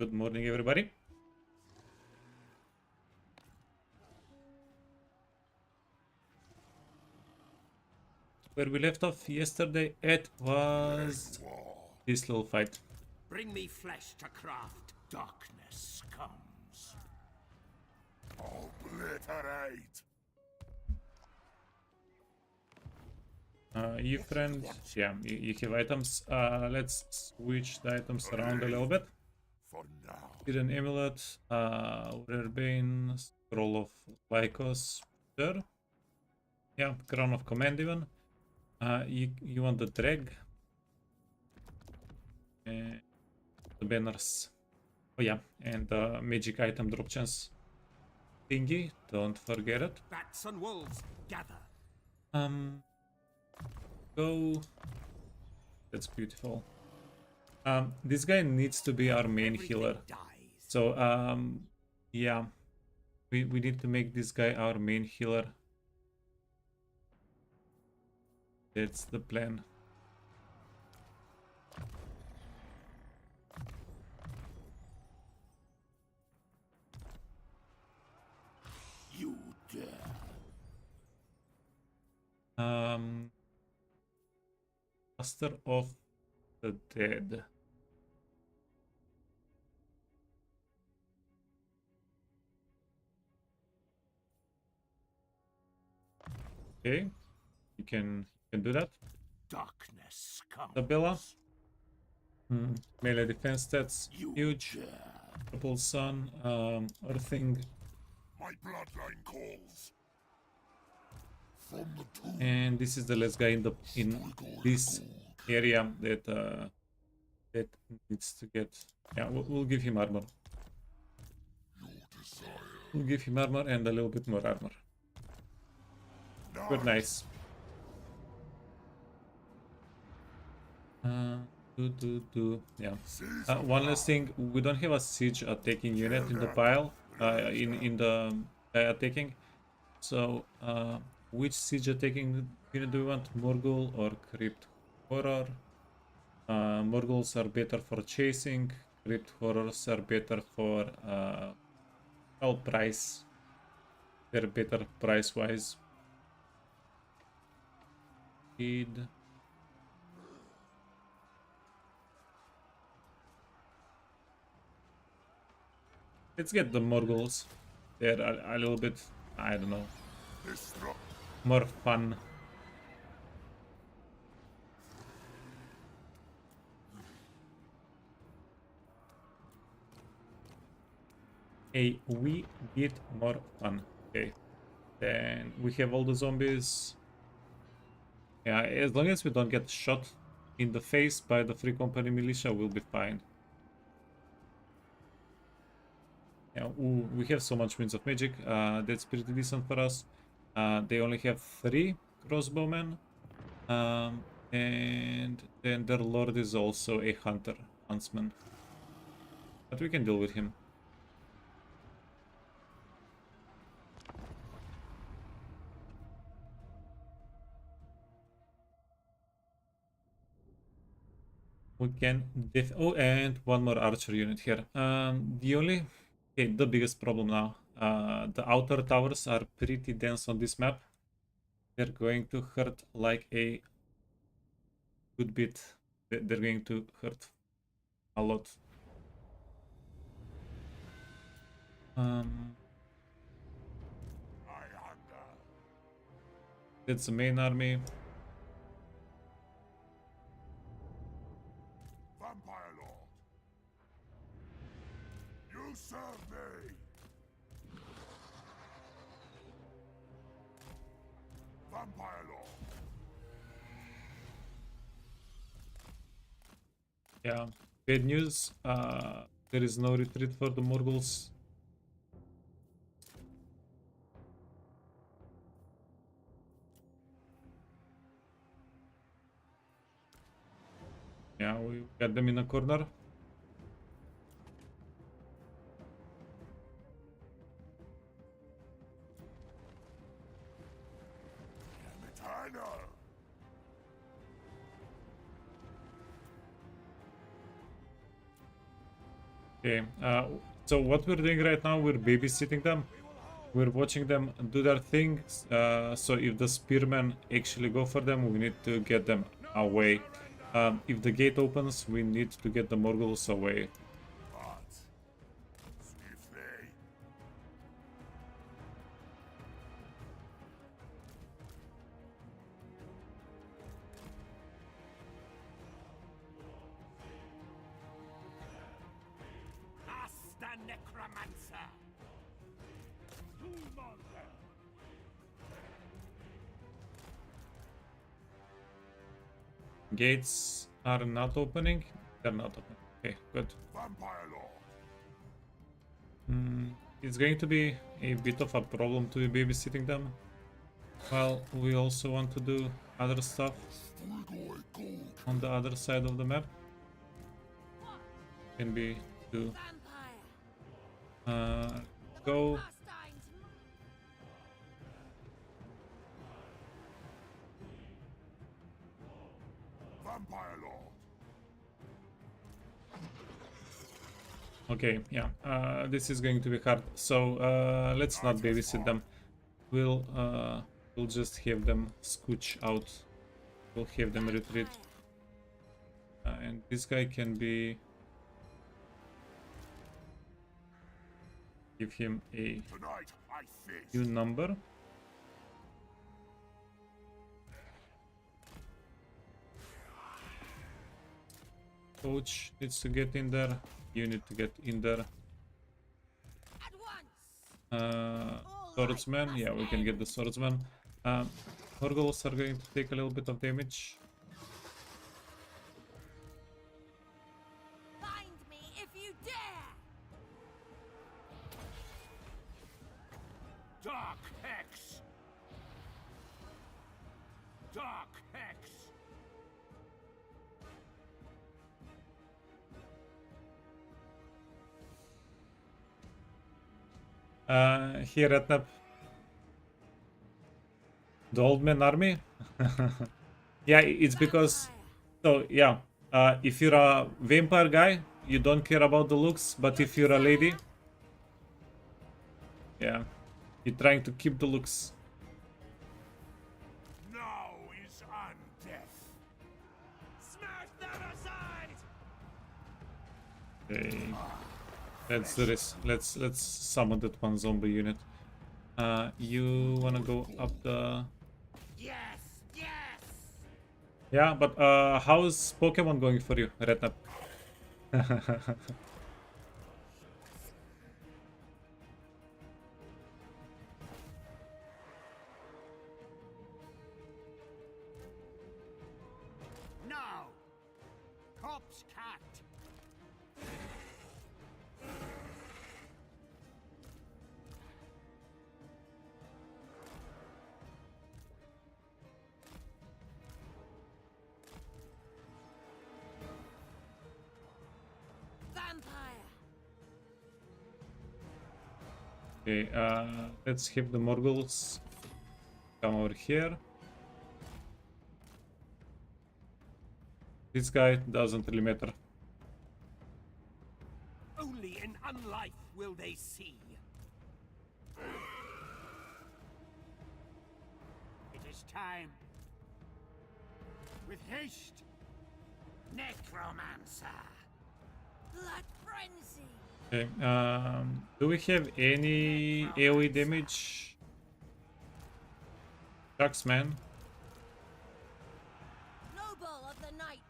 Good morning, everybody. Where we left off yesterday, it was this little fight. Bring me flesh to craft. Darkness comes. Obliterate. You friend, yeah, you have items. Let's switch the items around a little bit. For now. Get an amulet, rare bane, scroll of Lycos, sure. Yeah, crown of command even. You want the drag, the banners. Oh yeah, and the magic item drop chance thingy. Don't forget it. Bats and wolves gather. Go. That's beautiful. This guy needs to be our main healer. So, yeah. We need to make this guy our main healer. That's the plan. You dare. Master of the Dead. Okay, you can do that. Darkness comes. Tabella. Melee defense stats, huge. Purple sun, earthing. My bloodline calls. From the tomb. And this is the last guy in this area that that needs to get. Yeah, we'll give him armor. We'll give him armor and a little bit more armor. Good, nice. Yeah. One last thing, we don't have a siege attacking unit in the pile. In the attacking. So, which siege attacking unit do we want? Morgul or Crypt Horror? Morguls are better for chasing. Crypt Horrors are better for price. They're better price-wise. Speed. Let's get the Morguls. They're a little bit, I don't know, more fun. A wee bit more fun. Okay. Then we have all the zombies. Yeah, as long as we don't get shot in the face by the Free Company militia, we'll be fine. Yeah, ooh, we have so much Winds of Magic. That's pretty decent for us. They only have 3 crossbowmen. And then their lord is also a huntsman. But we can deal with him. We can oh, and one more archer unit here. The biggest problem now. The outer towers are pretty dense on this map. They're going to hurt like a good bit. They're going to hurt a lot. That's the main army. Vampire Lord. You serve me. Vampire Lord. Yeah. Bad news. There is no retreat for the Morguls. Yeah, we got them in a corner. Okay, so what we're doing right now, we're babysitting them. We're watching them do their thing. So if the spearmen actually go for them, we need to get them away. If the gate opens, we need to get the Morghuls away. But swiftly. Cast the necromancer. Doom on them. Gates are not opening. They're not open. Okay, good. Vampire Lord. It's going to be a bit of a problem to be babysitting them. Well, we also want to do other stuff on the other side of the map. Can be to go. Vampire Lord. Okay, yeah, this is going to be hard. So let's not babysit them. We'll just have them scooch out. We'll have them retreat. And this guy can be. Give him a Tonight I feast. new number. Coach needs to get in there. You need to get in there. Swordsman, yeah, we can get the swordsman. Morghuls are going to take a little bit of damage. Find me if you dare! Dark Hex. Dark Hex. Here at the old man army. Yeah, it's because so yeah. If you're a vampire guy, you don't care about the looks, but if you're a lady, yeah, you're trying to keep the looks. Now is on death. Smash them aside. Okay. Let's do this. Let's summon that one zombie unit. You wanna go up the? Yes, yes. Yeah, but how's Pokemon going for you, Rednap? Now. Corpse cat. Vampire! Okay, let's have the Morghuls come over here. This guy doesn't really matter. Only in unlife will they see. It is time. With haste. Necromancer. Blood frenzy! Okay, do we have any AoE damage? Shucks, man. Noble of the night!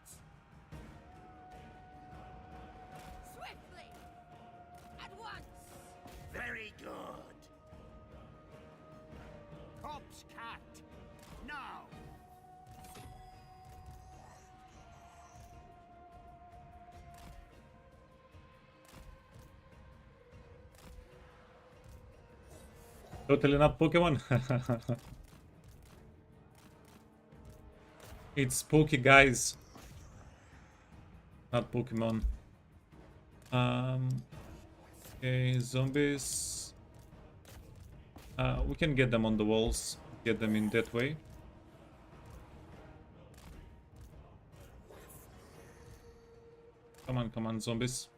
Swiftly! At once! Very good. Corpse cat. Now. Totally not Pokemon. It's spooky, guys. Not Pokemon. Okay, zombies. We can get them on the walls. Get them in that way. Come on, zombies.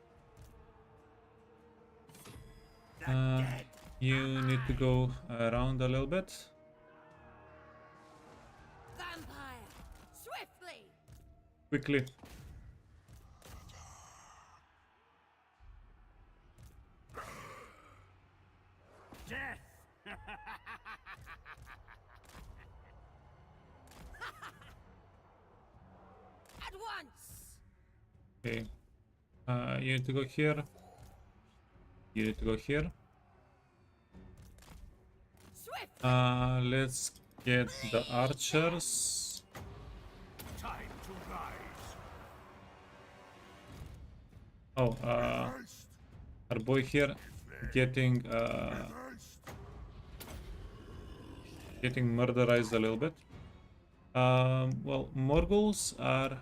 You need to go around a little bit. Vampire! Swiftly! Quickly. Death! At once! Okay. You need to go here. You need to go here. Swiftly! Let's get the archers. Time to rise. Oh, our boy here getting getting murderized a little bit. Well, Morghuls are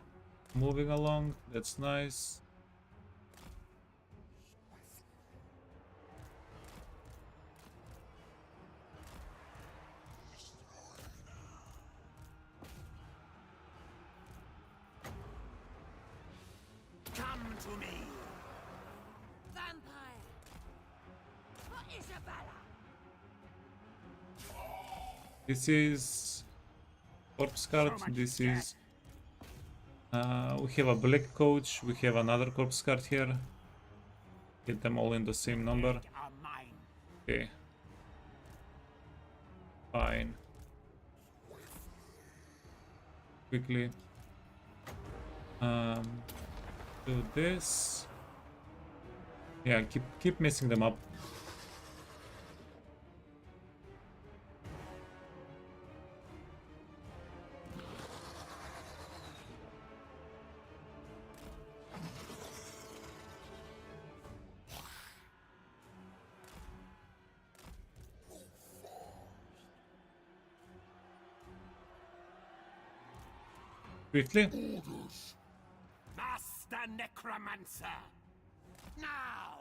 moving along. That's nice. Come to me. Vampire! For Isabella! This is corpse card. This is we have a black coach. We have another corpse card here. Get them all in the same number. Dead are mine. Okay. Fine. Quickly. Do this. Yeah, keep messing them up. Quickly. Master Necromancer. Now.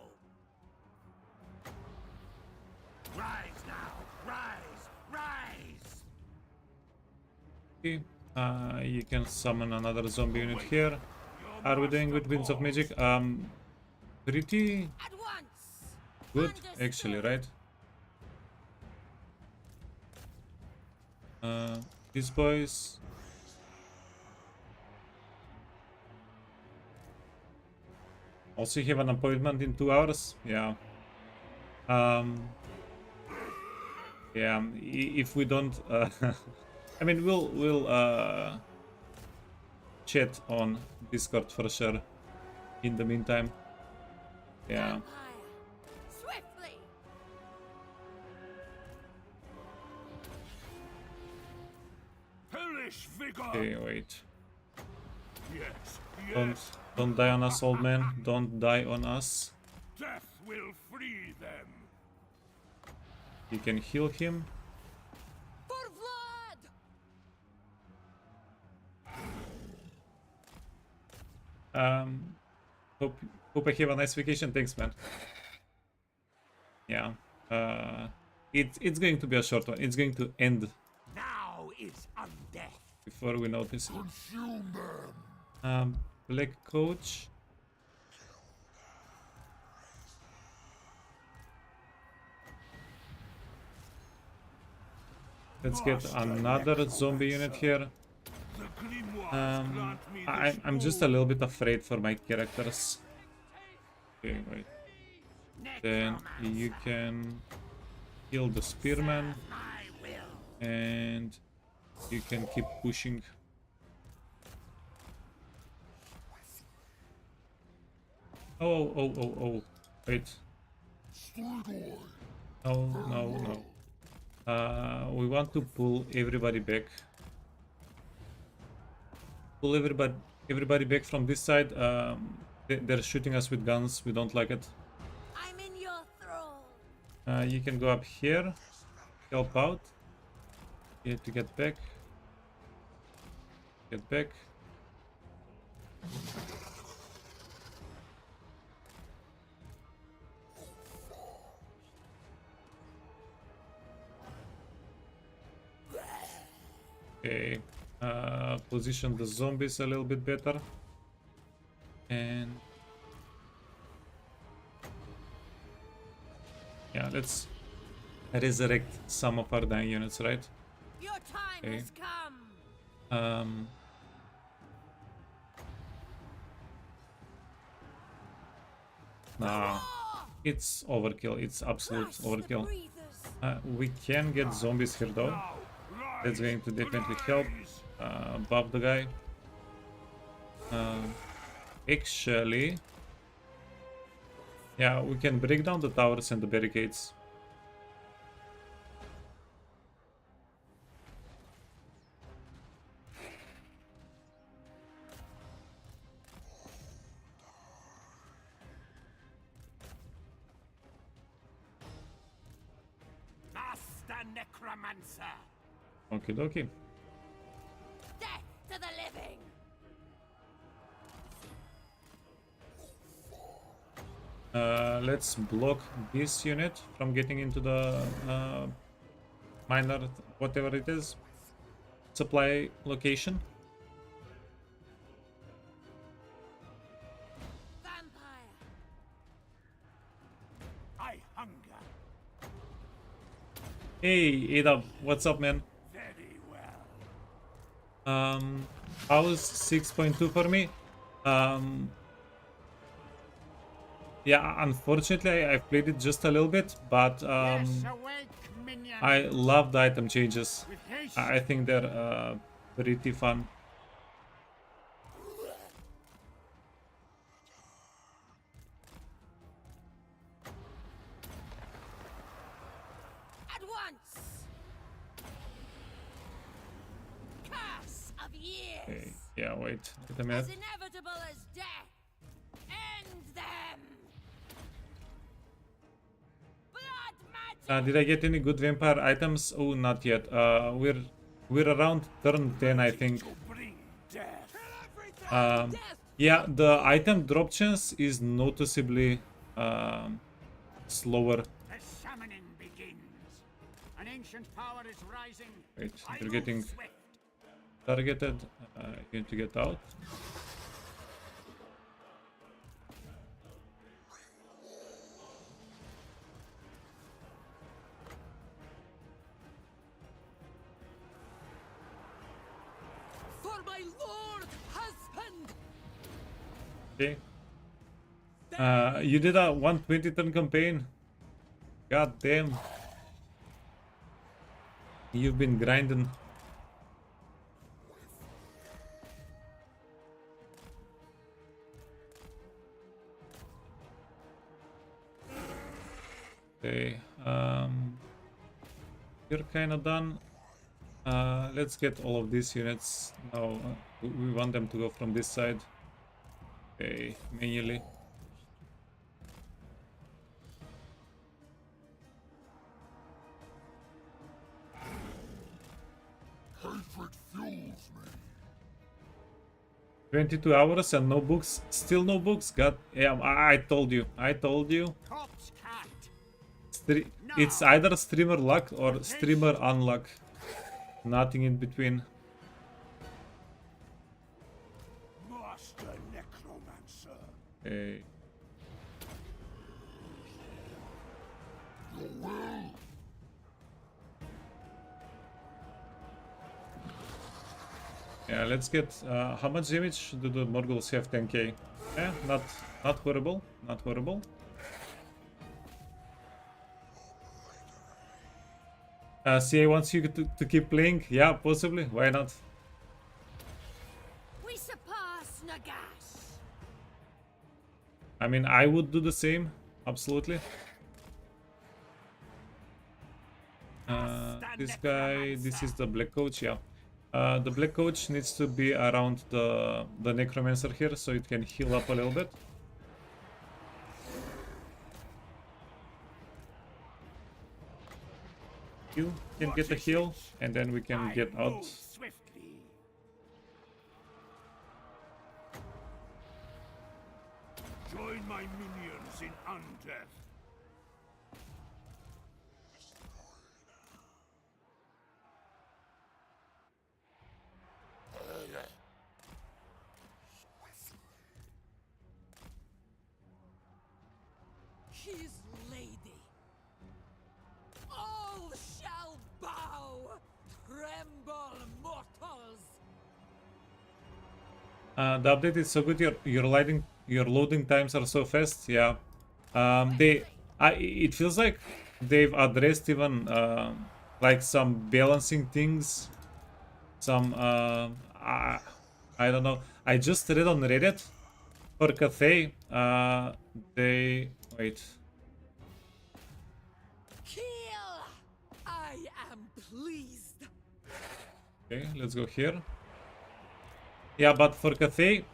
Rise now. Rise. Rise. Okay. You can summon another zombie unit here. Are we doing with Winds of Magic? Pretty At once! good, actually, right? These boys. Also have an appointment in 2 hours. Yeah. Yeah. If we don't, I mean, we'll chat on Discord for sure. In the meantime. Yeah. Vampire! Swiftly! Hellish vigor. Okay, wait. Yes. Don't die on us, old man. Don't die on us. Death will free them. You can heal him. For Vlad! Hope I have a nice vacation. Thanks, man. Yeah. It's going to be a short one. It's going to end Now is undeath. before we notice it. Black coach. Let's get another zombie unit here. The grimoires grant me I'm just a little bit afraid for my characters. Okay, wait. Then you can kill the spearman, my will. and you can keep pushing. Oh, wait. No. We want to pull everybody back. Pull everybody back from this side. They're shooting us with guns. We don't like it. I'm in your thrall! You can go up here. Help out. You have to get back. Get back. Okay, position the zombies a little bit better. And Yeah, let's resurrect some of our dying units, right? Your time Okay. has come. Nah, it's overkill. It's absolute Crush the overkill. breathers. We can get zombies here though. Now, That's rise, going to definitely help. rise. Buff the guy. Actually, yeah, we can break down the towers and the barricades. Master Necromancer. Okie dokie. Death to the living. Let's block this unit from getting into the minor, whatever it is, supply location. Vampire. I hunger. Hey, Adab, what's up, man? Very well. How's 6.2 for me? Yeah, unfortunately, I've played it just a little bit, but Yes, awake, minion. I love the item changes. With haste. I think they're pretty fun. At once. Curse of years. Okay, yeah, wait a minute. As inevitable as death. End them. Blood magic. Did I get any good vampire items? Oh, not yet. We're around turn 10, I think. To bring death. Yeah, the item drop chance is noticeably slower. The summoning begins. An ancient power is rising. Wait, I they're move getting swift. targeted. You need to get out. For my lord husband. Okay. You did a 120 turn campaign. God damn. You've been grinding. Okay. You're kind of done. Let's get all of these units. No, we want them to go from this side. Okay, manually. Hatred fuels me. 22 hours and no books. Still no books. God, yeah, I told you. I told you. Corpse cat. It's either streamer luck or streamer unluck. Nothing in between. Master Necromancer. Okay. Your will. Yeah, let's get. How much damage do the Morgels have? 10k. Yeah, not horrible. Not horrible. CA wants you to keep playing. Yeah, possibly. Why not? We surpass Nagash. I mean, I would do the same. Absolutely. This guy. This is the Black Coach. Yeah. The Black Coach needs to be around the Necromancer here, so it can heal up a little bit. You can get a heal, and then we can get I out. move swiftly. Join my minions in undeath. His lady. The update is so good. Your loading times are so fast. Yeah. It feels like they've addressed even like some balancing things. Some I don't know. I just read on Reddit for Cathay. They wait. Kill! I am pleased. Okay, let's go here. Yeah, but for Cathay,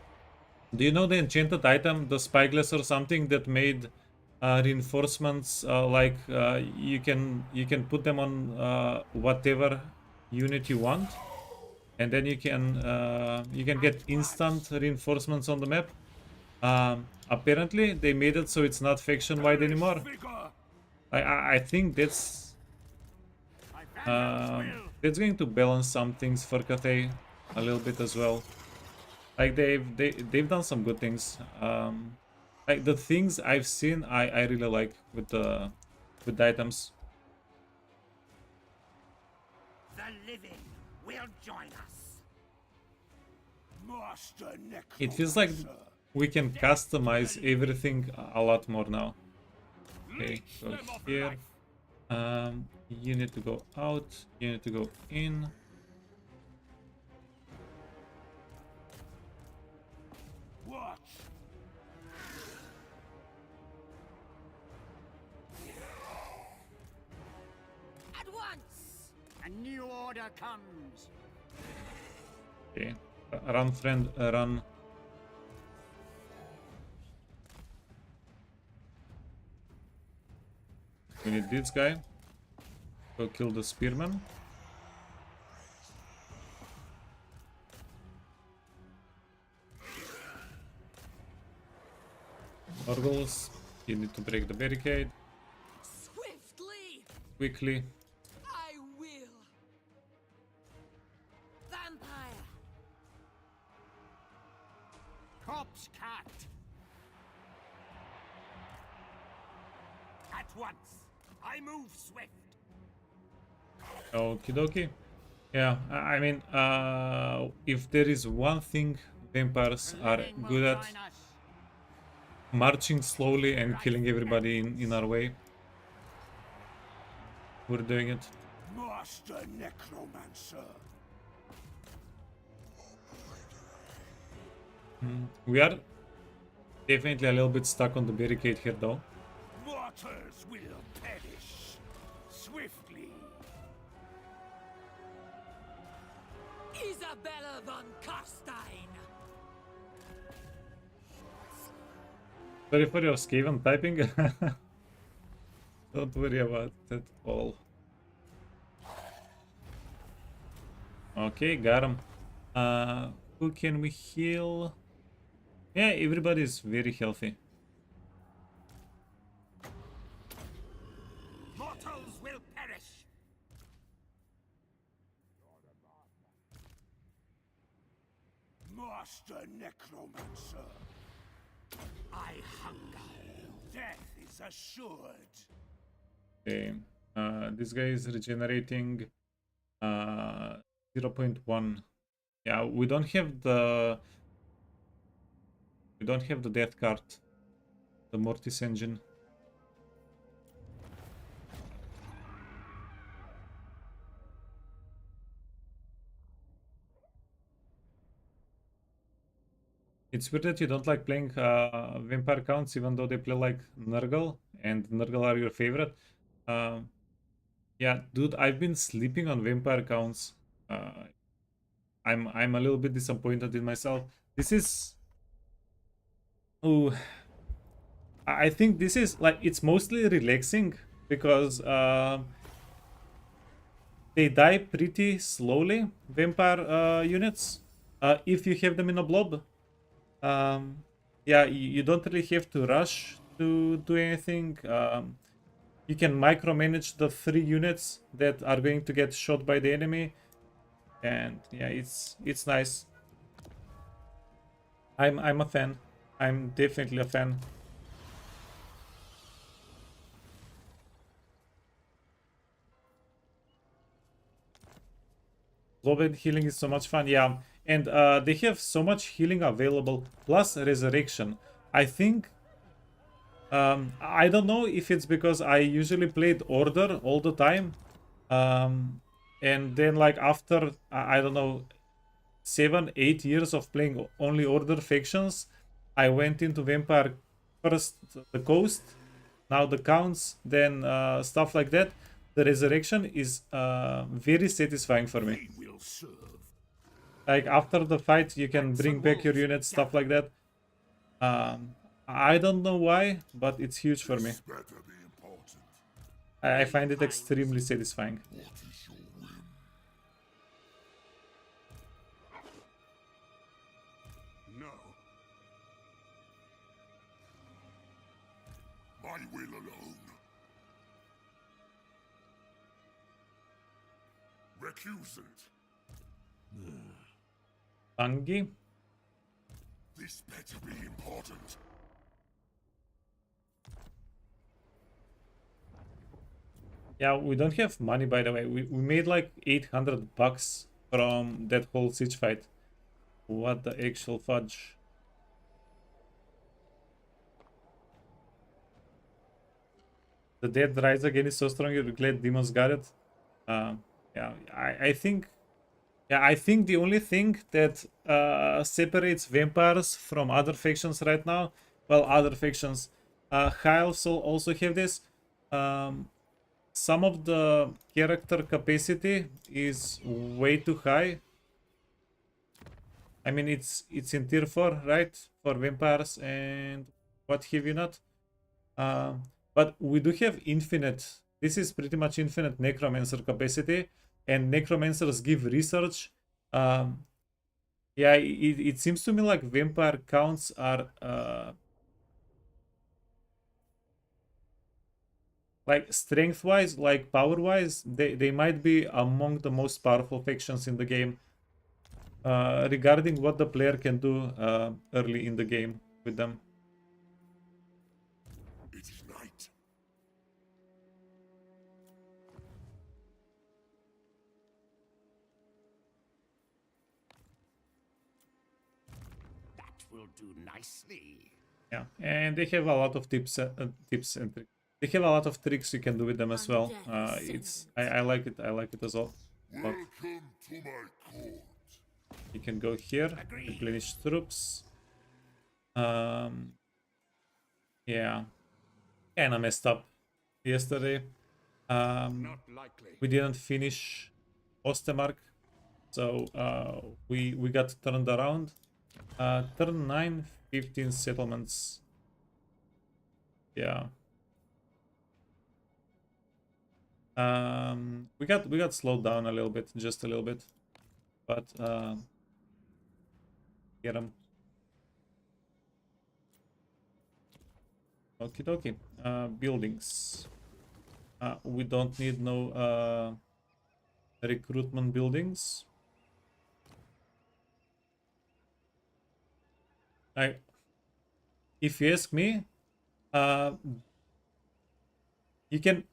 do you know the enchanted item, the spyglass or something that made reinforcements you can put them on whatever unit you want, and then you can get instant reinforcements on the map. Apparently they made it so it's not faction wide anymore. Vigor, I think my vengeance that's going to balance some things for Cathay a little bit as well. Like they've done some good things. Like the things I've seen, I really like with the items. The living will join us. Master Necromancer. It feels like we can customize everything a lot more now. Okay, go Them of here. life. You need to go out. You need to go in. Watch. At once! A new order comes. Okay, run, friend, run. We need this guy. Go kill the spearman. Orgles, you need to break the barricade Swiftly! quickly. I will! Vampire! Corpse cat. At once. I move swift. Okie dokie. Yeah, I mean, if there is one thing vampires The are living will good at, join us. marching slowly and killing everybody in our way. We're doing it. Master Necromancer. We are definitely a little bit stuck on the barricade here though. Mortals will perish. Swiftly. Isabella von Karstein! Sorry for your Skaven typing. Don't worry about it at all. Okay, got him. Who can we heal? Yeah, everybody is very healthy. Mortals will perish. Master Necromancer. I hunger. Death is assured. Okay, this guy is regenerating 0.1. Yeah, we don't have the death card, the Mortis engine. It's weird that you don't like playing vampire counts, even though they play like Nurgle, and Nurgle are your favorite. Yeah, dude, I've been sleeping on vampire counts. I'm a little bit disappointed in myself. This is, oh, I think this is like, it's mostly relaxing because they die pretty slowly, vampire units, if you have them in a blob. Yeah, you don't really have to rush to do anything. You can micromanage the 3 units that are going to get shot by the enemy, and yeah, it's nice. I'm a fan. I'm definitely a fan. Global healing is so much fun. Yeah, and they have so much healing available, plus resurrection. I think I don't know if it's because I usually played Order all the time, and then like after I don't know 7-8 years of playing only Order factions, I went into Vampire first, the Coast, now the Counts, then stuff like that. The resurrection is very satisfying for me. They will serve. Like after the fight, you can Rats bring and back your wolves units, stuff like that. I don't know why, but it's huge for me. This better be important. I find it extremely satisfying. What is your whim? No. My will alone. Recusant. Tangi? This better be important. Yeah, we don't have money, by the way. We made like $800 from that whole siege fight. What the actual fudge? The dead rise again is so strong. You're glad demons got it. Yeah, I think. Yeah, I think the only thing that separates vampires from other factions right now, well, other factions, High Elves also have this. Some of the character capacity is way too high. I mean, it's in tier 4, right? For vampires and what have you not. But we do have infinite. This is pretty much infinite necromancer capacity, and necromancers give research. Yeah, it seems to me like vampire counts are like strength wise, like power wise, they might be among the most powerful factions in the game. Regarding what the player can do early in the game with them. It is night. That will do nicely. Yeah, and they have a lot of tips and tricks. They have a lot of tricks you can do with them as well. I like it. I like it as well. But Welcome to my court. you can go here, Agreed. replenish troops. Yeah, kinda messed up yesterday. Not likely. We didn't finish Ostemark, so we got turned around. Turn 9, 15 settlements. Yeah. We got slowed down a little bit, just a little bit, but get them. Okie dokie. Buildings. We don't need no recruitment buildings. If you ask me, you can.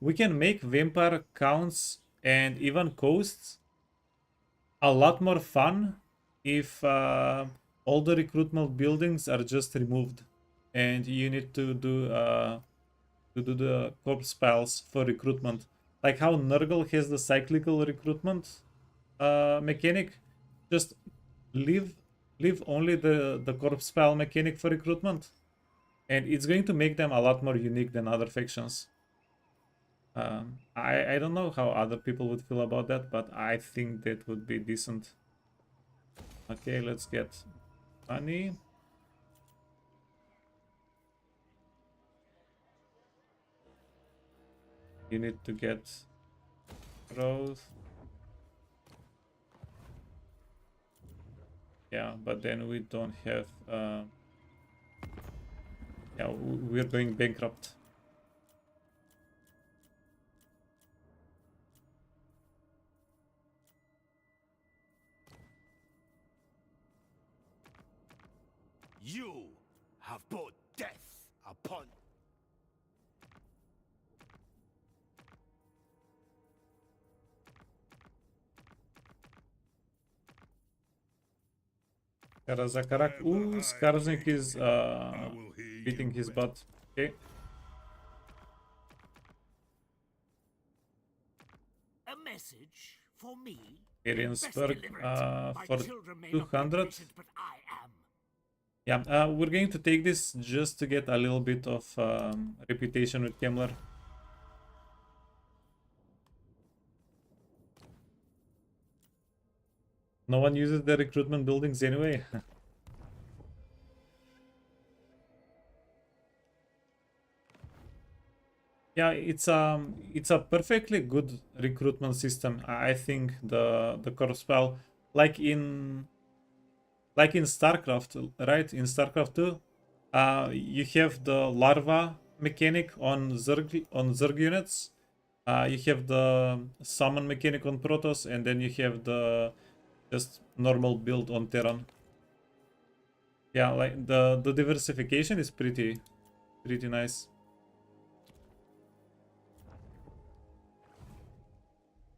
We can make vampire counts and even coasts a lot more fun if all the recruitment buildings are just removed, and you need to do the corpse piles for recruitment, like how Nurgle has the cyclical recruitment mechanic. Just leave only the corpse pile mechanic for recruitment, and it's going to make them a lot more unique than other factions. I don't know how other people would feel about that, but I think that would be decent. Okay, let's get money. You need to get growth. Yeah, but then we don't have yeah, we're going bankrupt. You have brought death upon. Karazakarak. Ooh, Skarsnik is beating his butt. Okay. A message for me? Best Ariansburg deliver it. My for children may not be 200. patient, but I am. Yeah, we're going to take this just to get a little bit of reputation with Kemmler. No one uses the recruitment buildings anyway. Yeah, it's a perfectly good recruitment system. I think the corpse pile, like in StarCraft, right? In StarCraft 2, you have the larva mechanic on Zerg units. You have the summon mechanic on Protoss, and then you have the just normal build on Terran. Yeah, like the diversification is pretty nice.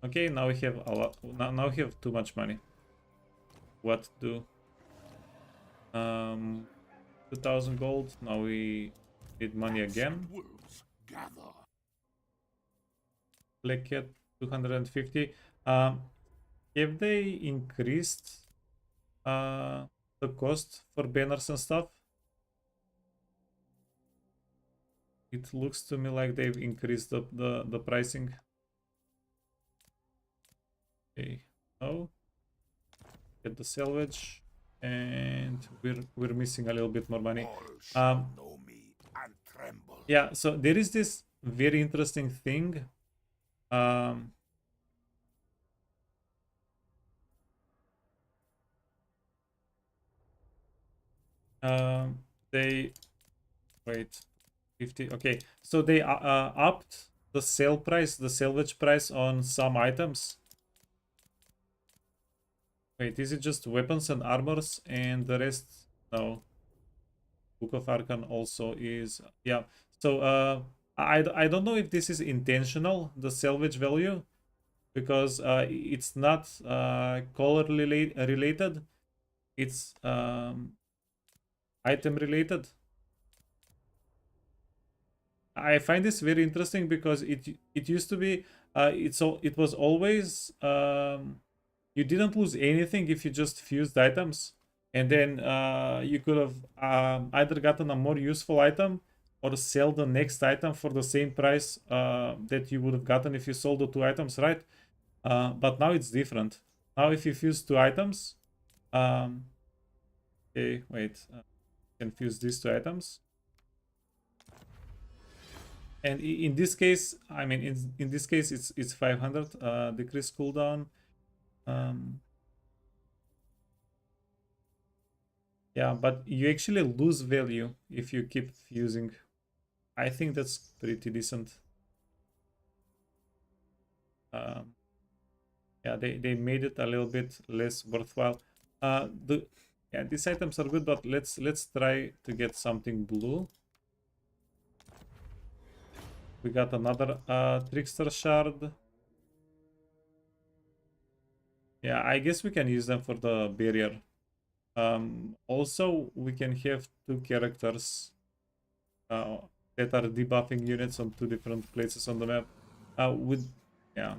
Okay, now we have a lot. Now we have too much money. What to do? 2,000 gold. Now we need money again. Wolves gather. Black Cat 250. Um, have they increased the cost for banners and stuff? It looks to me like they've increased the pricing. Okay, no. Get the salvage, and we're missing a little bit more money. All shall Um, know me and tremble. yeah, so there is this very interesting thing. Um, they wait 50. Okay, so they upped the sale price, the salvage price on some items. Wait, is it just weapons and armors and the rest? No. Book of Archon also is, yeah. So I don't know if this is intentional, the salvage value, because it's not color related. It's item related. I find this very interesting because it used to be it was always you didn't lose anything if you just fused items, and then you could have either gotten a more useful item or sell the next item for the same price that you would have gotten if you sold the two items, right? But now it's different. Now if you fuse two items, okay, wait, can fuse these two items. And in this case, I mean, in this case, it's 500 decrease cooldown. Yeah, but you actually lose value if you keep fusing. I think that's pretty decent. Yeah, they made it a little bit less worthwhile. Yeah, these items are good, but let's try to get something blue. We got another trickster shard. Yeah, I guess we can use them for the barrier. Also, we can have two characters that are debuffing units on two different places on the map. Yeah,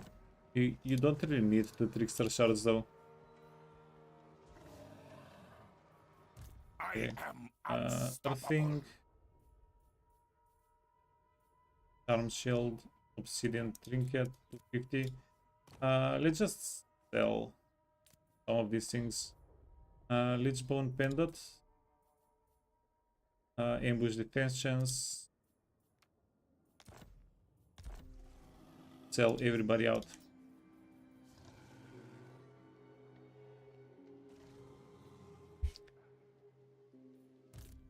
you don't really need two trickster shards though. Okay. I am Other unstoppable. thing, charm shield, obsidian trinket, 250. Let's just sell some of these things. Lichbone pendant, ambush defense chance. Sell everybody out.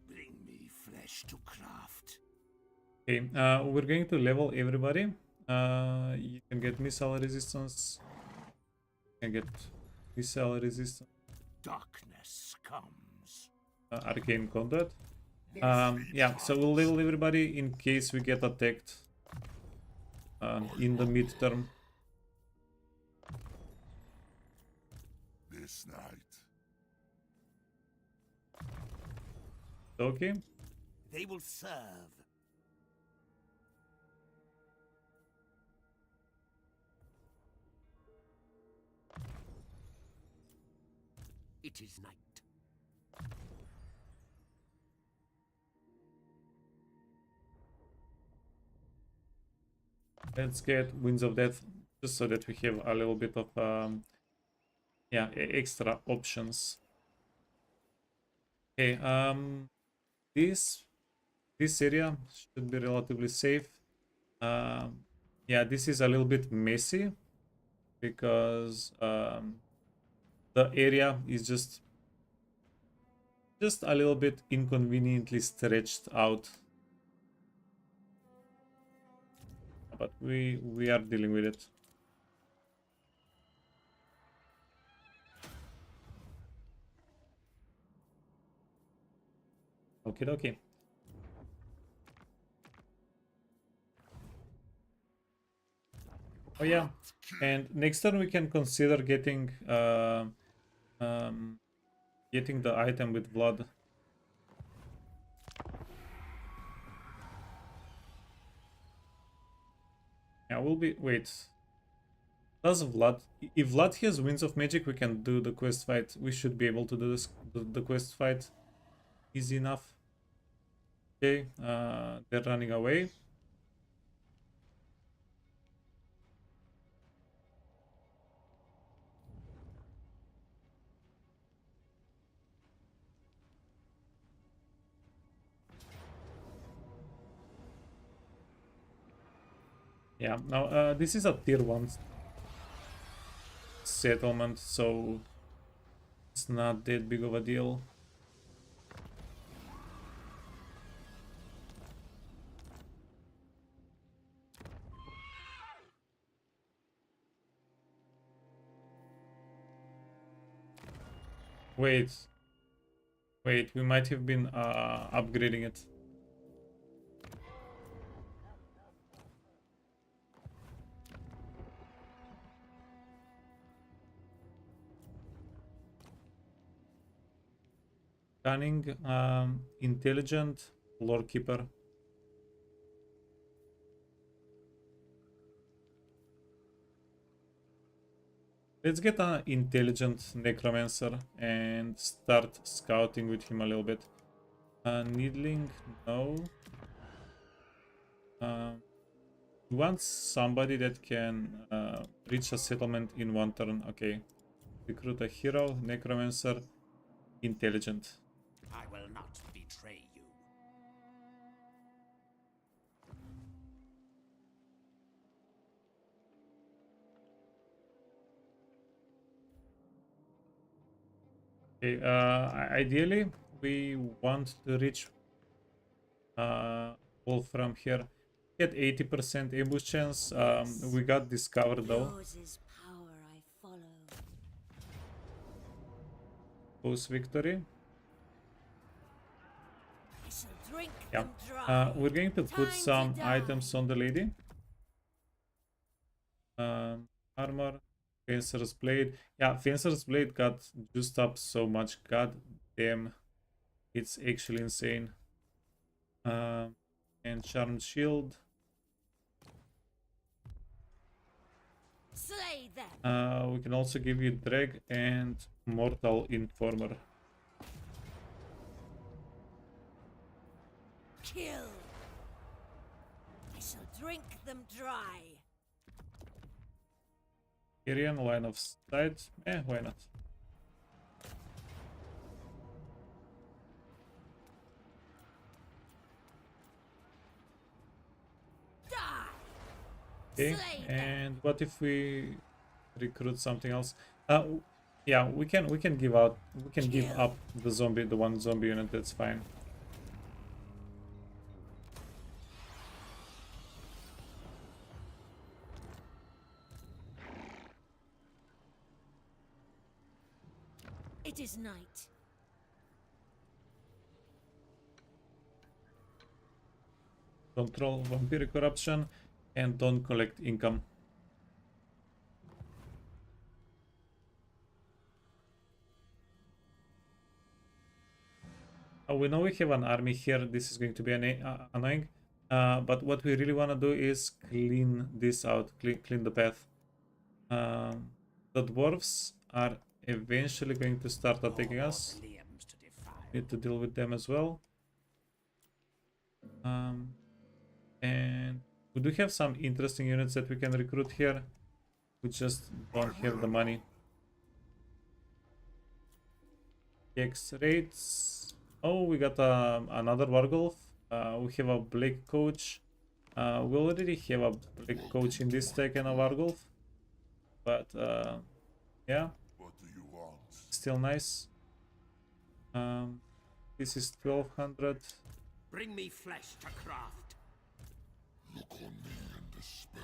Bring me flesh to craft. Okay, we're going to level everybody. You can get missile resistance. You can get missile resistance. Darkness comes. Arcane conduit. Yeah, so we'll level everybody in case we get attacked in the midterm. This night. Okay. They will serve. It is night. Let's get Winds of Death just so that we have a little bit of yeah, extra options. Okay, this area should be relatively safe. Yeah, this is a little bit messy because the area is just a little bit inconveniently stretched out, but we are dealing with it. Okay, okay. Oh yeah, and next turn we can consider um, getting the item with Vlad. Yeah, we'll be wait. Does Vlad? If Vlad has Winds of Magic, we can do the quest fight. We should be able to do this the quest fight easy enough. Okay, they're running away. Yeah, now this is a tier 1 settlement, so it's not that big of a deal. Wait, wait, we might have been upgrading it. Cunning, intelligent, lore keeper. Let's get an intelligent necromancer and start scouting with him a little bit. Needling, no. We want somebody that can reach a settlement in 1 turn. Okay. Recruit a hero, necromancer, intelligent. I will not betray you. Okay, ideally, we want to reach Wolf from here. Get 80% ambush chance. We got discovered though. Yours is power I follow. Post victory. I shall drink Yeah. them dry. We're going to put Time some to die. items on the lady. Armor, Fencer's Blade. Yeah, Fencer's Blade got juiced up so much. God damn, it's actually insane. And Charmed Shield. Slay them. We can also give you Drag and Mortal Informer. Kill. I shall drink them dry. Tyrion, line of sight. Why not? Die. Okay, Slay them. and what if we recruit something else? Yeah, we can give out give up the one zombie unit. That's fine. It is night. Control vampiric corruption and don't collect income. We know we have an army here. This is going to be annoying. But what we really want to do is clean this out, clean the path. The dwarves are eventually going to start attacking us. Need to deal with them as well. And we do have some interesting units that we can recruit here. We just don't have the money. X rates. Oh, we got another Wargolf. We have a Blake coach. We already have a Blake coach in this deck and a Wargolf. But yeah, still nice. This is 1200. Bring me flesh to craft. Look on me in despair.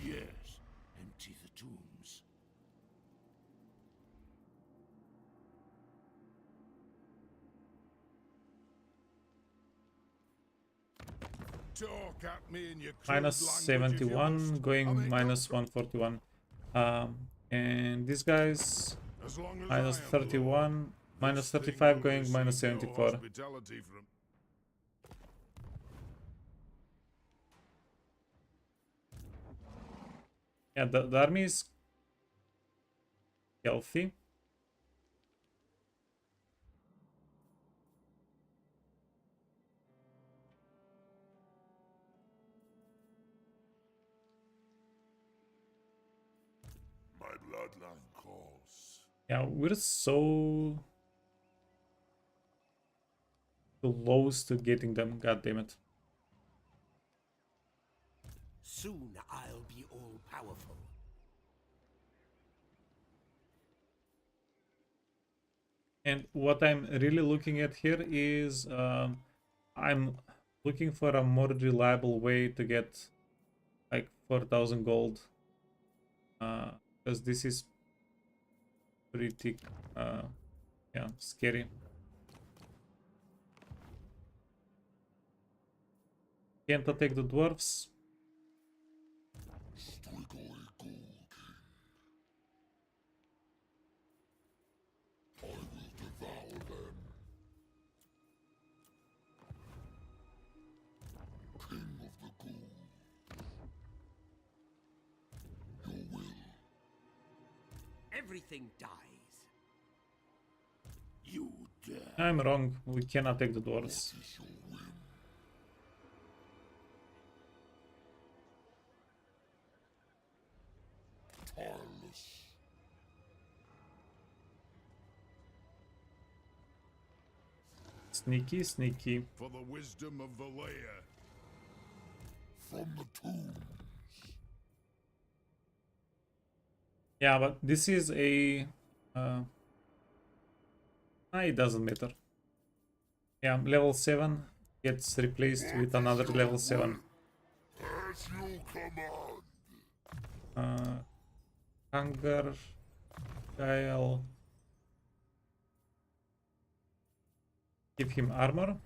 Yes, empty the tombs. Talk at me in your Minus crude language if you 71, must. going I make minus up 141. And these guys, as long as minus I am 31, minus this thing 35, will going minus receive no 74. hospitality from- Yeah, the army is healthy. My bloodline calls. Yeah, we're so close to getting them, god damn it. Soon I'll be all powerful. And what I'm really looking at here is I'm looking for a more reliable way to get like 4,000 gold. Because this is pretty yeah, scary. Can't attack the dwarves. Strigoi Ghoul King. I will devour them. King of the ghouls. Your will. Everything dies. You dare. I'm wrong. We cannot take the dwarves. Is your whim? Tireless. Sneaky, sneaky. For the wisdom of the layer. From the tombs. Yeah, but this is a it doesn't matter. Yeah, level 7 gets replaced with another level 7. As you command. Hunger, Guile. Give him armor.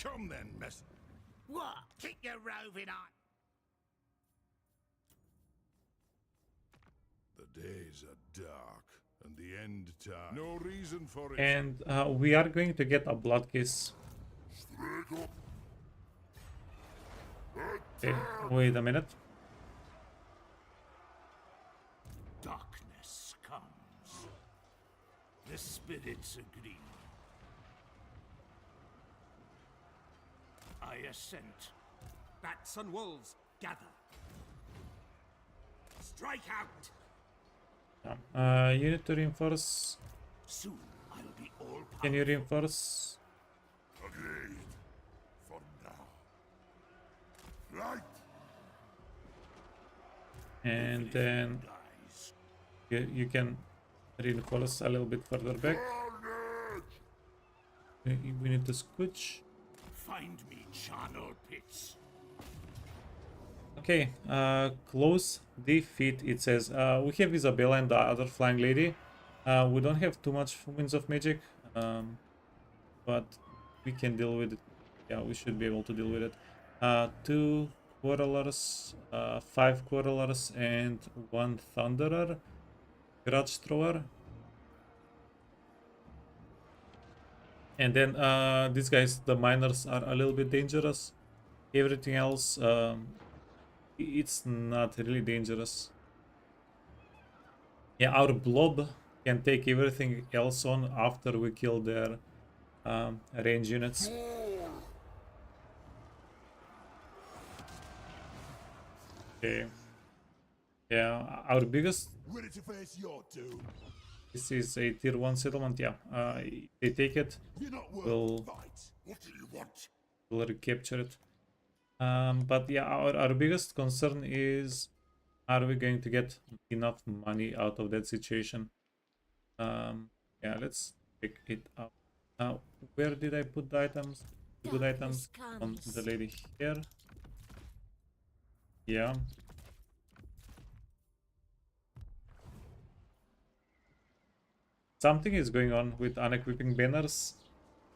Come then, mess. What? Keep your roving on. The days are dark, and the end time. No reason for it. And we are going to get a blood kiss. Okay, wait a minute. Darkness comes. The spirits agree. I assent. Bats and wolves, gather. Strike out. You need to reinforce. Soon I'll be all powerful. Can you reinforce? Agreed. For now. Right. And then Guys, you can reinforce a little bit further back. We need to scooch. find me charnel pits. Okay, close defeat, it says. We have Isabella and the other flying lady. We don't have too much winds of magic, but we can deal with it. Yeah, we should be able to deal with it. 2 quarrelers, 5 quarrelers, and 1 thunderer. Grudge thrower. And then these guys, the miners, are a little bit dangerous. Everything else, it's not really dangerous. Yeah, our blob can take everything else on after we kill their range units. Okay. Yeah, our biggest. Ready to face your doom. This is a tier 1 settlement. Yeah, they take it. You're not worth We'll, the fight. What do you want? we'll recapture it. But yeah, our biggest concern is, are we going to get enough money out of that situation? Yeah, let's check it out. Where did I put the items? The good items on the lady here. Yeah. Something is going on with unequipping banners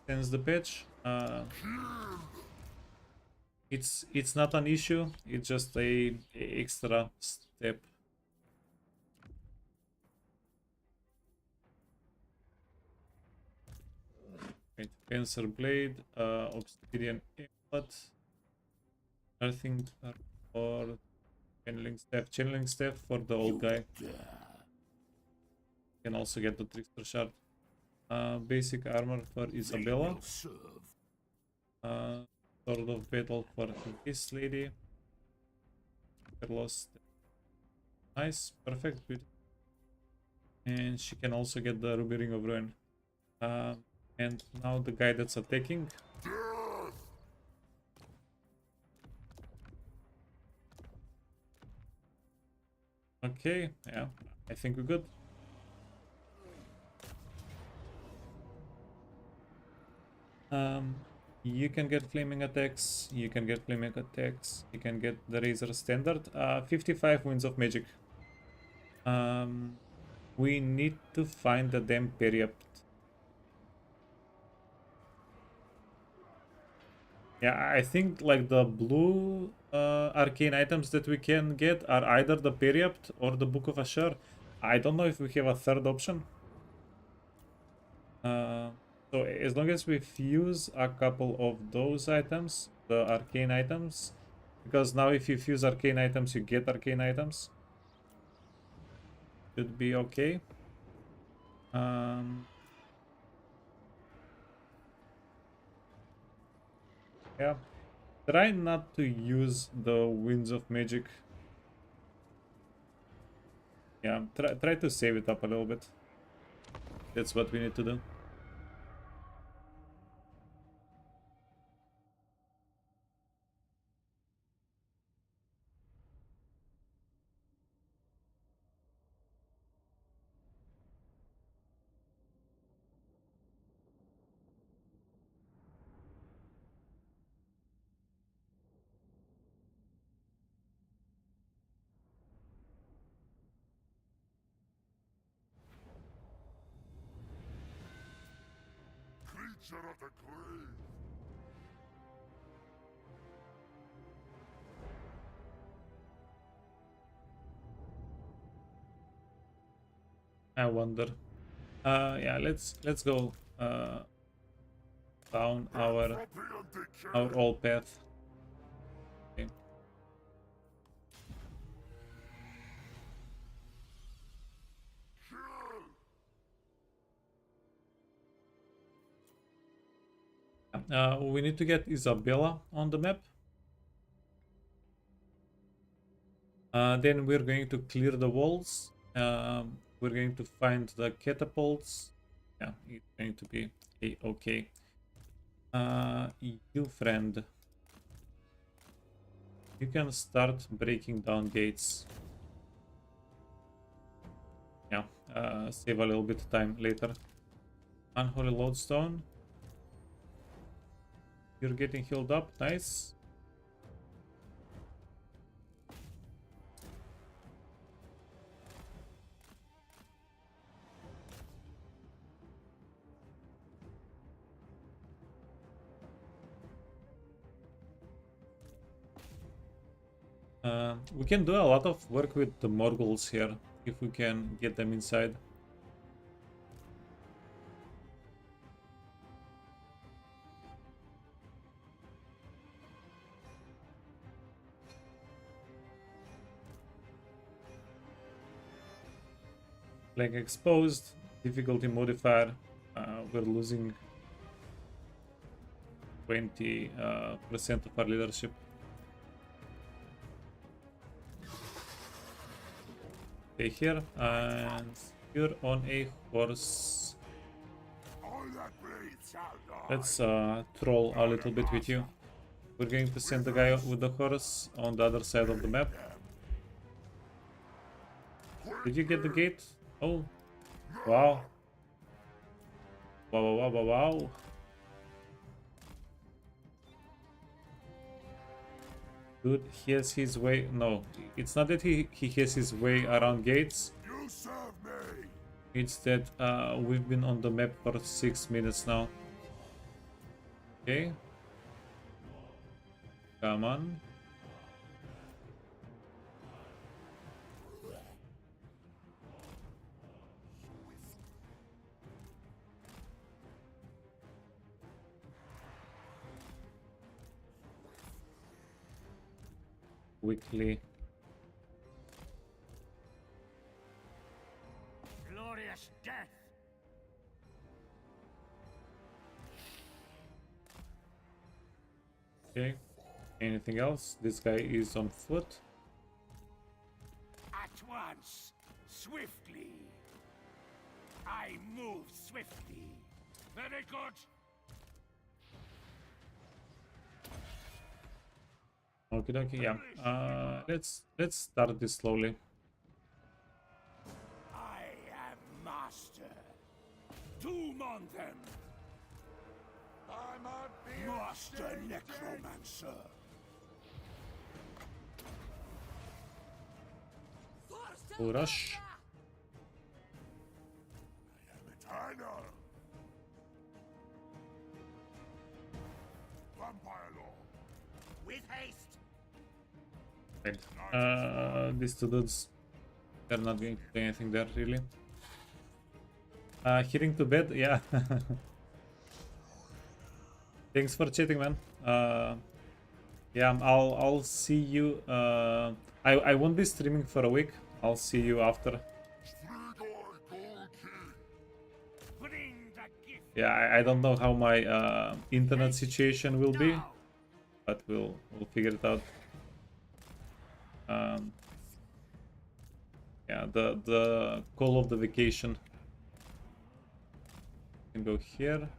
since the patch. It's not an issue. It's just a extra step. Wait, Cancer Blade, Obsidian Amulet, nothing for Channeling Staff. Channeling Staff for the old guy. Can also get the Trickster Shard. Basic armor for Isabella. Sword of Battle for this lady. Lost. Nice, perfect, beautiful. And she can also get the Ruby Ring of Ruin. And now the guy that's attacking. Okay, yeah, I think we're good. You can get flaming attacks, you can get the Razor Standard. 55 Winds of Magic. We need to find the damn Periapt. Yeah, I think like the blue arcane items that we can get are either the Periapt or the Book of Ashur. I don't know if we have a third option. So as long as we fuse a couple of those items, the arcane items, because now if you fuse arcane items, you get arcane items. Should be okay. Yeah. Try not to use the Winds of Magic. Yeah, try to save it up a little bit. That's what we need to do. Creature of the grave. I wonder. Yeah, let's go down our old path. Okay. We need to get Isabella on the map. Then we're going to clear the walls. We're going to find the catapults. Yeah, it's going to be okay. You friend, you can start breaking down gates. Yeah, save a little bit of time later. Unholy Lodestone. You're getting healed up, nice. We can do a lot of work with the Morgals here, if we can get them inside. Flank exposed. Difficulty modifier. We're losing 20% of our leadership. Okay, here, and you're on a horse. All that bleeds shall die. Let's troll a little bit with you. We're going to send the guy with the horse on the other side of the map. Did you get the gate? Oh, wow. Wow, wow, wow, wow, wow. Dude, he has his way. No, it's not that he has his way around gates. You serve me. It's that we've been on the map for 6 minutes now. Okay. Come on. Quickly. Glorious death. Okay. Anything else? This guy is on foot. At once, swiftly. I move swiftly. Very good. Okay, okay, yeah. Let's start this slowly. I am master. Doom on them. I'm a Master necromancer. Full rush. eternal. Vampire law. With haste. Right. These two dudes, they're not going to do anything there, really. Heading to bed, yeah. Thanks for chatting, man. Yeah, I'll see you. I won't be streaming for a week. I'll see you after. Bring the gift. Yeah, I don't know how my internet situation will be, Now. but we'll figure it out. Yeah, the call of the vacation. Can go here.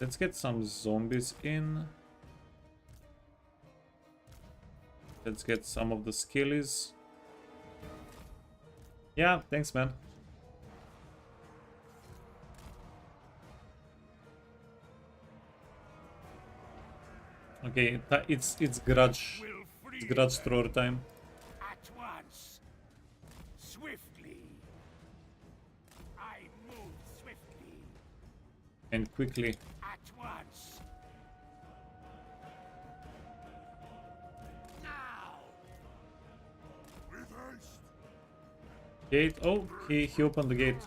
Let's get some zombies in. Let's get some of the skillies. Yeah, thanks, man. Okay, it's grudge. Will It's free grudge them. thrower time. At once. Swiftly. I move swiftly. And quickly. At once. Now. With haste. Gate. Oh, he opened the gate.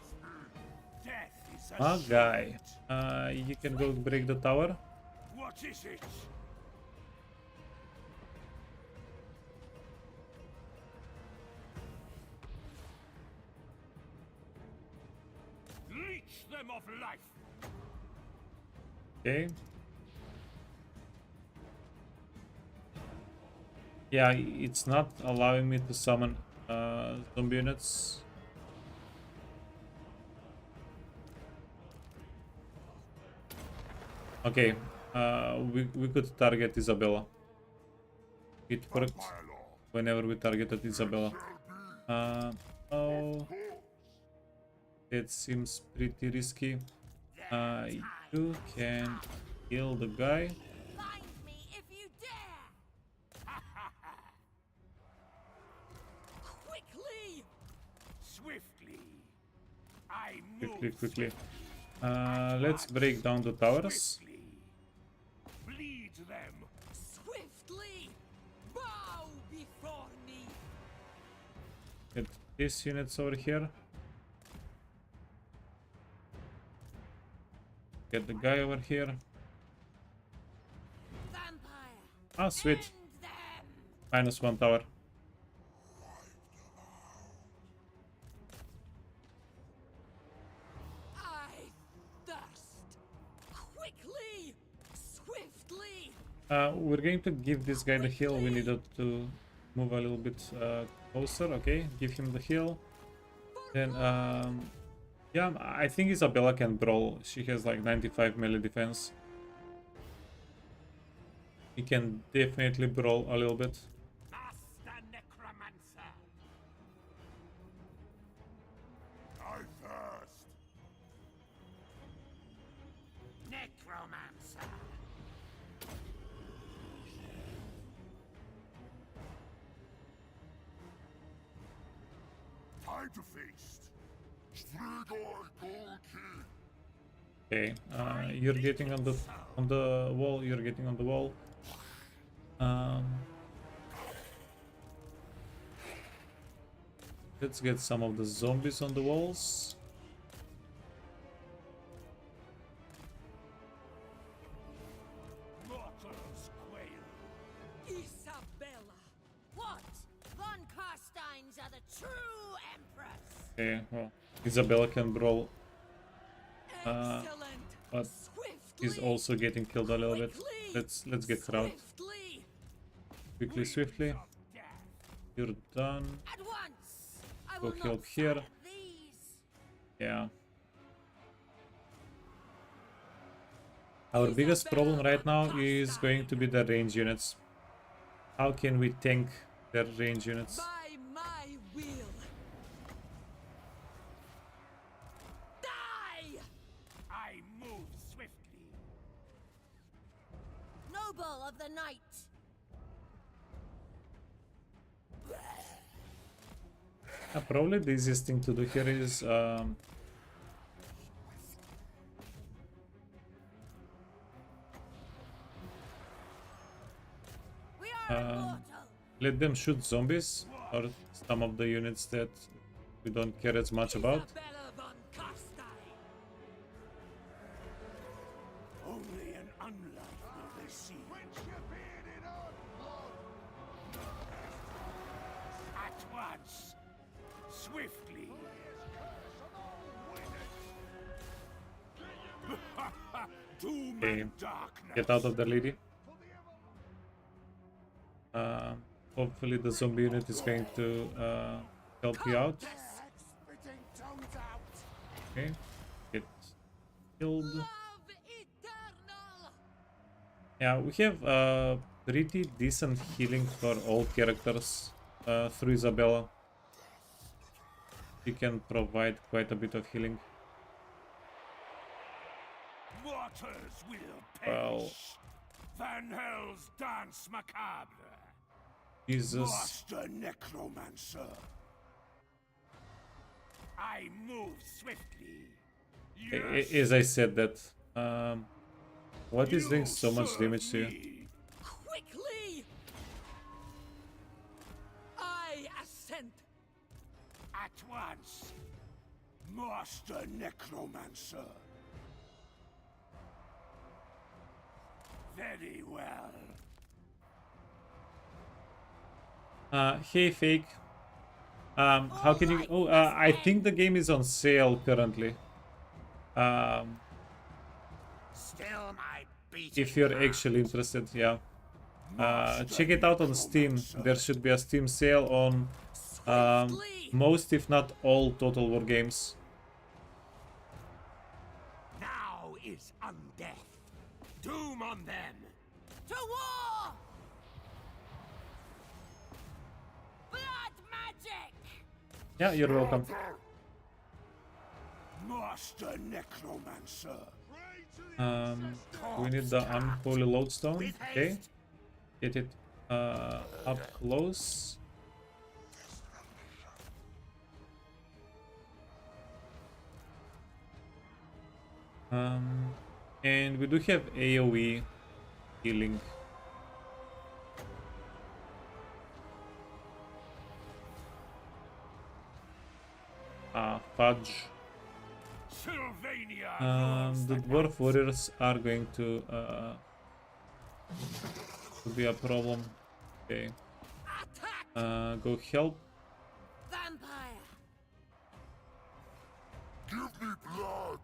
Death is a Ah, guy. sight. You can go break the tower. What is it? Leech them of life. Okay. Yeah, it's not allowing me to summon zombie units. Okay, we could target Isabella. It worked Vampire law. whenever we targeted Isabella. Oh, it seems pretty risky. You can kill the guy. Find me if you dare! Quickly! Swiftly. I move Quickly. Let's break down the towers. swiftly. Bleed them. Swiftly! Bow before me! Get these units over here. Get the guy over here. Vampire! Ah, sweet. End them! -1 tower. We're going to give this guy the heal. We needed to move a little bit closer. Okay, give him the heal. Then, yeah, I think Isabella can brawl. She has like 95 melee defense. He can definitely brawl a little bit. Master Necromancer. I thirst. Necromancer. Time to feast. Strigoi Golki. Okay, you're getting on the wall. You're getting on the wall. Let's get some of the zombies on the walls. Mortals quail. Isabella! What? Von Carsteins are the true empress! Okay, well, Isabella can brawl, Excellent! but Swiftly! he's also getting killed a little bit. Let's get her out Swiftly! quickly, swiftly. You're done. At once! I Go will help not here. silence these! Yeah. Our biggest problem right now is going to be the range units. How can we tank their range units? By my will! Die! I move swiftly. Noble of the night! Probably the easiest thing to do here is We are immortal! let them shoot zombies or some of the units that we don't care as much about. Isabella von Carstein! Only an unlight will they see. At once. Swiftly. Doom Okay, and darkness. get out of the lady. Hopefully the zombie unit is going to help you out. Okay, get killed. Love eternal! Yeah, we have pretty decent healing for all characters through Isabella. She can provide quite a bit of healing. Mortals will Well, perish. Van Hell's dance macabre. Jesus. Master Necromancer. I move swiftly. Yes, As I said that, what is doing you so much serve damage to you? me. Quickly! I assent! At once. Master Necromancer. Very well. Hey, Fake. How can you... Oh, I think the game is on sale currently. Still my beating If you're heart. actually interested, yeah. Master Check it out on Steam. Necromancer. There should be a Steam sale on Swiftly! most, if not all, Total War games. Now is undeath. Doom on them. To war! Blood magic! Yeah, you're welcome. Master Necromancer. We need the Unholy Lodestone. Okay. Get it up close. And we do have AoE healing. Fudge. Sylvania rules The the dwarf warriors are going to be a problem. Okay. Attack! Go help. Vampire! Give me blood.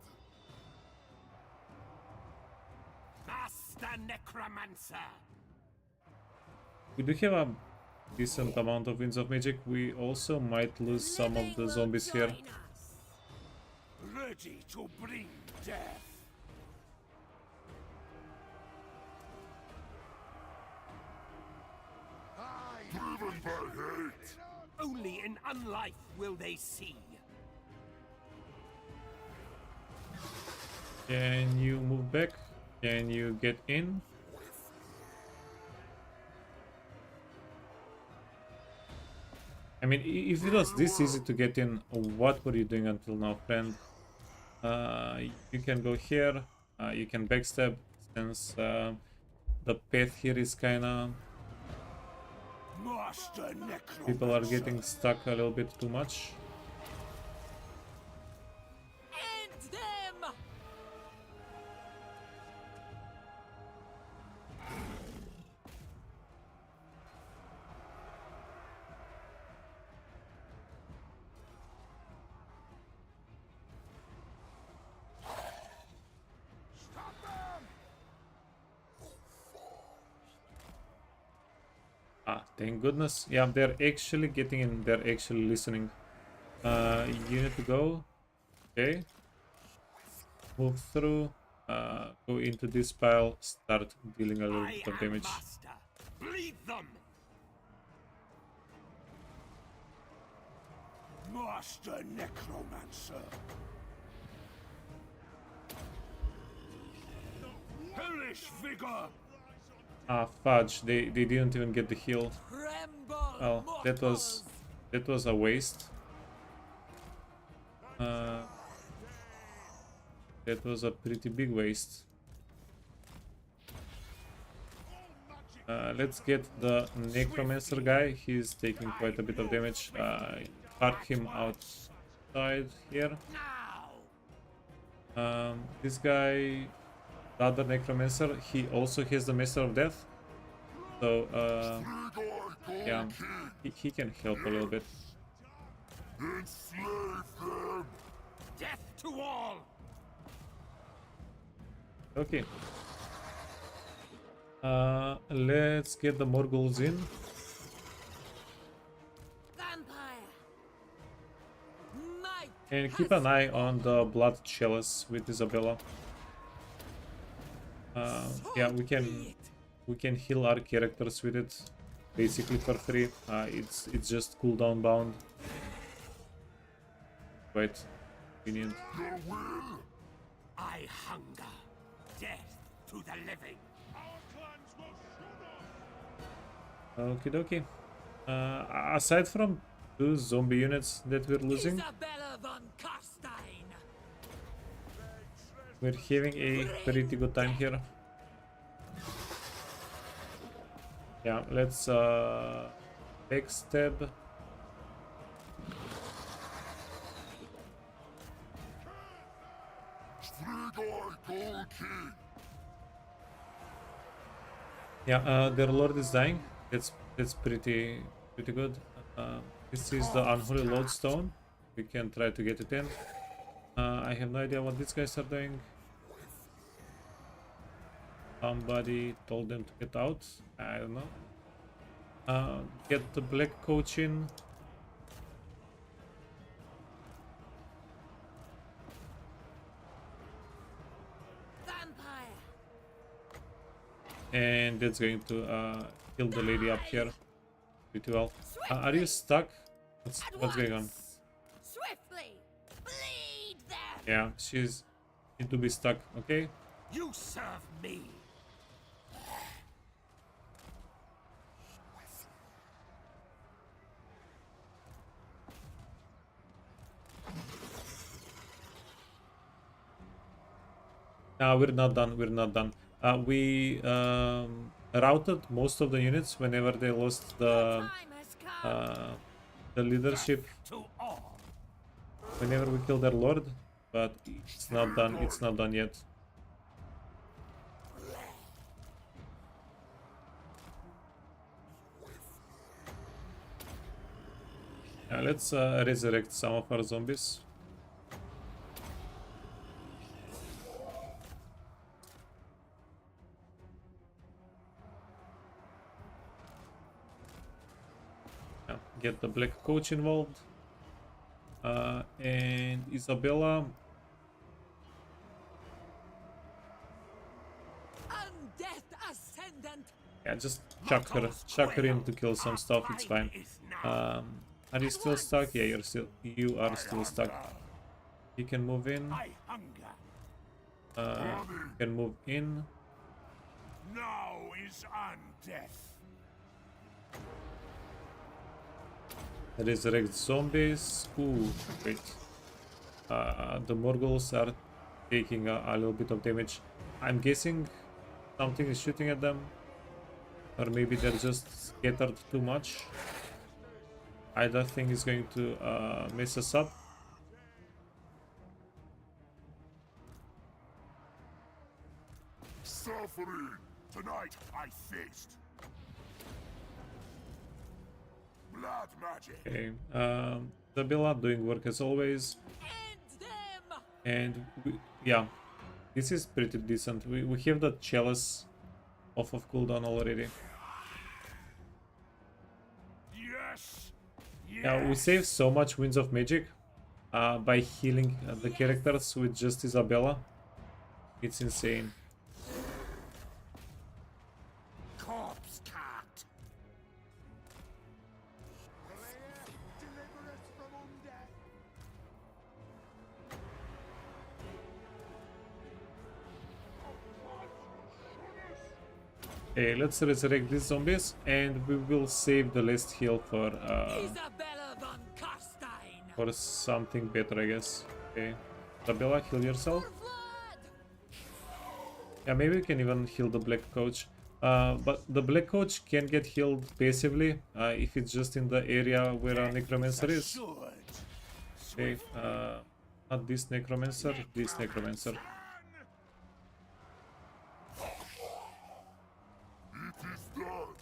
Master Necromancer. we do have a decent amount of Winds of Magic. We also might lose some of the zombies here. Join us. Ready to bring death. Driven by hate. Only in unlife will they see. Can you move back? Can you get in? I mean, if it was this easy to get in, what were you doing until now, friend? You can go here. You can backstab since the path here is kinda... Master People are Necromancer. getting stuck a little bit too much. End them. Ah, thank goodness. Yeah, they're actually getting in. They're actually listening. You need to go. Okay. Move through. Go into this pile. Start dealing a little I bit of am damage. master. Bleed them. Master Necromancer. Hellish vigor. Ah, fudge. They didn't even get the heal. Tremble. Well, that was a waste. That was a pretty big waste. Let's get the Necromancer guy. He's taking quite a bit of damage. Park him outside here. Now. This guy, the other Necromancer, he also has the Master of Death. So, yeah, he can help a little bit. Enslave them. Death to all. Okay. Let's get the Morghuls in. Vampire. My And keep an eye on the Blood Chalice with Isabella. Yeah, we can heal our characters with it, basically for free. It's just cooldown bound. Quite convenient. Your will. I hunger. Death to the living. Okie dokie. Aside from two zombie units that we're losing, Isabella von Carstein. we're having a pretty good time here. Yeah, let's backstab. Strigoi Gold King. Yeah, their lord is dying. That's pretty good. This is the unholy lodestone. We can try to get it in. I have no idea what these guys are doing. Somebody told them to get out. I don't know. Get the black coach in. Vampire. And that's going to kill the lady up here pretty well. Are you stuck? What's going on? Swiftly. Bleed them. Yeah, she's need to be stuck. Okay. You serve me. No, we're not done. We're not done. We routed most of the units whenever they lost Time has come. the leadership. To all. Whenever we kill their lord, but it's not done. It's not done yet. Let's resurrect some of our zombies. get the black coach involved. And Isabella. Undeath Ascendant. Yeah, just chuck her in to kill some stuff. It's fine. Are you still stuck? Yeah, you are still stuck. You can move in. I hunger. You can move in. Now is undeath. Resurrect zombies. Ooh, wait. The Morgals are taking a little bit of damage. I'm guessing something is shooting at them. Or maybe they're just scattered too much. Either thing is going to mess us up. Suffering! Tonight I feast. Blood magic. Okay. Isabella doing work as always. End them. And yeah, this is pretty decent. We have the chalice off of cooldown already. Yes. Yeah, we save so much Winds of Magic by healing the characters with just Isabella. It's insane. Corpse cat. Deliver us from undeath. Okay, let's resurrect these zombies and we will save the last heal Isabella von Carstein. for something better, I guess. Okay, Isabella, heal yourself. For Vlad. Yeah, maybe we can even heal the black coach. But the black coach can get healed passively if it's just in the area where a necromancer is. Okay, not this necromancer, this necromancer. It is done.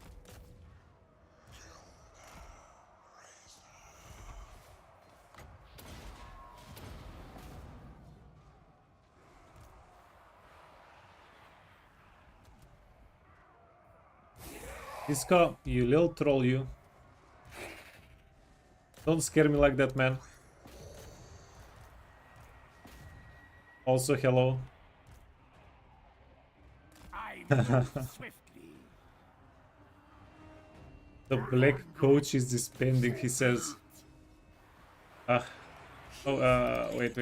Iska, you little troll, you. Don't scare me like that, man. Also, hello. I move swiftly. The black coach is disbanding, he says. Wait.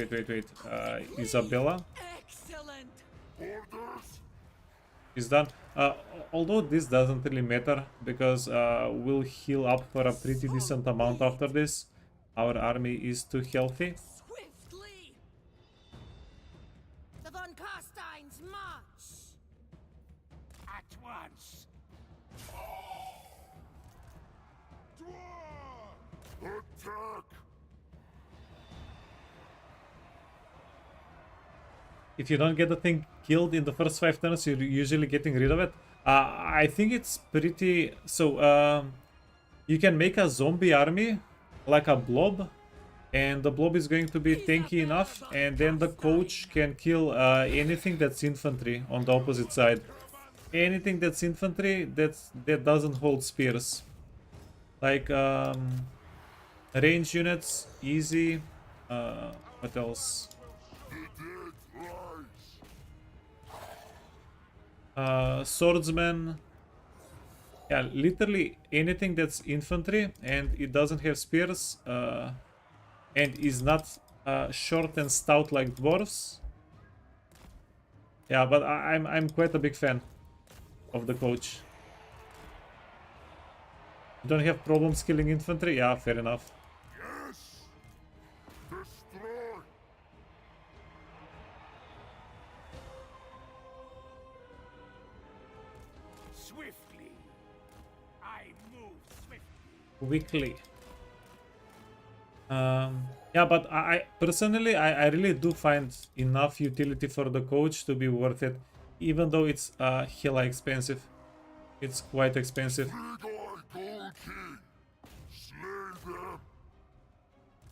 Isabella Excellent. Orders. is done. Although this doesn't really matter, because we'll heal up for a pretty decent amount after this. Our army is too healthy. Swiftly. The von Carsteins march. At once. Attack. If you don't get the thing killed in the first 5 turns, you're usually getting rid of it. I think it's pretty... So, you can make a zombie army, like a blob, and the blob is going to be tanky enough, and then the coach can kill anything that's infantry on the opposite side. Anything that's infantry that doesn't hold spears. Like, range units, easy. What else? The dead rise. Swordsman. Yeah, literally anything that's infantry and it doesn't have spears and is not short and stout like dwarves. Yeah, but I'm quite a big fan of the coach. You don't have problems killing infantry? Yeah, fair enough. Yes. Destroy. Swiftly. I move swiftly. Weekly. Yeah, but I personally I really do find enough utility for the coach to be worth it, even though it's hella expensive. It's quite expensive. Big Eye Gold King. Slay them.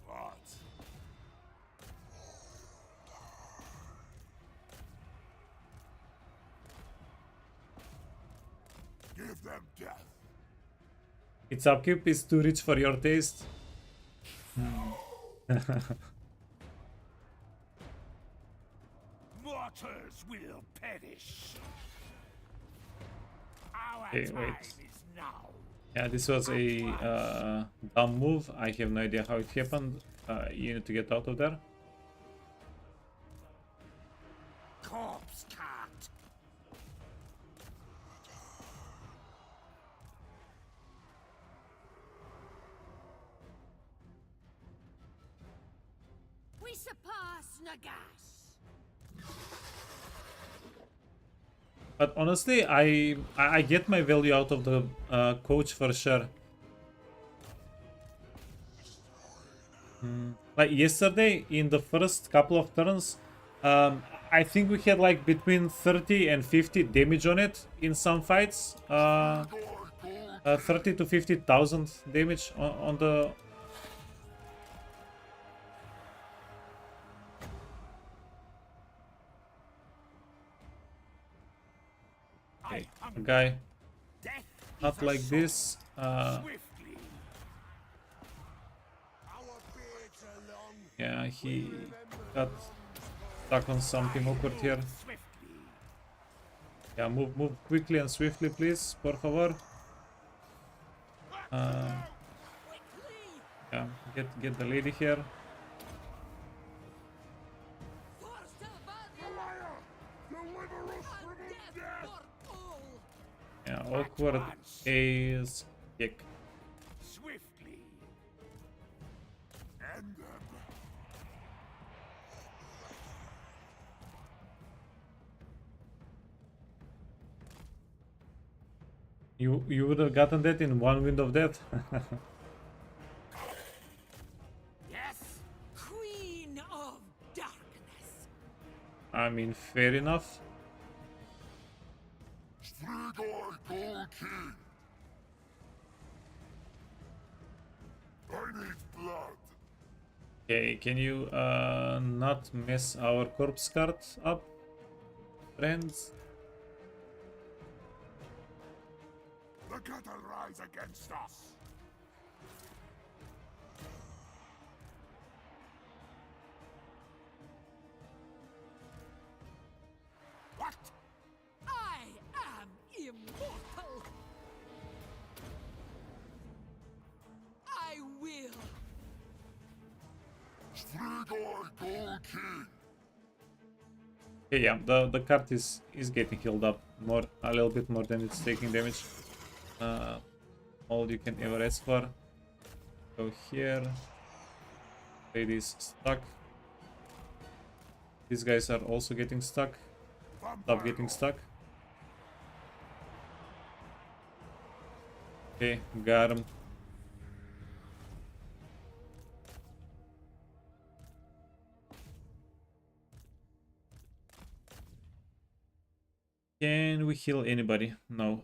What? Give them death. Its upkeep is too rich for your taste. Mortals will perish. Our Okay, time wait. is now. Yeah, this was a dumb move. I have no idea how it happened. You need to get out of there. Corpse cart. We surpass Nagash. But honestly, I get my value out of the coach for sure. Like yesterday, in the first couple of turns, I think we had like between 30 and 50 damage on it in some fights. 30 to 50,000 damage on the. Okay, a guy Death not is a like sword. this. Swiftly. Yeah, he got stuck on something awkward here. Swiftly. Yeah, move quickly and swiftly, please, por favor. Yeah, get the lady here. Yeah, awkward ace kick. Swiftly. End them. You would have gotten that in one wind of death. Yes. Queen of Darkness. I mean, fair enough. Strigoi Gold King. I need blood. Okay, can you not mess our corpse card up, friends? The cattle rise against us. What? I am immortal. I will. Strigoi Gold King. Okay, yeah, the card is getting healed up more, a little bit more than it's taking damage. All you can ever ask for. Go here. Lady is stuck. These guys are also getting stuck. Stop getting stuck. Okay, got him. Can we heal anybody? No.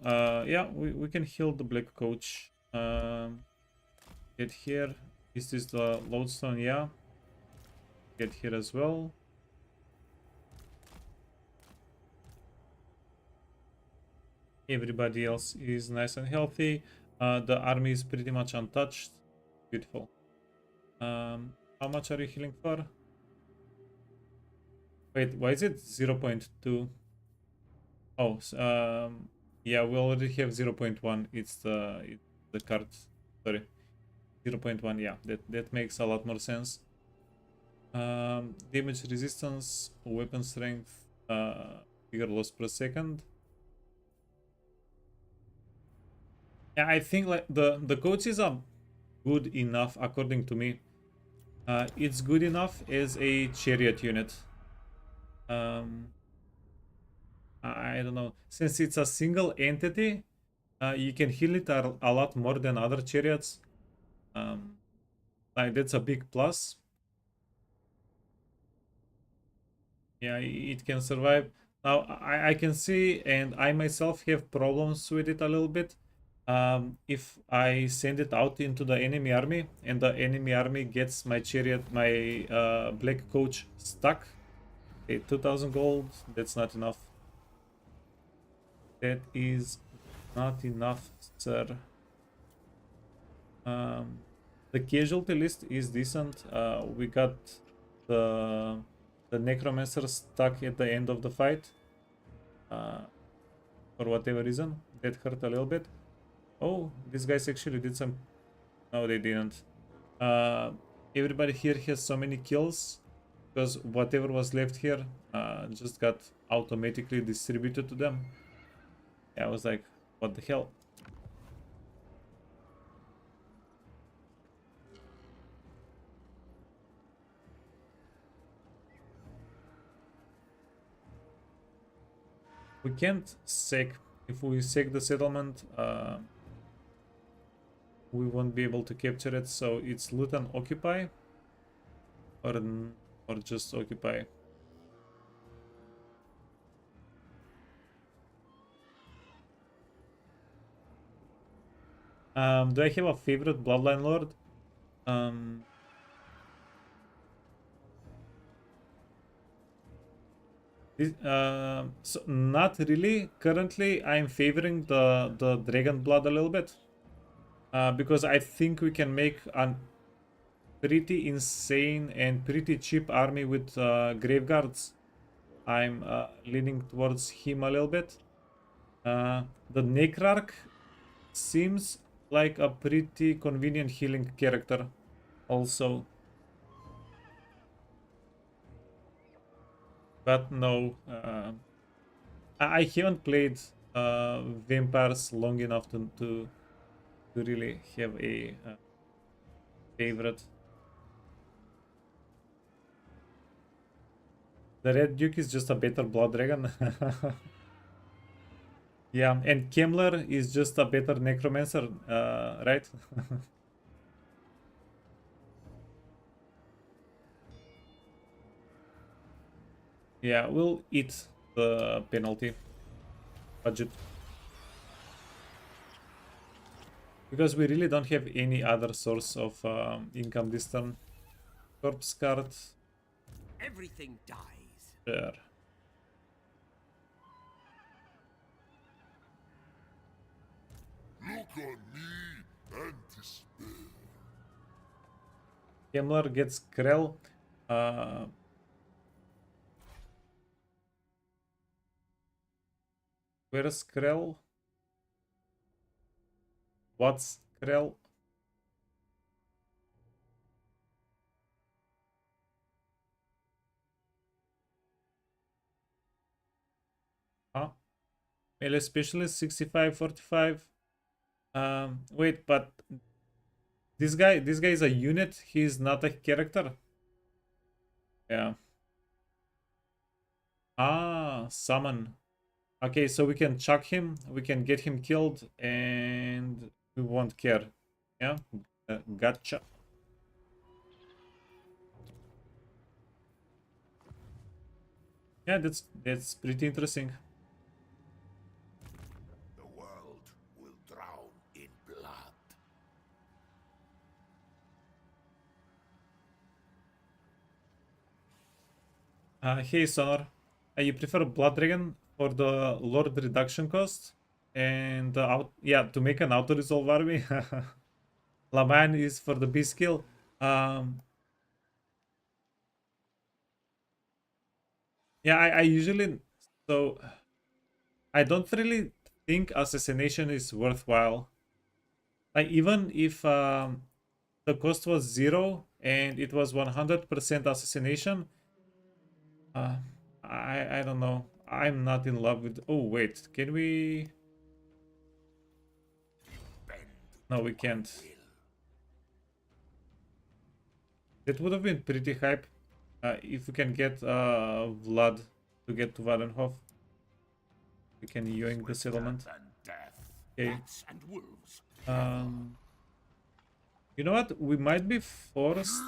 Yeah, we can heal the black coach. Get here. Is this the lodestone? Yeah. Get here as well. Everybody else is nice and healthy. The army is pretty much untouched. Beautiful. How much are you healing for? Wait, why is it 0.2? Oh, yeah, we already have 0.1. It's the card. Sorry, 0.1. Yeah, that makes a lot more sense. Damage resistance, weapon strength, figure loss per second. Yeah, I think like the coaches are good enough according to me. It's good enough as a chariot unit. I don't know, since it's a single entity, you can heal it a lot more than other chariots. Like that's a big plus. Yeah, it can survive. Now I can see, and I myself have problems with it a little bit. If I send it out into the enemy army and the enemy army gets my chariot, my black coach stuck, okay, 2000 gold, that's not enough. That is not enough, sir. The casualty list is decent. We got the necromancer stuck at the end of the fight. For whatever reason, that hurt a little bit. Oh, these guys actually did some. No, they didn't. Everybody here has so many kills because whatever was left here just got automatically distributed to them. Yeah, I was like, what the hell? We can't sack. If we sack the settlement, we won't be able to capture it. So it's loot and occupy, or just occupy. Do I have a favorite bloodline lord? So not really. Currently, I'm favoring the dragon blood a little bit, because I think we can make a pretty insane and pretty cheap army with graveguards. I'm leaning towards him a little bit. The Necrarch seems like a pretty convenient healing character, also. But no, I haven't played vampires long enough to really have a favorite. The Red Duke is just a better blood dragon. Yeah, and Kemler is just a better necromancer, right? Yeah, we'll eat the penalty budget. Because we really don't have any other source of income this turn. Corpse card. Everything dies. Sure. Look on me and despair. Kemler gets Krell. Where's Krell? What's Krell? Huh? Melee specialist 65, 45. Wait, but this guy is a unit. He's not a character. Yeah. Ah, summon. Okay, so we can chuck him, we can get him killed, and we won't care. Yeah, gotcha. Yeah, that's pretty interesting. The world will drown in blood. Hey, Sonor, you prefer Blood Dragon for the Lord reduction cost, and yeah, to make an auto resolve army. Laman is for the B skill. Yeah, I usually, so I don't really think assassination is worthwhile. Like even if the cost was 0 and it was 100% assassination, uh, I don't know. I'm not in love with. Oh wait, can we? No, we can't. That would have been pretty hype if we can get Vlad to get to Valenhof. We can yoink the settlement. Okay. You know what? We might be forced.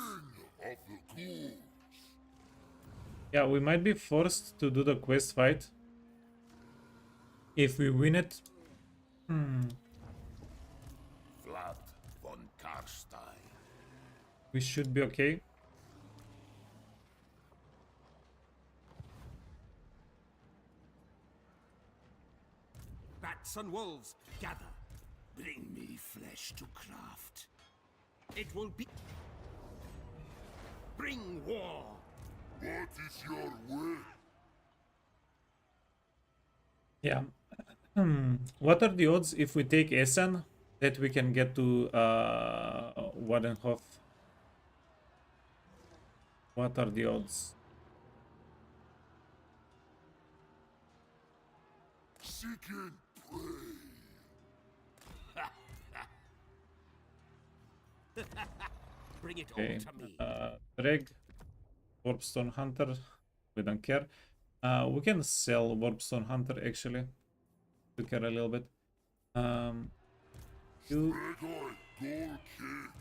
Yeah, we might be forced to do the quest fight. If we win it. Vlad von Karstein. We should be okay. Bats and wolves, gather. Bring me flesh to craft. It will be. Bring war. What is your way? Yeah. What are the odds if we take Essen that we can get to Wadenhof? What are the odds? Seek and pray. Bring it Okay. all to me. Dreg, Warpstone Hunter. We don't care. We can sell Warpstone Hunter actually. We care a little bit. You Gregor, Gold King.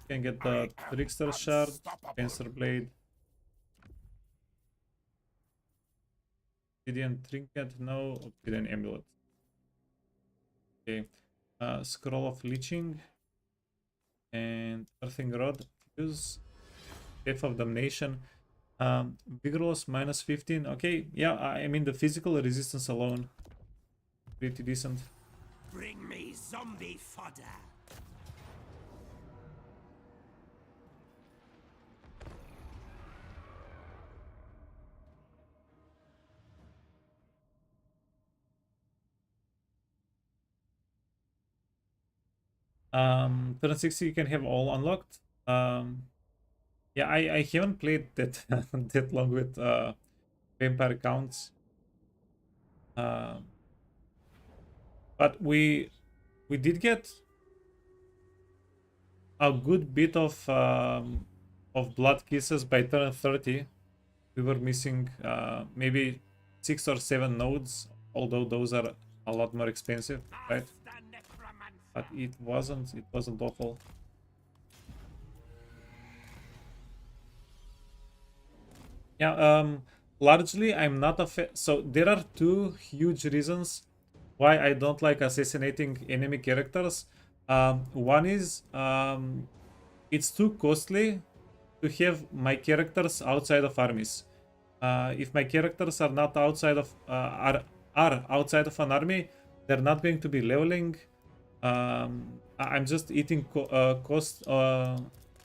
can get the Trickster Shard, Cancer Blade, Obsidian Trinket, no, Obsidian Amulet. Okay. Scroll of Leeching and Earthing Rod, Fuse, Death of Damnation. Vigorous minus 15. Okay, yeah, I mean the physical resistance alone, pretty decent. Bring me zombie fodder. Turn 60 you can have all unlocked. Yeah, I haven't played that that long with vampire counts. But we did get a good bit of blood kisses by turn 30. We were missing maybe 6 or 7 nodes, although those are a lot more expensive, right? The necromancer. But it wasn't awful. Yeah, largely I'm not a fan. So there are two huge reasons why I don't like assassinating enemy characters. One is it's too costly to have my characters outside of armies. If my characters are not outside of are outside of an army, they're not going to be leveling. I'm just eating cost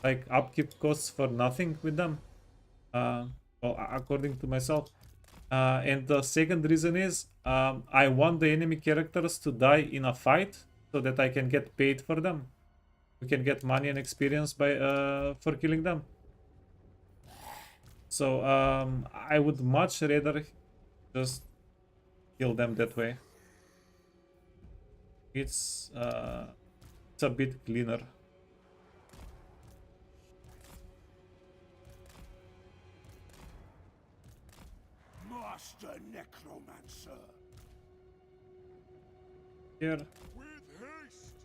like upkeep costs for nothing with them. Well, according to myself. And the second reason is I want the enemy characters to die in a fight so that I can get paid for them. We can get money and experience by for killing them. So I would much rather just kill them that way. It's a bit cleaner. Master necromancer. Here. With haste.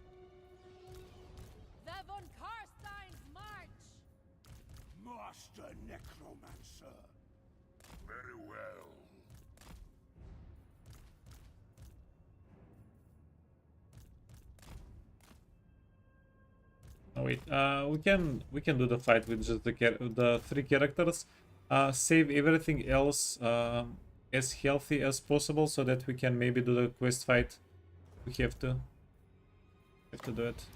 The von Karstein's march! Master necromancer. Very well. Oh wait, we can do the fight with just the 3 characters. Save everything else as healthy as possible so that we can maybe do the quest fight. We have to do it.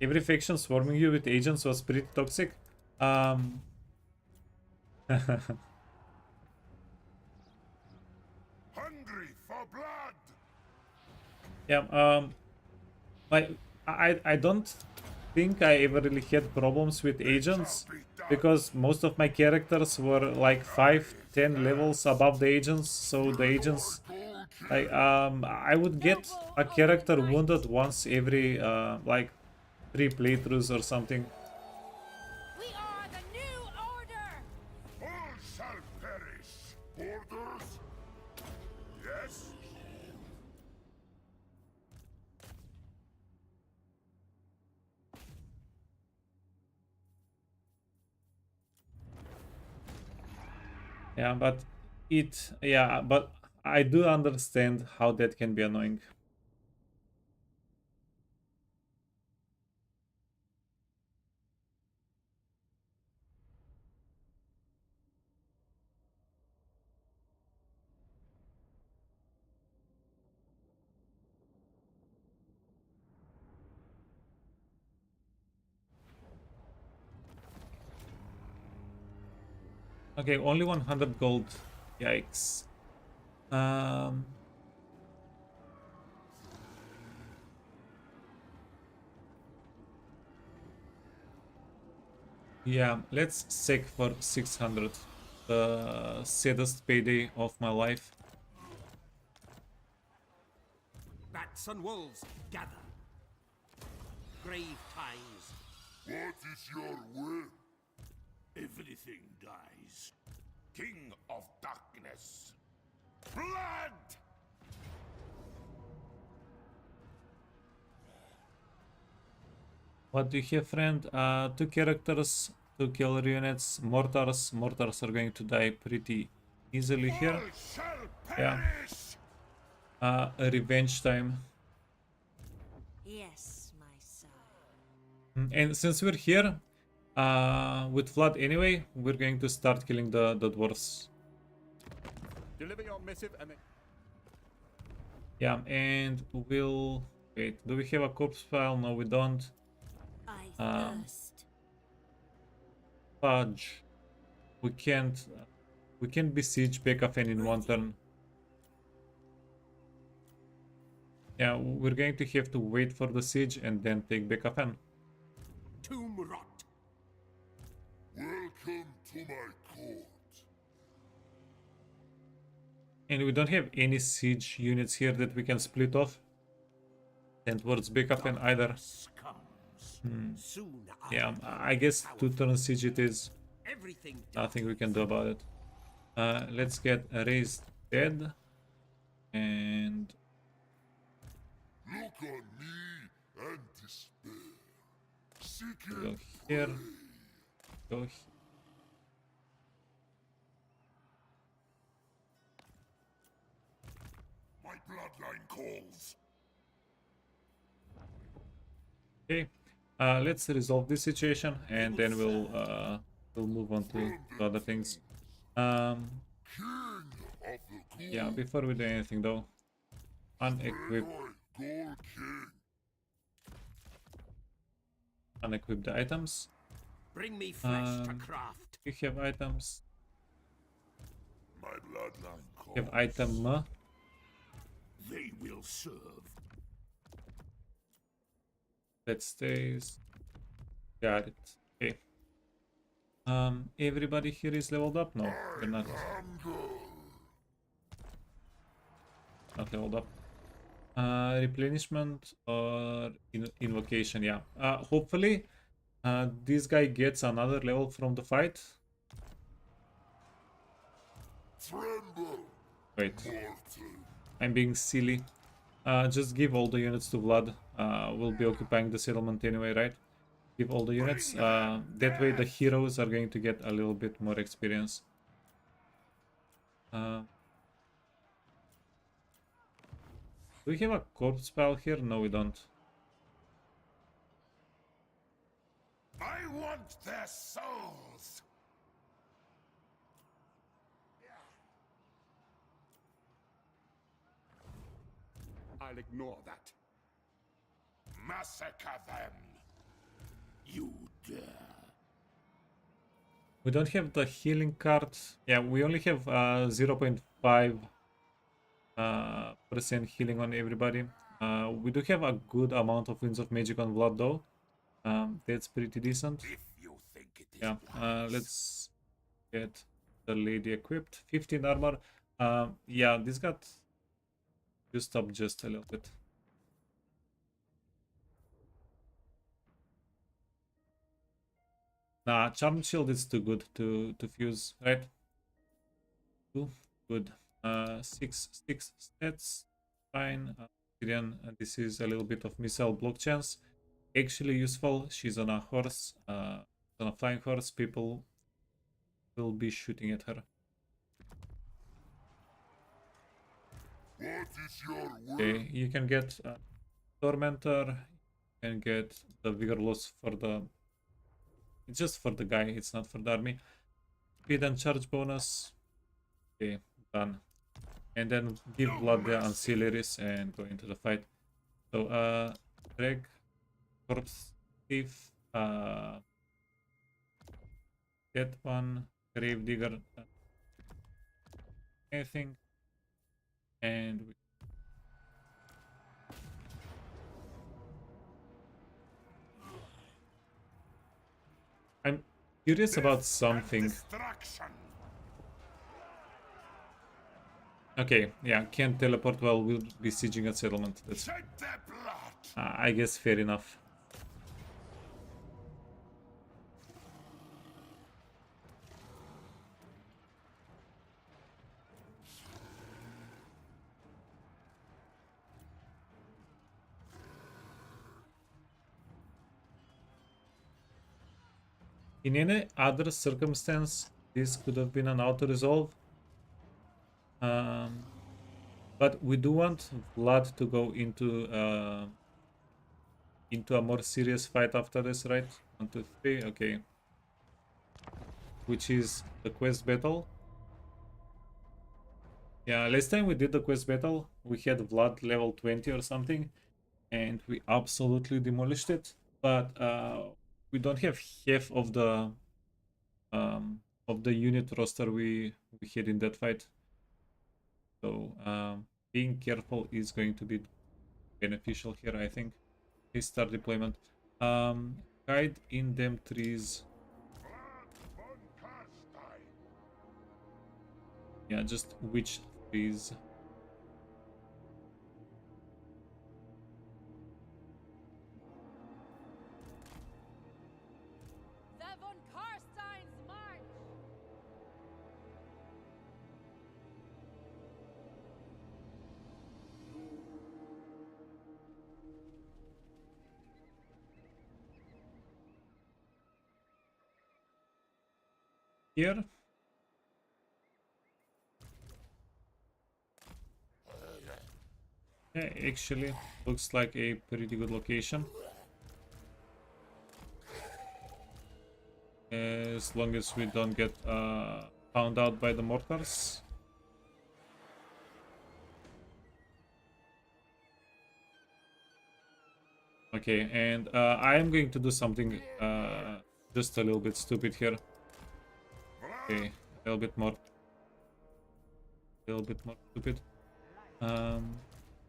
Every faction swarming you with agents was pretty toxic. Hungry for blood. Yeah, I don't think I ever really had problems with agents because most of my characters were like 5-10 levels above the agents, so the agents like I would get a character wounded once every like 3 playthroughs or something. We are the new order! All shall perish. Orders? Yes. Yeah, but I do understand how that can be annoying. Okay, only 100 gold. Yikes. Um, yeah, let's sec for 600. The saddest payday of my life. Bats and wolves, gather. Grave times. What is your will? Everything dies. King of Darkness. Blood! What do you have, friend? Two characters, two killer units, mortars. Mortars are going to die pretty easily here. All shall Yeah. perish! A revenge time. Yes, my son. And since we're here, with Vlad anyway, we're going to start killing the dwarves. Deliver your missive and then... Yeah, and we'll... Wait, do we have a corpse file? No, we don't. I Um, thirst. Fudge. We can't... we can't besiege Bekafen in one turn. Yeah, we're going to have to wait for the siege and then take Bekafen. Tomb rot. Welcome to my court. And we don't have any siege units here that we can split off. And towards Bekafen either. Darkness comes. Soon Yeah, I I guess 2-turn siege it is. everything Nothing we can do about it. Let's get Raised Dead. And... Look on me and despair. Seek go it. here. Go here. My bloodline calls. Okay. Let's resolve this situation and then we'll move on to other things. King of the Gold. Yeah, before we do anything though, unequip Gold King. unequip the items. bring me flesh to Um, craft. You have items. My bloodline calls. You have item. They will serve. That stays. Got it. Okay. Everybody here is leveled up? No, they're not. Not leveled up. Replenishment or invocation, yeah. Hopefully, this guy gets another level from the fight. Tremble, Wait, mortal. I'm being silly. Just give all the units to Vlad. We'll be occupying the settlement anyway, right? Give all the units. That way the heroes are going to get a little bit more experience. Do we have a corpse pile here? No, we don't. I want their souls. I'll ignore that. Massacre them. You dare. We don't have the healing card. Yeah, we only have 0.5 percent healing on everybody. We do have a good amount of Winds of Magic on Vlad though. That's pretty decent. If you think it is Yeah, wise. let's get the lady equipped. 15 armor. Yeah, this got used up just a little bit. Nah, Charm Shield is too good to fuse, right? Too good. 6 stats, fine. Tyrion, this is a little bit of missile block chance. Actually useful. She's on a horse, on a flying horse. People will be shooting at her. What is your will? Okay, you can get Tormentor. You can get the Vigor Loss for the... It's just for the guy, it's not for the army. Speed and charge bonus. Okay, done. And then give Vlad the ancillaries and go into the fight. So, Drag, Corpse Thief, that one, Gravedigger, anything, and we I'm curious about something. Destruction. Okay, yeah, can't teleport while we'll be sieging a settlement. That's, Shed their blood. I guess, fair enough. In any other circumstance, this could have been an auto-resolve. But we do want Vlad to go into a more serious fight after this, right? 1, 2, 3, okay. Which is the quest battle. Yeah, last time we did the quest battle, we had Vlad level 20 or something, and we absolutely demolished it. But we don't have half of the unit roster we had in that fight. So being careful is going to be beneficial here, I think. Okay, start deployment. Hide in them trees. Yeah, just which trees? The von Karstein's march! Here. Yeah, actually looks like a pretty good location. As long as we don't get found out by the mortars. Okay, and I am going to do something just a little bit stupid here. Okay, a little bit more stupid.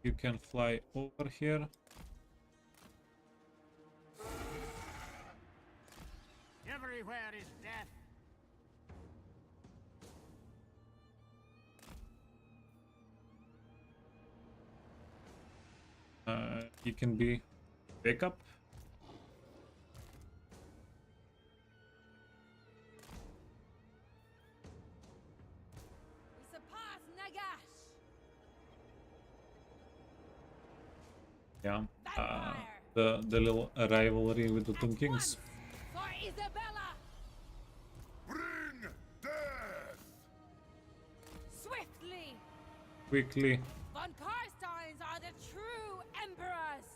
You can fly over here. Everywhere is death. You can be backup. We surpass Nagash! Yeah. Vampire! The little rivalry with the Tomb At Kings. once for Isabella! Bring death. Swiftly! Quickly. Von Karsteins are the true emperors!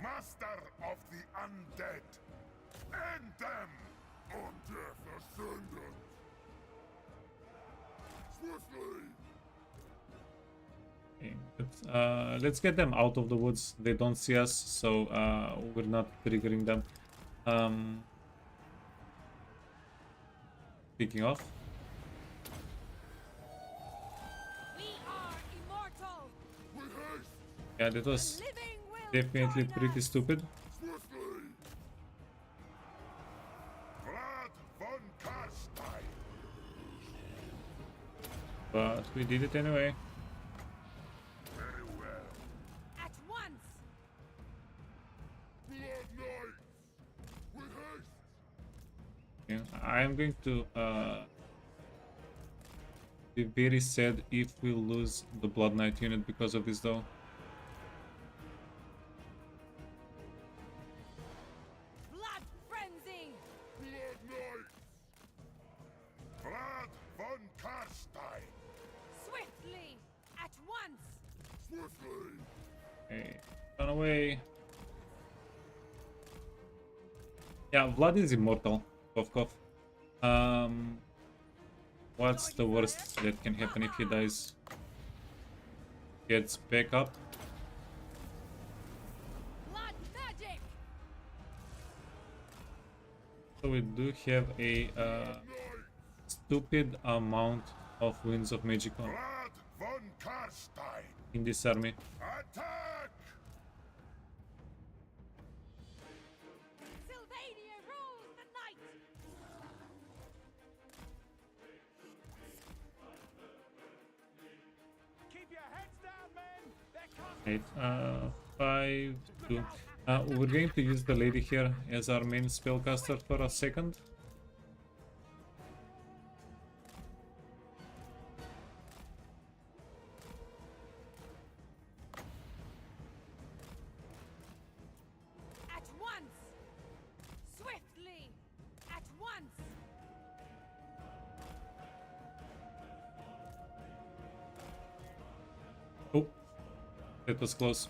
Master of the undead. End them. On death ascendant. Swiftly. Okay, but, let's get them out of the woods. They don't see us, so we're not triggering them. Speaking of, We are immortal! With haste. yeah, that was Living will definitely join pretty us. stupid. Swiftly. Vlad von Karstein. But we did it anyway. Very well. At once! Blood Knights. With haste. Yeah, I am going to be very sad if we lose the Blood Knight unit because of this, though. Blood frenzy! Blood Knights. Vlad von Karstein. Swiftly! At once! Swiftly. Okay, run away. Yeah, Vlad is immortal. Cough, cough. What's the worst that can happen if he dies? Gets back up. Blood magic! So we do have a stupid amount of Winds of Magicon Vlad von Karstein. in this army. Attack! Sylvania rules the night! Keep your heads down, men. They're coming. 5, 2. We're going to use the lady here as our main spellcaster for a second. At once! Swiftly! At once! Oh, that was close.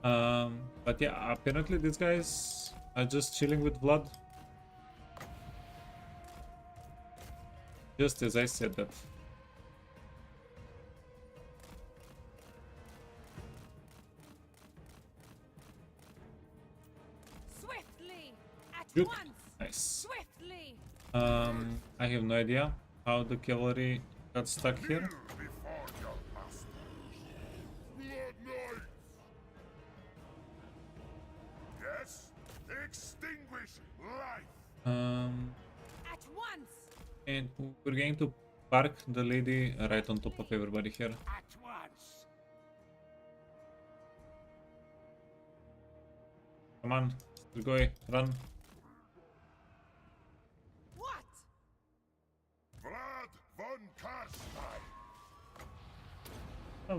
But yeah, apparently these guys are just chilling with Vlad. Just as I said that. Swiftly! At Good. once! Nice. Swiftly! I have no idea how the cavalry got stuck here. Before your master. Blood Knights! Yes? Extinguish life! At once! And we're going to park the lady right on top of everybody here. At once. Come on, go, run. What? Vlad von Karstein!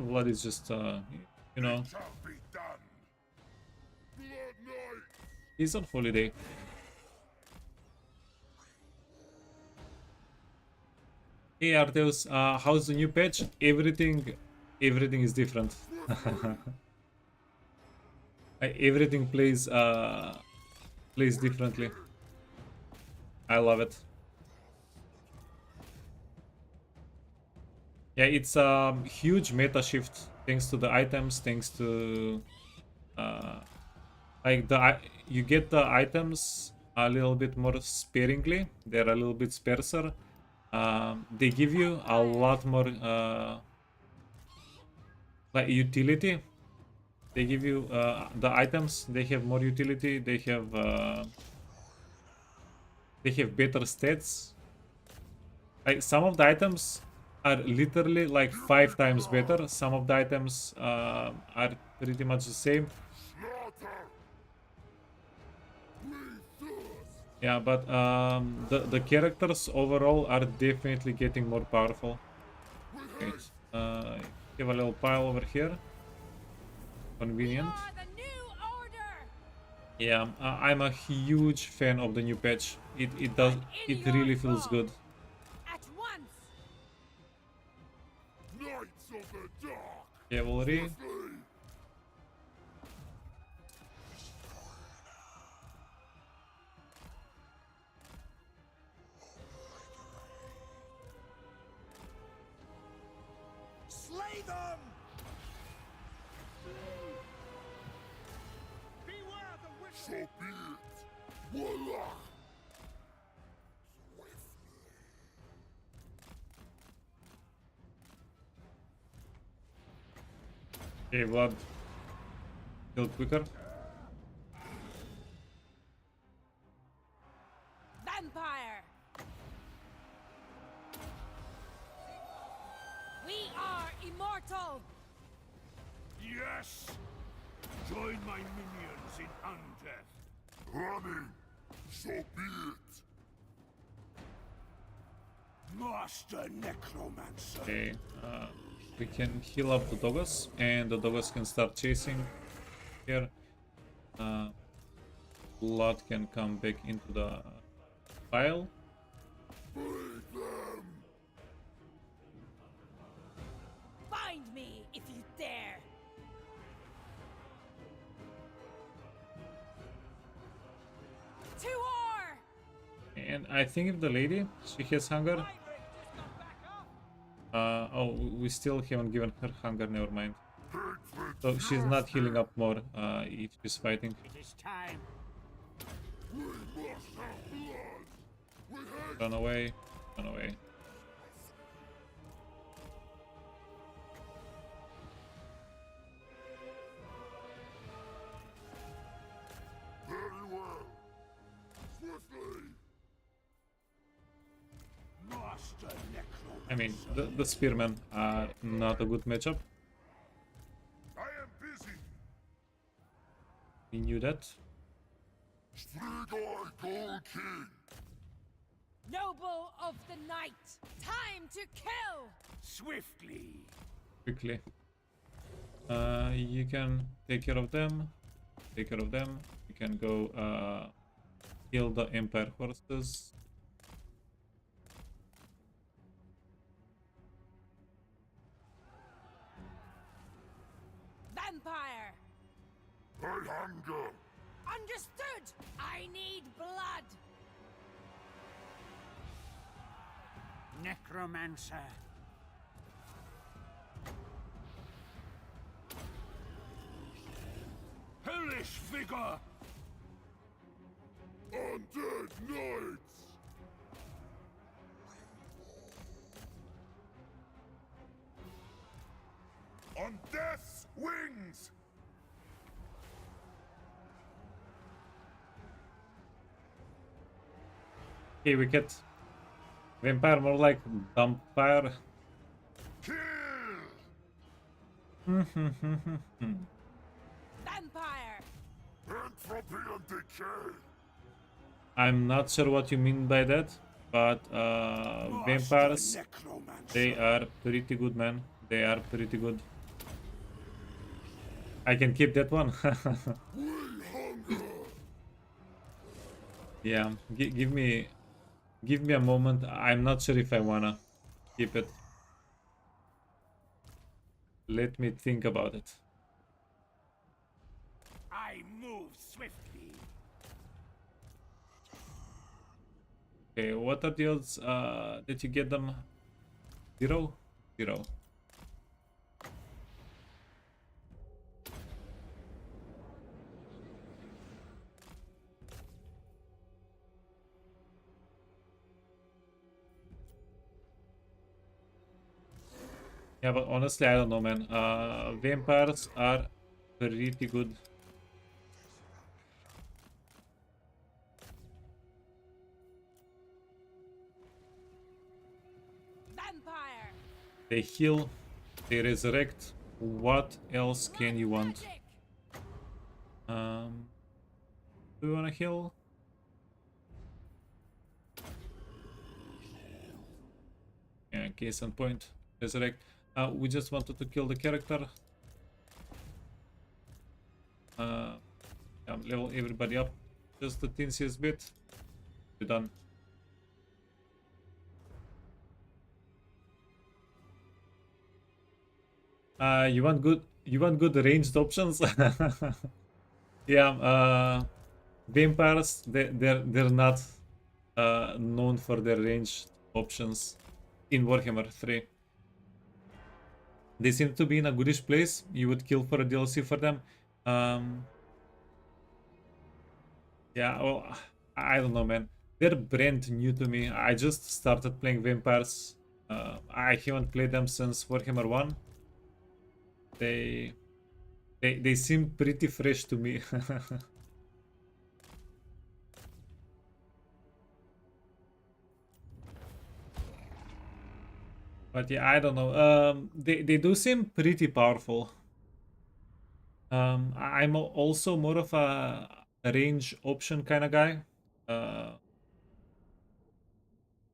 Vlad is just, you know, Shall be done! Blood Knights! he's on holiday. Hey Arteus, how's the new patch? Everything is different. Everything plays differently. I love it. Yeah, it's a huge meta shift thanks to the items, thanks to like you get the items a little bit more sparingly. They're a little bit sparser. They give you a lot more like utility. They give you the items. They have more utility. They have better stats. Like some of the items are literally like 5 times better. Some of the items are pretty much the same. Slaughter! Yeah, but the characters overall are definitely getting more powerful. Okay, have a little pile over here. Convenient. For the new order! Yeah, I'm a huge fan of the new patch. It really feels good. At once! Knights of the Dark! Cavalry. Slay them! Beware the witch. So be it! Warlock! Okay, Vlad. Kill quicker. Vampire! We are immortal! Yes! Join my minions in undeath. Running! So be it! Master Necromancer. Okay, we can heal up the doggos, and the doggos can start chasing here. Blood can come back into the pile. Break them! Find me if you dare! To war! And I think if the lady, she has hunger. Oh, we still haven't given her hunger, never mind. So she's not healing up more if she's fighting. It is time. We must have blood! We hate Run away. Run away. Very well. Swiftly. Master Necromancer. I mean, the spearmen are not a good matchup. I am busy. We knew that. Strigoi Gold King. Noble of the night, time to kill! Swiftly. Quickly. You can take care of them. Take care of them. You can go kill the Empire horses. Vampire! I hunger. Understood! I need blood! Necromancer. Hellish vigor. Undead Knights. On death's wings. Okay, we get vampire more like vampire. Kill. Vampire! Entropy and decay. I'm not sure what you mean by that, but vampires, Necromancer. they are pretty good, man. They are pretty good. I can keep that one. We hunger. Yeah, give me a moment. I'm not sure if I wanna keep it. Let me think about it. I move swiftly. Okay, what are the odds that you get them? 0? 0. Yeah, but honestly, I don't know, man. Vampires are pretty good. Vampire! They heal, they resurrect. What else can you want? Magic! Do you wanna heal? Yeah, case in point. Resurrect. We just wanted to kill the character. Yeah, level everybody up. Just the teensiest bit. We're done. You want good ranged options? Yeah, vampires they're not known for their ranged options in Warhammer 3. They seem to be in a goodish place. You would kill for a DLC for them. Yeah, well, I don't know, man. They're brand new to me. I just started playing vampires. I haven't played them since Warhammer 1. They seem pretty fresh to me. But yeah, I don't know. They do seem pretty powerful. I'm also more of a range option kind of guy.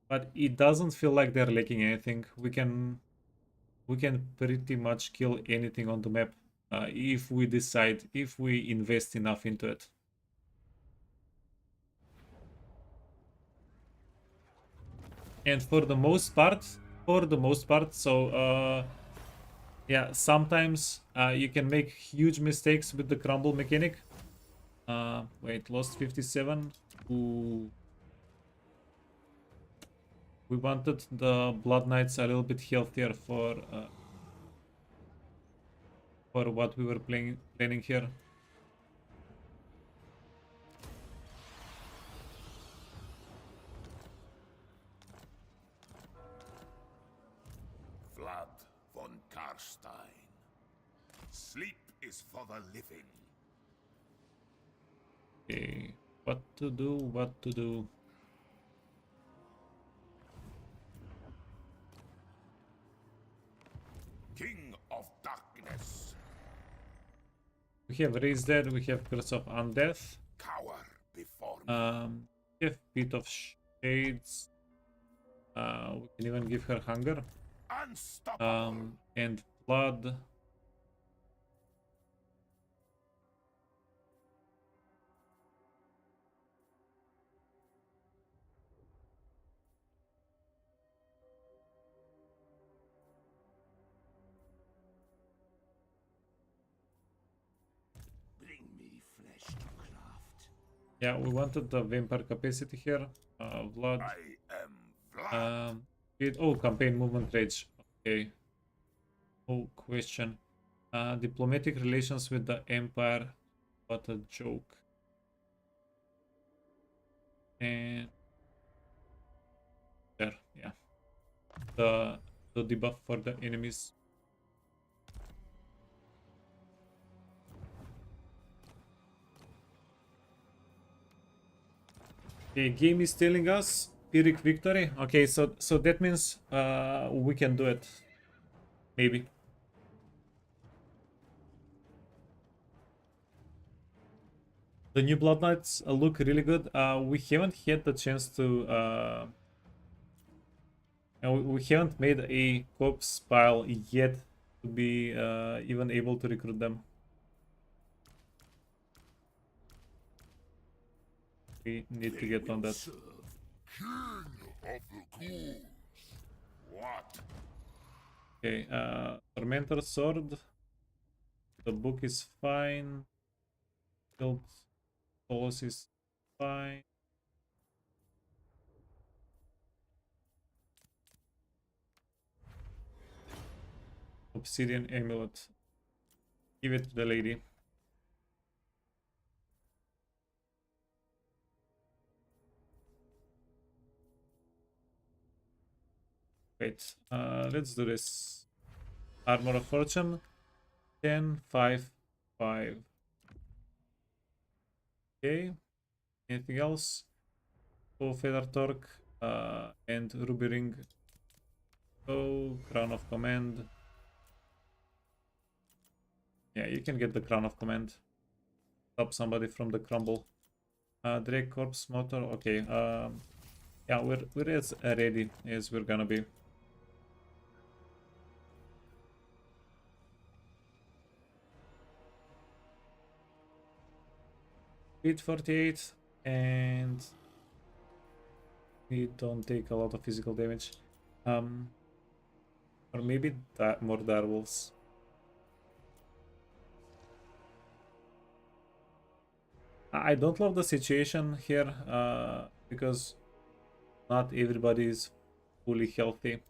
But it doesn't feel like they're lacking anything. We can pretty much kill anything on the map if we decide, if we invest enough into it. And for the most part, so yeah, sometimes you can make huge mistakes with the crumble mechanic. Wait, lost 57. Ooh. We wanted the Blood Knights a little bit healthier for what we were planning here. Sleep is for the living. Okay, what to do, what to do. King of Darkness. We have Raise Dead, we have Curse of Undeath. Cower before me. We have Pit of Shades. We can even give her Hunger. Unstoppable. And Blood. Bring me flesh to craft. Yeah, we wanted the Vampire capacity here. Vlad. I am Vlad. Oh, campaign movement rage. Okay. Oh, question. Diplomatic relations with the Empire. What a joke. And there, yeah. The debuff for the enemies. Okay, game is telling us Pyrrhic victory. Okay, so that means we can do it. Maybe. The new Blood Knights look really good. We haven't had the chance to we haven't made a corpse pile yet to be even able to recruit them. We need to get on that. King of the ghouls. What? Okay, Tormentor Sword. The book is fine. Guild Solos is fine. Obsidian Amulet. Give it to the lady. Wait, let's do this. Armor of Fortune. 10, 5, 5. Okay. Anything else? Oh, Feather Torque. And Ruby Ring. Oh, Crown of Command. Yeah, you can get the Crown of Command. Stop somebody from the crumble. Drake Corpse Motor. Okay. Yeah, we're as ready as we're gonna be. Speed 48, and we don't take a lot of physical damage. Or maybe more direwolves. I don't love the situation here because not everybody is fully healthy.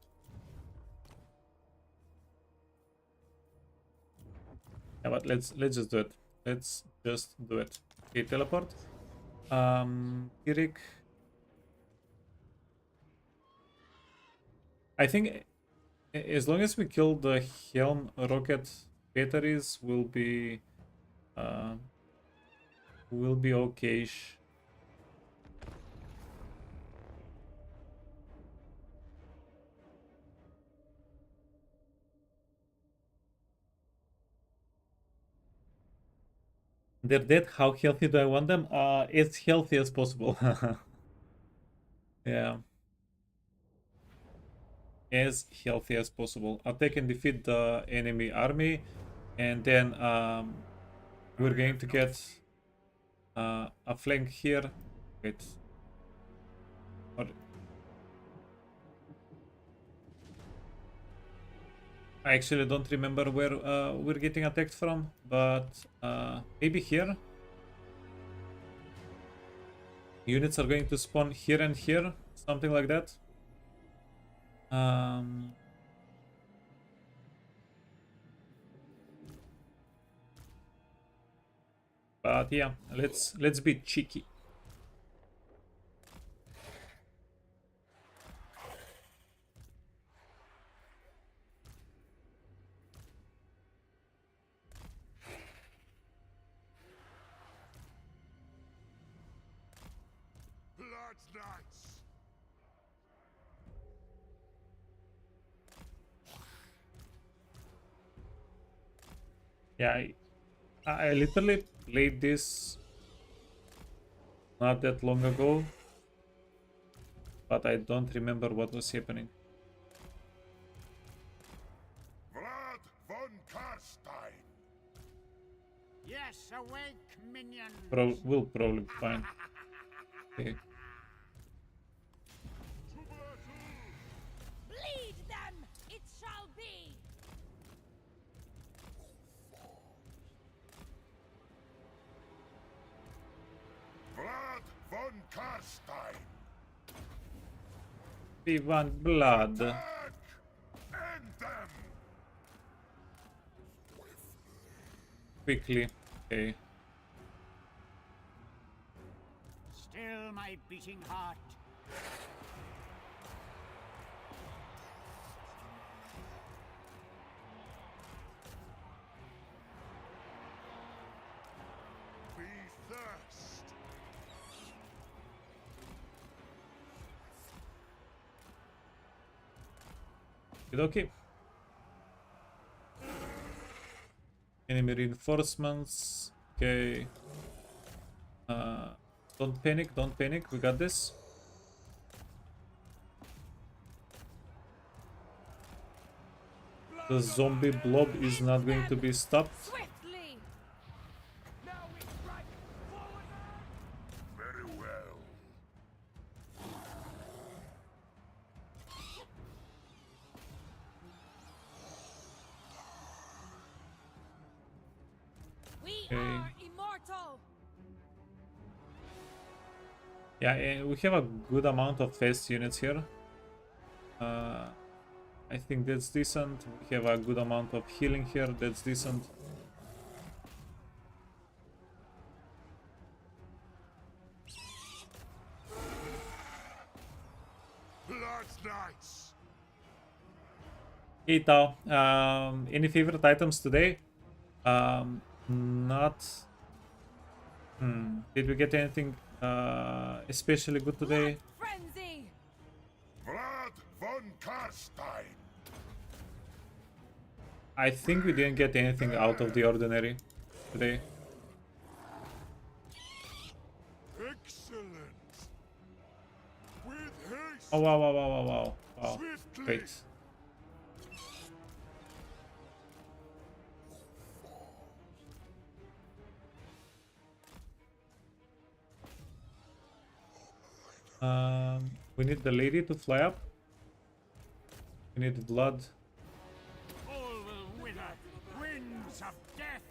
Yeah, but let's just do it. Let's just do it. Okay, teleport. Eric. I think as long as we kill the Helm rocket batteries, we'll be okay-ish. They're dead. How healthy do I want them? As healthy as possible. Yeah. As healthy as possible. Attack and defeat the enemy army, and then we're going to get a flank here. Wait. Or I actually don't remember where we're getting attacked from, but maybe here. Units are going to spawn here and here, something like that. But yeah, let's be cheeky. That's nice. Yeah, I literally played this not that long ago, but I don't remember what was happening. Vlad von Karstein. Yes, awake, minions. Will probably be fine. Okay. To battle. Bleed them! It shall be! Vlad von Karstein. We want blood. Back. End them. Quickly. Okay. Still my beating heart. Be thirst. Okay. Enemy reinforcements. Okay. Don't panic, don't panic. We got this. The zombie blob is not going to be stopped. Swiftly! Now we strike forward. Very well. We Okay. are immortal! Yeah, we have a good amount of fast units here. I think that's decent. We have a good amount of healing here. That's decent. That's nice. Hey Tao, any favorite items today? Not. Did we get anything especially good today? Blood frenzy! Vlad von Karstein. I think we didn't get anything out of the ordinary today. Excellent. With haste. Oh wow, wow, wow, wow, wow, wow. Swiftly. Wait. We need the lady to fly up. We need Vlad. All will wither. Winds of death.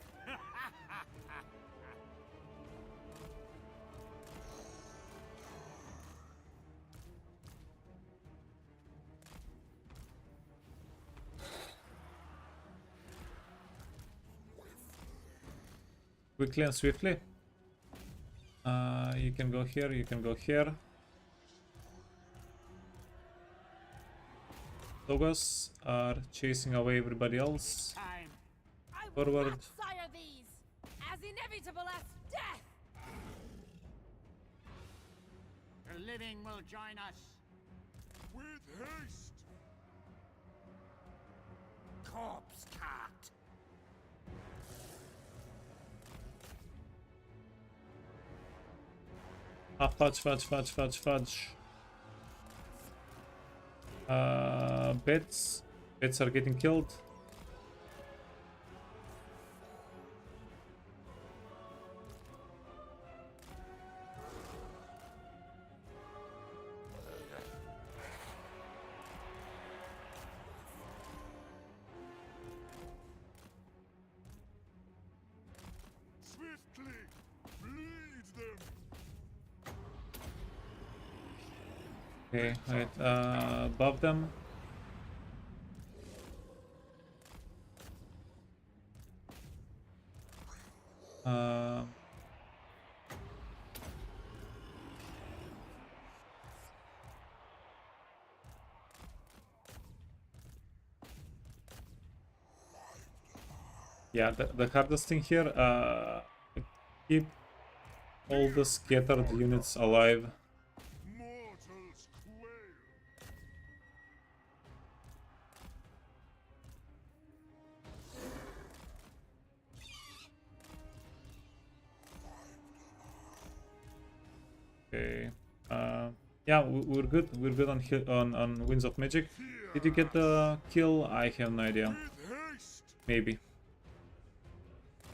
Quickly and swiftly. You can go here, you can go here. Logos are chasing away everybody else. Time. I will Forward. not sire these! As inevitable as death! The living will join us. With haste. Corpse cart. Ah, fudge, fudge, fudge, fudge, fudge. Bets. Bets are getting killed. Swiftly. Bleed them. Okay, right. Above them. Uh, yeah, the hardest thing here, keep all the scattered units alive. Yeah, we're good. We're good on on Winds of Magic. Did you get the kill? I have no idea. With haste, Maybe.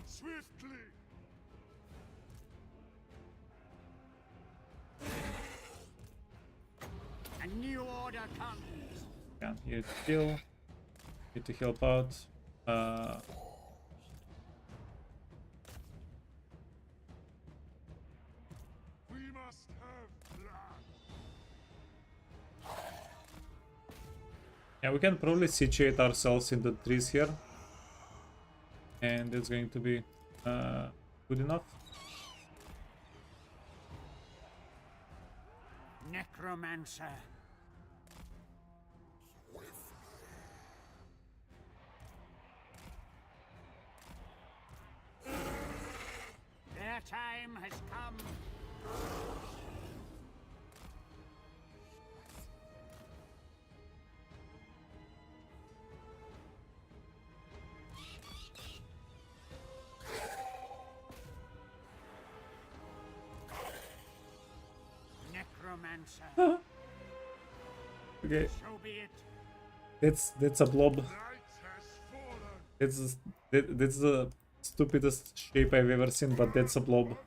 swiftly. A new order comes. Yeah, you need to kill. Need to help out. We must have blood. Yeah, we can probably situate ourselves in the trees here, and it's going to be good enough. Necromancer. Their time has come. Necromancer. Okay, So be it. that's a blob. Night has fallen. That's the stupidest shape I've ever seen, but that's a blob.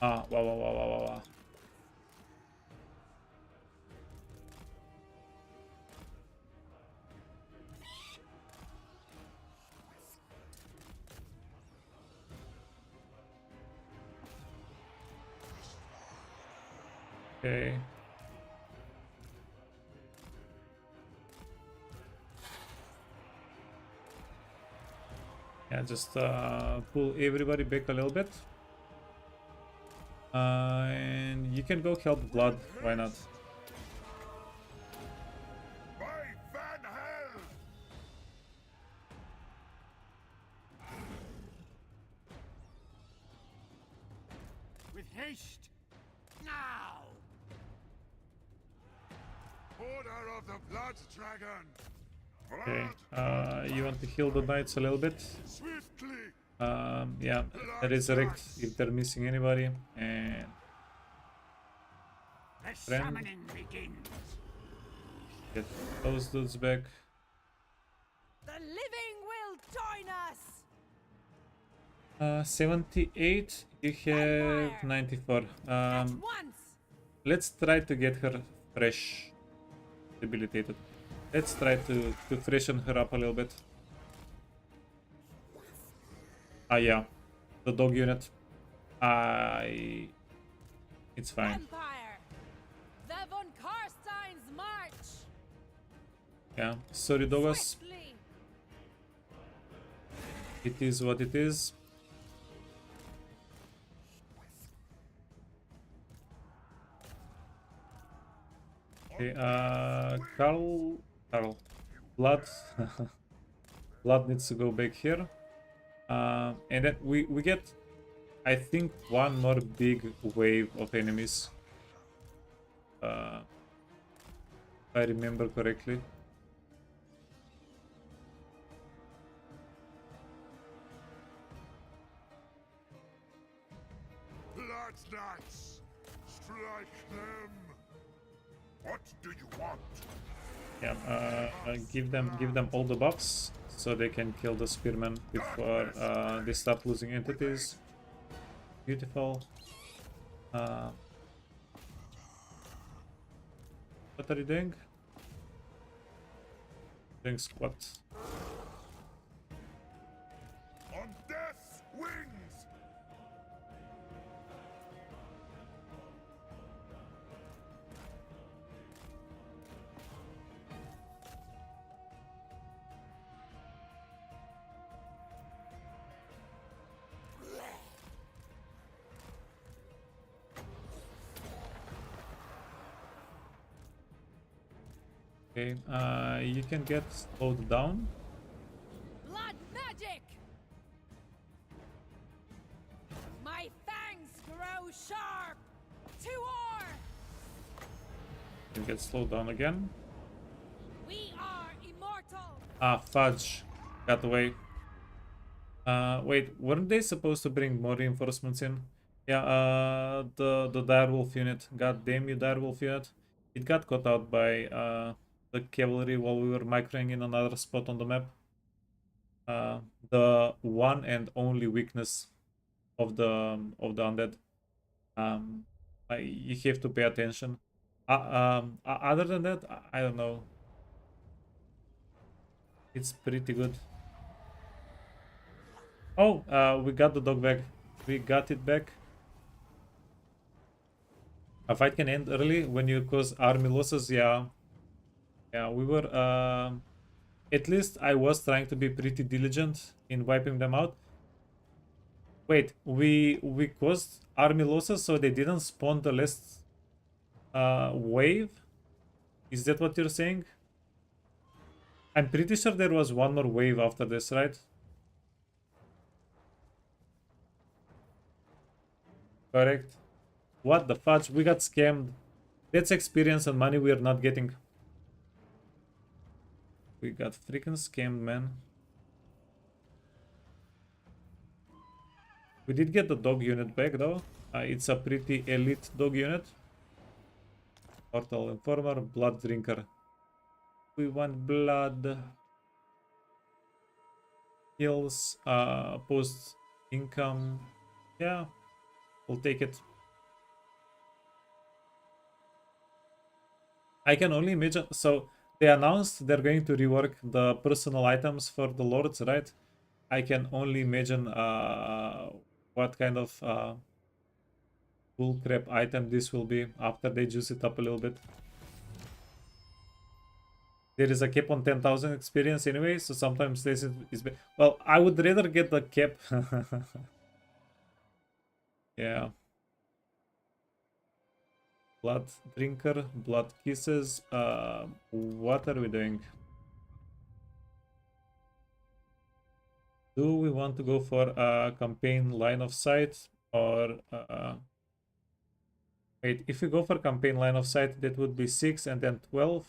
Ah, wow, wow, wow, wow, wow, wow. Okay. Yeah, just pull everybody back a little bit. And you can go help Vlad, why not? By Van Hell! With haste. Now. Order of the Blood Dragon! Okay, you want to heal the knights a little bit? Swiftly! Yeah, resurrect if they're missing anybody, and The Friend. summoning begins. get those dudes back. The living will join us. 78, you have 94. At once. Let's try to get her fresh, debilitated. Let's try to freshen her up a little bit. Ah, yeah, the dog unit. It's fine. Empire. The von Karstein's march. Yeah, sorry, doggos. Swiftly. It is what it is. Okay, Carl, Vlad, Vlad needs to go back here, and then we get, I think, one more big wave of enemies, if I remember correctly. Blood Knights! Strike them! What do you want? Yeah, give them all the buffs so they can kill the spearmen before they start losing entities. Beautiful. What are you doing? Doing squat. On death's wings! Okay, you can get slowed down. Blood magic. My fangs grow sharp. To war. You can get slowed down again. We are immortal. Ah, fudge. Got away. Wait, weren't they supposed to bring more reinforcements in? Yeah, the direwolf unit. God damn you, direwolf unit. It got caught out by the cavalry while we were microing in another spot on the map. The one and only weakness of the undead. You have to pay attention. Other than that, I don't know. It's pretty good. Oh, we got the dog back. We got it back. A fight can end early when you cause army losses. Yeah, yeah. We were. At least I was trying to be pretty diligent in wiping them out. Wait, we caused army losses, so they didn't spawn the last wave. Is that what you're saying? I'm pretty sure there was one more wave after this, right? Correct. What the fudge? We got scammed. That's experience and money we are not getting. We got freaking scammed, man. We did get the dog unit back, though. It's a pretty elite dog unit. Immortal Informer, Blood Drinker. We want blood. Heals, post income. Yeah, we'll take it. I can only imagine. So they announced they're going to rework the personal items for the lords, right? I can only imagine what kind of bullcrap item this will be after they juice it up a little bit. There is a cap on 10,000 experience anyway, so sometimes this is well, I would rather get the cap. Yeah. Blood Drinker, Blood Kisses. What are we doing? Do we want to go for a campaign line of sight or wait, if we go for campaign line of sight, that would be 6 and then 12.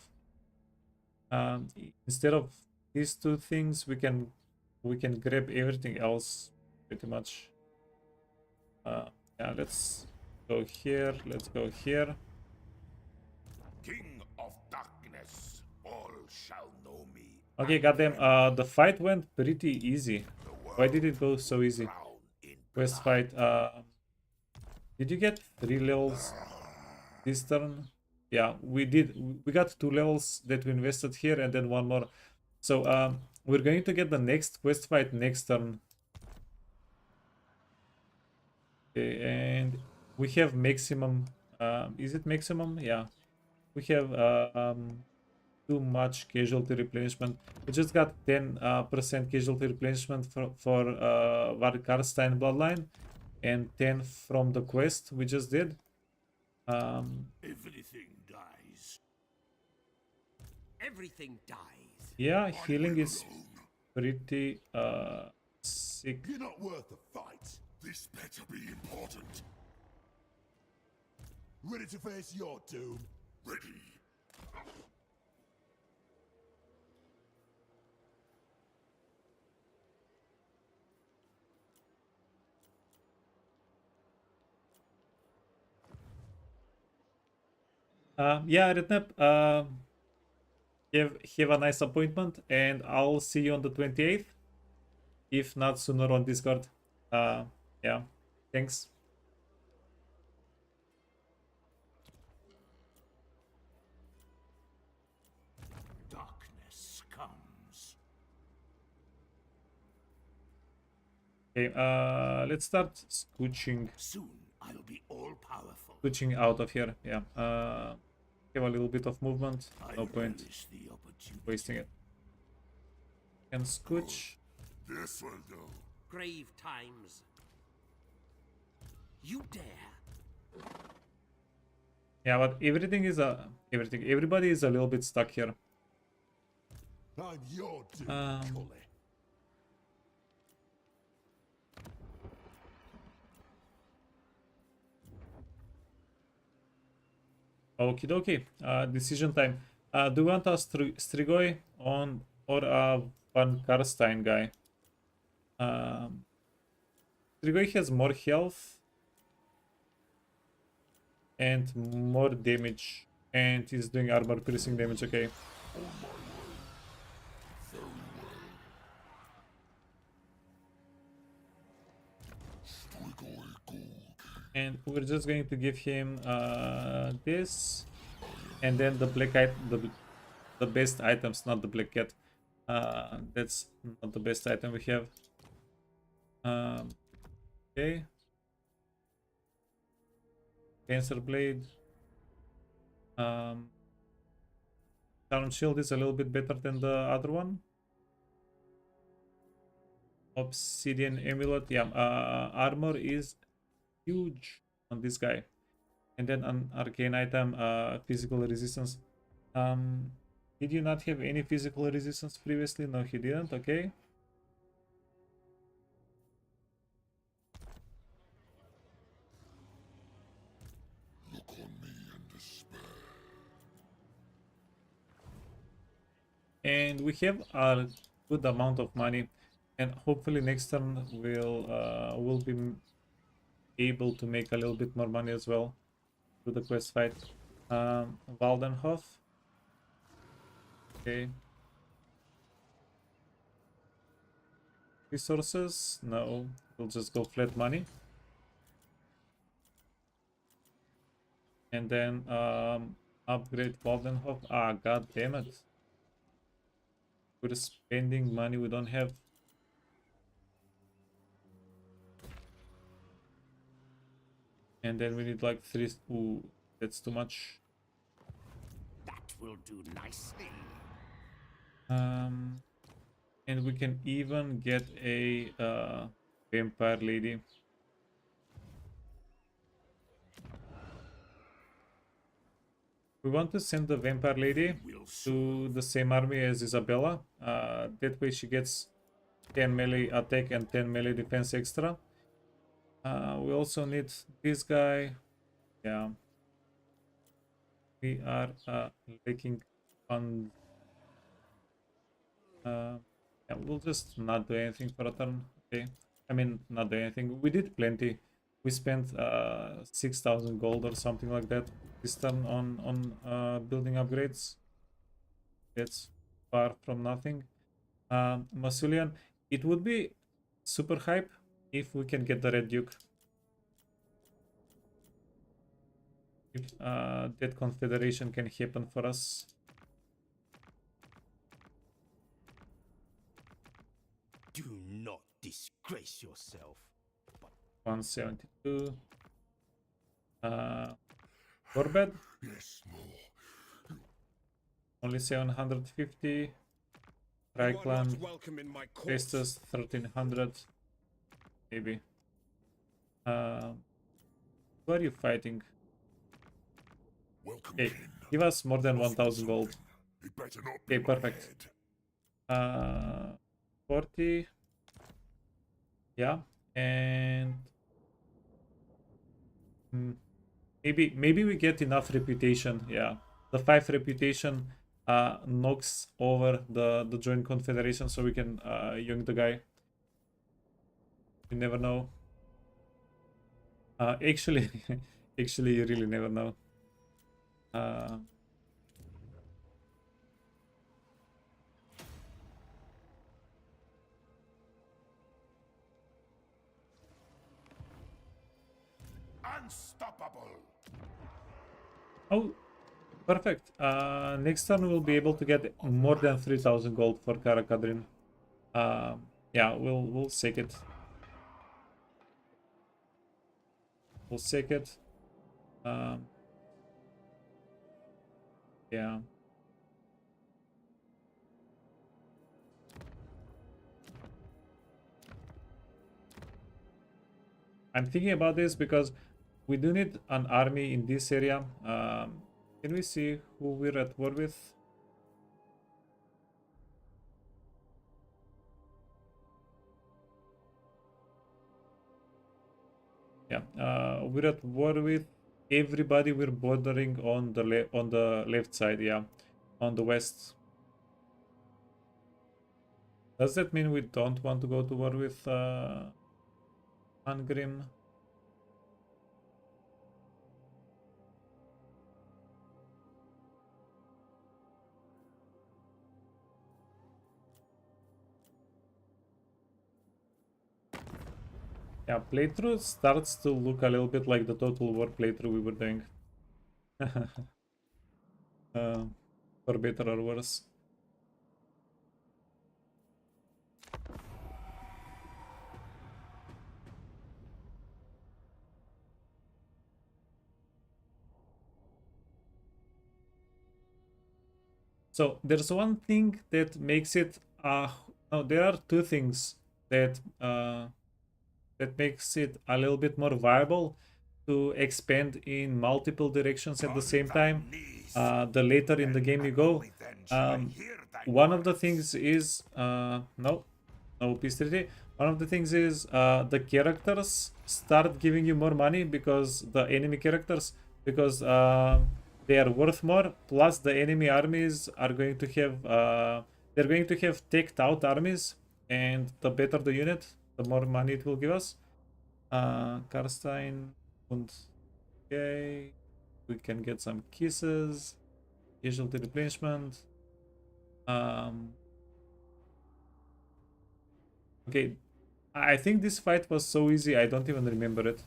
Instead of these two things, we can grab everything else pretty much. Yeah, let's go here. Let's go here. King of darkness, all shall know me. Okay, goddamn. The fight went pretty easy. Why did it go so easy? Quest fight. Did you get 3 levels this turn? Yeah, we did. We got 2 levels that we invested here and then 1 more. So we're going to get the next quest fight next turn. Okay, and we have maximum. Is it maximum? Yeah, we have too much casualty replenishment. We just got 10% casualty replenishment for Karstein Bloodline and 10 from the quest we just did. Everything dies. Everything dies. Yeah, healing is pretty sick. You're not worth a fight. This better be important. Ready to face your doom? Ready. Yeah, Rednap, have a nice appointment, and I'll see you on the 28th, if not sooner on Discord. Yeah, thanks. Darkness comes. Okay, let's start scooching Soon I'll be all powerful. out of here. Yeah, have a little bit of movement. No point relish the opportunity. wasting it. Can scooch. This will do. Grave times. You dare. Yeah, but everybody is a little bit stuck here. I'm your doom, Cully. Okie dokie. Decision time. Do you want a Strigoi on or a Van Karstein guy? Strigoi has more health and more damage, and he's doing armor piercing damage. Okay. And we're just going to give him this, and then the black the best items, not the black cat. That's not the best item we have. Okay. Cancer blade. Charm shield is a little bit better than the other one. Obsidian amulet. Yeah. Armor is huge on this guy. And then an arcane item, physical resistance. Did you not have any physical resistance previously? No, he didn't. Okay. Look on me in despair. And we have a good amount of money, and hopefully next turn we'll be able to make a little bit more money as well through the quest fight. Waldenhof. Okay. Resources? No, we'll just go flat money. And then upgrade Waldenhof. Ah, god damn it. We're spending money we don't have. And then we need like 3. Ooh, that's too much. That will do nicely. And we can even get a vampire lady. We want to send the vampire lady to the same army as Isabella. That way she gets 10 melee attack and 10 melee defense extra. We also need this guy. Yeah. We are lacking on. Yeah, we'll just not do anything for a turn. Okay. I mean, not do anything. We did plenty. We spent 6,000 gold or something like that this turn on building upgrades. That's far from nothing. Masulian, it would be super hype if we can get the Red Duke. If that confederation can happen for us. Do not disgrace yourself. 172. Gorbed? Yes, more. Only 750. Reichland. Festus 1300. Maybe. Who are you fighting? Welcome, Okay, kin. give us more than 1000 gold. It better not be Okay, my perfect. head. 40. Yeah, and maybe we get enough reputation. Yeah, the 5 reputation knocks over the joint confederation, so we can young the guy. You never know. Actually, actually, you really never know. Unstoppable. Oh, perfect. Next turn we'll be able to get more than 3000 gold for Karakadrin. Yeah, we'll take it. We'll take it. Yeah. I'm thinking about this because we do need an army in this area. Can we see who we're at war with? Yeah, we're at war with everybody. We're bordering on the left side. Yeah, on the west. Does that mean we don't want to go to war with Angrim? Yeah, playthrough starts to look a little bit like the Total War playthrough we were doing. For better or worse. So there's one thing that makes it no, there are two things that that makes it a little bit more viable to expand in multiple directions at the same time. The later in the game you go, one of the things is no peace treaty. One of the things is the characters start giving you more money because the enemy characters, because they are worth more. Plus the enemy armies are going to have they're going to have teched out armies, and the better the unit, the more money it will give us. Karstein and okay, we can get some kisses, casualty replenishment. Okay, I think this fight was so easy I don't even remember it.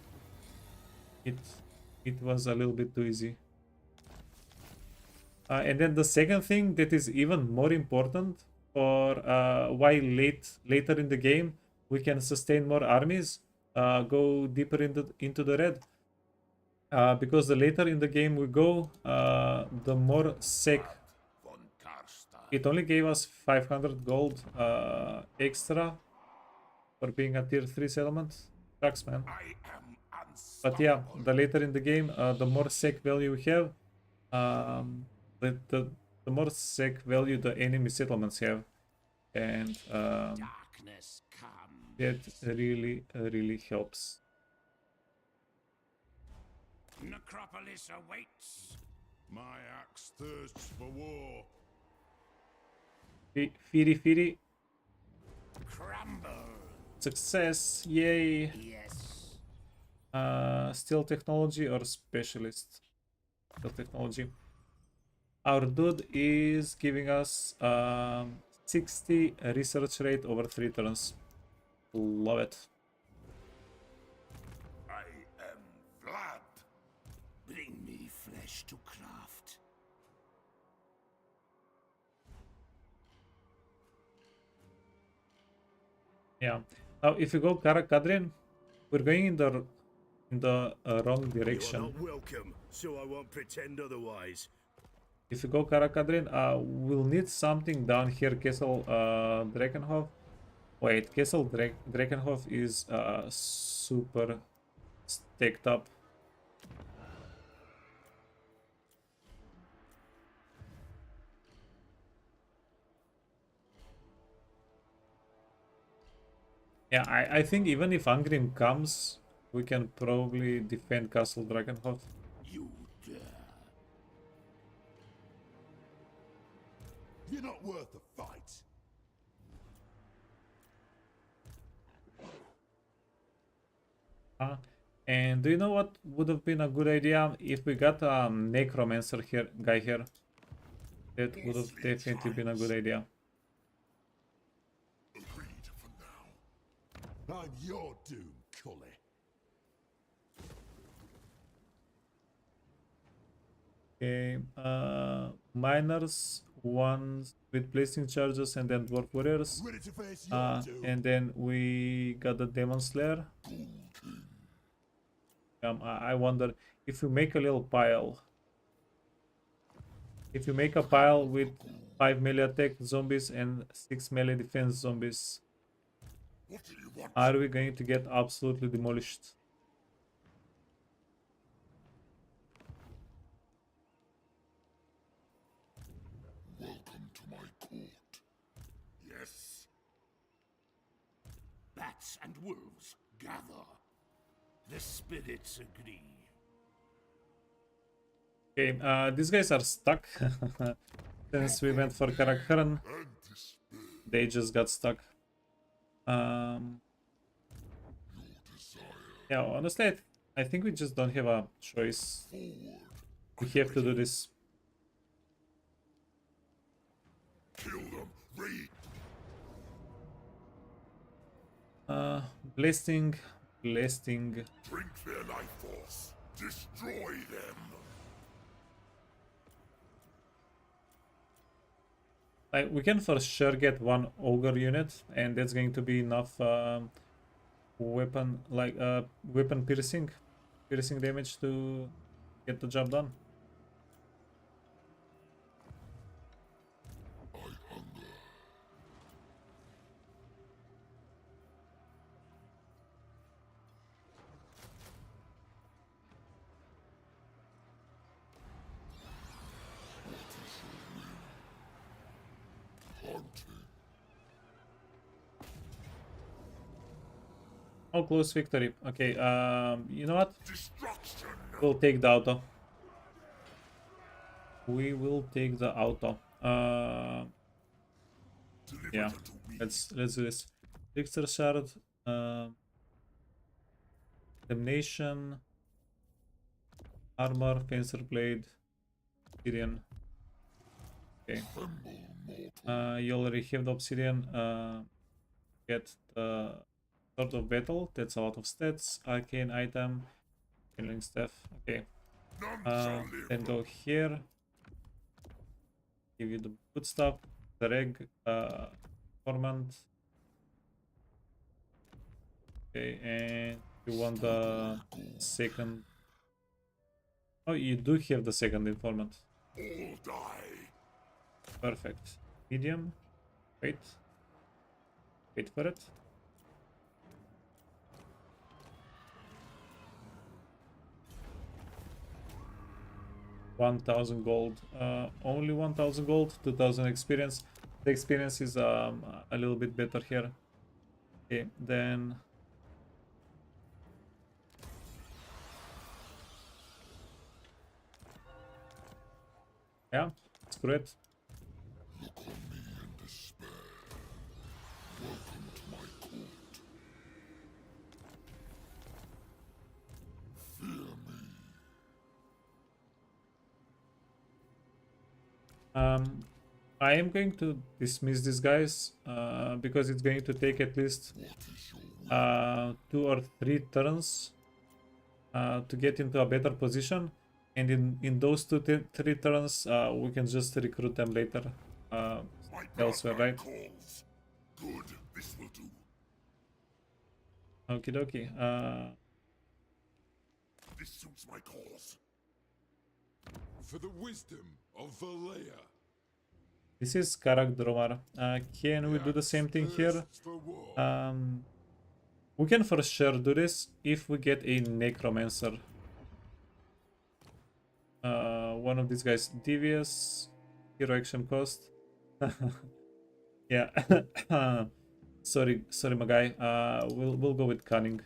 It was a little bit too easy. And then the second thing that is even more important for why later in the game we can sustain more armies, go deeper into the red. Because the later in the game we go, the more sec. It only gave us 500 gold extra for being a tier 3 settlement. Sucks, man. But yeah, the later in the game, the more sec value we have, the more sec value the enemy settlements have, and Darkness comes. that really helps. Necropolis awaits. My axe thirsts for war. Firi, Crumble. success, yay! Yes. Steel technology or specialist? Steel technology. Our dude is giving us 60 research rate over 3 turns. Love it. I am Vlad. Bring me flesh to craft. Yeah. Now, if you go Karakadrin, we're going in the wrong direction. You are not welcome, so I won't pretend otherwise. If you go Karakadrin, we'll need something down here. Castle Drakenhof. Wait, Castle Drakenhof is super stacked up. Yeah, I think even if Angrim comes, we can probably defend Castle Drakenhof. You dare. You're not worth a fight. And do you know what would have been a good idea if we got a necromancer guy here? That would have definitely been a good idea. Agreed for now. I'm your doom, Cully. Okay, miners, ones with placing charges, and then dwarf warriors. Ready to face your doom. And then we got the demon slayer. I wonder if we make a little pile. If you make a pile with 5 melee attack zombies and 6 melee defense zombies, What do you want? are we going to get absolutely demolished? Welcome to my court. Yes. Bats and wolves gather. The spirits agree. Okay, these guys are stuck. Since we went for Karakharan, They just got stuck. Um, yeah, honestly, I think we just don't have a choice. We have to do this. Kill them. Raid. Blasting, blasting. Drink their life force. Destroy them. Like, we can for sure get one ogre unit, and that's going to be enough weapon piercing damage to get the job done. Oh, close victory. Okay, you know what? Destruction. We'll take the auto. We will take the auto. Yeah, let's do this. Trickster shard, damnation, armor, fencer blade, obsidian. Okay. You already have the obsidian. Get the sword of battle. That's a lot of stats. Arcane item, healing staff. Okay. Then go here. Give you the good stuff. The reg, torment. Okay, and you want the second. Oh, you do have the second informant. All die. Perfect. Medium. Wait. Wait for it. $1,000 gold. Only 1,000 gold. 2,000 experience. The experience is a little bit better here. Okay, then. Yeah, screw it. Look on me in despair. Welcome to my court. Fear me. I am going to dismiss these guys because it's going to take at least 2 or 3 turns to get into a better position, and in those 3 turns we can just recruit them later elsewhere, right? Calls. Good. This will do. Okie dokie. This suits my cause. For the wisdom of Valea. This is Karak Dromar. Can we do the same thing here? For war. We can for sure do this if we get a Necromancer. One of these guys, devious, hero action cost. Yeah. sorry, my guy. We'll go with cunning.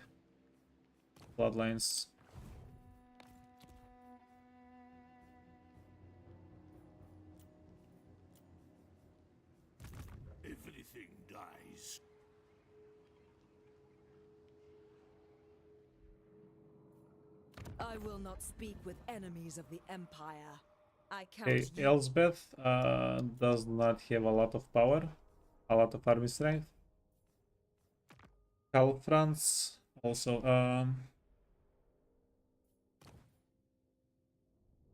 Bloodlines. Everything dies. I will not speak with enemies of the Empire. I count Okay, you. Elsbeth does not have a lot of power, a lot of army strength. Karl Franz also.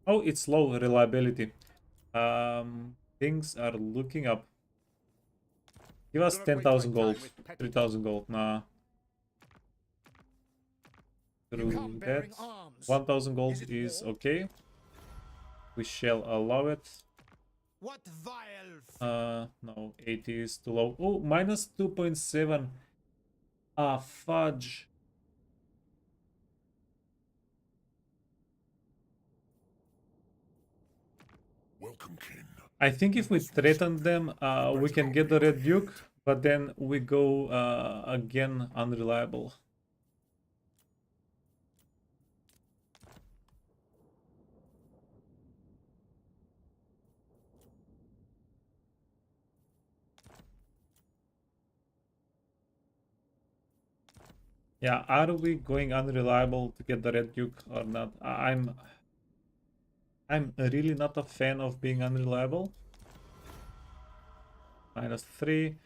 Oh, it's low reliability. Things are looking up. Give us 10,000 gold, 3,000 gold. Nah. Through that, 1,000 gold is okay. We shall allow it. What vile No, 80 is too low. Oh, minus 2.7. Ah, fudge. Welcome, kin. I think if we threaten them, we can get the Red Duke, but then we go again unreliable. Yeah, are we going unreliable to get the red duke or not? I'm really not a fan of being unreliable. -3.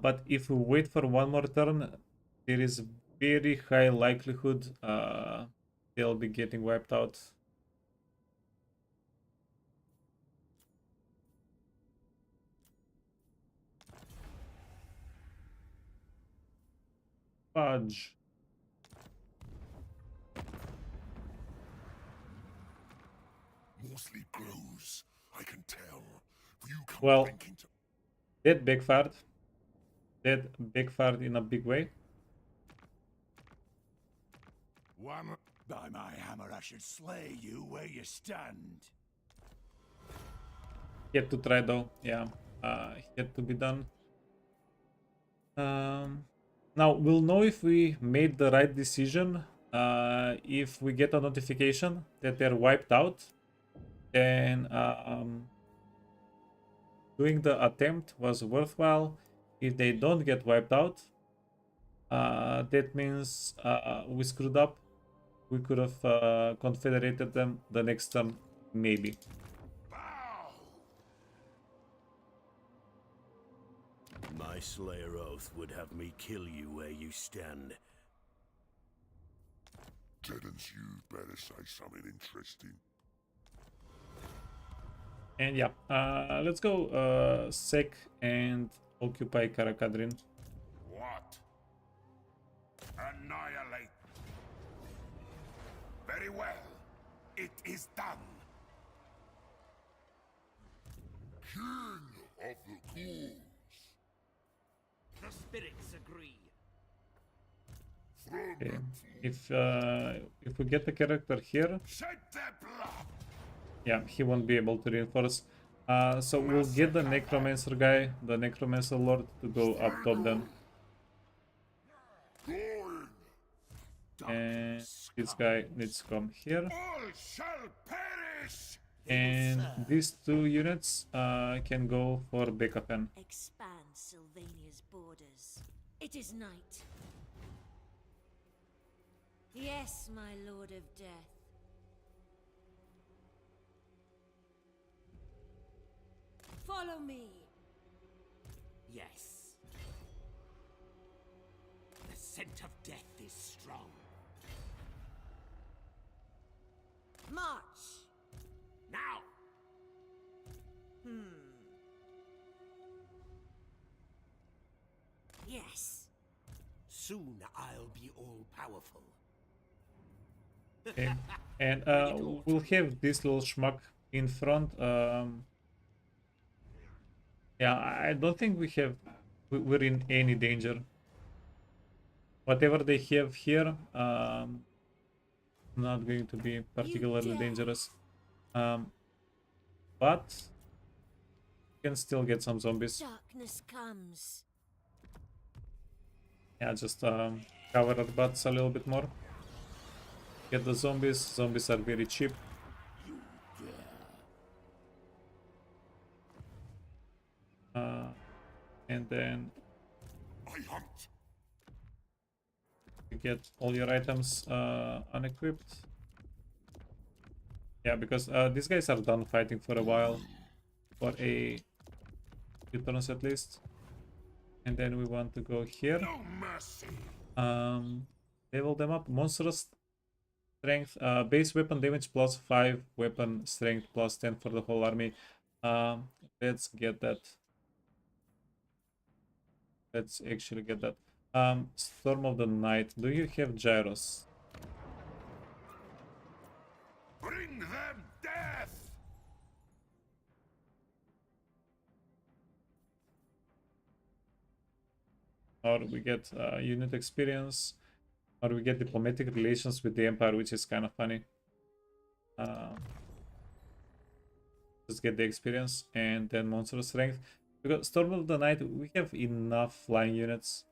But if we wait for one more turn, there is very high likelihood they'll be getting wiped out. Fudge. More sleep grows, I can tell. For you come Well, drinking to that backfired. That backfired in a big way. One by my hammer, I should slay you where you stand. Had to try though. Yeah, had to be done. Now we'll know if we made the right decision. If we get a notification that they're wiped out, then doing the attempt was worthwhile. If they don't get wiped out, that means we screwed up. We could have confederated them the next turn, maybe. My Slayer oath would have me kill you where you stand. Didn't you better say something interesting? And yeah, let's go sec and occupy Karakadrin. What? Annihilate. Very well. It is done. King of the ghouls. The spirits agree. From Okay. If we get the character here, shed their blood. yeah, he won't be able to reinforce. So we'll get the Necromancer guy, the Necromancer Lord, to go up top then. Going. And this guy needs to come here. All shall perish. And these two units can go for Bekafen. Expand Sylvania's borders. It is night. Yes, my Lord of Death. Follow me. Yes. The scent of death is strong. March. Now! Yes. Soon I'll be all powerful. Okay. And we'll have this little schmuck in front. Yeah, I don't think we're in any danger. Whatever they have here, not going to be particularly dare. dangerous. But can still get some zombies. Darkness comes. Yeah, just cover our butts a little bit more. Get the zombies. Zombies are very cheap. And then I hunt. you get all your items unequipped. Yeah, because these guys are done fighting for a while. For a few turns at least. And then we want to go here. No mercy. Level them up. Monstrous strength. Base weapon damage plus 5. Weapon strength plus 10 for the whole army. Let's get that. Let's actually get that. Storm of the Night. Do you have gyros? Bring them death. Or we get unit experience, or we get diplomatic relations with the Empire, which is kind of funny. Just get the experience and then monster strength. Because Storm of the Night, we have enough flying units.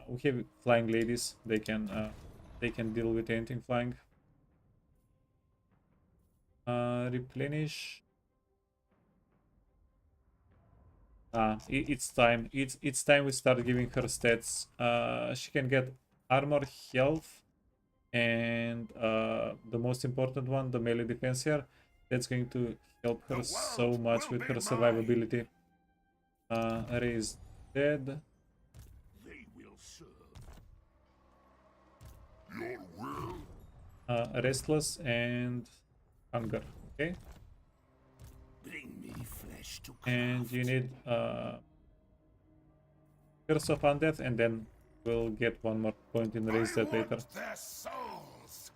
We have flying ladies. They can deal with anything flying. Replenish. It's time. It's time we start giving her stats. She can get armor, health, and the most important one, the melee defense here. That's going to help her so much with her survivability. Ray is dead. They will serve. Your will. Restless and hunger. Okay, Bring me flesh to craft. and you need Curse of Undeath, and then we'll get one more point in raise that later. Their souls.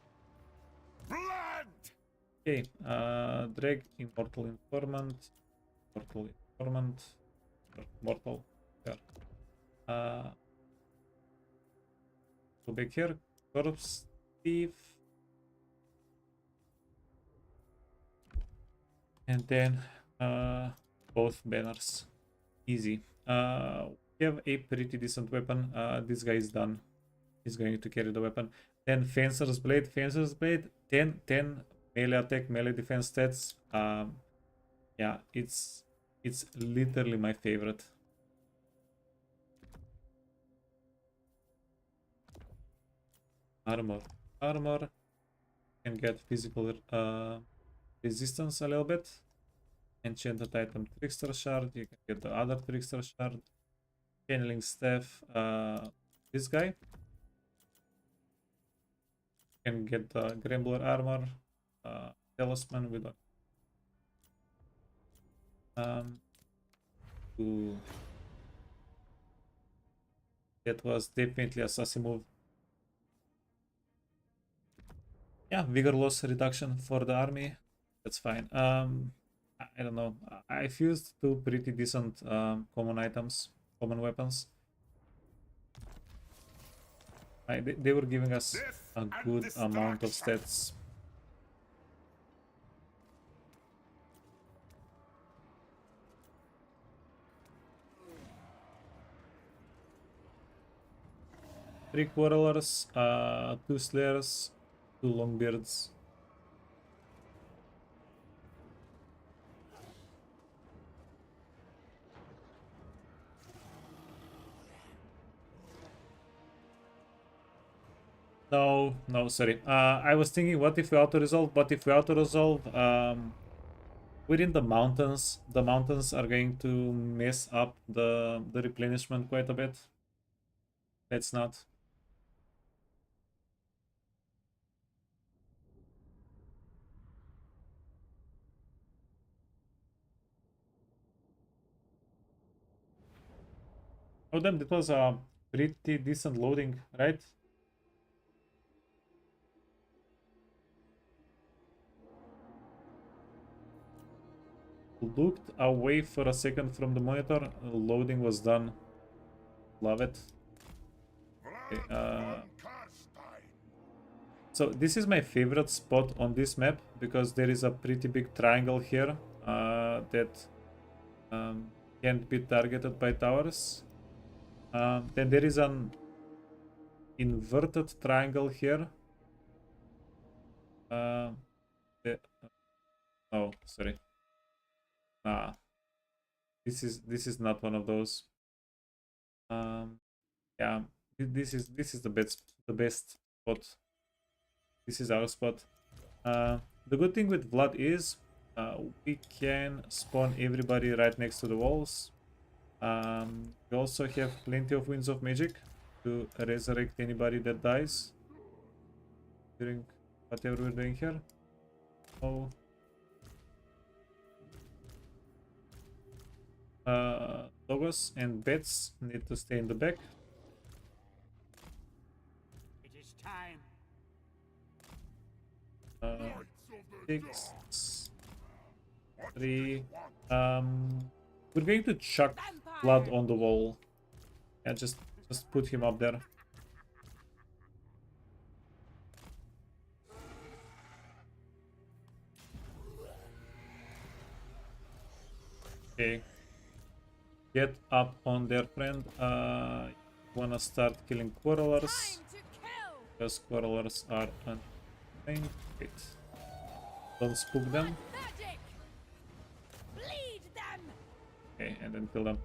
Blood. Okay, Drag, Immortal Informant, Mortal Informant, Mortal, yeah. Go back here, Corpse Thief, and then both banners, easy. We have a pretty decent weapon. This guy is done. He's going to carry the weapon. Then Fencer's Blade, 10 melee attack, melee defense stats. Yeah, it's literally my favorite. Armor can get physical resistance a little bit. Enchanted item, Trickster Shard. You can get the other Trickster Shard. Channeling Staff. This guy can get the Grambler armor. Talisman with a ooh. That was definitely a sassy move. Yeah, vigor loss reduction for the army. That's fine. I don't know. I fused two pretty decent common items, common weapons. They were giving us a good amount of stats. Three Quarrelers, 2 Slayers, 2 Longbeards. No, sorry. I was thinking, what if we auto-resolve? But if we auto-resolve within the mountains are going to mess up the replenishment quite a bit. Let's not. Oh damn, that was a pretty decent loading, right? Looked away for a second from the monitor. Loading was done. Love it. Okay, so this is my favorite spot on this map because there is a pretty big triangle here that can't be targeted by towers. Then there is an inverted triangle here. Oh, sorry. This is not one of those. Yeah, this is the best spot. This is our spot. The good thing with Vlad is we can spawn everybody right next to the walls. We also have plenty of Winds of Magic to resurrect anybody that dies during whatever we're doing here. Oh. Doggos and bats need to stay in the back. It is time. 6, 3. We're going to chuck Blood on the wall. Yeah, just put him up there. Okay. Get up on there, friend. Wanna start killing Quarrelers. Because Quarrelers are untrained. Wait. Don't spook them. Okay, and then kill them.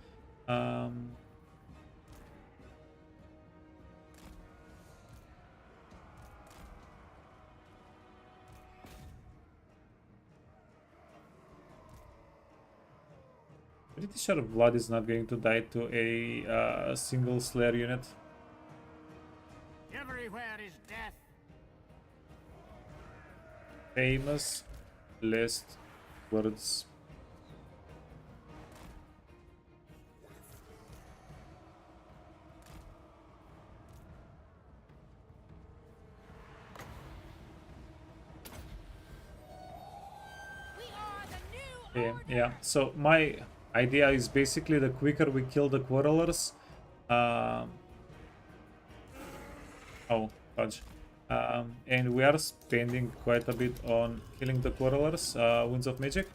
Pretty sure Vlad is not going to die to a single Slayer unit. Everywhere is death. Famous last words. Yeah, so my idea is basically the quicker we kill the quarrelers, oh, fudge. And we are spending quite a bit on killing the quarrelers, Winds of Magic.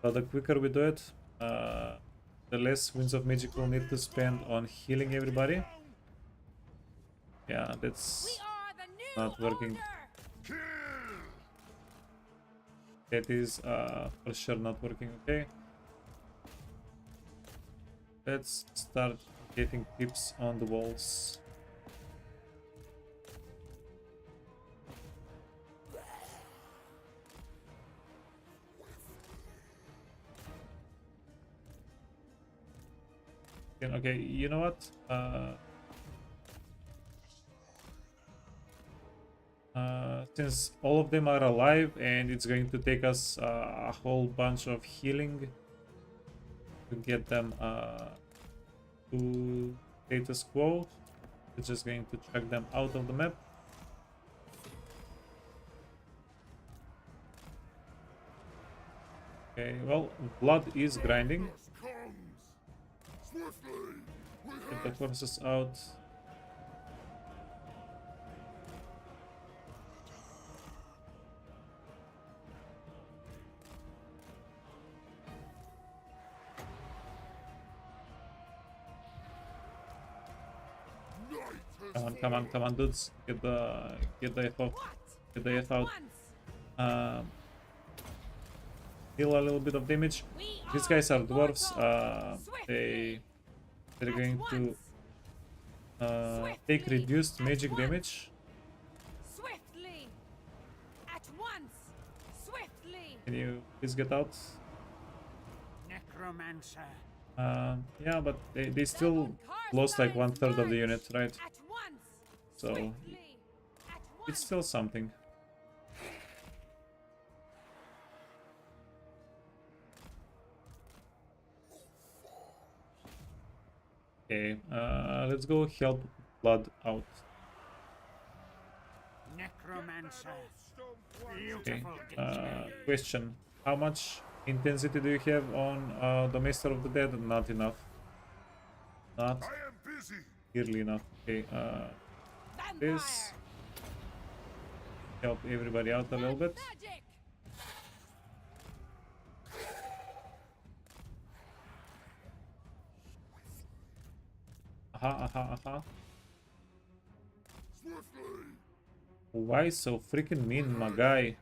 So the quicker we do it, the less Winds of Magic we'll need to spend on healing everybody. Yeah, that's not working. That is for sure not working. Okay, let's start getting tips on the walls. Okay, you know what? Since all of them are alive and it's going to take us a whole bunch of healing to get them to status quo, we're just going to check them out of the map. Okay, well, Blood is grinding. Get the forces out. Come on, dudes! Get the F out! Get the F out! Deal a little bit of damage. These guys are dwarves. They're going to take reduced magic damage. Swiftly. At once. Swiftly. Can you please get out? Necromancer. Yeah, but they still lost like 1/3 of the unit, right? At once. So Swiftly. At it's once. still something. Okay, let's go help Blood out. Necromancer. Okay, Beautiful display. question. How much intensity do you have on the Master of the Dead? Not enough. Not I am busy. nearly enough. Okay, this help everybody out a little bit. Magic. Aha. Why so freaking mean, my guy?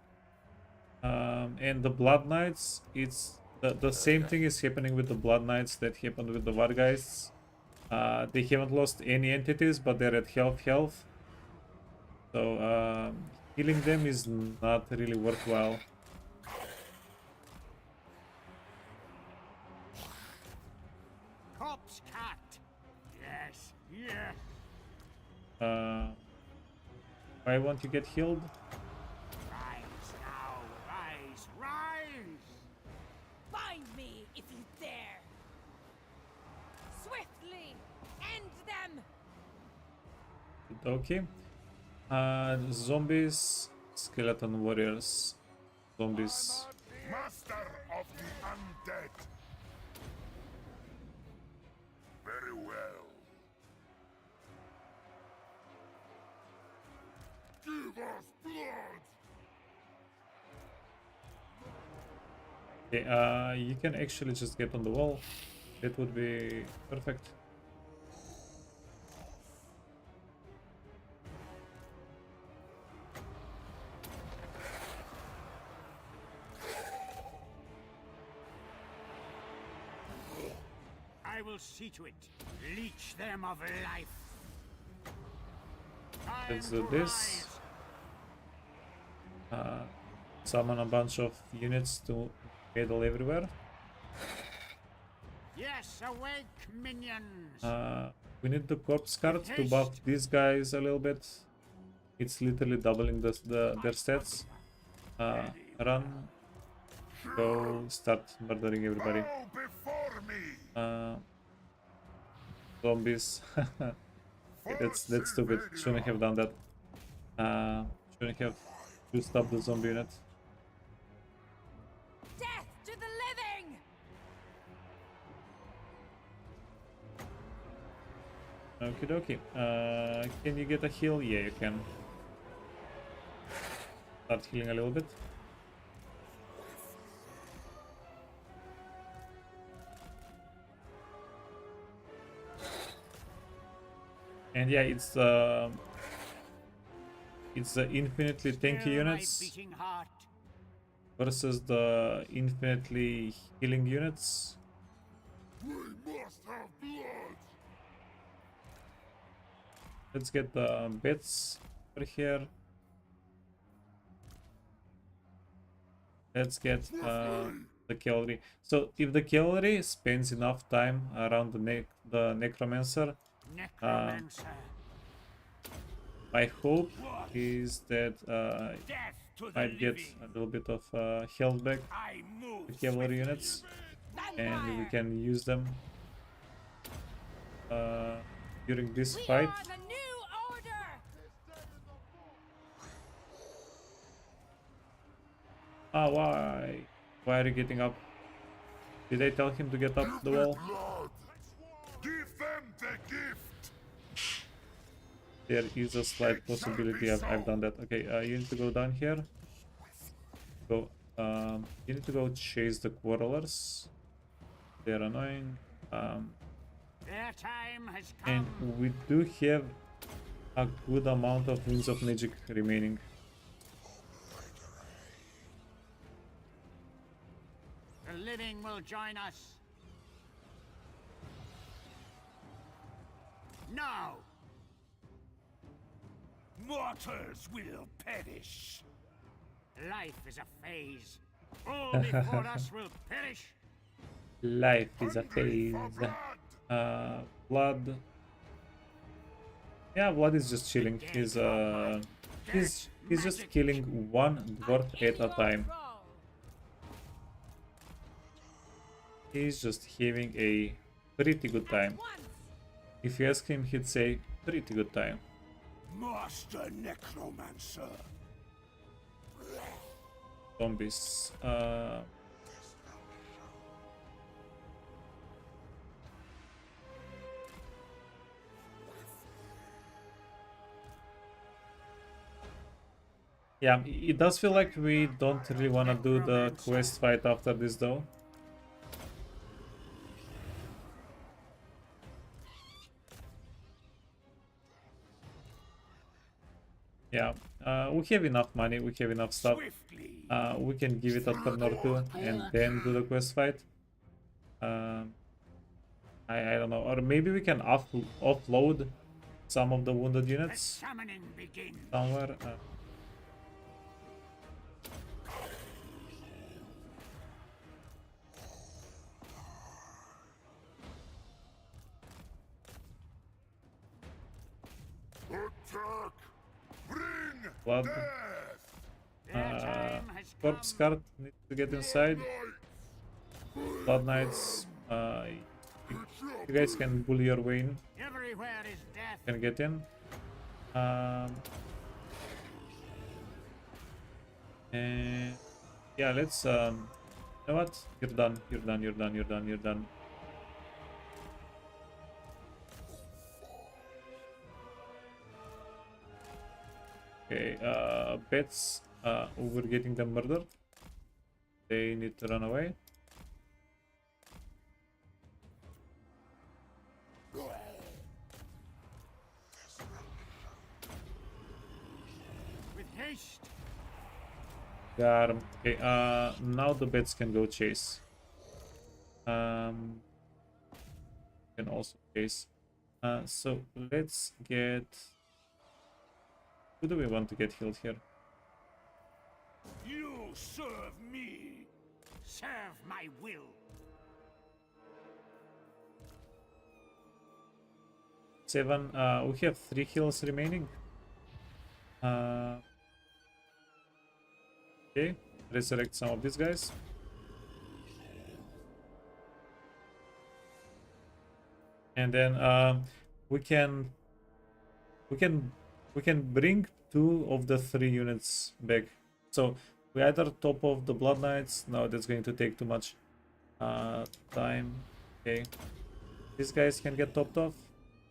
And the Blood Knights, it's the same thing is happening with the Blood Knights that happened with the Wargeists. They haven't lost any entities, but they're at health. So healing them is not really worthwhile. Corpse cat. Yes. Why won't you get healed? Rise now. Rise. Find me if you dare. Swiftly. End them. Okay. Zombies, skeleton warriors, zombies. Master of the undead. Very well. Give us blood. Okay, you can actually just get on the wall. That would be perfect. I will see to it. Leech them of life. Let's do this. Summon a bunch of units to battle everywhere. Yes, awake, minions. We need the corpse card to buff these guys a little bit. It's literally doubling their stats. Run. Go start murdering everybody. Bow before me. Zombies. Okay, that's stupid. Shouldn't have done that. Shouldn't have used up the zombie unit. Death to the living! Okie dokie. Can you get a heal? Yeah, you can. Start healing a little bit. And yeah, it's the infinitely tanky Still my units beating heart. versus the infinitely healing units. We must have blood. Let's get the bits over here. Let's get the cavalry. So if the cavalry spends enough time around the necromancer, Necromancer. my hope is that Death to the might get living. a little bit of health back, I move the cavalry swiftly. units, and we can use them during this We fight. are the new order! Ah, why? Why are you getting up? Did I tell him to get up the wall? Blood. Give them the gift. There is a slight possibility I've done that. Okay, you need to go down here. Go. You need to go chase the quarrelers. They're annoying. Their time has And come. we do have a good amount of Winds of Magic remaining. The living will join us. Now. Mortals will perish. Life is a phase. All before us will perish. Life is a phase. For blood. Vlad. Yeah, Vlad is just chilling. He's just killing one dwarf at a time. He's just having a pretty good time. If you ask him, he'd say pretty good time. Master Necromancer. Zombies. Yeah, it does feel like we don't really want to do the quest fight after this though. Yeah, we have enough money, we have enough stuff. Swiftly. We can give it a turn or two and then do the quest fight. I don't know, or maybe we can offload some of the wounded The units summoning begins. somewhere. Attack. Bring Blood. death. Their time has Corpse come. card needs to get inside. Blood Knights. You guys can bully your way in. Everywhere is death. Can get in. And yeah, let's you know what? You're done. You're done. You're done. You're done. You're done. Okay, bets over getting them murdered. They need to run away. With haste. Got 'em. Okay, now the bets can go chase. Can also chase. So let's get. Who do we want to get healed here? You serve me. Serve my will. 7. We have 3 heals remaining. Okay, resurrect some of these guys. And then we can bring 2 of the 3 units back. So we either top of the Blood Knights. No, that's going to take too much time. Okay, these guys can get topped off,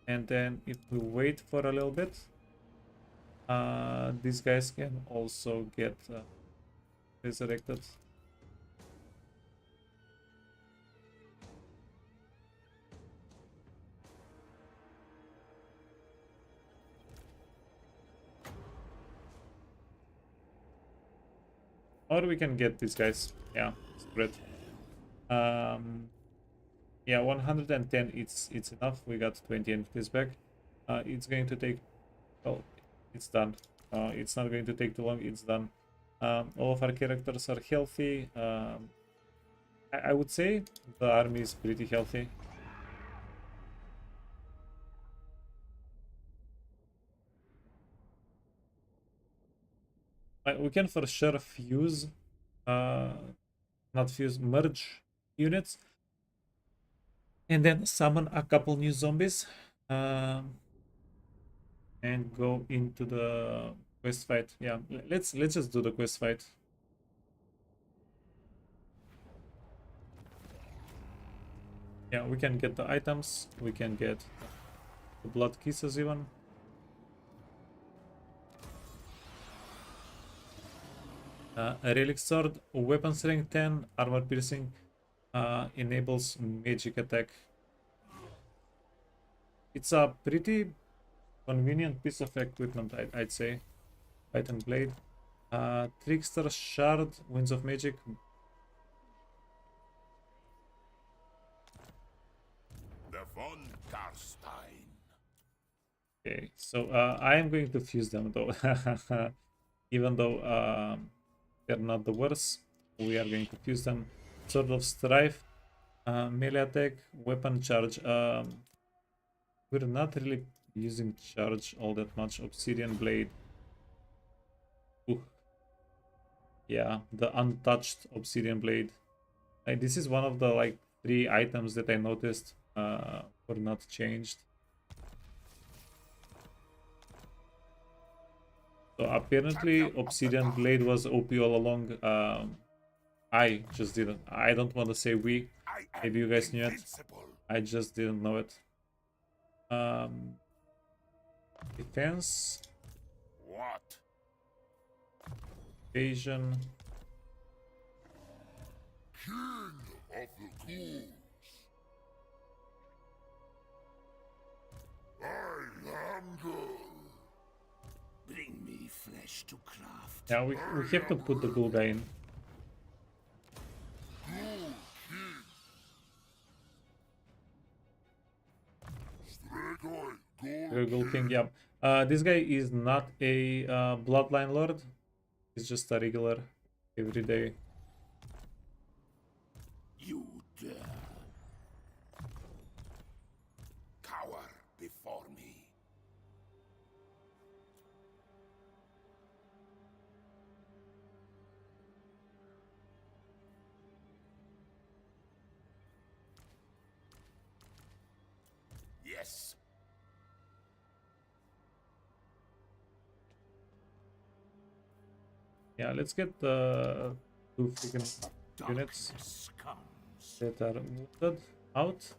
and then if we wait for a little bit, these guys can also get resurrected. Or we can get these guys. Yeah, spread. Yeah, 110. It's enough. We got 20 entities back. It's going to take. Oh, it's done. It's not going to take too long. It's done. All of our characters are healthy. I would say the army is pretty healthy. We can for sure fuse, not fuse, merge units, and then summon a couple new zombies, and go into the quest fight. Yeah, let's just do the quest fight. Yeah, we can get the items. We can get the blood kisses even. A relic sword, weapon strength 10, armor piercing, enables magic attack. It's a pretty convenient piece of equipment, I'd say. Titan blade, trickster shard, winds of magic. The von Karstein. Okay, so I am going to fuse them though, even though they're not the worst. We are going to fuse them. Sword of Strife, melee attack, weapon charge. We're not really using charge all that much. Obsidian blade. Ooh. Yeah, the untouched obsidian blade. This is one of the like 3 items that I noticed were not changed. So apparently obsidian blade was OP all along. I just didn't. I don't want to say we. Maybe you guys knew it. I just didn't know it. Defense. What? Evasion. King of the ghouls. I hunger. Bring me flesh to craft. Yeah, we have to put the ghoul guy in. Ghoul King, yeah. This guy is not a bloodline lord. He's just a regular everyday. You dare cower before me. Yes. Yeah, let's get the 2 freaking units Darkness comes. that are wounded out.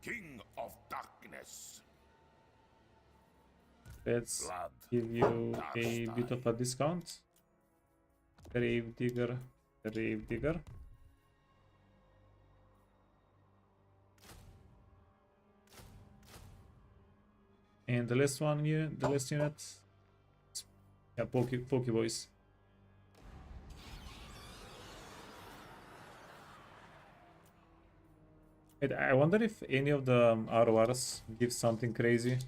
King of darkness. Let's Vlad. give you a bit of a discount. Grave digger, grave digger. And the last one here, the last unit. Yeah, Poke Boys. Wait, I wonder if any of the RORs give something crazy.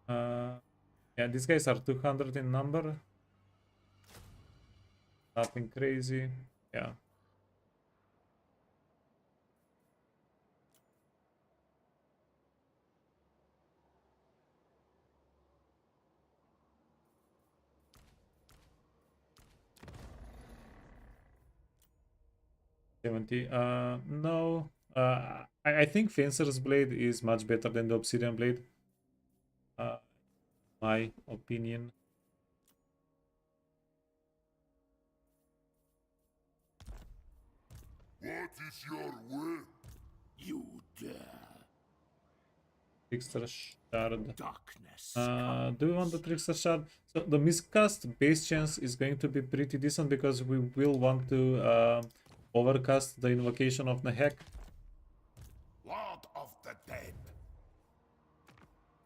Yeah, these guys are 200 in number. Nothing crazy. Yeah. $70. No. I think Fencer's Blade is much better than the Obsidian Blade. My opinion. What is your will? You dare. Trickster Shard. Darkness Do we want the Trickster Shard? So the miscast base chance is going to be pretty decent because we will want to overcast the Invocation of the Hack. Lord of the dead.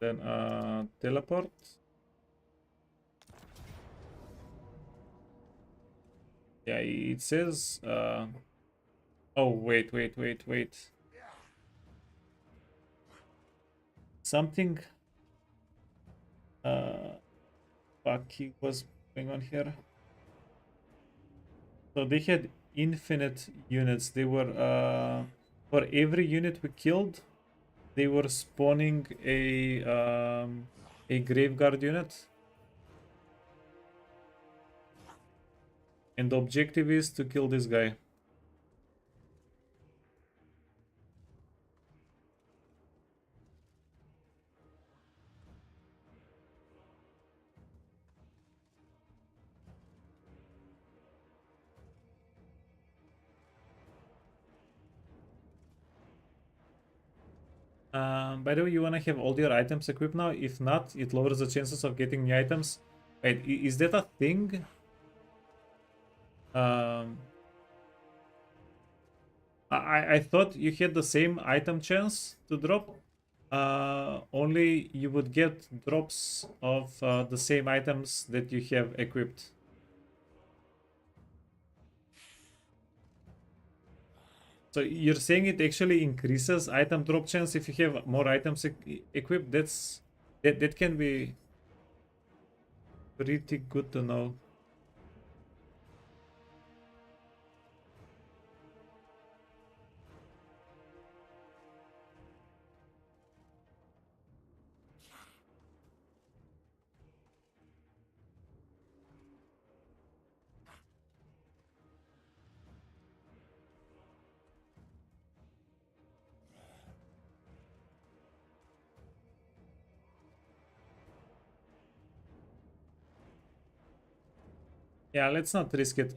Then teleport. Yeah, it says oh wait. Something fucky was going on here. So they had infinite units. They were for every unit we killed, they were spawning a graveguard unit. And the objective is to kill this guy. By the way, you wanna have all your items equipped now? If not, it lowers the chances of getting new items. Wait, is that a thing? I thought you had the same item chance to drop. Only you would get drops of the same items that you have equipped. So you're saying it actually increases item drop chance if you have more items equipped? That can be pretty good to know. Yeah, let's not risk it.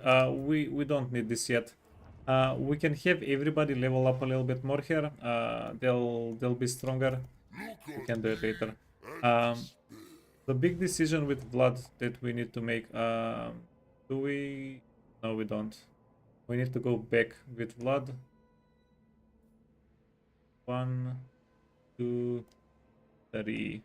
We don't need this yet. We can have everybody level up a little bit more here. They'll be stronger. We can do it later. The big decision with Vlad that we need to make. Do we? No, we don't. We need to go back with Vlad. 1, 2, 3.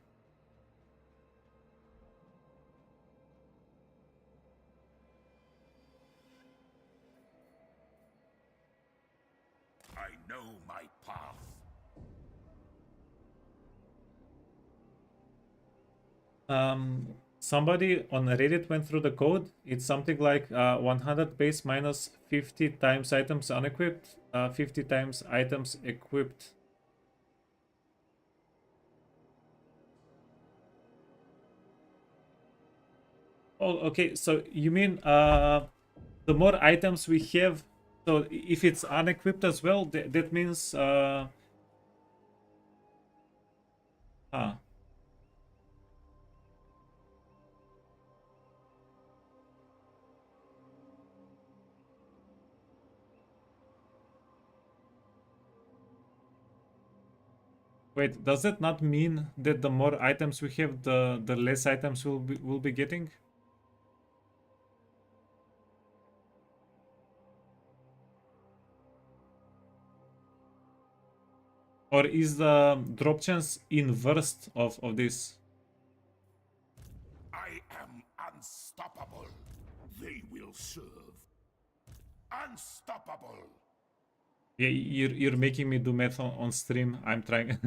I know my path. Somebody on Reddit went through the code. It's something like 100 base minus 50 times items unequipped, 50 times items equipped. Oh, okay. So you mean the more items we have, so if it's unequipped as well, that means huh. Wait, does that not mean that the more items we have, the less items we'll be getting? Or is the drop chance inverse of this? I am unstoppable. they will serve. Unstoppable. Yeah, you're making me do math on stream. I'm trying.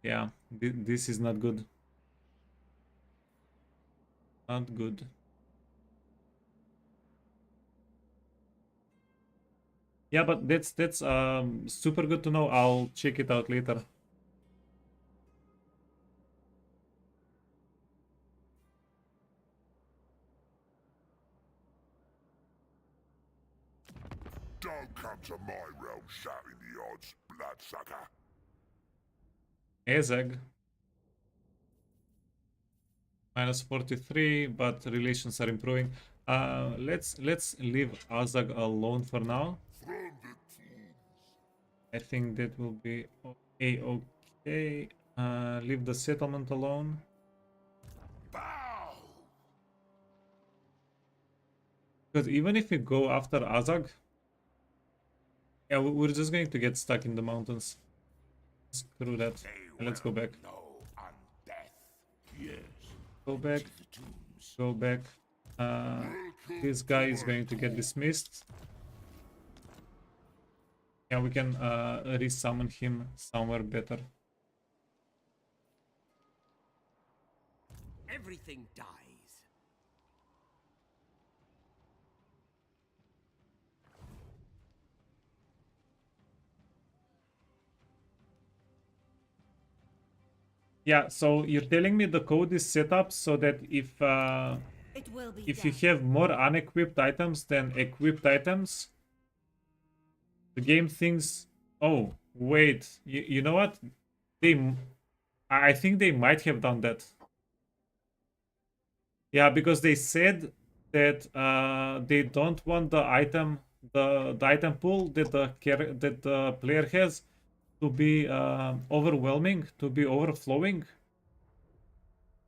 Yeah, this is not good. Not good. Yeah, but that's super good to know. I'll check it out later. Don't come to my realm shouting the odds, bloodsucker. Azag. Minus 43, but relations are improving. Let's leave Azag alone for now. I think that will be okay. Okay. Leave the settlement alone. Bow! Because even if we go after Azag, yeah, we're just going to get stuck in the mountains. Screw that. Let's go back. No undeath. Yes. Go back. The tombs. Go back. This guy is going to get dismissed. Yeah, we can resummon him somewhere better. Everything dies. Yeah, so you're telling me the code is set up so that It will be if done. you have more unequipped items than equipped items, the game thinks, oh, wait, you know what? I think they might have done that. Yeah, because they said that they don't want the item, the item pool that the player has to be overwhelming, to be overflowing.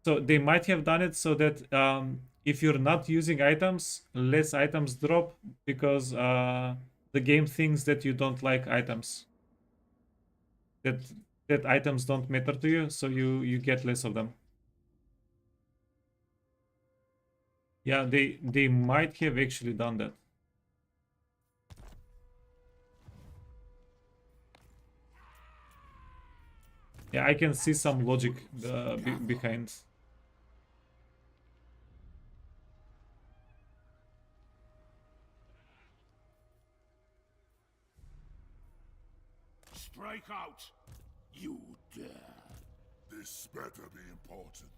So they might have done it so that if you're not using items, less items drop because the game thinks that you don't like items. That items don't matter to you, so you get less of them. Yeah, they might have actually done that. Yeah, I can see some logic behind. Strike out. You dare. This better be important.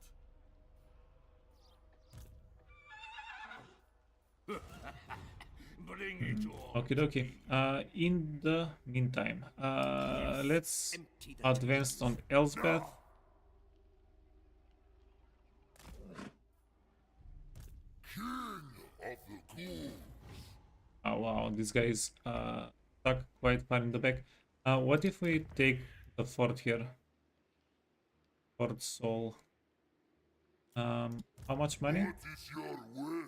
Bring it on. Okie dokie. In the meantime, let's Empty the advance on Elsbeth. King of the ghouls. Oh wow, this guy is stuck quite far in the back. What if we take the fort here? Fort Soul. How much money? What is your will?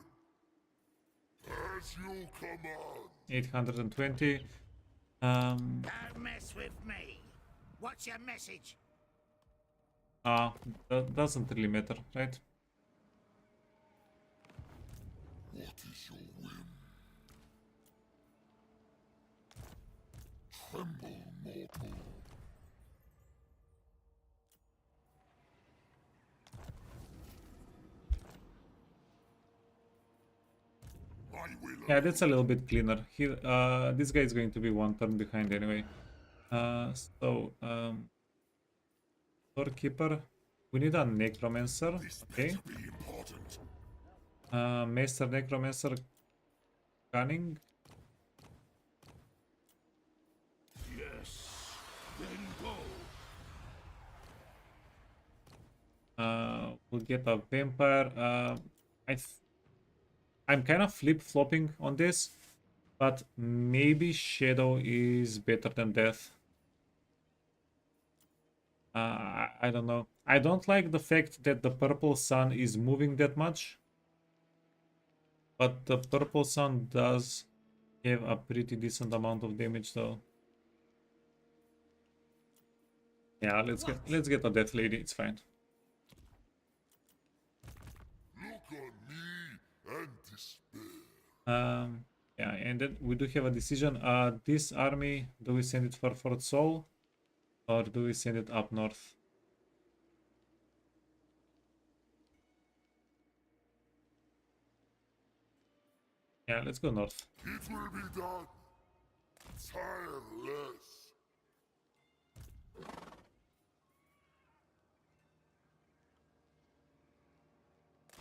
As you command. 820. Don't mess with me. What's your message? That doesn't really matter, right? What is your whim? Tremble, mortal. I will. Yeah, that's a little bit cleaner. Here, this guy is going to be one turn behind anyway. Storekeeper. We need a necromancer. This Okay. better be important. Maester necromancer. Cunning. Yes. Then go. We'll get a vampire. I'm kind of flip-flopping on this, but maybe Shadow is better than Death. I don't know. I don't like the fact that the Purple Sun is moving that much, but the Purple Sun does have a pretty decent amount of damage though. Yeah, let's get a Death Lady. It's fine. Look on me and despair. Yeah, and then we do have a decision. This army, do we send it for Fort Soul or do we send it up north? Yeah, let's go north. It will be done. tireless.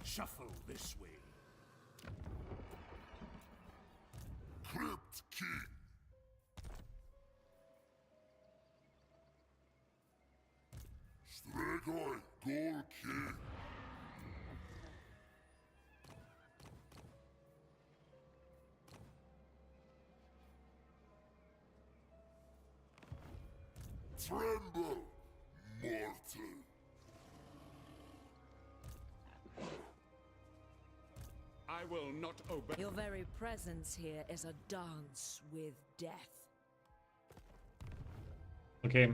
Shuffle this way. Crypt King. Stregoi Gol King. Tremble, mortal. I will not obey. Your very presence here is a dance with death. Okay,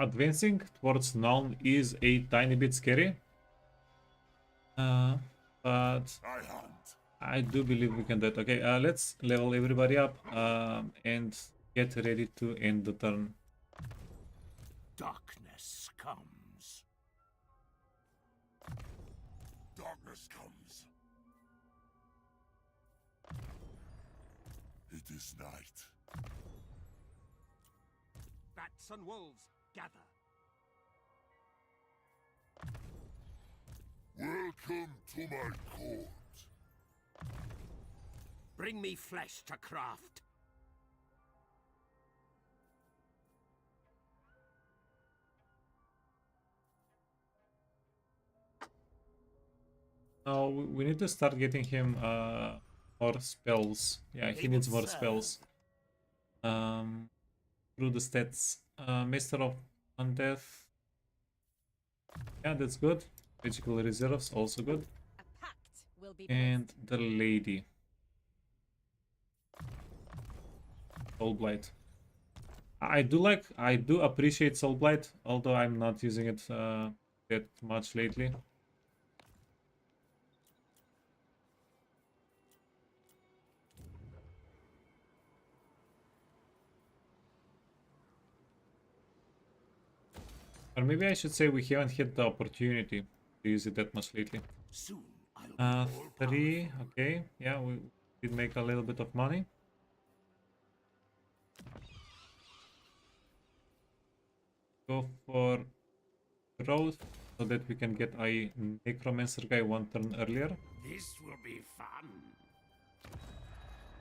advancing towards Nuln is a tiny bit scary. But I hunt. I do believe we can do it. Okay, let's level everybody up and get ready to end the turn. Darkness comes. Darkness comes. It is night. Bats and wolves, gather. Welcome to my court. Bring me flesh to craft. Now we need to start getting him more spells. Yeah, he needs more spells. Through the stats. Master of Undeath. Yeah, that's good. Magical reserves also good. A pact will be And the lady. Soulblight. I do appreciate Soulblight, although I'm not using it that much lately. Or maybe I should say we haven't had the opportunity to use it that much lately. Soon I'll be all 3, powerful. okay, yeah, we did make a little bit of money. Go for growth so that we can get a necromancer guy one turn earlier. This will be fun.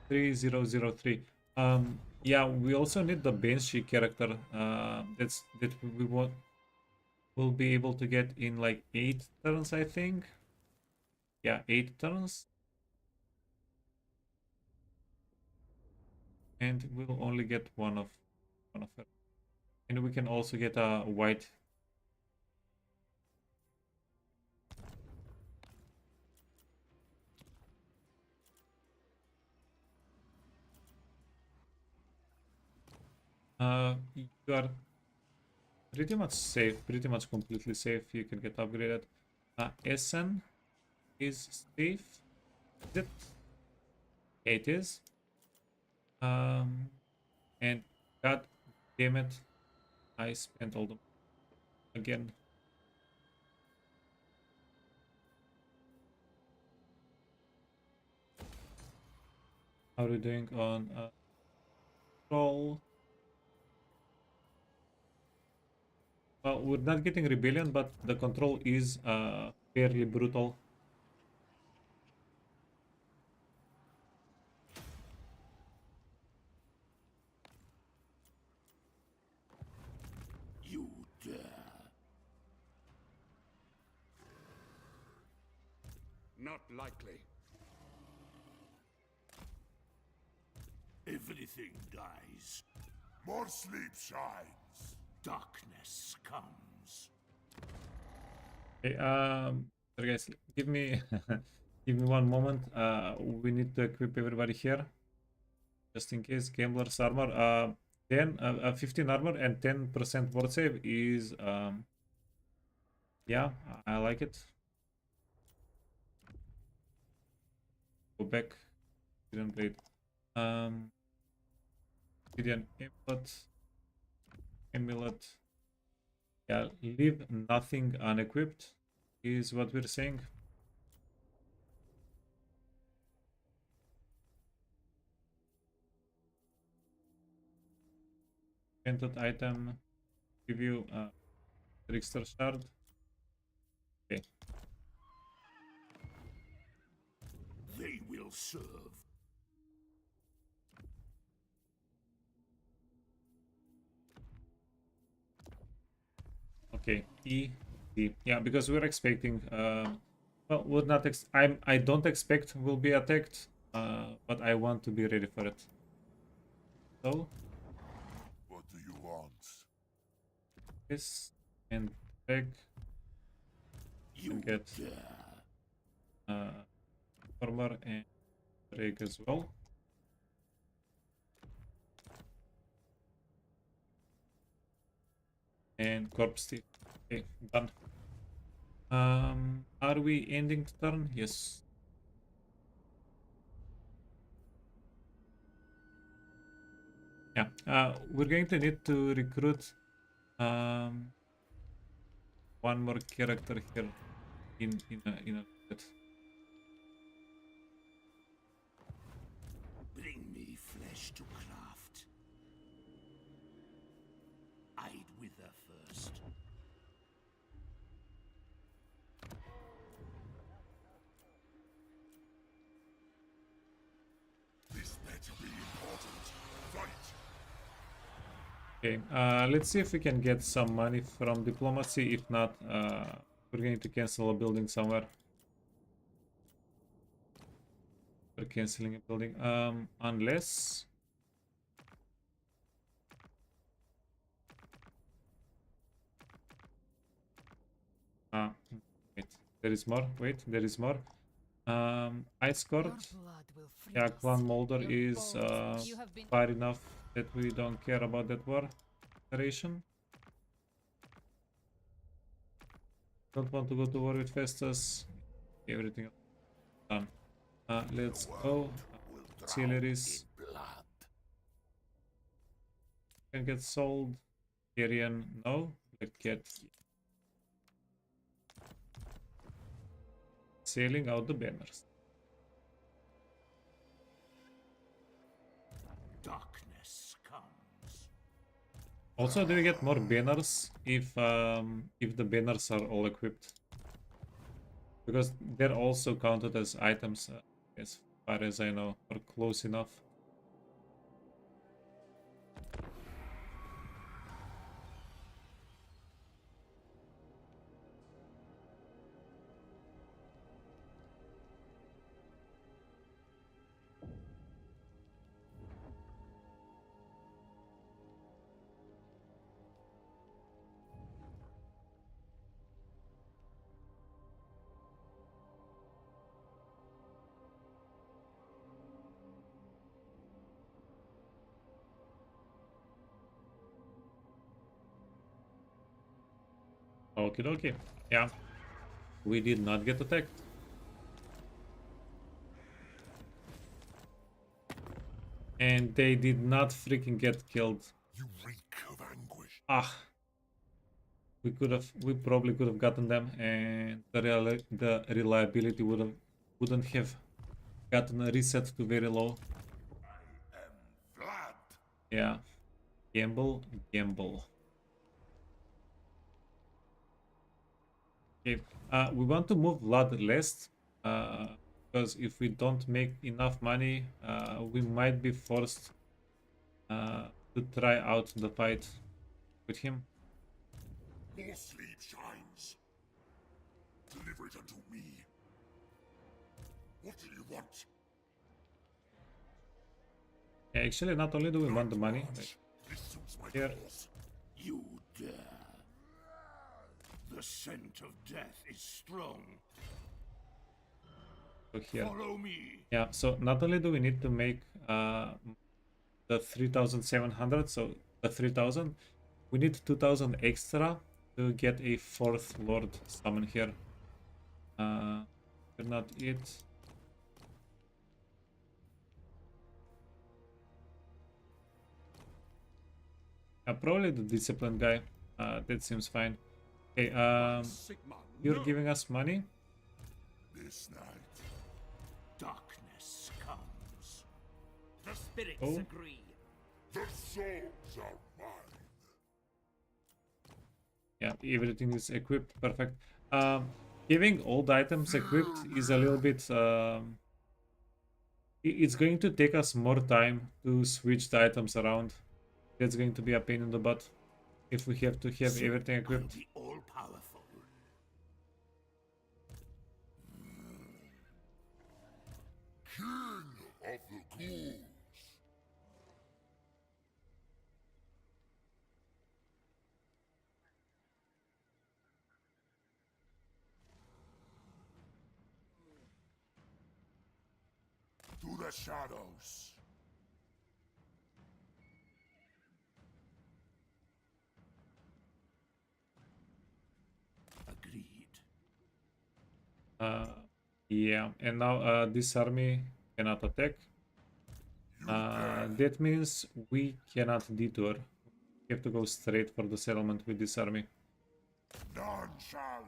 3003. Yeah, we also need the Banshee character. That we want will be able to get in like 8 turns, I think. Yeah, 8 turns. And we'll only get one of her. And we can also get a white. You are pretty much safe, pretty much completely safe. You can get upgraded. Essen is safe. Is it? It is. And god damn it, I spent all the again. How are we doing on roll? Well, we're not getting rebellion, but the control is fairly brutal. You dare. Not likely. Everything dies. More sleep shines. Darkness comes. Okay, sorry guys, give me give me one moment. We need to equip everybody here, just in case. Gambler's armor. 15 armor and 10% ward save is yeah, I like it. Go back. Didn't blade. Gideon amulet. Yeah, leave nothing unequipped is what we're saying. Painted item. Give you a trickster shard. Okay. They will serve. Okay. E. D. Yeah, because we're expecting. Well, would not. I don't expect we'll be attacked. But I want to be ready for it. So What do you want? this and back You and get dare. armor and rig as well. And corpse teeth. Okay, done. Are we ending the turn? Yes. Yeah. We're going to need to recruit one more character here in a bit. Bring me flesh to craft. I'd wither first. This better be important. Fight! Okay, let's see if we can get some money from diplomacy. If not, we're going to cancel a building somewhere. We're canceling a building. Unless... wait, there is more. Wait, there is more. Ice Court. Yeah, Clan Molder is far enough that we don't care about that war declaration. Don't want to go to war with Festus. Everything done. Let's go. Auxiliaries can get sold. Tyrion, no. Black Cat. Sailing out the banners. Darkness comes. Also, do we get more banners if the banners are all equipped? Because they're also counted as items, as far as I know, or close enough. Okie dokie. Yeah. We did not get attacked. And they did not freaking get killed. You reek of anguish. Ah. We probably could have gotten them, and the reliability wouldn't have gotten a reset to very low. Vlad! Yeah. Gamble. Okay, we want to move Vlad last, because if we don't make enough money, we might be forced to try out the fight with him. More sleep shines. Deliver it unto me. What do you want? Yeah, actually, not only do we want the money, but This suits my here. cause. You dare. The scent of death is strong. So here. Follow me. Yeah, so not only do we need to make the 3,700, so the 3,000, we need 2,000 extra to get a 4th Lord summon here. Not it. Probably the discipline guy. That seems fine. Okay, Sigma, you're no. giving us money? This night. Darkness comes. The spirits Oh. agree. The souls are mine. Yeah, everything is equipped. Perfect. Having all the items equipped is a little bit. It's going to take us more time to switch the items around. That's going to be a pain in the butt if we have to have Soon everything I'll equipped. be all powerful. King of the ghouls. To the shadows. Agreed. Yeah, and now this army cannot attack. That means we cannot detour. We have to go straight for the settlement with this army. None shall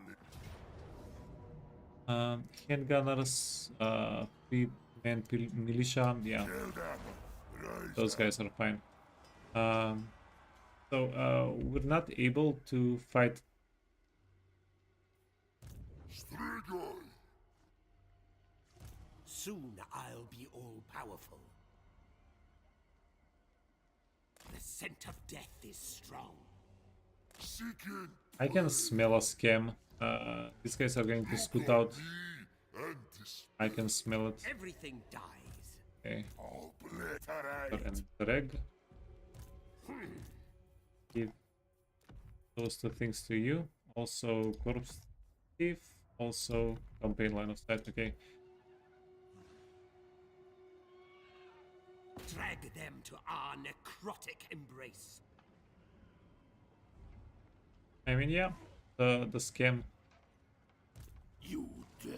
live. Handgunners, freedmen, militia, yeah, Kill them. Raise those them. guys are fine. So we're not able to fight. Strigoi. Soon I'll be all powerful. The scent of death is strong. Seeking. I can smell a scam. These guys are going to scoot out. And despair. I can smell it. Everything dies. Okay, Obliterate. and drag. Give those two things to you. Also, corpse thief. Also, campaign line of sight. Okay. Drag them to our necrotic embrace. I mean, yeah, the scam. You dare.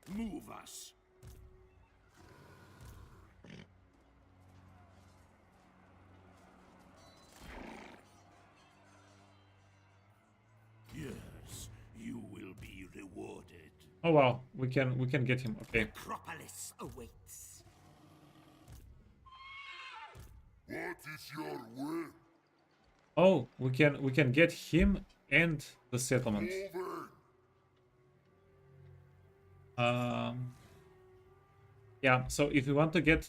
Move us. Yes, you will be rewarded. Oh wow, we can get him. Okay. Necropolis awaits. What is your will? Oh, we can get him and the settlement. Over. Yeah. So if we want to get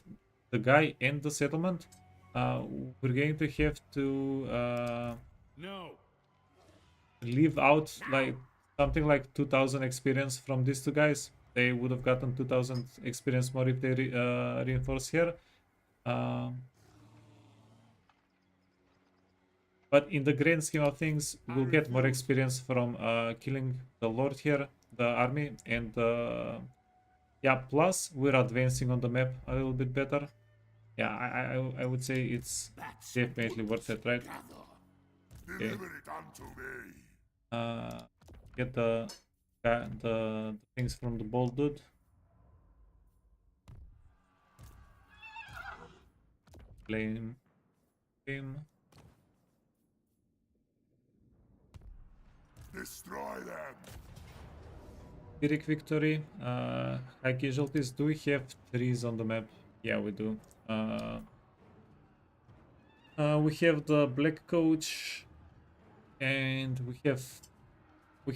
the guy and the settlement, we're going to have to No. leave out like something like 2000 experience from these two guys. They would have gotten 2000 experience more if they reinforce here. But in the grand scheme of things, we'll get more experience from killing the lord here, the army, and yeah. Plus, we're advancing on the map a little bit better. Yeah, I would say it's That's definitely worth it, right? Gather. Deliver it unto me. Get the things from the bold dude. Flame. Destroy them. Pyrrhic victory. High casualties. Do we have trees on the map? Yeah, we do. We have the black coach, and we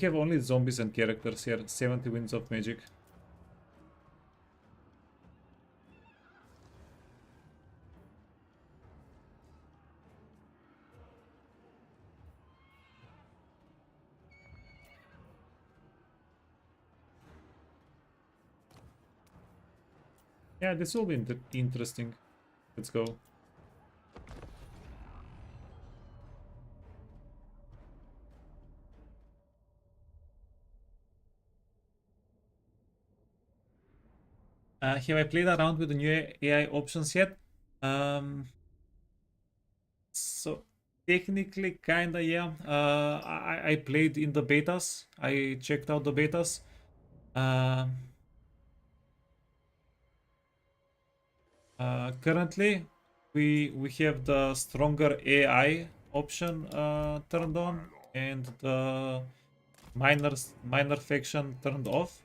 have only zombies and characters here. 70 winds of magic. Yeah, this will be interesting. Let's go. Have I played around with the new AI options yet? So technically, kinda, yeah. I played in the betas. I checked out the betas. Currently, we have the stronger AI option turned on, and the minor faction turned off.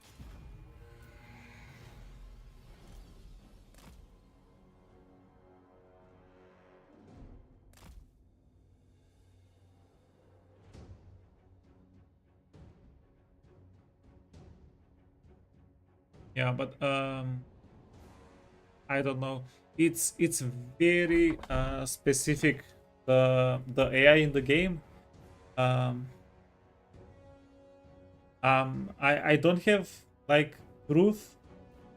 Yeah, but I don't know. It's very specific, the AI in the game. Um, I don't have like proof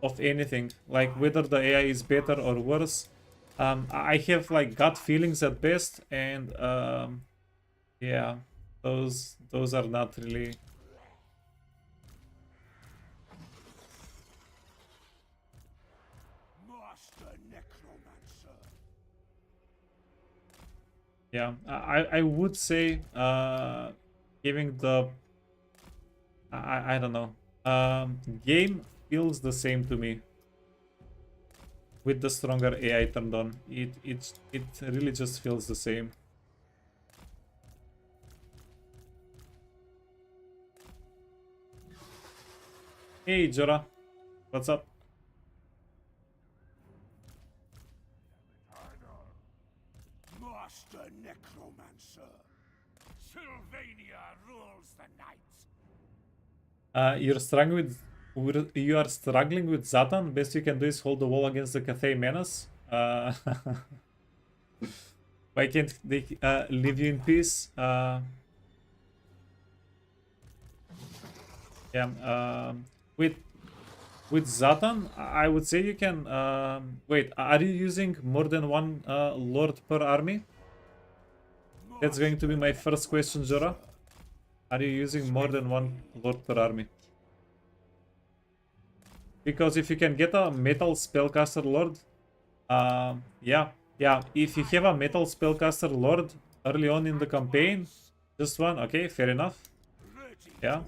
of anything, like whether the AI is better or worse. I have like gut feelings at best, and yeah, those are not really. Master Necromancer. Yeah, I would say giving the I don't know. Game feels the same to me with the stronger AI turned on. It really just feels the same. Hey Jora, what's up? Master Necromancer. Sylvania rules the night. You're struggling you are struggling with Zatan. Best you can do is hold the wall against the Cathay Menace. Why can't they leave you in peace? Yeah. With Zatan, I would say you can. Wait, are you using more than one lord per army? That's going to be my first question, Jora. Are you using more than one lord per army? Because if you can get a metal spellcaster lord, yeah, if you have a metal spellcaster lord early on in the campaign, just one, okay, fair enough. Yeah.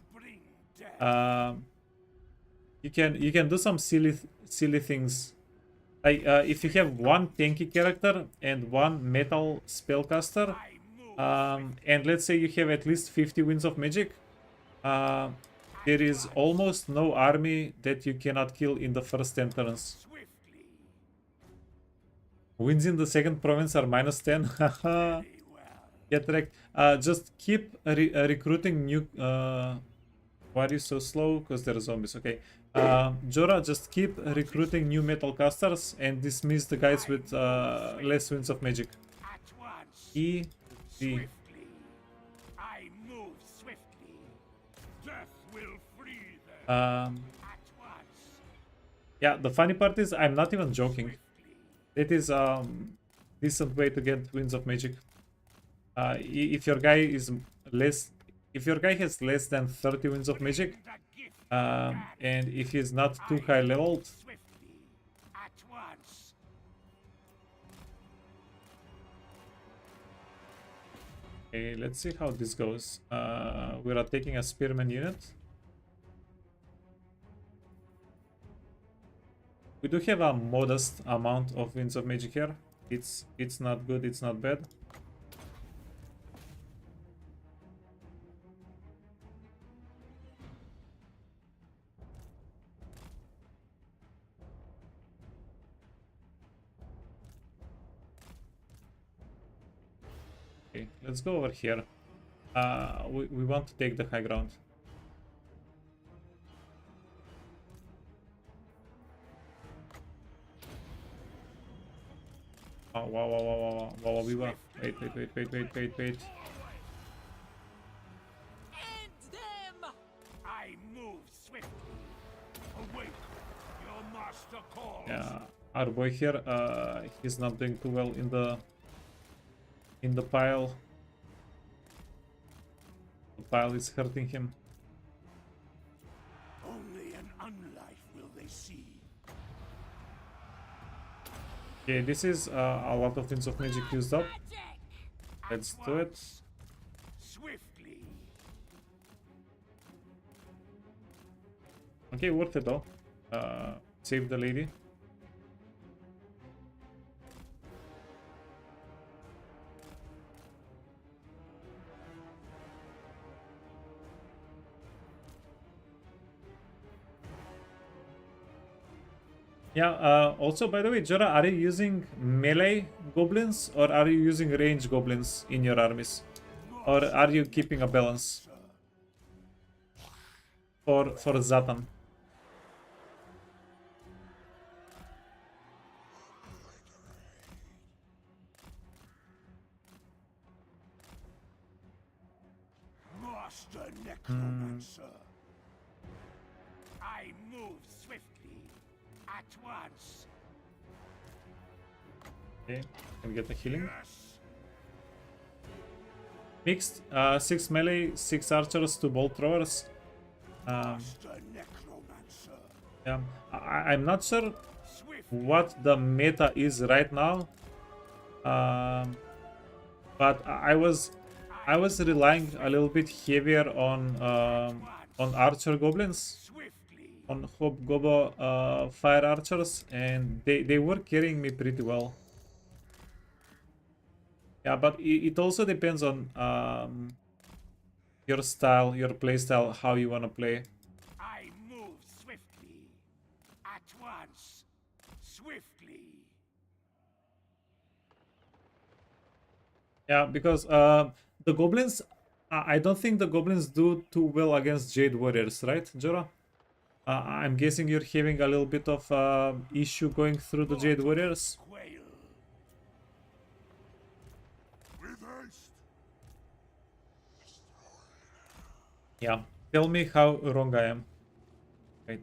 You can do some silly things. Like if you have one tanky character and one metal spellcaster, and let's say you have at least 50 winds of magic, there is almost no army that you cannot kill in the first 10 turns. Wins in the second province are -10. Get wrecked. Just keep recruiting new. Why are you so slow? Because there are zombies. Okay. Jora, just keep recruiting new metal casters and dismiss the guys with less winds of magic. E. D. I move swiftly. Death will free them. Yeah, the funny part is I'm not even joking. It is decent way to get winds of magic. If your guy is if your guy has less than 30 winds of magic, and if he's not too high leveled, okay, let's see how this goes. We're attacking a spearman unit. We do have a modest amount of winds of magic here. It's not good, it's not bad. Okay, let's go over here. We want to take the high ground. Oh, wow, we were. Wait. End them! I move swiftly. Awake. Your master calls. Yeah, our boy here, he's not doing too well in the pile. The pile is hurting him. Only an unlife will they see. Okay, this is a lot of winds of magic used up. Magic! Let's do it. Swiftly. Okay, worth it though. Save the lady. Yeah, also by the way, Jora, are you using melee goblins or are you using range goblins in your armies? Or are you keeping a balance for Zatan? I move swiftly. At once. Okay, can get a healing. Yes. Mixed, 6 melee, 6 archers, 2 bolt throwers. Master necromancer. Yeah, I'm not sure Swiftly. what the meta is right now, but I was relying a little bit heavier on archer goblins, Swiftly. on hobgoblin fire archers, and they were carrying me pretty well. Yeah, but it also depends on your style, your play style, how you wanna play. I move swiftly. At once. Swiftly. Yeah, because the goblins, I don't think the goblins do too well against Jade Warriors, right, Jora? I'm guessing you're having a little bit of issue going through the Jade Warriors. Quail. With haste. Yeah, tell me how wrong I am. Right,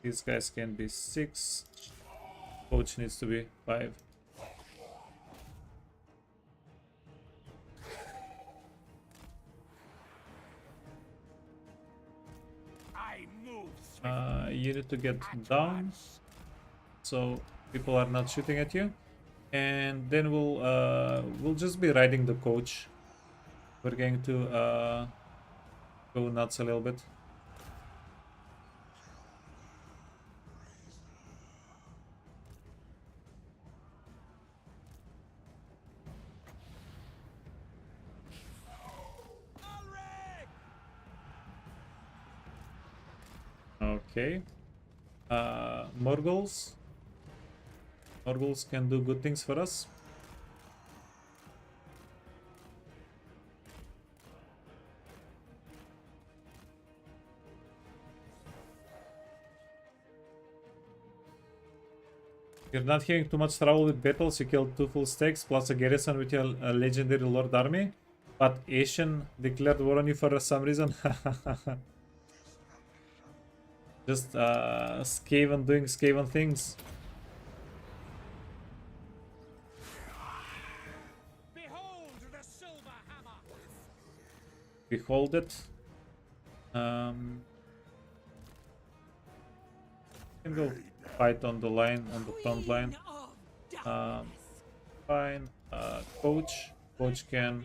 these guys can be 6. Coach needs to be 5. I move swiftly. You need to get At down, once. so people are not shooting at you, and then we'll just be riding the coach. We're going to go nuts a little bit. Okay. Morgals. Morgals can do good things for us. You're not having too much trouble with battles. You killed 2 full stacks plus a garrison with your legendary lord army. But Asian declared war on you for some reason. Just Skaven doing Skaven things. Behold the silver hammer. Behold it. Can go fight on the line, on the front line. Fine. Coach can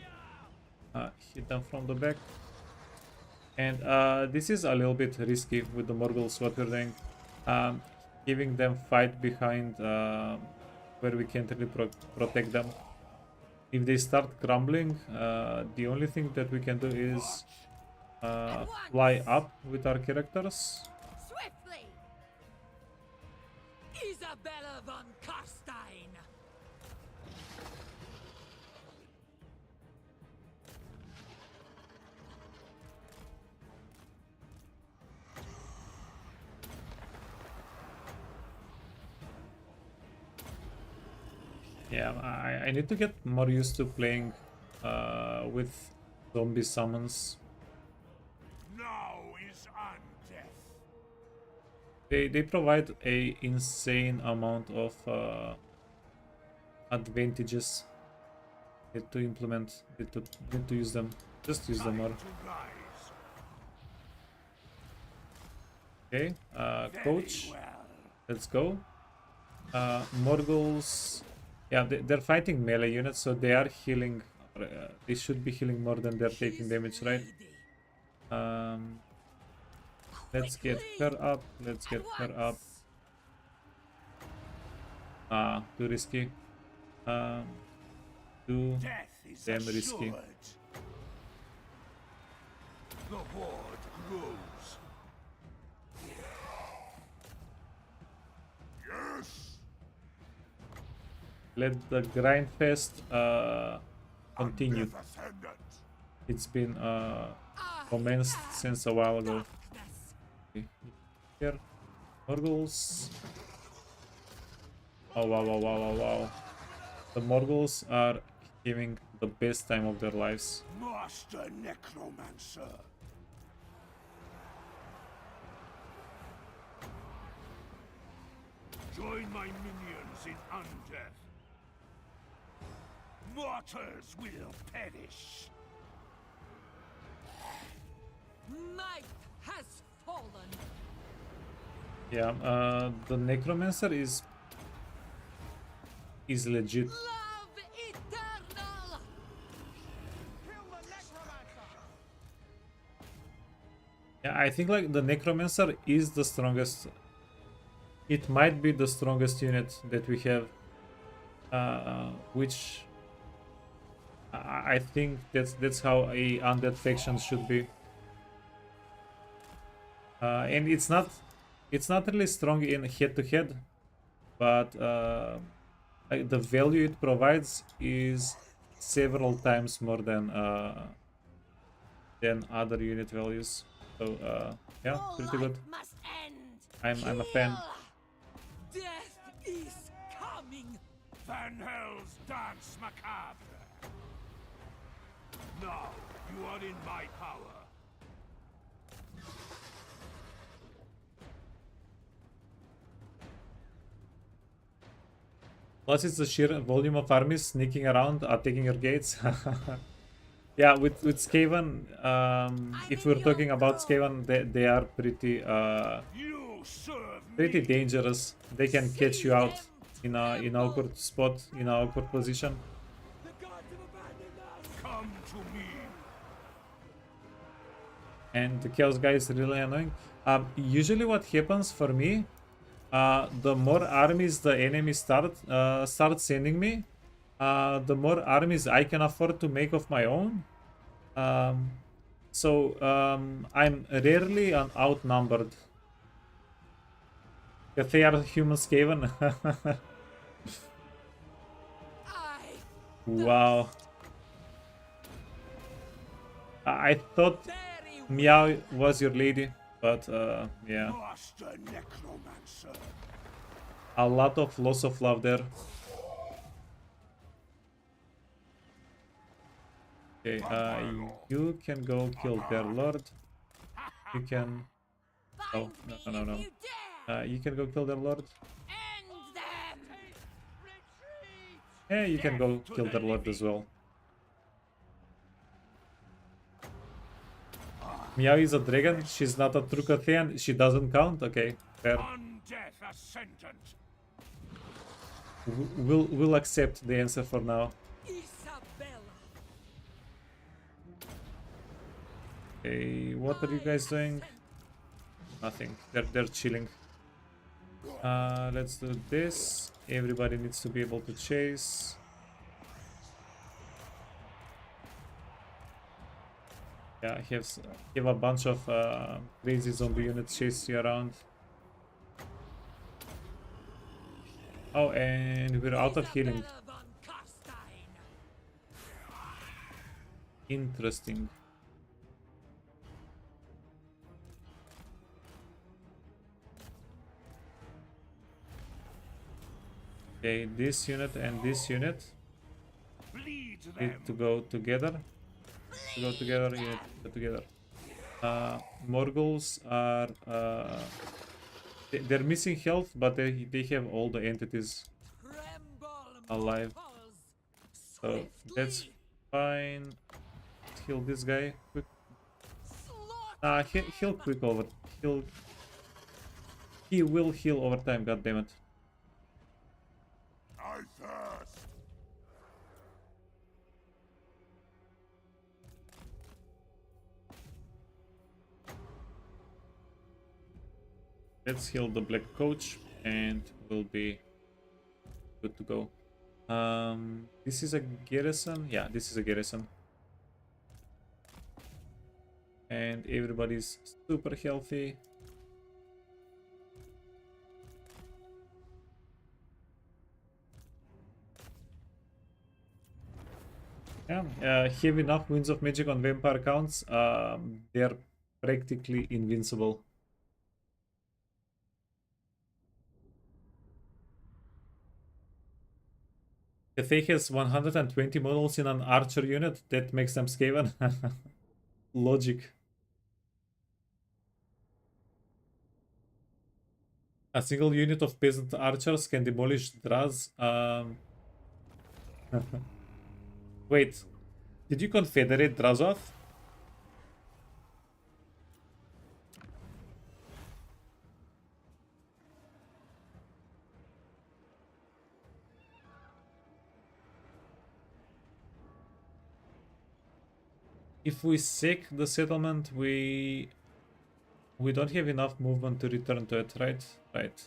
hit them from the back. And this is a little bit risky with the Morgals, what we're doing. Giving them fight behind where we can't really protect them. If they start crumbling, the only thing that we can do is fly up with our characters. Swiftly! Isabella von Karstein! Yeah, I need to get more used to playing with zombie summons. Now is undeath. They provide a insane amount of advantages. Need to implement, need to use them. Just use them more. To rise. Okay, Very coach, well. let's go. Morgals, yeah, they're fighting melee units, so they are healing. They should be healing more than they're taking damage, right? Let's get her up. Let's get her up. Too risky. Too Death is damn risky. assured. The horde grows. Yes. Let the grind fest continue. Death ascendant. It's been commenced since a while ago. Okay. Here, Morgals. Oh wow, wow, wow, wow, wow. The Morgals are having the best time of their lives. Master Necromancer. Join my minions in undeath. Mortals will perish. Might has fallen. Yeah, the Necromancer is legit. Love eternal. Kill the necromancer. Yeah, I think like the Necromancer is the strongest. It might be the strongest unit that we have, which I think that's how a undead faction should be. And it's not really strong in head to head, but like the value it provides is several times more than other unit values. So yeah, All pretty good. life must end. I'm a fan. Death is coming. Van Hell's dance macabre. Now you are in my power. Plus, it's the sheer volume of armies sneaking around, attacking your gates. Yeah, with Skaven, if we're talking about Skaven, they are pretty You serve pretty me. dangerous. They can catch you out in a awkward spot, in an awkward position. The gods have abandoned us. Come to me. And the Chaos guy is really annoying. Usually, what happens for me, the more armies the enemy start sending me, the more armies I can afford to make of my own. So I'm rarely outnumbered. If they are human Skaven. I Wow. I thought very Meow was your lady, but yeah, Master Necromancer. a lot of loss of love there. Okay, you can go kill their lord. You can. Oh, no. You dare. You can go kill their lord. End them. Yeah, you can go kill their lord as well. Meow is a dragon. She's not a true Cathian. She doesn't count. Okay, fair. Undeath ascendant. We'll accept the answer for now. Isabella. Okay, what are you guys doing? Nothing. They're chilling. Let's do this. Everybody needs to be able to chase. Yeah, I have a bunch of crazy zombie units chase you around. Oh, and we're out of healing. Isabella von Carstein. Interesting. Okay, this unit and this unit Bleed them. need to go together. Unit go together. Morgul's are they're missing health, but they have all the entities Tremble, alive. mortals. So that's Swiftly. fine. Heal this guy quick. Slaughter Heal quick over. He will heal over time. God damn it. I thirst. Let's heal the black coach and we'll be good to go. This is a garrison. Yeah, this is a garrison. And everybody's super healthy. Yeah, have enough Winds of Magic on vampire counts. They're practically invincible. If they has 120 models in an archer unit, that makes them Skaven. Logic. A single unit of peasant archers can demolish Draz. Wait, did you confederate Drazoth? If we sack the settlement, we don't have enough movement to return to it, right? Right.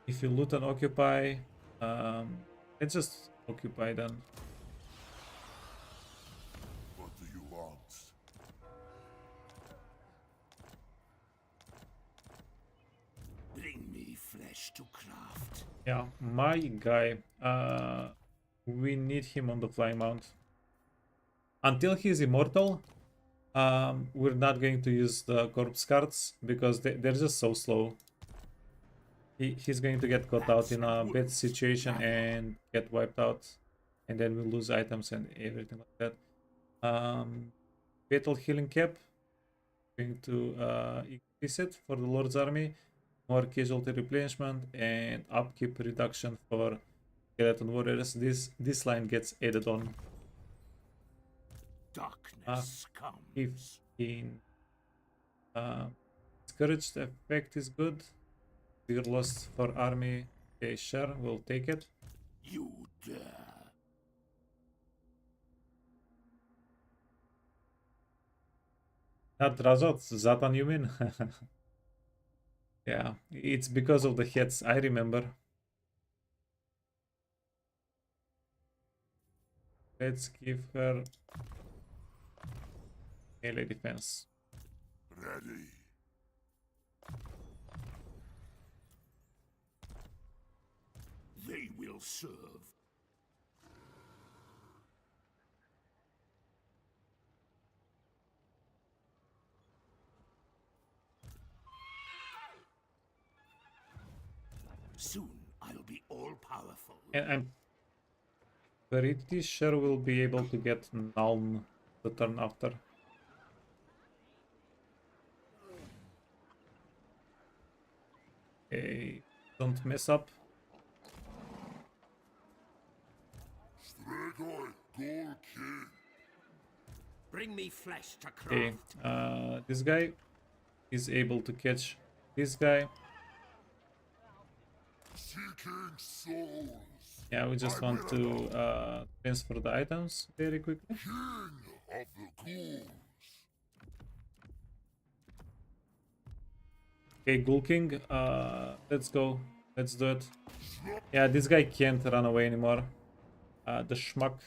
If you loot and occupy, let's just occupy then. What do you want? Bring me flesh to craft. Yeah, my guy. We need him on the flying mount. Until he's immortal, we're not going to use the corpse cards because they're just so slow. He's going to get caught out in a bad situation and get wiped out, and then we'll lose items and everything like that. Fatal healing cap, going to increase it for the Lord's army, more casualty replenishment, and upkeep reduction for skeleton warriors. This line gets added on. Darkness comes. 15. Discouraged effect is good. Dear lost for army. Okay, sure, we'll take it. You dare. Not Razot, Zatan, you mean? Yeah, it's because of the heads, I remember. Let's give her melee defense. Ready. They will serve. Soon I'll be all powerful. And I'm pretty sure we'll be able to get Nuln the turn after. Okay, don't mess up. Strigoi, goal king. Bring me flesh to Okay, craft. this guy is able to catch this guy. Seeking souls. Yeah, we just want to transfer the items very quickly. King of the ghouls. Okay, Ghoul King, let's go. Let's do it. Yeah, this guy can't run away anymore. The schmuck.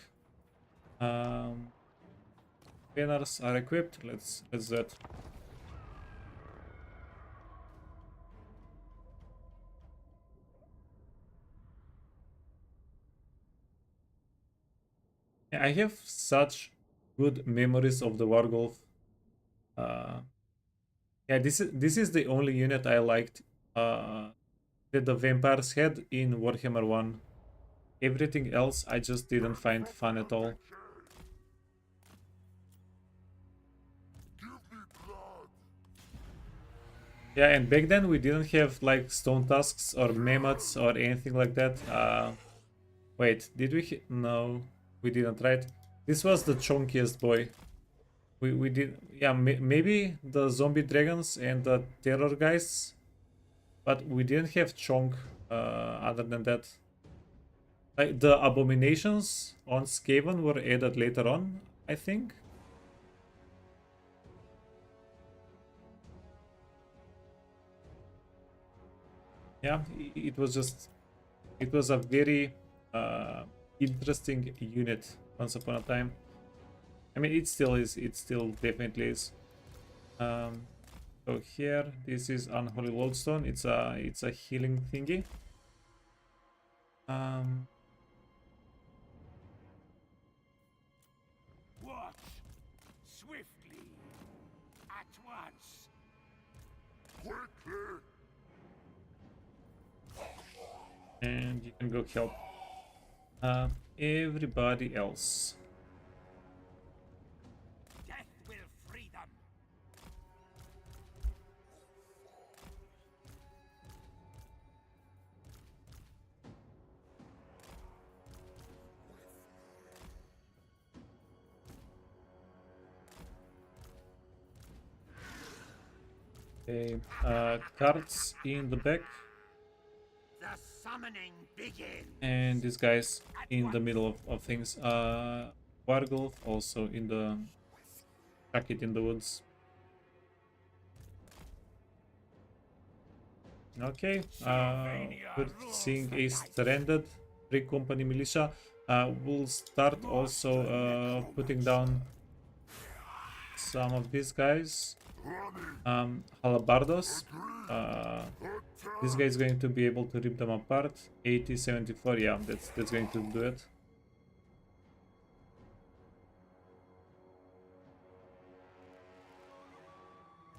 Banners are equipped. Let's do it. Yeah, I have such good memories of the Wargolf. Yeah, this is the only unit I liked that the vampires had in Warhammer 1. Everything else I just didn't find fun at all. Give me blood. Yeah, and back then we didn't have like stone tusks or mammoths or anything like that. Wait, did we? No, we didn't, right? This was the chunkiest boy. We did, yeah, maybe the zombie dragons and the terror guys, but we didn't have chunk other than that. Like the abominations on Skaven were added later on, I think. Yeah, it was a very interesting unit once upon a time. I mean, it still is. It still definitely is. So here, this is Unholy Lodestone. It's a healing thingy. Watch swiftly at once. Quickly. And you can go help. Everybody else. Death will free them. Okay, cards in the back, The summoning begins. and these guys in the middle of things. Wargulf also in the jacket in the woods. Okay, good seeing a stranded free company militia. We'll start also putting down some of these guys. Halabardos. This guy is going to be able to rip them apart. 80, 74, yeah, that's going to do it.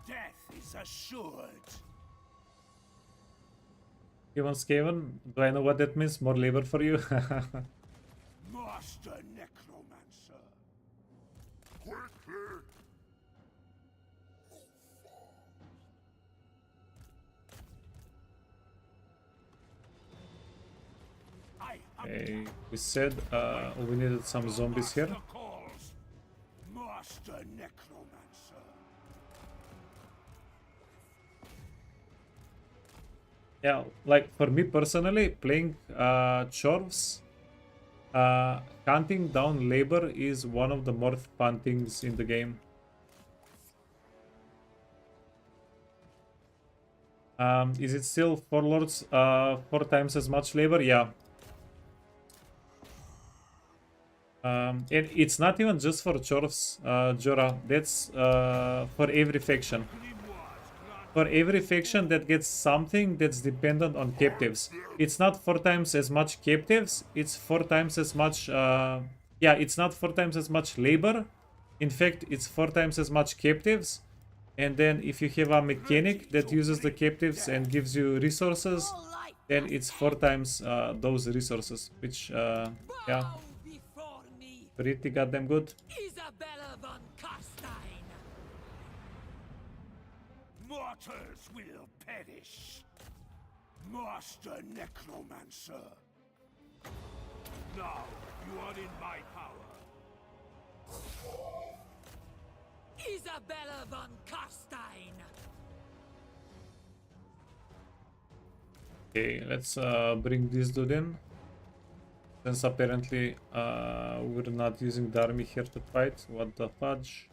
Death is assured. Even Skaven, do I know what that means? More labor for you? Master Necromancer. Quickly! I Okay, we said we needed some zombies here. Master calls. Master Necromancer. Yeah, like for me personally, playing chorvs, hunting down labor is one of the more fun things in the game. Is it still 4 lords, 4 times as much labor? Yeah. And it's not even just for chorvs, Jora. That's for every faction. For every faction that gets something that's dependent on captives. It's not 4 times as much captives, it's 4 times as much... yeah, it's not 4 times as much labor. In fact, it's 4 times as much captives. And then if you have a mechanic that uses the captives and gives you resources, then it's 4 times those resources, which, yeah, Before me, pretty goddamn good. Isabella von Carstein. Mortals will perish. Master Necromancer. Now you are in my power. Isabella von Carstein. Okay, let's bring this dude in. Since apparently we're not using the army here to fight. What the fudge?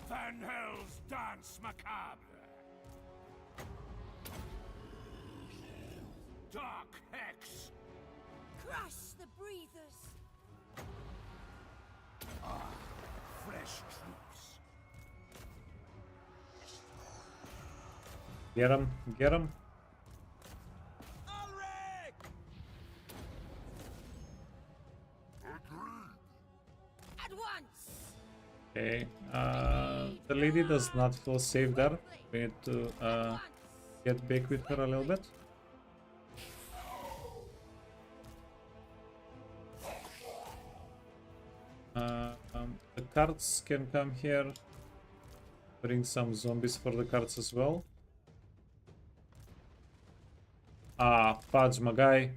Van Hell's Dance Macabre. Dark Hex. Crush the breathers. Fresh troops. Get him, get him. At once. Okay, the lady does not feel safe there. We need to get back with her a little bit. The cards can come here. Bring some zombies for the cards as well. Ah, fudge, my guy.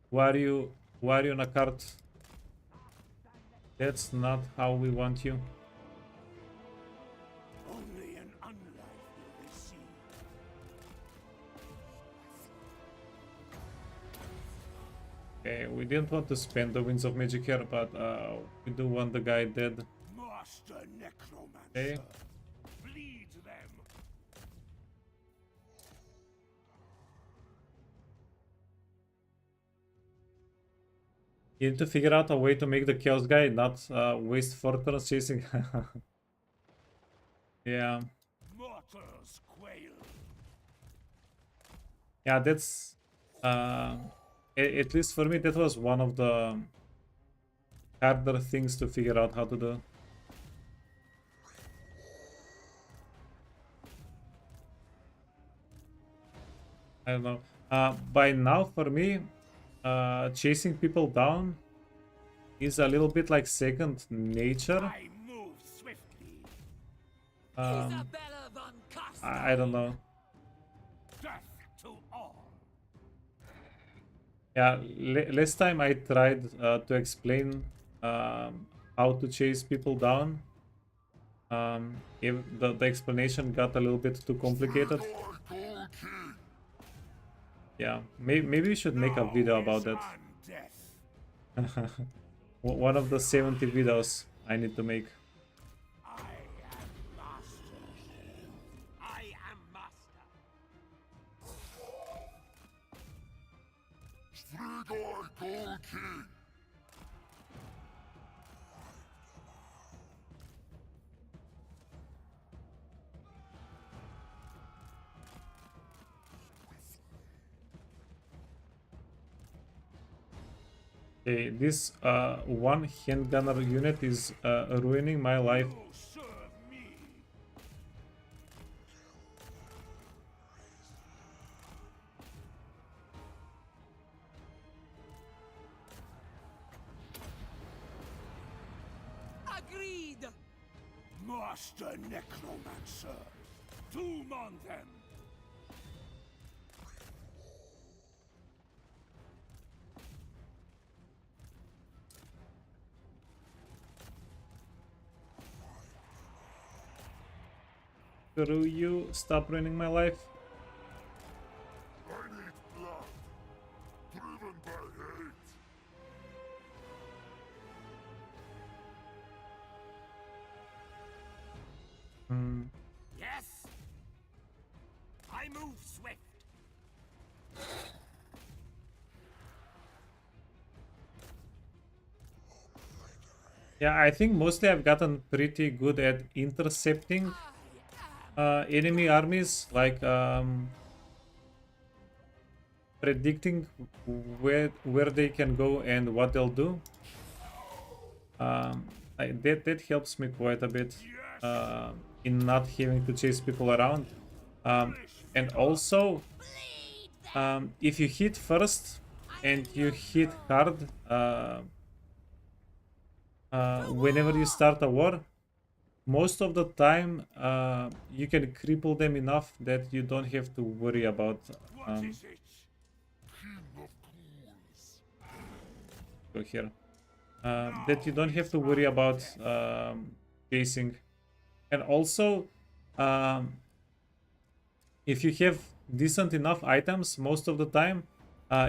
Why are you on a card? That's not how we want you. Only an unlife will they see. Okay, we didn't want to spend the Winds of Magic here, but we do want the guy dead. Master Necromancer. Okay. Bleed them. You need to figure out a way to make the Chaos guy not waste 4 turns chasing. Yeah. Mortals quail. Yeah, that's... at least for me, that was one of the harder things to figure out how to do. I don't know. By now, for me, chasing people down is a little bit like second nature. I move swiftly. Um, Isabella von I don't know. Death to all. Yeah, last time I tried to explain how to chase people down. If the explanation got a little bit too complicated. Yeah, maybe we should make a video about that. Death. One of the 70 videos I need to make. I am master. I am master. Strigoi Gold King! Okay, this one handgunner unit is ruining my life. You serve me. Agreed. Master Necromancer. Doom on them. Screw you, stop ruining my life. I need blood, driven by hate. Yes. I move swift. Yeah, I think mostly I've gotten pretty good at intercepting enemy armies, like predicting where they can go and what they'll do. That helps me quite a bit in not having to chase people around. And also, if you hit first and you hit hard whenever you start a war, most of the time you can cripple them enough that you don't have to worry about What is it? King of Ghouls. go here. That you don't have to worry about chasing. And also, if you have decent enough items, most of the time,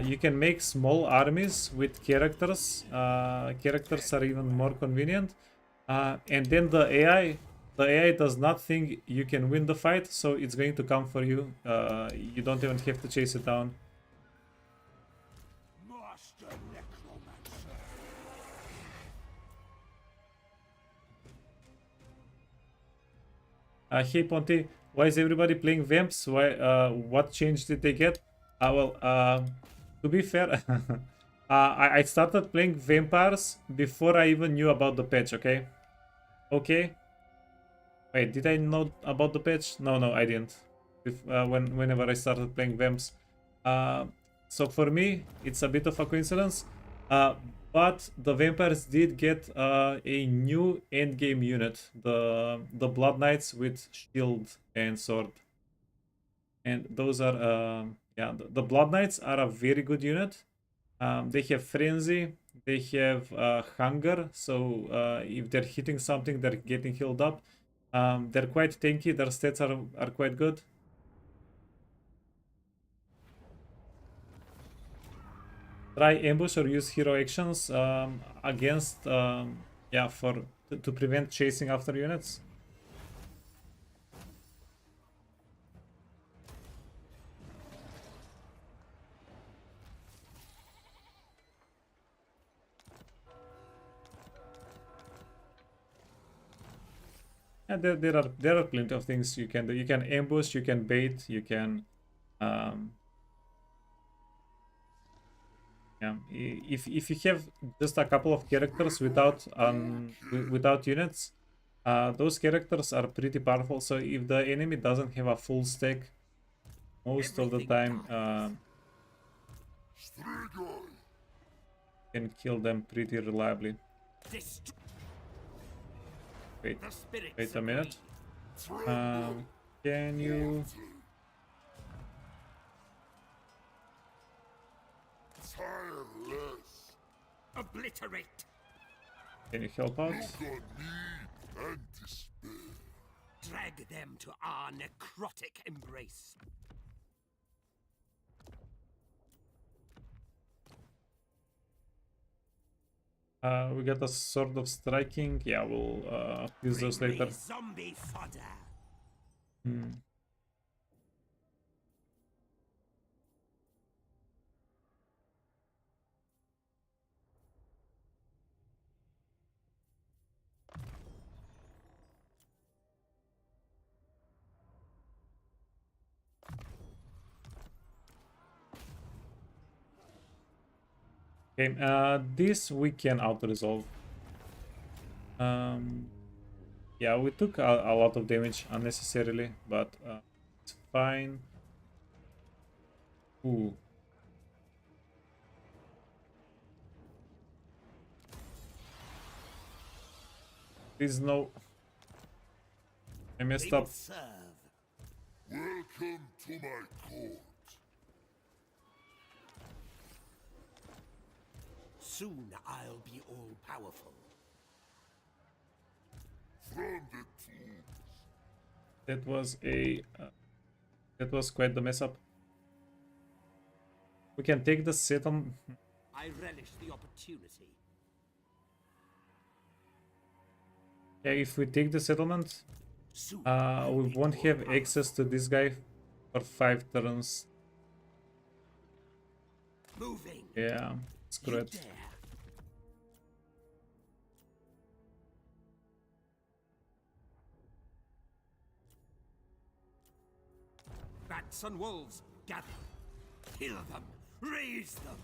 you can make small armies with characters. Characters are even more convenient. And then the AI does not think you can win the fight, so it's going to come for you. You don't even have to chase it down. Master Necromancer. Hey Ponte, why is everybody playing Vamps? Why? What change did they get? To be fair, I started playing Vampires before I even knew about the patch. Okay. Okay. Wait, did I know about the patch? No, I didn't. Whenever I started playing Vamps, so for me, it's a bit of a coincidence. But the Vampires did get a new endgame unit, the Blood Knights with shield and sword. And those are, yeah, the Blood Knights are a very good unit. They have Frenzy, they have Hunger, so if they're hitting something, they're getting healed up. They're quite tanky, their stats are quite good. Try ambush or use hero actions against, yeah, to prevent chasing after units. And there are plenty of things you can do. You can ambush, you can bait, you can yeah, if you have just a couple of characters without units, those characters are pretty powerful. So if the enemy doesn't have a full stack most of the time Strigai. can kill them pretty reliably. Dest Wait, the spirits wait a agree. minute. Can you? Tireless. Obliterate. Can you help out? Look on me and despair. Drag them to our necrotic embrace. We got a sword of striking. Yeah, we'll use those Bring me later. zombie fodder. Hmm. Okay, this we can auto-resolve. Yeah, we took a lot of damage unnecessarily, but it's fine. Ooh. Please no. I messed They will up. serve. Welcome to my court. Soon I'll be all powerful. From the tombs. That was a that was quite the mess up. We can take the settlement. I relish the opportunity. Yeah, if we take the settlement, Soon we won't have access to this guy for 5 turns. moving. Yeah, screw You it. dare. Bats and wolves, gather. Kill them. Raise them.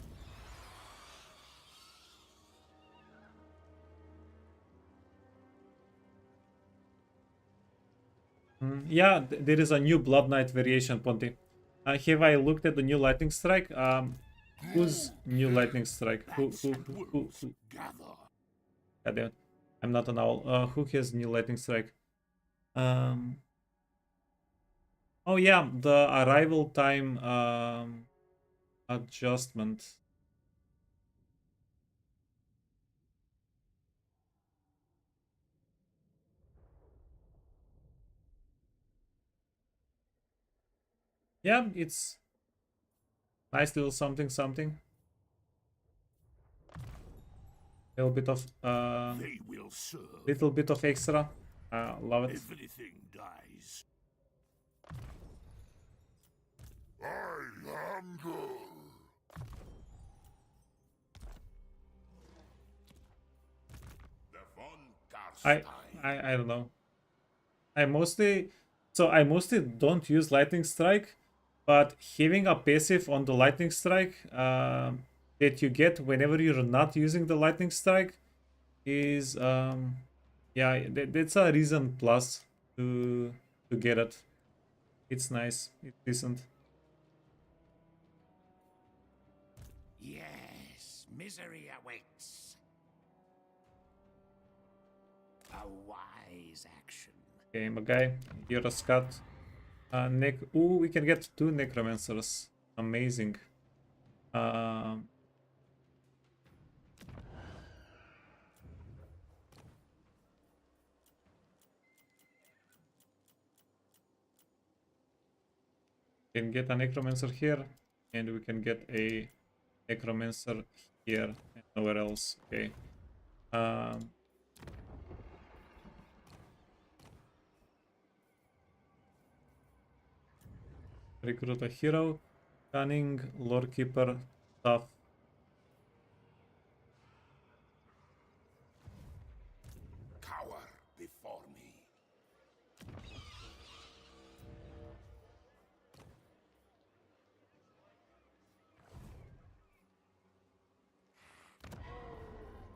Yeah, there is a new Blood Knight variation, Ponti. Have I looked at the new Lightning Strike? Who's new Lightning Strike? Who? Gather. God damn it. I'm not an owl. Who has new Lightning Strike? Oh yeah, the arrival time adjustment. Yeah, it's nice little something something. Little bit of They will serve. little bit of extra. Love it. Everything dies. I hunger. The von I don't know. I mostly don't use Lightning Strike, but having a passive on the Lightning Strike that you get whenever you're not using the Lightning Strike is yeah, that's a reason plus to get it. It's nice. It's decent. Yes, misery awaits. A wise action. Okay, my guy, you're a scut. Ooh, we can get 2 necromancers. Amazing. Can get a necromancer here, and we can get a necromancer here and nowhere else. Okay. Recruit a hero. Cunning, Lorekeeper, tough. cower before me.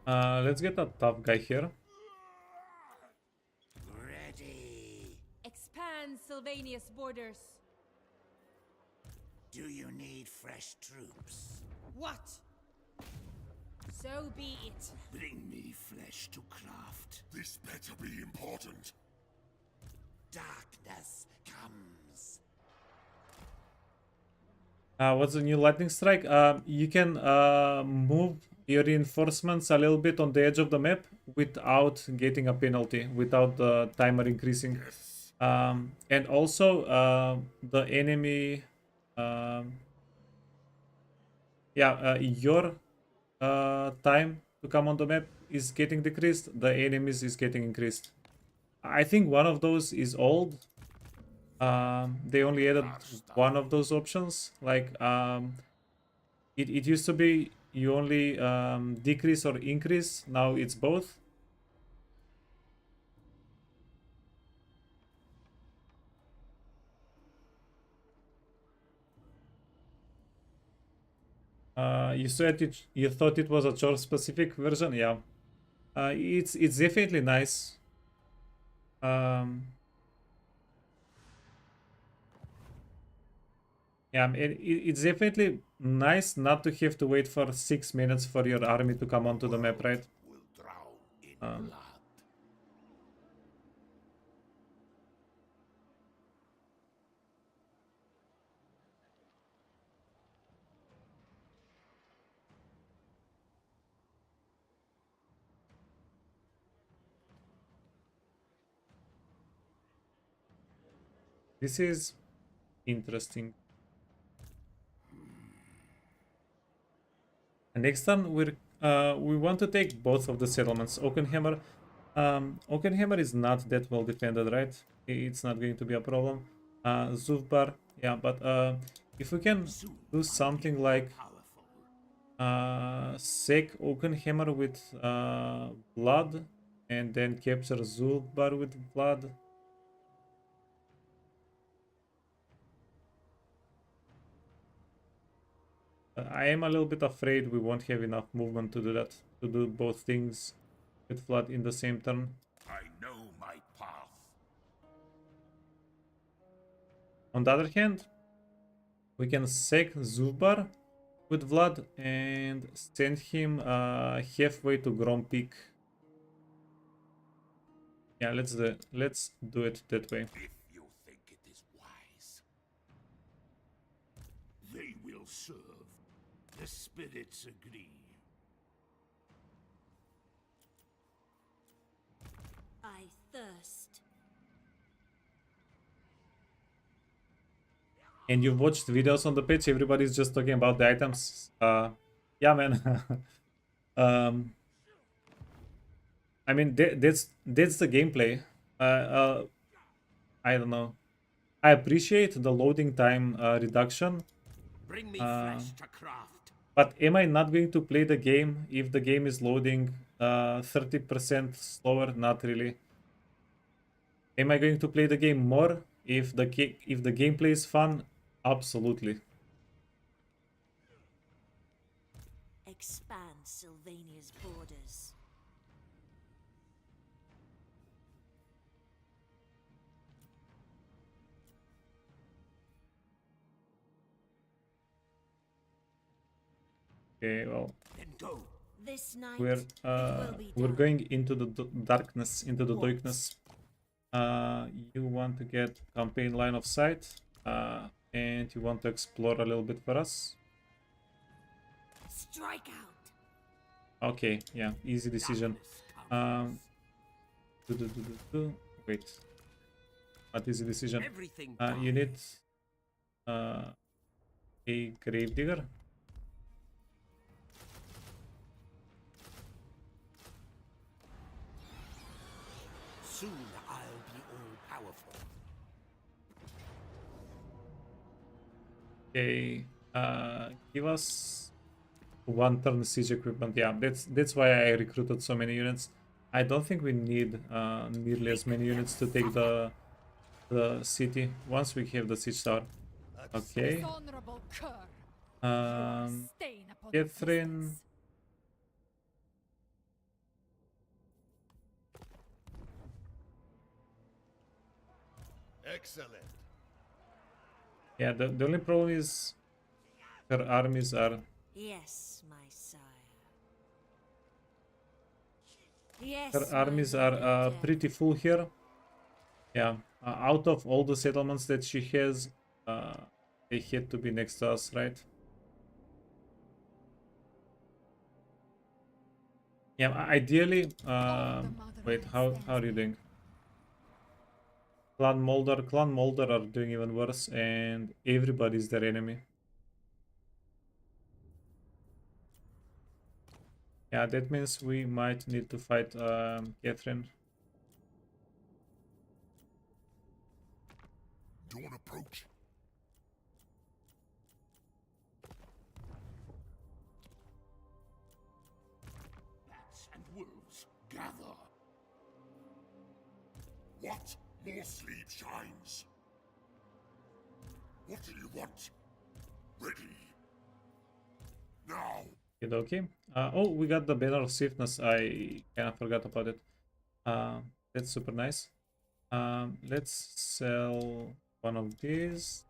Let's get a tough guy here. Ready. Expand Sylvania's borders. Do you need fresh troops? What? So be it. Bring me flesh to craft. This better be important. Darkness comes. What's the new lightning strike? You can move your reinforcements a little bit on the edge of the map without getting a penalty, without the timer increasing. And also the enemy, your time to come on the map is getting decreased, the enemies is getting increased. I think one of those is old. They only added one of those options. Like it used to be you only decrease or increase. Now it's both. You said it. You thought it was a chore specific version. Yeah, it's definitely nice. Yeah, it's definitely nice not to have to wait for 6 minutes for your army to come onto the map, right? Will drown in blood. This is interesting. And next turn we want to take both of the settlements. Oakenhammer. Oakenhammer is not that well defended, right? It's not going to be a problem. Zuvbar, yeah, but if we can do something like sack Oakenhammer with Vlad and then capture Zuvbar with Vlad. I am a little bit afraid we won't have enough movement to do that, to do both things with Vlad in the same turn. I know my path. On the other hand, we can sack Zuvbar with Vlad and send him halfway to Grom Peak. Yeah, let's do it that way. If you think it is wise, they will serve. The spirits agree. I thirst. And you've watched videos on the page, everybody's just talking about the items. Yeah, man. I mean, that's the gameplay. I don't know. I appreciate the loading time reduction. Bring me flesh to craft. But am I not going to play the game if the game is loading 30% slower? Not really. Am I going to play the game more if the gameplay is fun? Absolutely. Expand Sylvania's borders. Okay, well, Then go. This night we're it will be we're done. going into the darkness, into the darkness. You want to get campaign line of sight, and you want to explore a little bit for us. Strike out. Okay, yeah, easy decision. Wait, what easy decision? Everything. You need a gravedigger. Soon I'll be all powerful. Okay, give us one turn siege equipment. Yeah, that's why I recruited so many units. I don't think we need nearly as many units to take the city once we have the siege tower. Okay. Dishonorable cur. You are a stain upon the Catherine. distance. Excellent. Yeah, the only problem is Her armies are Yes, my sire. Yes, her armies my are lord of death. pretty full here. Yeah, out of all the settlements that she has, they had to be next to us, right? Yeah, ideally, wait, how are you doing? Clan Mulder are doing even worse, and everybody's their enemy. Yeah, that means we might need to fight Catherine. Don't approach. Bats and wolves, gather. What? More sleep shines. What do you want? Ready. Now. Okay. Oh, we got the Banner of Swiftness. I kind of forgot about it. That's super nice. Let's sell one of these.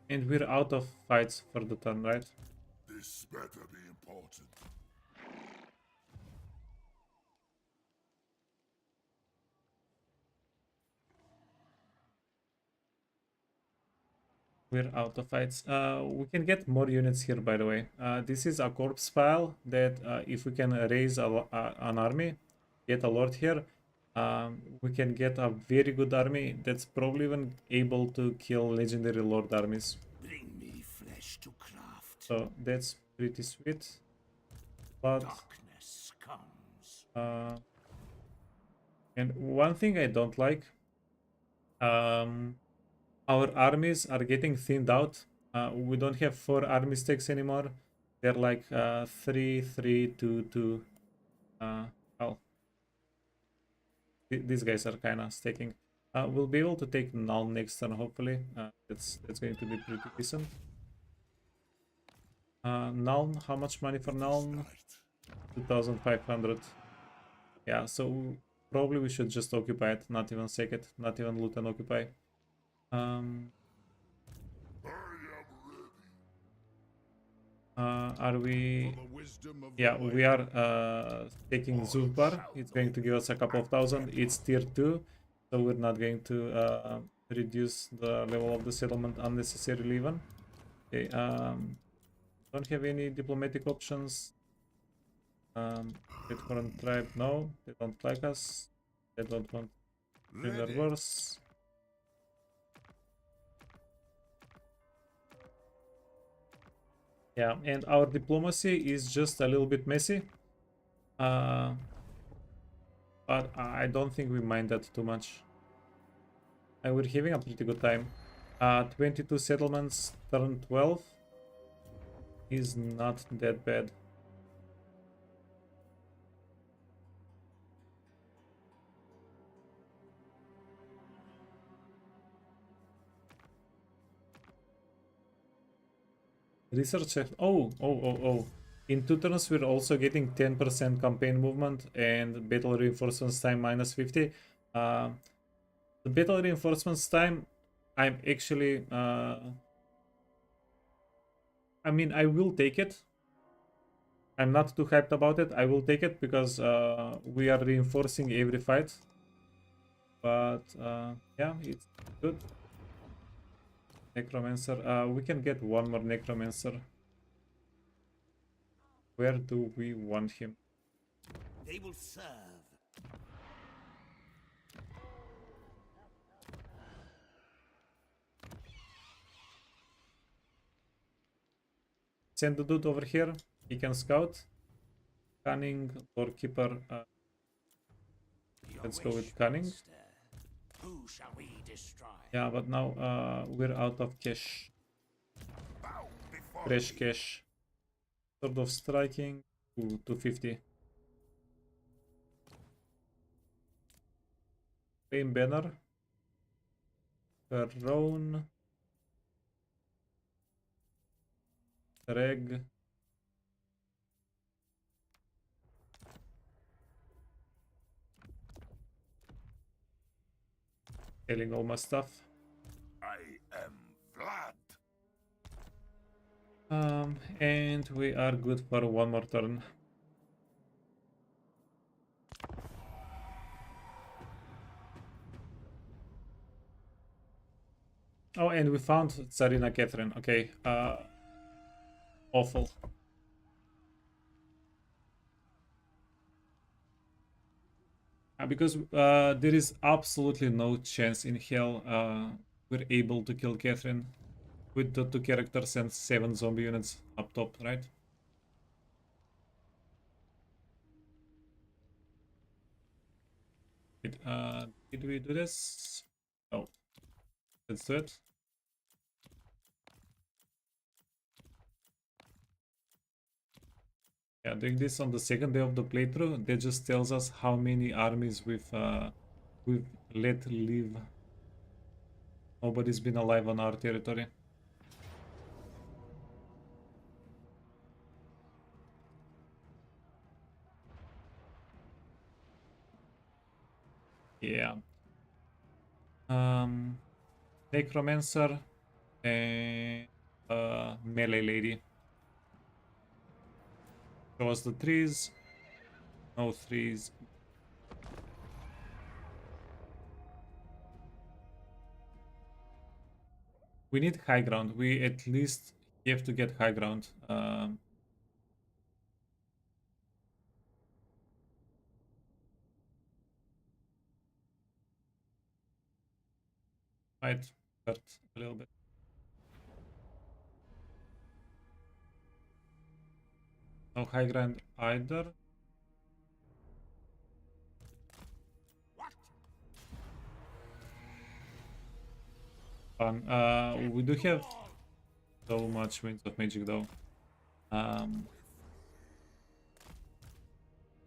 And we're out of fights for the turn, right? This better be important. We're out of fights. We can get more units here, by the way. This is a corpse file that if we can raise an army, get a lord here, we can get a very good army that's probably even able to kill legendary lord armies. Bring me flesh to craft. So that's pretty sweet. But Darkness comes. and one thing I don't like, our armies are getting thinned out. We don't have 4 army stacks anymore. They're like 3, 3, 2, 2. Well, these guys are kind of stacking. We'll be able to take null next turn, hopefully. That's going to be pretty decent. Null, how much money for null? 2,500. Yeah, so probably we should just occupy it, not even sack it, not even loot and occupy. Are we? Yeah, we are taking Zufbar. It's going to give us a couple of thousand. It's tier 2, so we're not going to reduce the level of the settlement unnecessarily even. Okay, don't have any diplomatic options. Red Horn Tribe, no, they don't like us. They don't want river wars. Yeah, and our diplomacy is just a little bit messy. But I don't think we mind that too much. And we're having a pretty good time. 22 settlements, turn 12 is not that bad. Research. Oh. In 2 turns, we're also getting 10% campaign movement and battle reinforcements time minus 50. The battle reinforcements time, I'm actually. I mean, I will take it. I'm not too hyped about it. I will take it because we are reinforcing every fight. But yeah, it's good. Necromancer. We can get one more Necromancer. Where do we want him? They will serve. Send the dude over here. He can scout. Cunning, Doorkeeper. Let's go with Cunning. Who shall we destroy? Yeah, but now we're out of cash. Fresh cash. Sword of Striking. Ooh, 250. Flame Banner. Roan. Reg. Selling all my stuff. I am Vlad. And we are good for one more turn. Oh, and we found Tsarina Catherine. Okay, awful. Because there is absolutely no chance in hell we're able to kill Catherine with the 2 characters and 7 zombie units up top, right? Did we do this? Oh, let's do it. Yeah, doing this on the second day of the playthrough, that just tells us how many armies we've let live. Nobody's been alive on our territory. Yeah. Necromancer and melee lady. Show us the trees. No trees. We need high ground. We at least have to get high ground. Might hurt a little bit. No high ground either. Fun. We do have so much Winds of Magic though.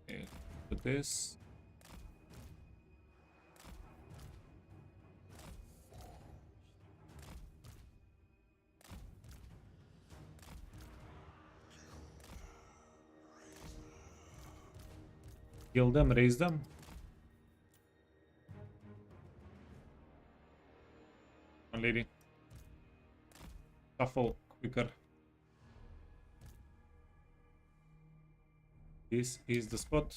Okay, put this. Kill them, raise them. One lady. Shuffle quicker. This is the spot.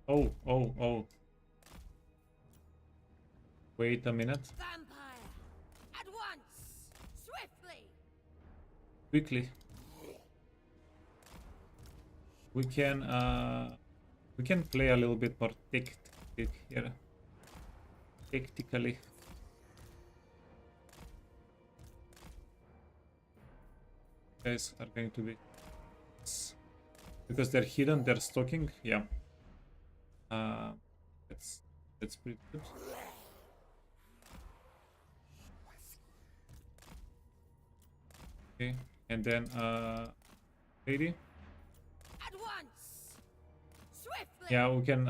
Oh, oh, oh. Wait a minute. Vampire! At once! Swiftly! Quickly. We can play a little bit more tactic here. Tactically. Guys are going to be because they're hidden, they're stalking. Yeah. That's pretty good. Okay, and then lady. At once! Swiftly! Yeah, we can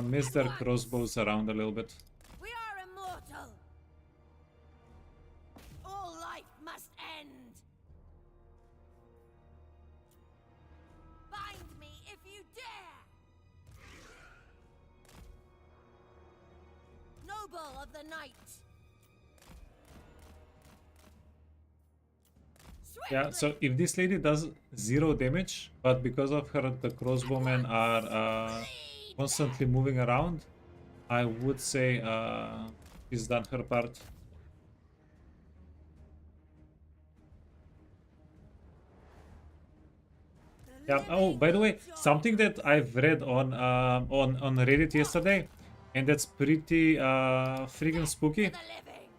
miss their crossbows around a little bit. We are immortal! All life must end! Bind me if you dare! Noble of the night! Yeah, so if this lady does 0 damage, but because of her the crossbowmen are constantly moving around, I would say she's done her part. Yeah. Oh, by the way, something that I've read on Reddit yesterday, and that's pretty freaking spooky.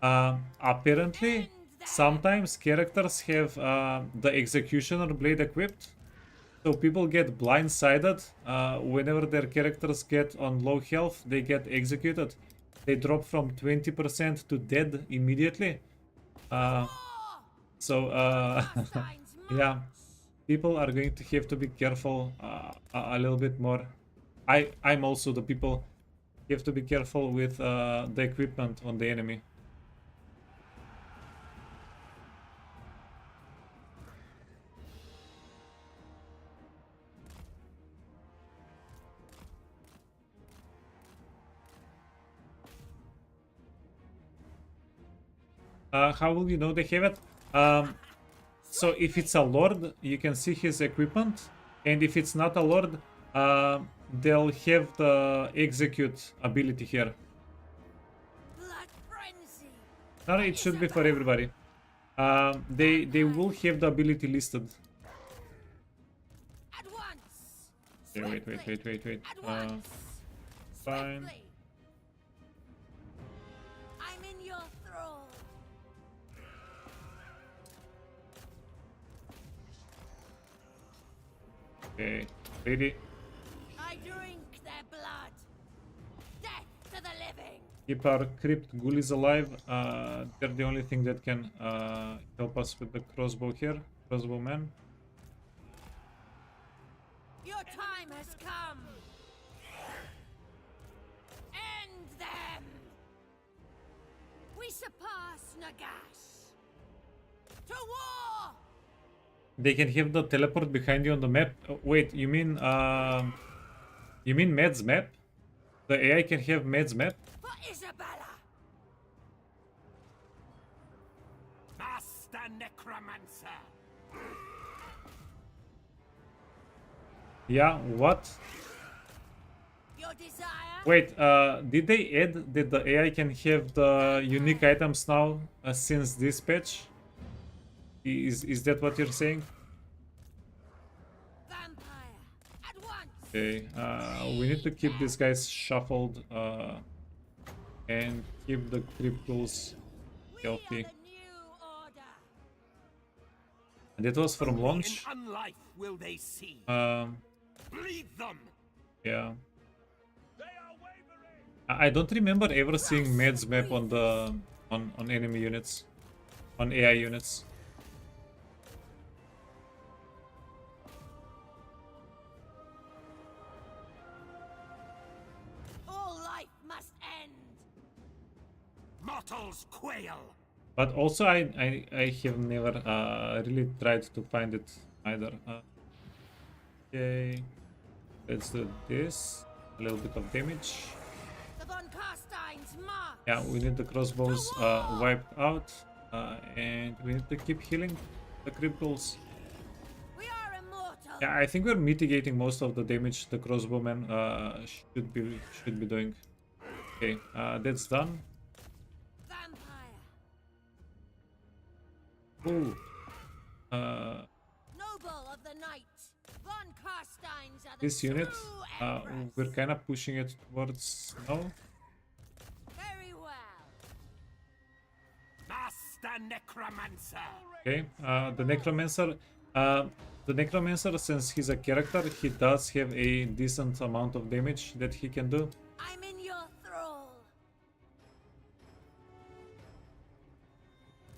Apparently, sometimes characters have the executioner blade equipped, so people get blindsided whenever their characters get on low health. They get executed. They drop from 20% to dead immediately. So yeah, people are going to have to be careful a little bit more. I'm also the people. You have to be careful with the equipment on the enemy. How will you know they have it? So if it's a lord, you can see his equipment, and if it's not a lord, they'll have the execute ability here. Blood frenzy. No, it should be for everybody. They will have the ability listed. At once. Okay, wait. At once. Fine. Swiftly. I'm in your thrall. Okay, ready. I drink their blood. Death to the living. Keep our crypt ghoulies alive. They're the only thing that can help us with the crossbow here. Crossbowman. Your time has come. End them. We surpass Nagash. To war. They can have the teleport behind you on the map. Wait, you mean Mad's map? The AI can have Mad's map? For Isabella. Master Necromancer. Yeah, what? Your desire. Wait, did they add that the AI can have the unique items now since this patch? Is that what you're saying? Vampire. At once. Okay, we need to keep these guys shuffled and keep the cripples We are healthy. the new order. And that was from launch. In unlife will they see. Bleed them. Yeah. They are wavering. I don't remember ever seeing Mad's map on the on enemy units, on AI units. All life must end. Mortals quail. But also I have never really tried to find it either. Okay, let's do this. A little bit of damage. The Von Carstein's march. Yeah, we need the crossbows wiped out, and we need to keep healing the cripples. We are immortal. Yeah, I think we're mitigating most of the damage the crossbowman should be doing. Okay, that's done. Vampire. Ooh. Noble of the night. Von Carstein's are the This unit, true empress. we're kind of pushing it towards no. Very well. Master Necromancer. Okay, the necromancer, since he's a character, he does have a decent amount of damage that he can do. I'm in your thrall.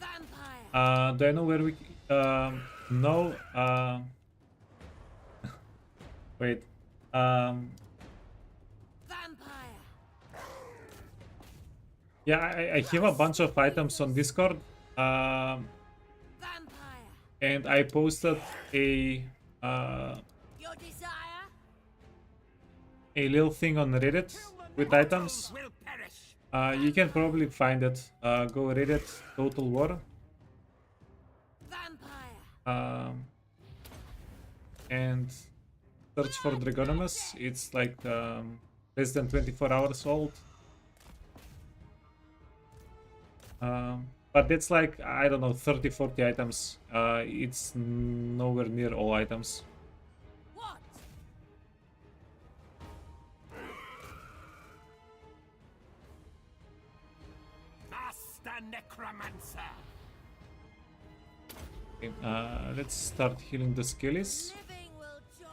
Vampire. Do I know where we? No. Wait. Vampire. Yeah, I have a bunch of items on Discord. Vampire. And I posted a Your desire. little thing on Reddit with items. Will perish. You can probably find it. Go Reddit Total War. Vampire. And search for Dragonomus. It's like less than 24 hours old. But that's like, I don't know, 30-40 items. It's nowhere near all items. What? Master Necromancer. Okay, let's start healing the skellies. Living will join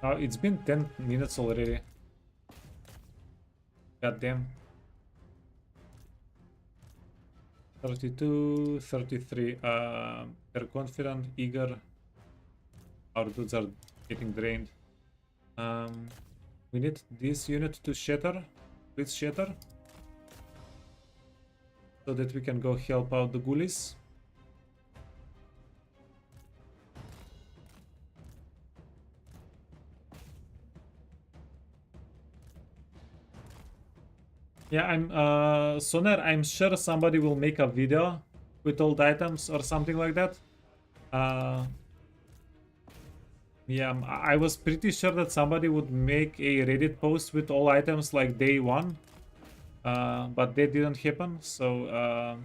us. It's been 10 minutes already. God damn. 32, 33. They're confident, eager. Our dudes are getting drained. We need this unit to shatter. Please shatter. So that we can go help out the ghoulies. Yeah, Soner, I'm sure somebody will make a video with all the items or something like that. Yeah, I was pretty sure that somebody would make a Reddit post with all items like day one, but that didn't happen. So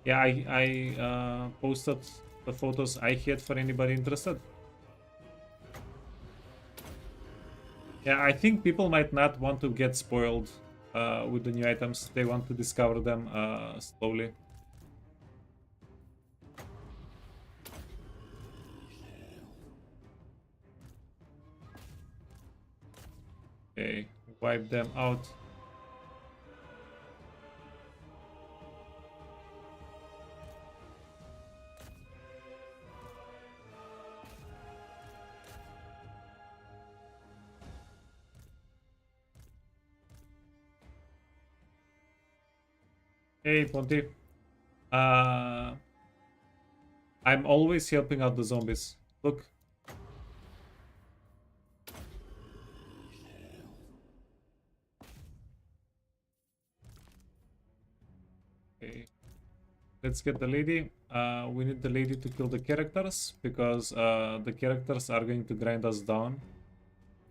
yeah, I posted the photos I had for anybody interested. Yeah, I think people might not want to get spoiled with the new items. They want to discover them slowly. Okay, wipe them out. Hey, Ponty. Uh, I'm always helping out the zombies. Look. Okay. Let's get the lady. We need the lady to kill the characters because the characters are going to grind us down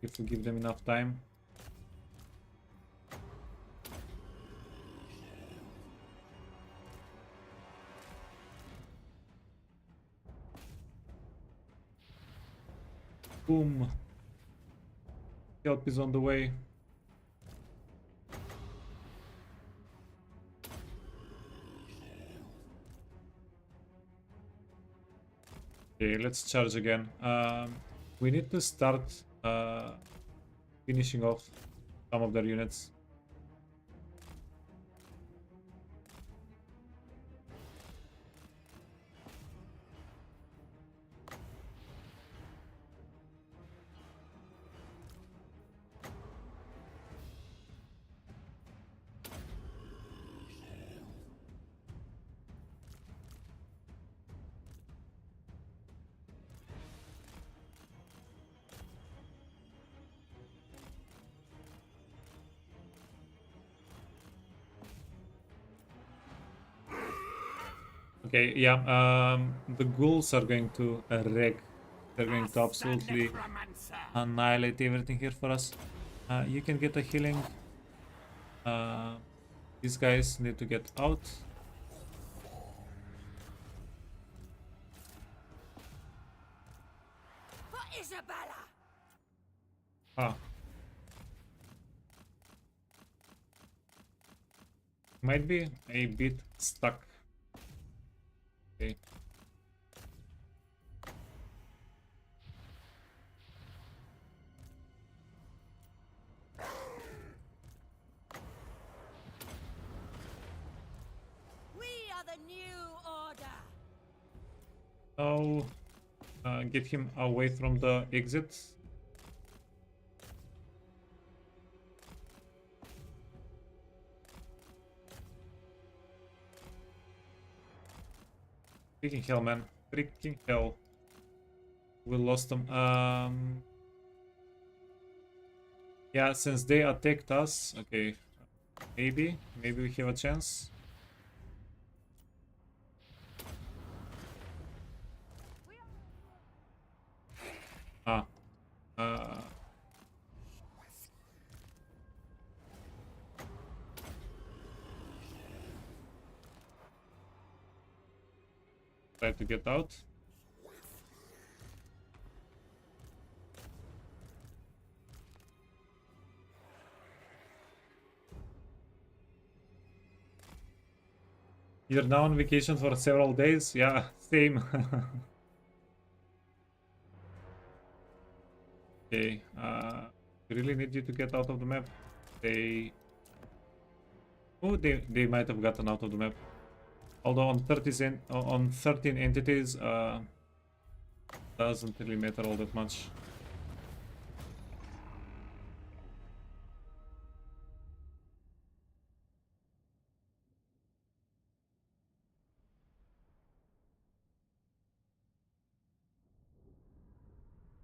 if we give them enough time. Boom. Help is on the way. Okay, let's charge again. We need to start finishing off some of their units. Okay, yeah, the ghouls are going to wreck. They're going to absolutely Necromancer. annihilate everything here for us. You can get a healing. These guys need to get out. For Isabella! Ah. Might be a bit stuck. Okay. We are the new order! Now, get him away from the exit. Freaking hell, man. Freaking hell. We lost them. Yeah, since they attacked us, okay. Maybe we have a chance. Ah. Try to get out. You're now on vacation for several days? Yeah, same. Okay, we really need you to get out of the map. They... Oh, they might have gotten out of the map. Although on 13 entities, doesn't really matter all that much.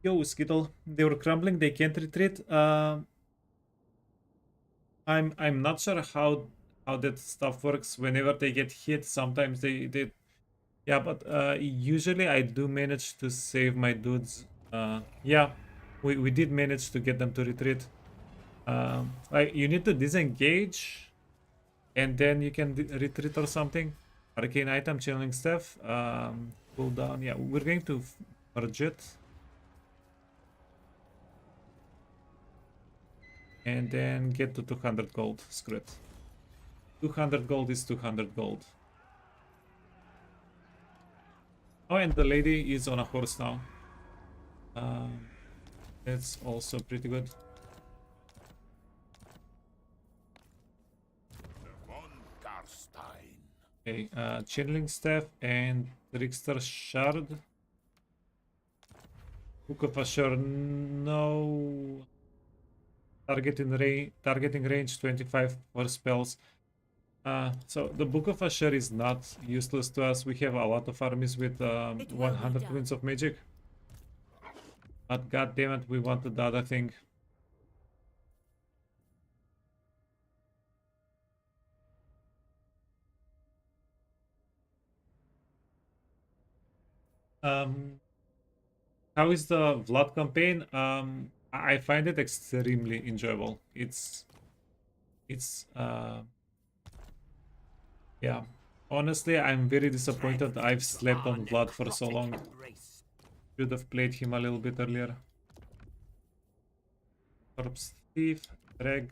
Yo, Skittle, they were crumbling, they can't retreat. I'm not sure how that stuff works. Whenever they get hit, sometimes they yeah, but usually I do manage to save my dudes. Yeah, we did manage to get them to retreat. Like you need to disengage, and then you can retreat or something. Arcane item, channeling staff, cooldown. Yeah, we're going to merge it, and then get to 200 gold. Screw it. 200 gold is 200 gold. Oh, and the lady is on a horse now. That's also pretty good. Okay, channeling staff and trickster shard. Book of Assure, no. Targeting range 25 for spells. So the Book of Assure is not useless to us. We have a lot of armies with 100 points of magic. But god damn it, we wanted the other thing. How is the Vlad campaign? I find it extremely enjoyable. It's yeah. Honestly, I'm very disappointed I've slept on Vlad for so long. Should have played him a little bit earlier. Corpse Thief, Drag.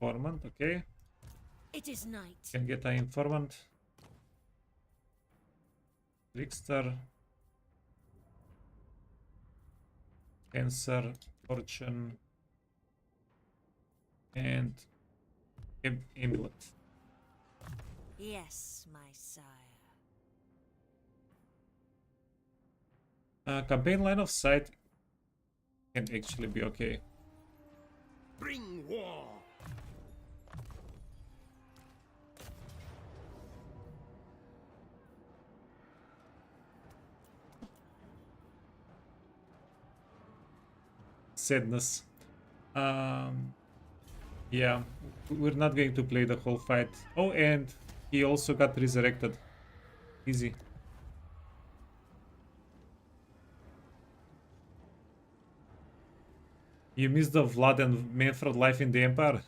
Informant, okay. It is night. Can get an informant. Trickster. Cancer, Fortune. And Amulet. Yes, my sire. Campaign line of sight can actually be okay. Bring war. Sadness. Yeah, we're not going to play the whole fight. Oh, and he also got resurrected. Easy. You missed the Vlad and Manfred life in the Empire?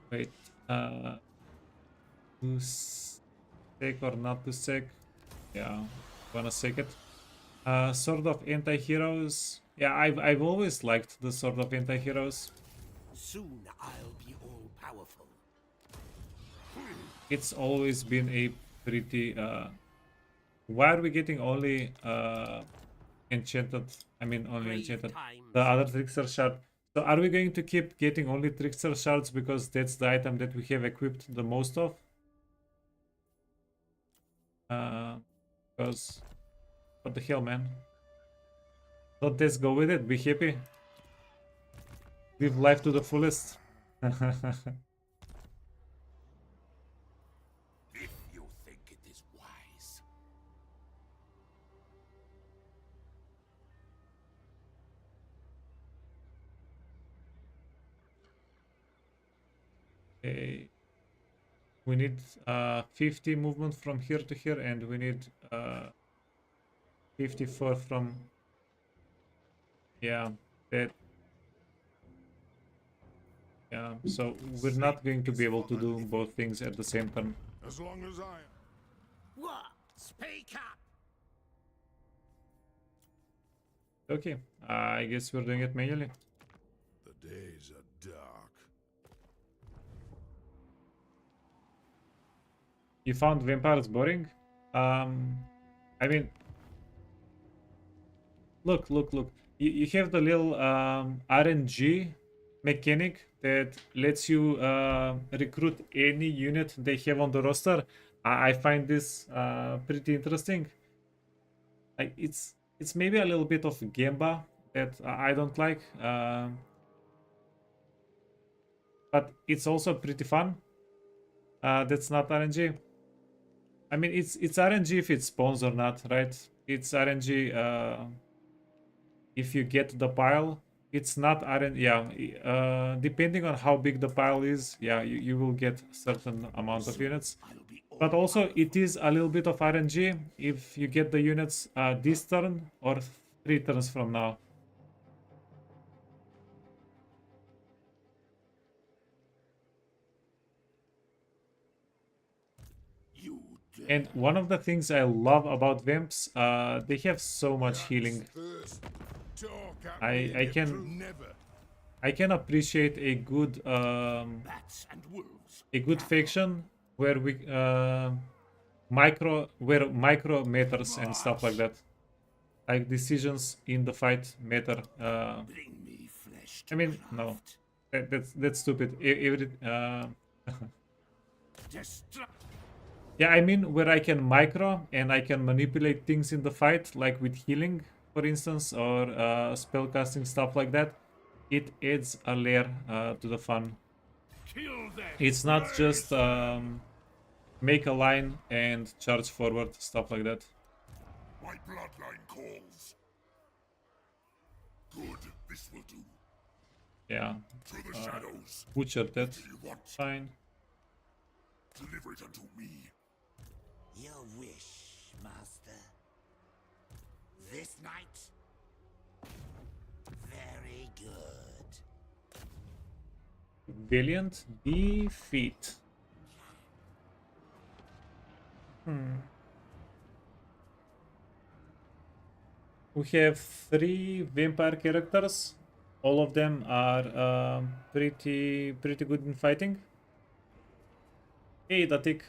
Wait, to sec or not to sec? Yeah, wanna sec it. Sword of Anti-Heroes. Yeah, I've always liked the Sword of Anti-Heroes. Soon I'll be all powerful. It's always been a pretty why are we getting only enchanted, I mean only Brave enchanted, times. the other trickster shard? So are we going to keep getting only trickster shards because that's the item that we have equipped the most of? Because what the hell, man? Don't let's go with it, be happy. Live life to the fullest. If you think it is wise. Okay. We need 50 movement from here to here, and we need 54 from, yeah, that. Yeah, so we're not going to be able to do both things at the same time. As long as I am. What? Speak up. Okay, I guess we're doing it manually. The days are dark. You found vampires boring? I mean, look. You have the little RNG mechanic that lets you recruit any unit they have on the roster. I find this pretty interesting. Like it's maybe a little bit of gamba that I don't like, but it's also pretty fun. That's not RNG. I mean, it's RNG if it spawns or not, right? It's RNG if you get the pile, it's not RNG. Yeah, depending on how big the pile is, yeah, you will get certain amount of units. But also it is a little bit of RNG if you get the units this turn or 3 turns from now. And one of the things I love about Vamps, they have so much healing. I can appreciate a good faction where micro matters and stuff like that. Like decisions in the fight matter. I mean, no, that's stupid. Yeah, I mean where I can micro and I can manipulate things in the fight, like with healing, for instance, or spell casting, stuff like that. It adds a layer to the fun. It's not just make a line and charge forward, stuff like that. My bloodline calls. Good, this will do. Yeah. To the shadows. Butcher that. You want? Fine. Deliver it unto me. Your wish, master. This night? Very good. Valiant defeat. We have 3 vampire characters. All of them are pretty good in fighting. Hey, Datik.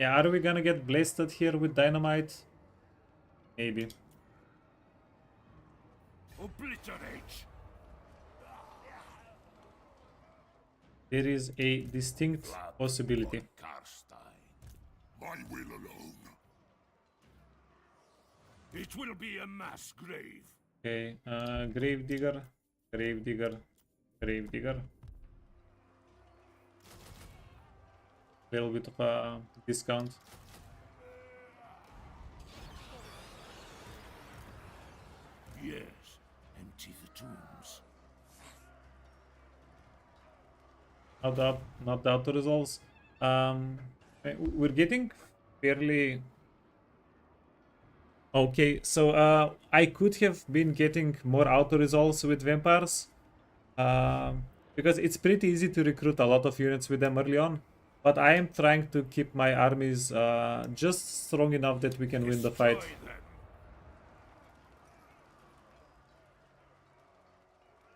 Yeah, are we gonna get blasted here with dynamite? Maybe. Obliterate. There is a distinct possibility. My will alone. It will be a mass grave. Okay, Gravedigger, Gravedigger, Gravedigger. Little bit of a discount. Yes, empty the tombs. Not the auto resolves. We're getting fairly okay. So I could have been getting more auto resolves with vampires, because it's pretty easy to recruit a lot of units with them early on. But I am trying to keep my armies just strong enough that we can win the fight.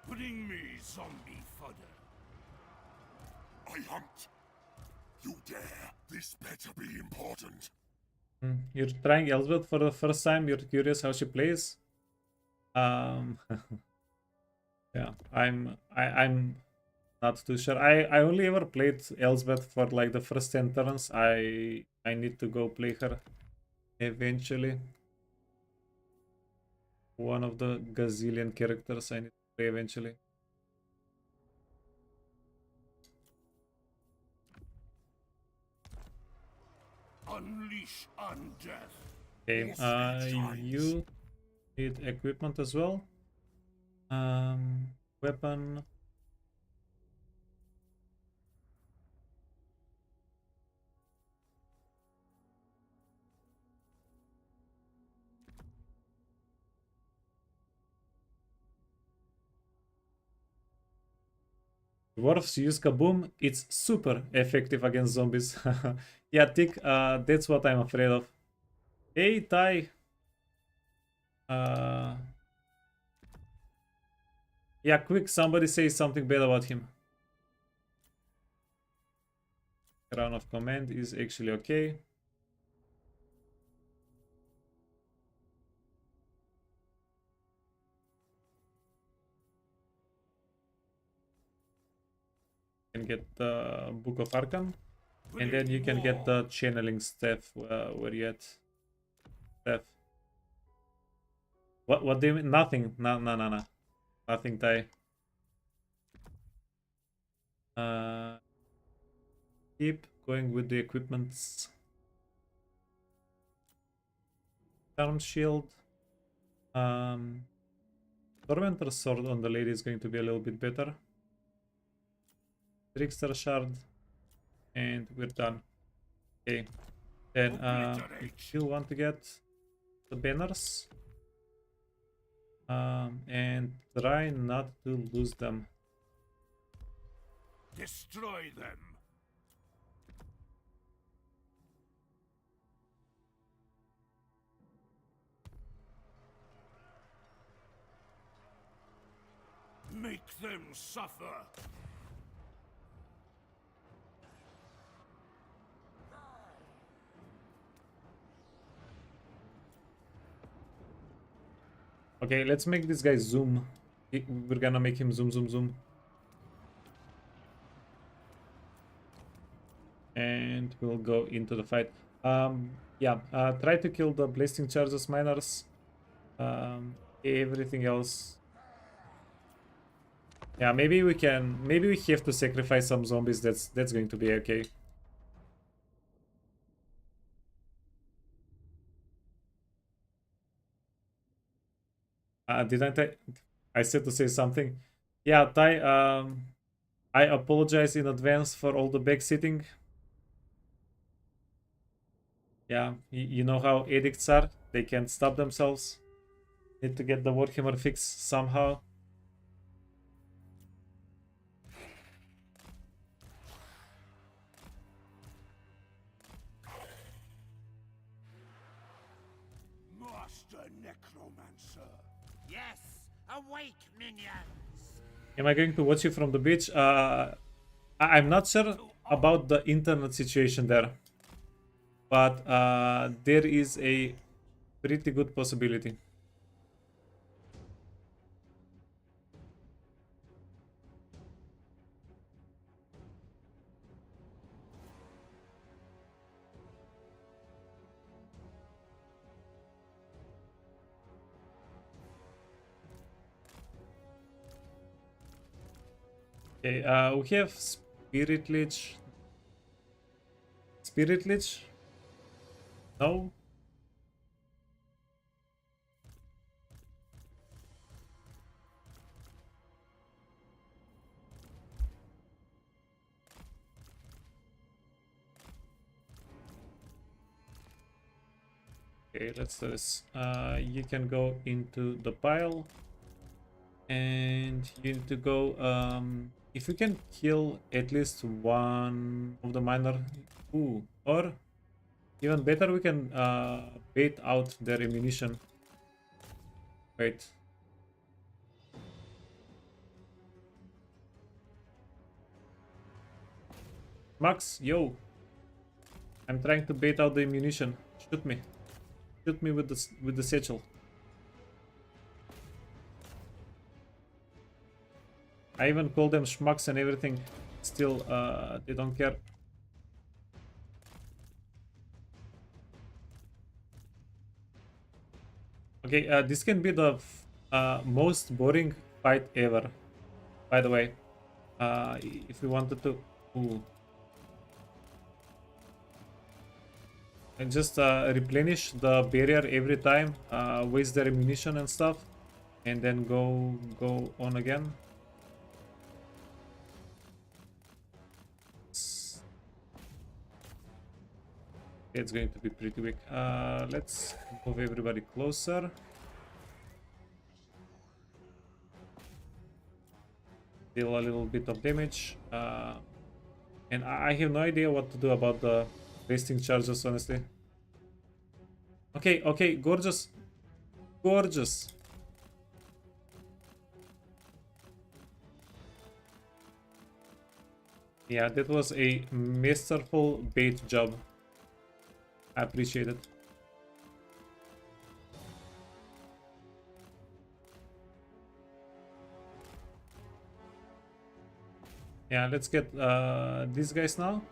Bring me zombie fodder. I hunt. You dare. This better be important. You're trying Elsbeth for the first time. You're curious how she plays. Yeah, I'm not too sure. I only ever played Elsbeth for like the first 10 turns. I need to go play her eventually. One of the gazillion characters I need to play eventually. Unleash undeath. Okay, you need equipment as well. Weapon. Dwarfs use Kaboom. It's super effective against zombies. Yeah, Tick, that's what I'm afraid of. Hey, Ty. Yeah, quick, somebody say something bad about him. Crown of Command is actually okay. You can get the Book of Arkham, and then you can get the channeling staff. Where you at? Staff. What do you mean? Nothing. No. Nothing, Ty. Keep going with the equipments. Charmed Shield. Tormentor Sword on the lady is going to be a little bit better. Trickster Shard. And we're done. Okay. Then we still want to get the banners. And try not to lose them. Destroy them. Make them suffer. Okay, let's make this guy zoom. We're gonna make him zoom, zoom, zoom. And we'll go into the fight. Yeah, try to kill the blasting charges miners. Everything else. Yeah, maybe we have to sacrifice some zombies. That's going to be okay. Didn't I said to say something? Yeah, Ty, I apologize in advance for all the backseating. Yeah, you know how addicts are. They can't stop themselves. Need to get the Warhammer fix somehow. Master Necromancer. Yes, awake, minions. Am I going to watch you from the beach? I'm not sure about the internet situation there. But there is a pretty good possibility. Okay, we have Spirit Lich. Spirit Lich? No? Okay, let's do this. You can go into the pile. And you need to go, if you can kill at least one of the miner, ooh, or even better, we can bait out their ammunition. Wait. Max, yo. I'm trying to bait out the ammunition. Shoot me. Shoot me with the satchel. I even call them schmucks and everything. Still, they don't care. Okay, this can be the most boring fight ever. By the way, if we wanted to, ooh. And just replenish the barrier every time, waste their ammunition and stuff, and then go on again. It's going to be pretty weak. Let's move everybody closer. Deal a little bit of damage. And I have no idea what to do about the wasting charges, honestly. Okay, okay, gorgeous. Gorgeous. Yeah, that was a masterful bait job. I appreciate it. Yeah, let's get these guys now.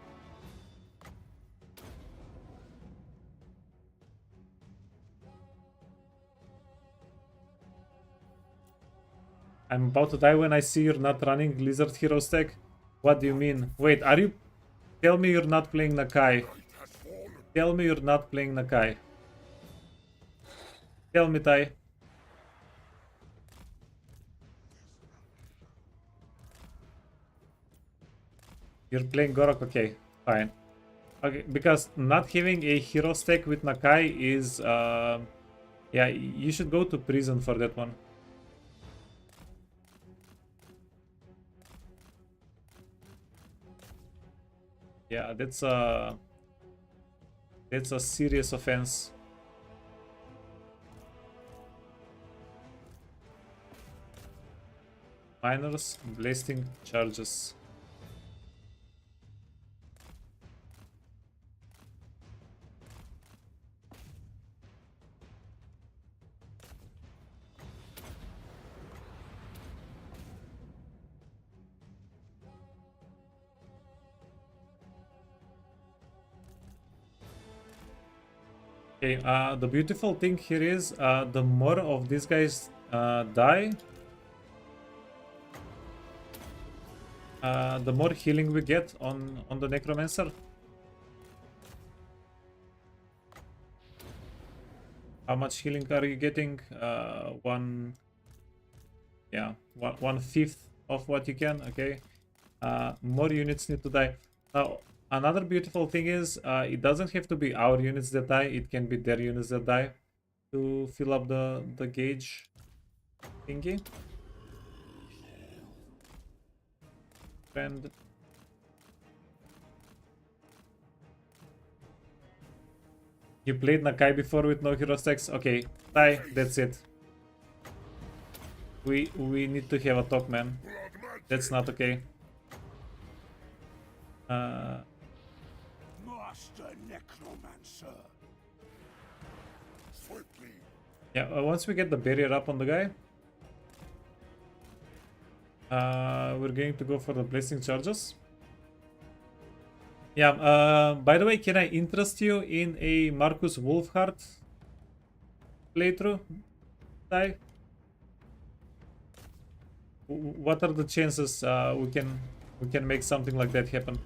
I'm about to die when I see you're not running Lizard Hero stack. What do you mean? Wait, are you... Tell me you're not playing Nakai. Tell me you're not playing Nakai. Tell me, Ty. You're playing Gorok? Okay, fine. Okay, because not having a hero stack with Nakai is... yeah, you should go to prison for that one. Yeah, that's a serious offense. Minors blasting charges. Okay, the beautiful thing here is the more of these guys die, the more healing we get on the Necromancer. How much healing are you getting? One fifth of what you can. Okay, more units need to die. Now, another beautiful thing is it doesn't have to be our units that die. It can be their units that die to fill up the gauge thingy. And you played Nakai before with no hero stacks? Okay, die. That's it. We need to have a talk, man. That's not okay. Master Necromancer. Swiftly. Yeah, once we get the barrier up on the guy, we're going to go for the blessing charges. Yeah, by the way, can I interest you in a Marcus Wolfheart playthrough? Ty? What are the chances we can make something like that happen?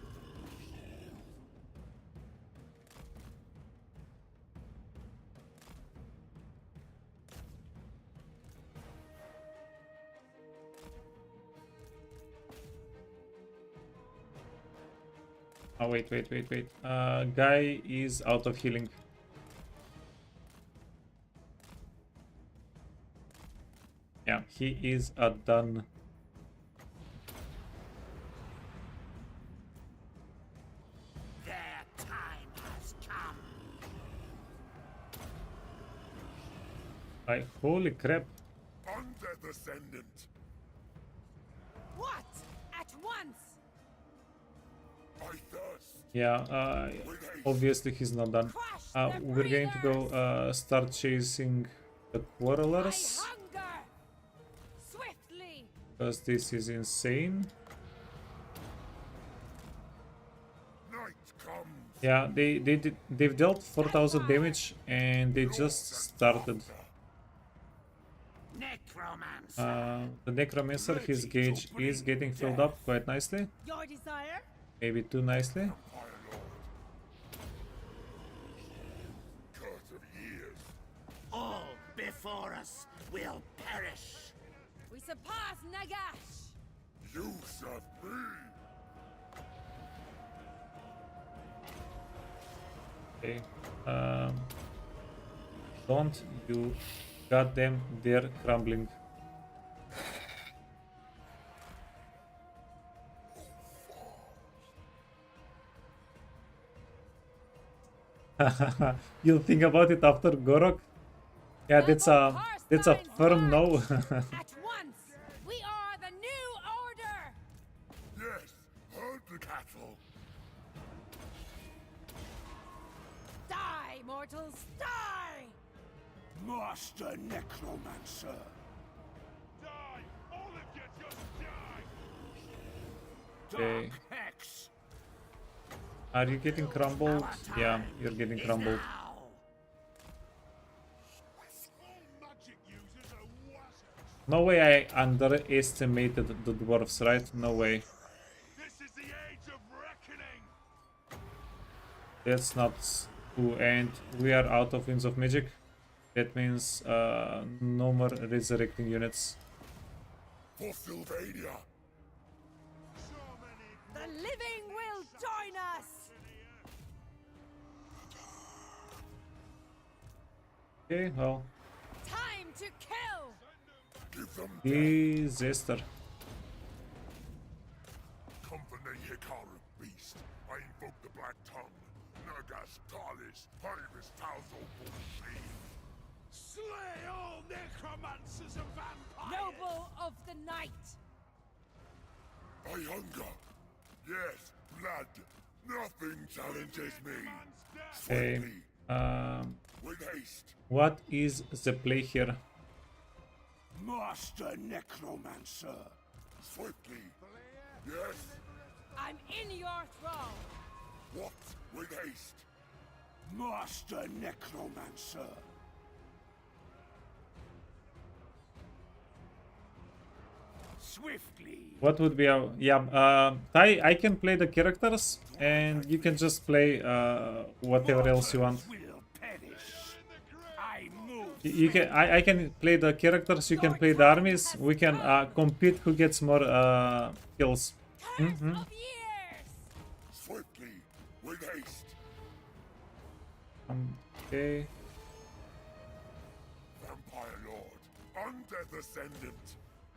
Oh, wait. Guy is out of healing. Yeah, he is done. Their time has come. Holy crap. Undead Ascendant. What? At once! I thirst. Yeah, obviously he's not done. We're going to go start chasing the Quarrelers, Hunger! Swiftly! because this is insane. Night comes. Yeah, they've dealt 4,000 damage and they just started. Necromancer. The Necromancer, his gauge is getting filled up quite nicely. Your desire? Maybe too nicely. Fire Lord. Curse of years. All before us will perish. We surpass Nagash! You serve me. Okay. Don't you goddamn dare crumbling. You'll think about it after Gorok? Yeah, that's a firm no. At once! We are the new order! Yes, herd the cattle. Die, mortals, die! Master Necromancer. Die! All of you just die! Okay. Dark Hex. Are you getting crumbled? Yeah, you're getting crumbled. Now. Magic users are wassers! No way I underestimated the dwarves, right? No way. This is the age of reckoning! That's not true, and we are out of Winds of Magic. That means no more resurrecting units. For Sylvania. The living will join us! Okay, well, Time to kill! Give them disaster. come for the Hikaru beast. I invoke the Black Tongue. Nagas Talis, Harvest Tazo Bullshit. Slay all necromancers and vampires! Noble of the night! I hunger. Yes, blood. Nothing challenges me. Okay. Swiftly, with haste. What is the play here? Master Necromancer! Swiftly. Yes. I'm in your thrall! What? With haste. Master Necromancer! Swiftly! What would be our... Yeah, I can play the characters, and you can just play whatever else you want. Will perish. I move. You can, I can play the characters, you can play the armies, we can compete who gets more kills. Curse of years! Swiftly. With haste. Okay. Vampire Lord. Undeath Ascendant.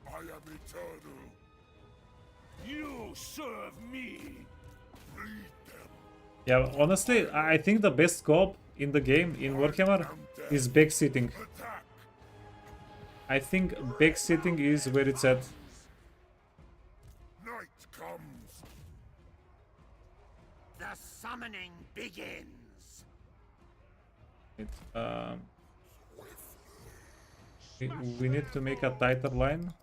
I am eternal. You serve me. Read them. Yeah, honestly, I think the best co-op in the game, in Warhammer, is backsitting. Attack. I think backsitting is where it's at. Night comes. The summoning begins. It, we need to make a tighter line.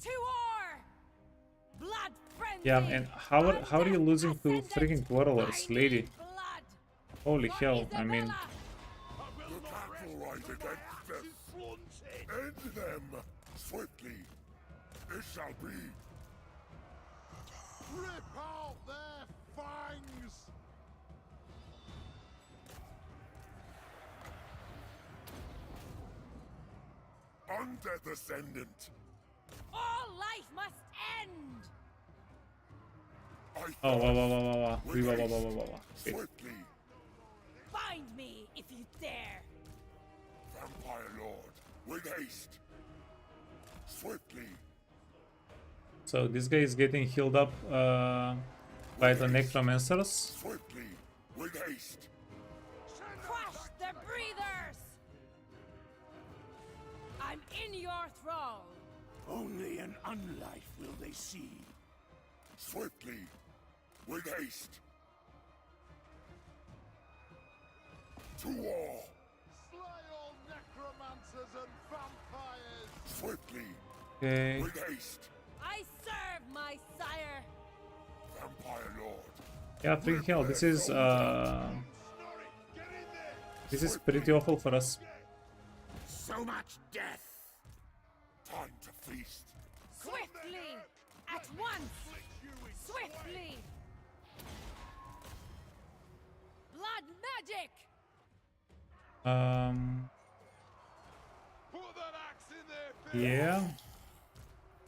To war! Blood frenzy! Yeah, and how are you losing to freaking warlords, lady? Blood! Holy hell, I mean... The battle rise against them. End them. Swiftly. It shall be. Rip out their fangs! Undeath Ascendant. All life must end! I Oh, wow, wow, thirst. wow, wow, wow. With Wow, wow, haste. wow, wow, wow, wow. Okay. Swiftly. Find me if you dare! Vampire Lord. With haste. Swiftly. So this guy is getting healed up by the necromancers. Swiftly. With haste. Crush the breathers! I'm in your thrall! Only an unlife will they see. Swiftly. With haste. To war. Slay all necromancers and vampires! Swiftly. Okay. With haste. I serve my sire! Vampire Lord. Yeah, freaking hell, this is pretty awful for us. So much death. Time to feast. Swiftly! At once! Swiftly! Blood magic! Put that axe in their face! Yeah.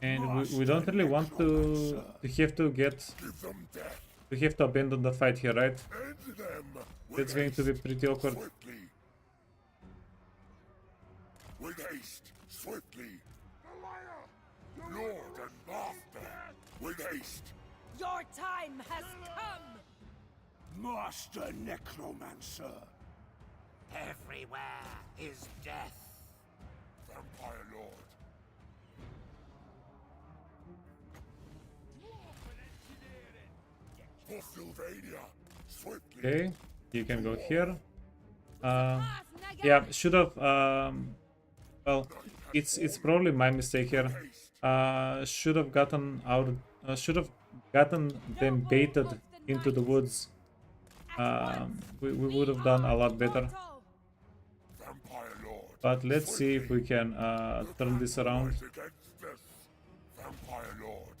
And we don't really want to have to get Give them death. to have to abandon the fight here, right? End them. With That's going to be haste. pretty awkward. Swiftly. With haste. Swiftly. Lord and Master. With haste. Your time has come! Master Necromancer. Everywhere is death. Vampire Lord. For Sylvania. Swiftly. Okay, you can go here. Pass, Naga! Yeah, should have. Well, it's probably my mistake here. Should have gotten our. Should have gotten them baited into the woods. We would have done a lot better. Vampire Lord. But let's see if we can turn this around. Rise against us. Vampire Lord.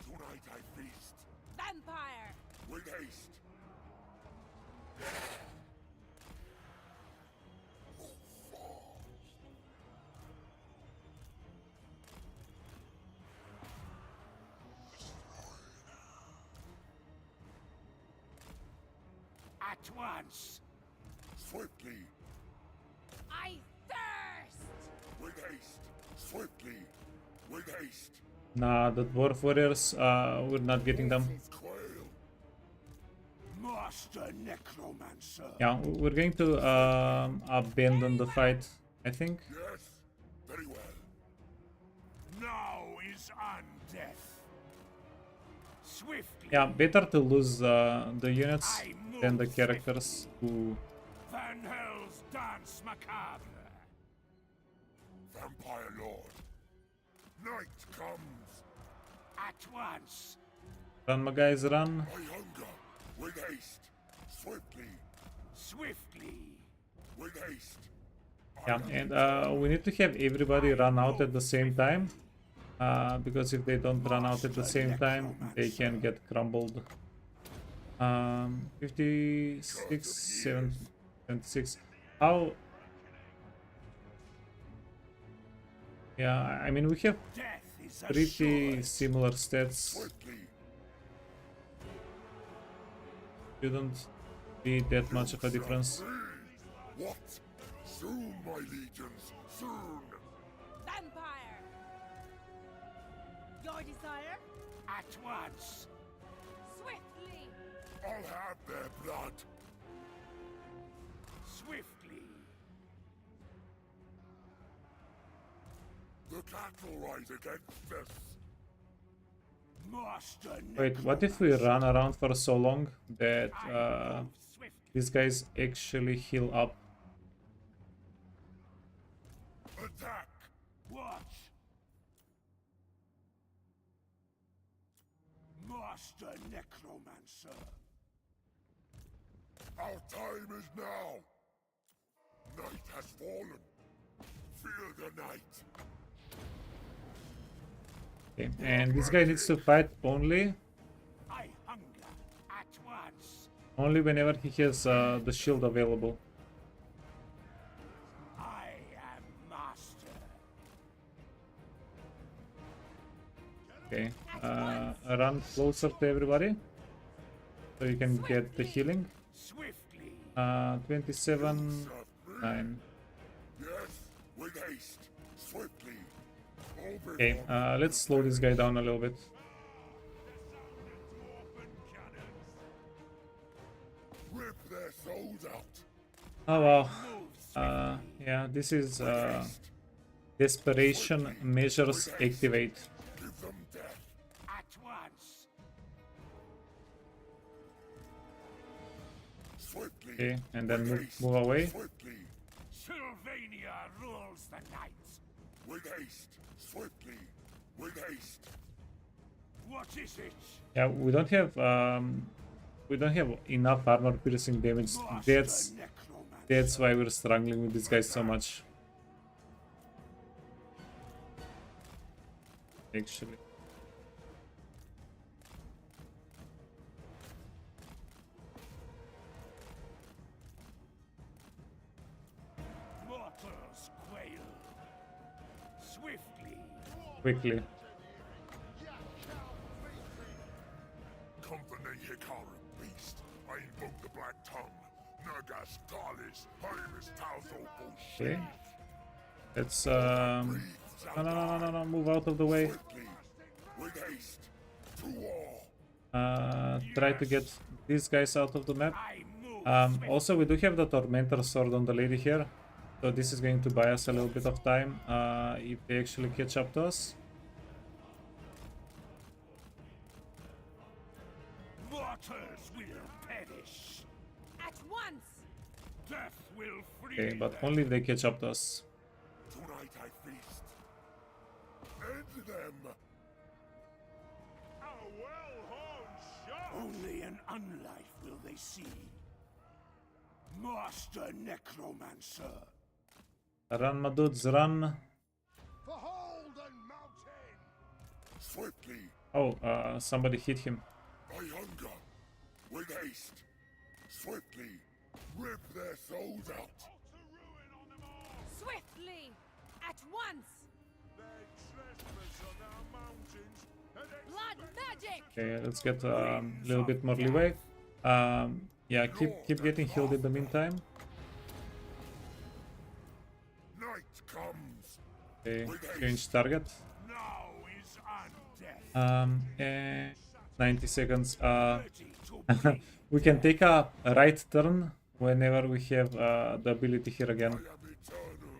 Tonight I feast. Vampire! With haste. At once. Swiftly. I thirst! With haste. Swiftly. With haste. Nah, the dwarf warriors, we're not getting them. Quail. Master Necromancer. Yeah, we're going to abandon the fight, I think. Yes. Very well. Now is on death. Swiftly. Yeah, better to lose the units than the characters who... Van Hell's Dance Macabre. Vampire Lord. Night comes. At once. Run, my guys, run. I hunger. With haste. Swiftly. Swiftly. With haste. Yeah, and we need to have everybody run out at the same time. Because if they don't run out at the same time, they can get crumbled. 56, 76. How? Yeah, I mean, we have Death is pretty assured. similar stats. Swiftly. Shouldn't be that much of a difference. What? Soon, my legions. Soon. Vampire! Your desire? At once. Swiftly! I'll have their blood. Swiftly. The cattle rise against us. Master Wait, what if we run around for so long that Swiftly. these guys actually heal up? Attack. Watch. Master Necromancer. Our time is now. Night has fallen. Fear the night. Okay, and this guy needs to fight only I hunger. At once. whenever he has the shield available. I am master. Okay, run closer to everybody so you can get the healing. Swiftly. 27, 9. Yes, with haste. Swiftly. Over. Okay, let's slow this guy down a little bit. Rip their souls out. Oh wow. Yeah, this is desperation measures activate. Give them death. At once. Swiftly. Okay, and then move away. Swiftly. Sylvania rules the night. With haste. Swiftly. With haste. What is it? Yeah, we don't have enough armor piercing damage. Master Necromancer. That's why we're struggling with these guys so much. Actually. Mortals quail. Swiftly. Quickly. Company Hikaru beast. I invoke the black tongue. Nagas Talis. Hymus Tauzo Okay. Bullshit. Let's no, move out of the way. Swiftly. With haste. To war. Try to get these guys out of the map. I move. Also, we do have the Tormentor sword on the lady here, so this is going to buy us a little bit of time if they actually catch up to us. Mortals will perish. At once! Death will free. Okay, but them. only if they catch up to us. Tonight I feast. End them. A well-honed shot! Only an unlife will they see. Master Necromancer. Run, my dudes, run. For Holden Mountain. Swiftly. Oh, somebody hit him. I hunger. With haste. Swiftly. Rip their souls out. Swiftly! At once! They trespass on our mountains and Blood magic! Okay, let's get a little bit more leeway. Yeah, keep getting healed in the meantime. Night comes. Okay, change target. Now is undeath. And 90 seconds. Ready to bleed. We can take a right turn whenever we have the ability here again. I am eternal.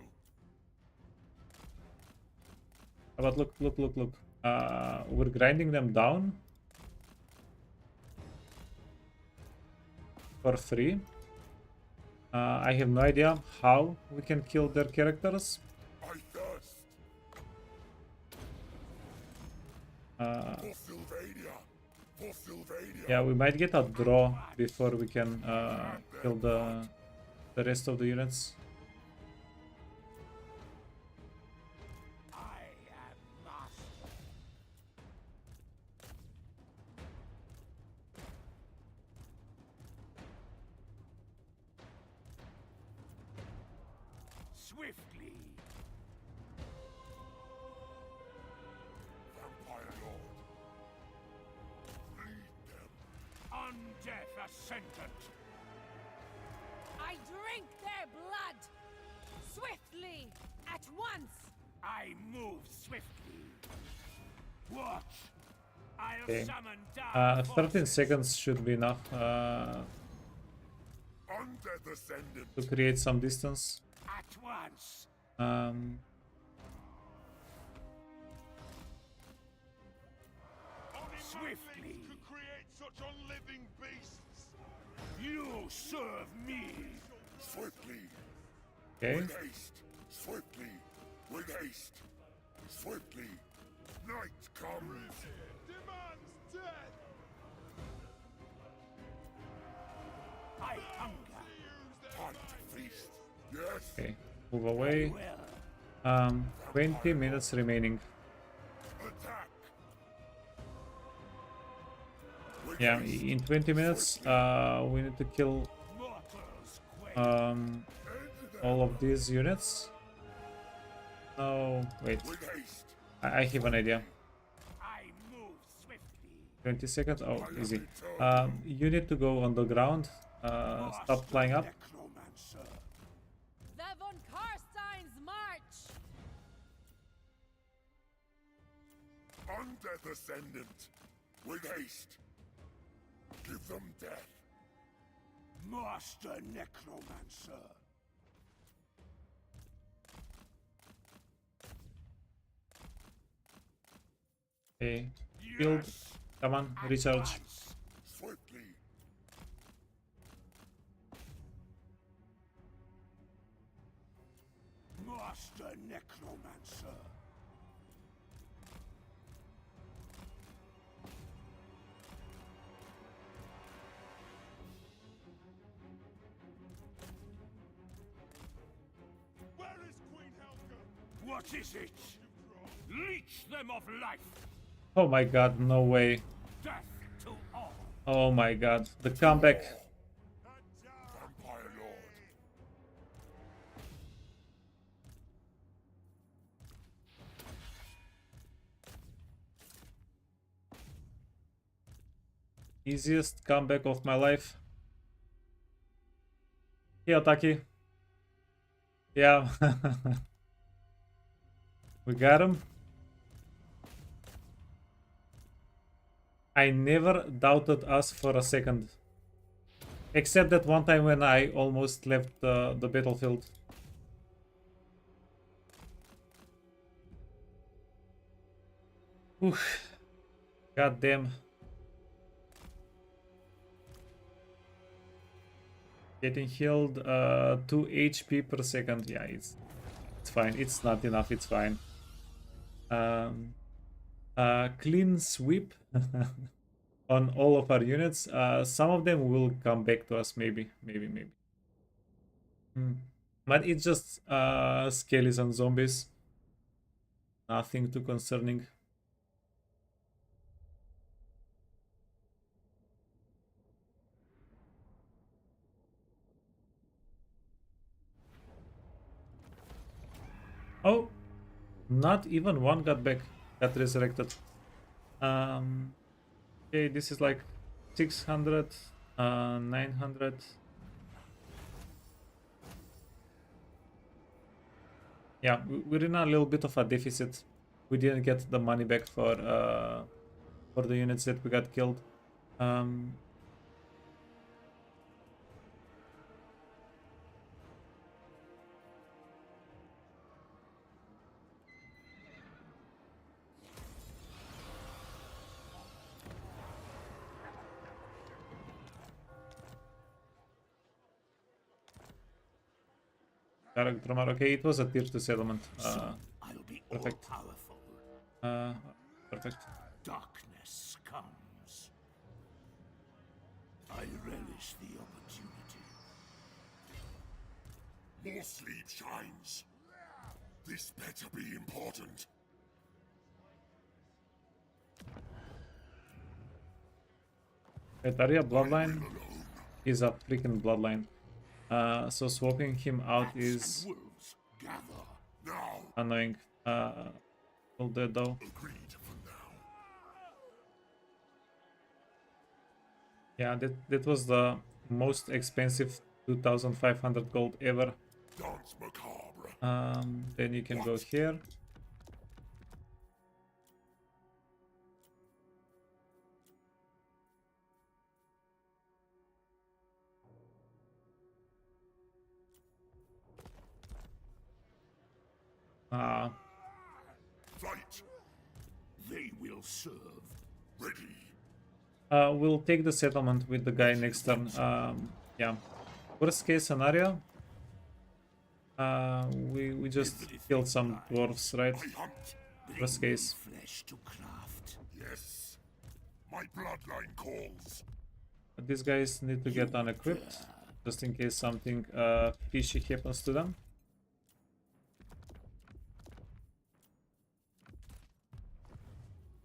But look. We're grinding them down for free. I have no idea how we can kill their characters. I thirst. For Sylvania. For Sylvania. Yeah, we might get a draw before we can kill the rest of the units. I am master. Swiftly. Vampire Lord. Lead them. Undeath ascendant. I drink their blood! Swiftly! At once! I move swiftly. Watch. I'll Okay. summon dark 13 forces. seconds should be enough Undeath ascendant. to create some distance. At once. Um, Swiftly. Could create such unliving beasts. You serve me. Swiftly. okay. With haste. Swiftly. With haste. Swiftly. Night comes. Demands death. I hunger. Time to feast. Yes. Okay. Move away. Well. 20 minutes remaining. Attack. With Yeah, haste. in 20 minutes, we need to kill Mortals quake. um, all of these units. No, wait. With haste. I have an idea. I move swiftly. 20 seconds. Oh, easy. You need to go on the ground. Stop flying up. Necromancer. The von Karstein's march! Undeath ascendant. With haste. Give them death. Master necromancer. Okay. Build. Yes. Come on, recharge. Advance. Swiftly. Master necromancer. Where is Queen Helga? What is it? Leech them of life. Oh my god, no way. Death to all. Oh my god. The comeback. Vampire Lord. Easiest comeback of my life. Here, Taki. Yeah. We got him. I never doubted us for a second. Except that one time when I almost left the battlefield. Oof. God damn. Getting healed 2 HP per second. Yeah, it's fine. It's not enough. It's fine. Clean sweep on all of our units. Some of them will come back to us. Maybe. But it's just skellies and zombies. Nothing too concerning. Oh, not even one got resurrected. Okay, this is like 600 900. Yeah, we're in a little bit of a deficit. We didn't get the money back for the units that we got killed. Okay, it was a tier 2 settlement. I'll be Perfect. all-powerful. Perfect. Darkness comes. I relish the opportunity. More sleep shines. This better be important. Etaria bloodline is a freaking bloodline. So swapping him out is Wolves gather. Now, annoying. All dead though. agreed for now. Yeah, that was the most expensive 2,500 gold ever. Dance macabre. Then you can go here. Fight. They will serve. Ready. We'll take the settlement with the guy next turn. Yeah. Worst case scenario. We just killed some dwarves, right? I hunt. Worst case. Flesh to craft. Yes. My bloodline calls. But these guys need to get unequipped, just in case something fishy happens to them.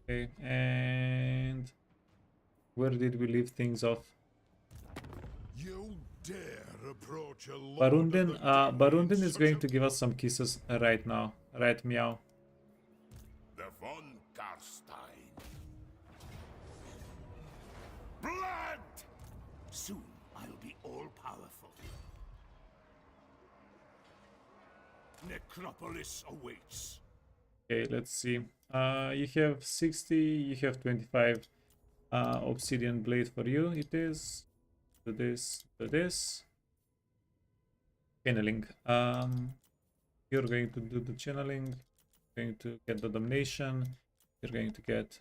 Okay, and where did we leave things off? You dare approach a lord Barunden, of the King Barunden in is such going a- to give us some kisses right now. Right, meow. The von Garstein. Blood! Soon I'll be all-powerful. Necropolis awaits. Okay, let's see. You have 60, you have 25. Obsidian blade for you, it is. Do this, do this. Channeling. You're going to do the channeling. Going to get the domination. You're going to get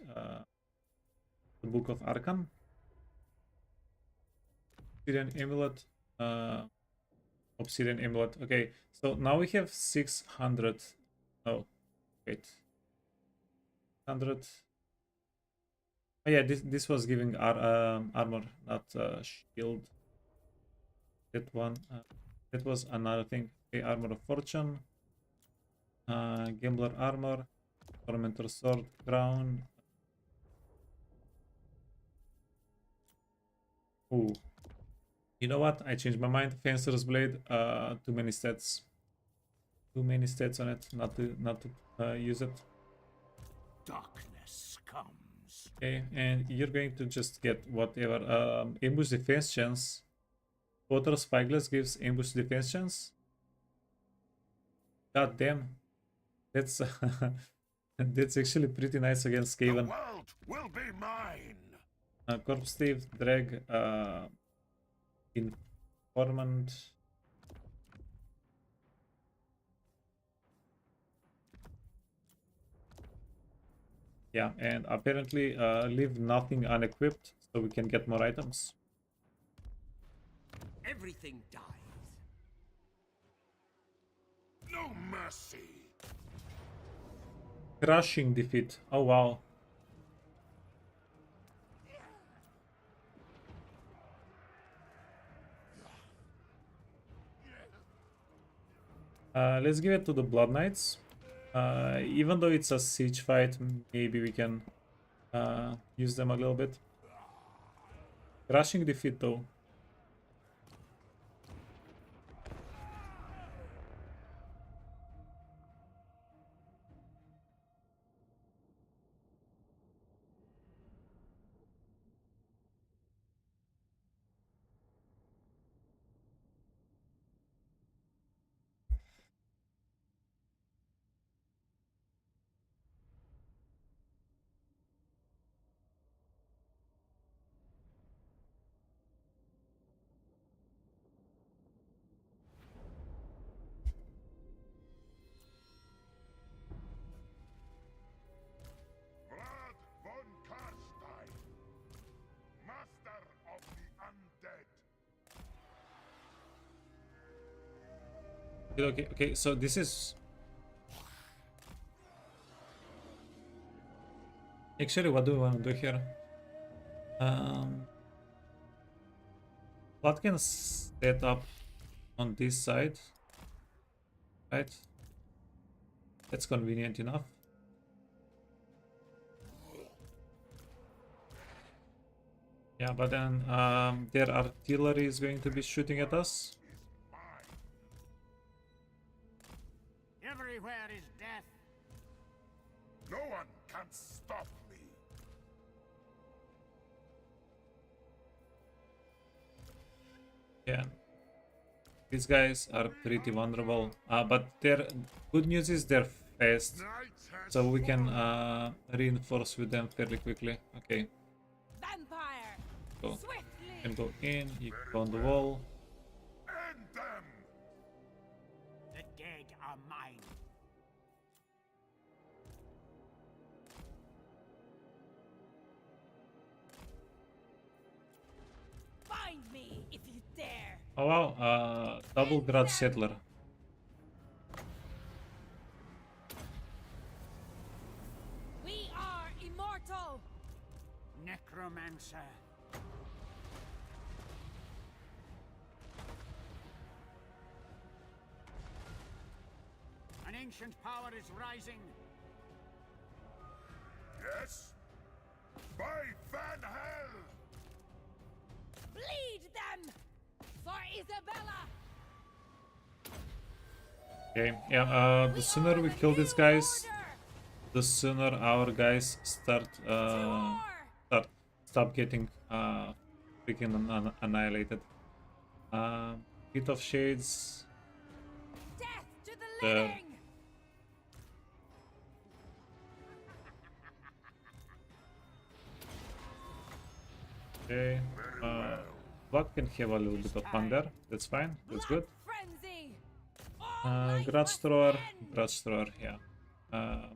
the Book of Arcan. Obsidian amulet. Obsidian amulet. Okay, so now we have 600. Oh, wait. 100. Oh yeah, this was giving armor, not shield. That one. That was another thing. Okay, armor of fortune. Gambler armor. Tormentor sword. Crown. Ooh. You know what? I changed my mind. Fencer's blade. Too many stats. Too many stats on it. Not to use it. Darkness comes. Okay, and you're going to just get whatever. Ambush defense chance. Water Spyglass gives ambush defense chance. God damn. That's that's actually pretty nice against The Skaven. world will be mine. Corpse Thief, Drag, Informant. Yeah, and apparently leave nothing unequipped so we can get more items. Everything dies. No mercy. Crushing defeat. Oh wow. Let's give it to the Blood Knights. Even though it's a siege fight, maybe we can use them a little bit. Crushing defeat though. Okay, okay, so this is... Actually, what do we want to do here? Vlad can set up on this side, right? That's convenient enough. Yeah, but then their artillery is going to be shooting at us. Everywhere is death. No one can stop me. Yeah, these guys are pretty vulnerable. But their good news is they're fast, so we can reinforce with them fairly quickly. Okay, Vampire! go. Swiftly! You can go in. You can go on the wall. End them! The dead are mine. Find me if you dare! Oh wow, double grudge settler. We are immortal! Necromancer. An ancient power is rising. Yes? By Van Hell! Bleed them! For Isabella! Okay, yeah. The sooner we kill these guys, the sooner our guys start stop getting freaking annihilated. Pit of Shades. Death to the There. living! Okay. Vlad can have a little bit of fun there. That's fine. That's good. Frenzy! All life Grudge must thrower. end! Grudge thrower. Yeah. I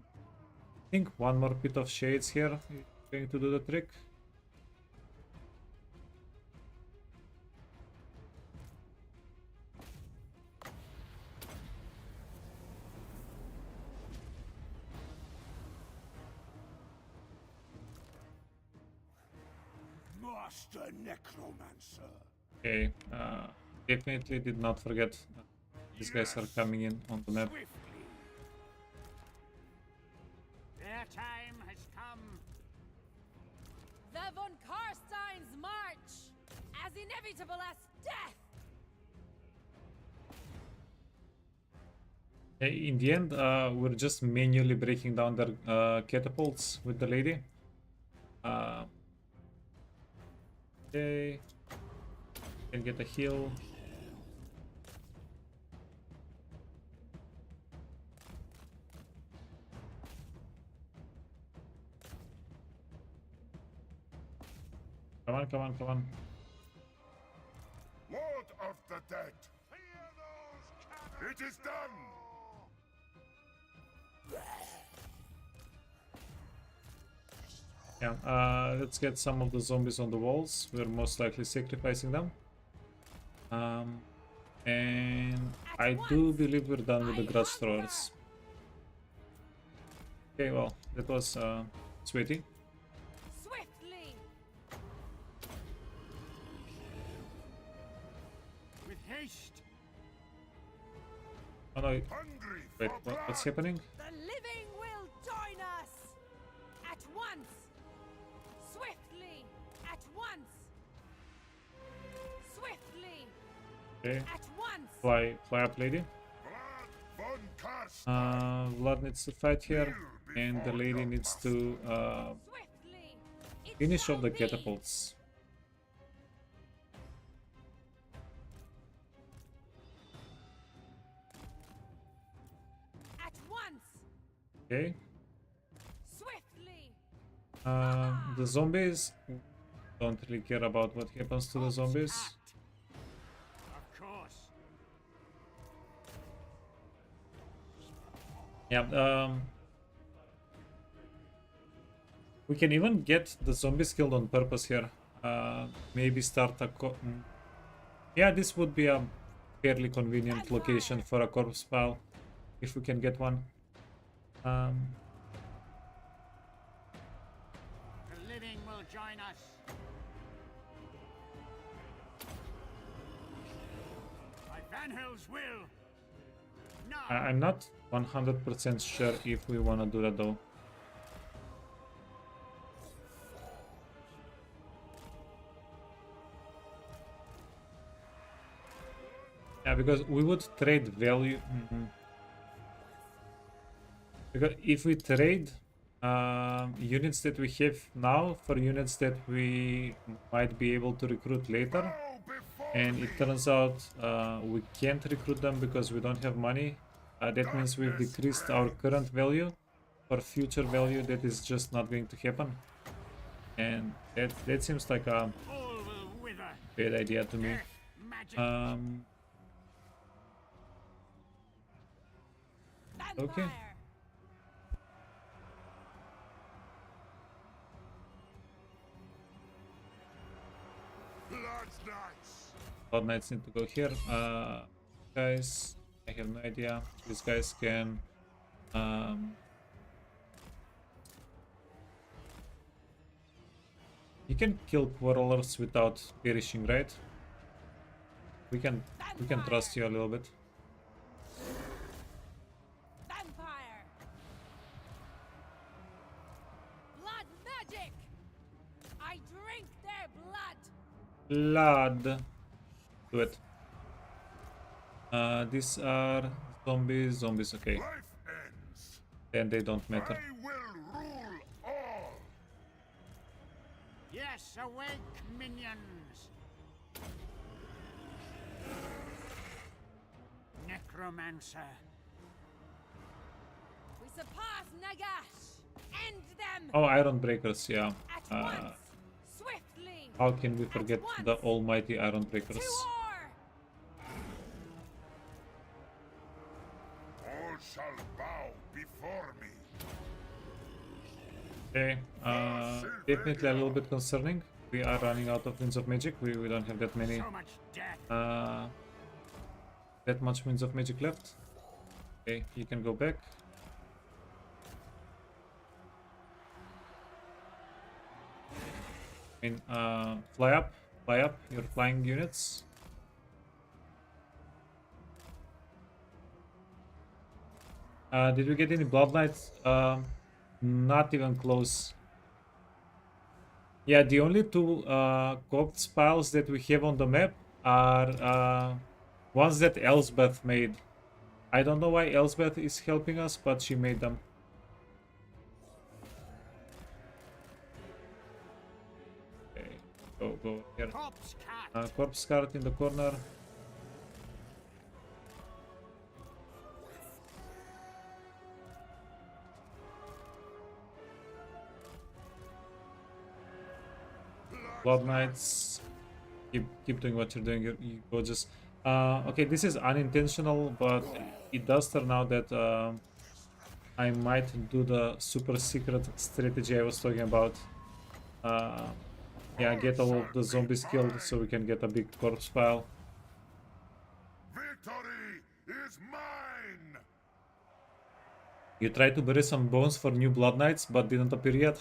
think one more Pit of Shades here is going to do the trick. Master Necromancer. Okay. Definitely did not forget. These guys are coming in on the map. Swiftly. Their time has come. The von Karstein's march! As inevitable as death! In the end, we're just manually breaking down their catapults with the lady. Okay. Can get a heal. Come on, come on, come on. Lord of the dead! It is done! Yeah, let's get some of the zombies on the walls. We're most likely sacrificing them. And I do believe we're done with the grudge throwers. Okay, well, that was sweaty. Swiftly! With haste. Oh no, Hungry wait, for what's blood. happening? The living will join us! At once! Swiftly! At once! Swiftly! Okay, At once! fly up, lady. Vlad von Karstein. Vlad needs to fight here, and the lady needs to Swiftly! It finish shall off the be. catapults. At once! Okay. Swiftly! The zombies don't really care about what happens to the zombies. Act. Of course. Yeah, we can even get the zombies killed on purpose here. Maybe start a yeah, this would be a fairly convenient location for a corpse pile, if we can get one. The living will join us. By Van Hell's will. No. I'm not 100% sure if we want to do that though. Yeah, because we would trade value. Because if we trade units that we have now for units that we might be able to recruit later, and it turns out we can't recruit them because we don't have money, that means we've decreased our current value for future value that is just not going to happen. And that seems like a bad idea to me. Okay. Blood Knights need to go here. Guys, I have no idea. These guys can you can kill quarrelers without perishing, right? We can trust you a little bit. Vampire. Blood magic. I drink their blood. Blood. Do it. These are zombies. Zombies, okay. Then they don't matter. Yes, awake, minions. Necromancer. We surpass Nagash. End them. Oh, Iron Breakers, yeah. At once. Swiftly. How can we forget the almighty Iron Breakers? To war. All shall bow before me. Okay, definitely a little bit concerning. We are running out of Winds of Magic. We don't have that many, So much death. that much Winds of Magic left. Okay, you can go back. I mean, fly up, your flying units. Did we get any Blood Knights? Not even close. Yeah, the only two corpse piles that we have on the map are ones that Elsbeth made. I don't know why Elsbeth is helping us, but she made them. Okay, go here. Corpse cat. Corpse cart in the corner. Blood Knights, keep doing what you're doing. You go just okay. This is unintentional, but it does turn out that I might do the super secret strategy I was talking about. Yeah, get all of the zombies killed so we can get a big corpse pile. Victory is mine. You tried to bury some bones for new Blood Knights, but didn't appear yet.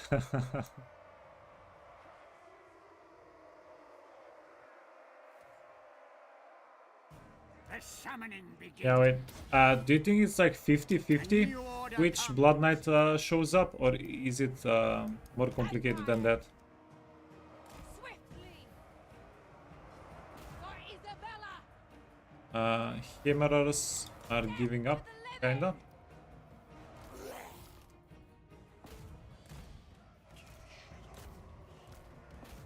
The summoning begins. Yeah, wait. Do you think it's like 50-50 which Blood Knight shows up, or is it more complicated than that? Swiftly. For Isabella. Hammerers are giving up, kinda.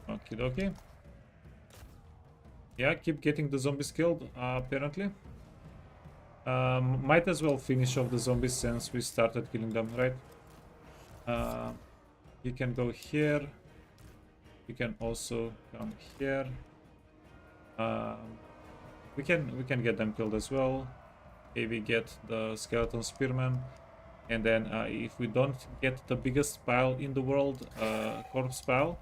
Okie dokie. Yeah, keep getting the zombies killed, apparently. Might as well finish off the zombies since we started killing them, right? You can go here. You can also come here. We can get them killed as well. Maybe get the skeleton spearman, and then if we don't get the biggest pile in the world, corpse pile.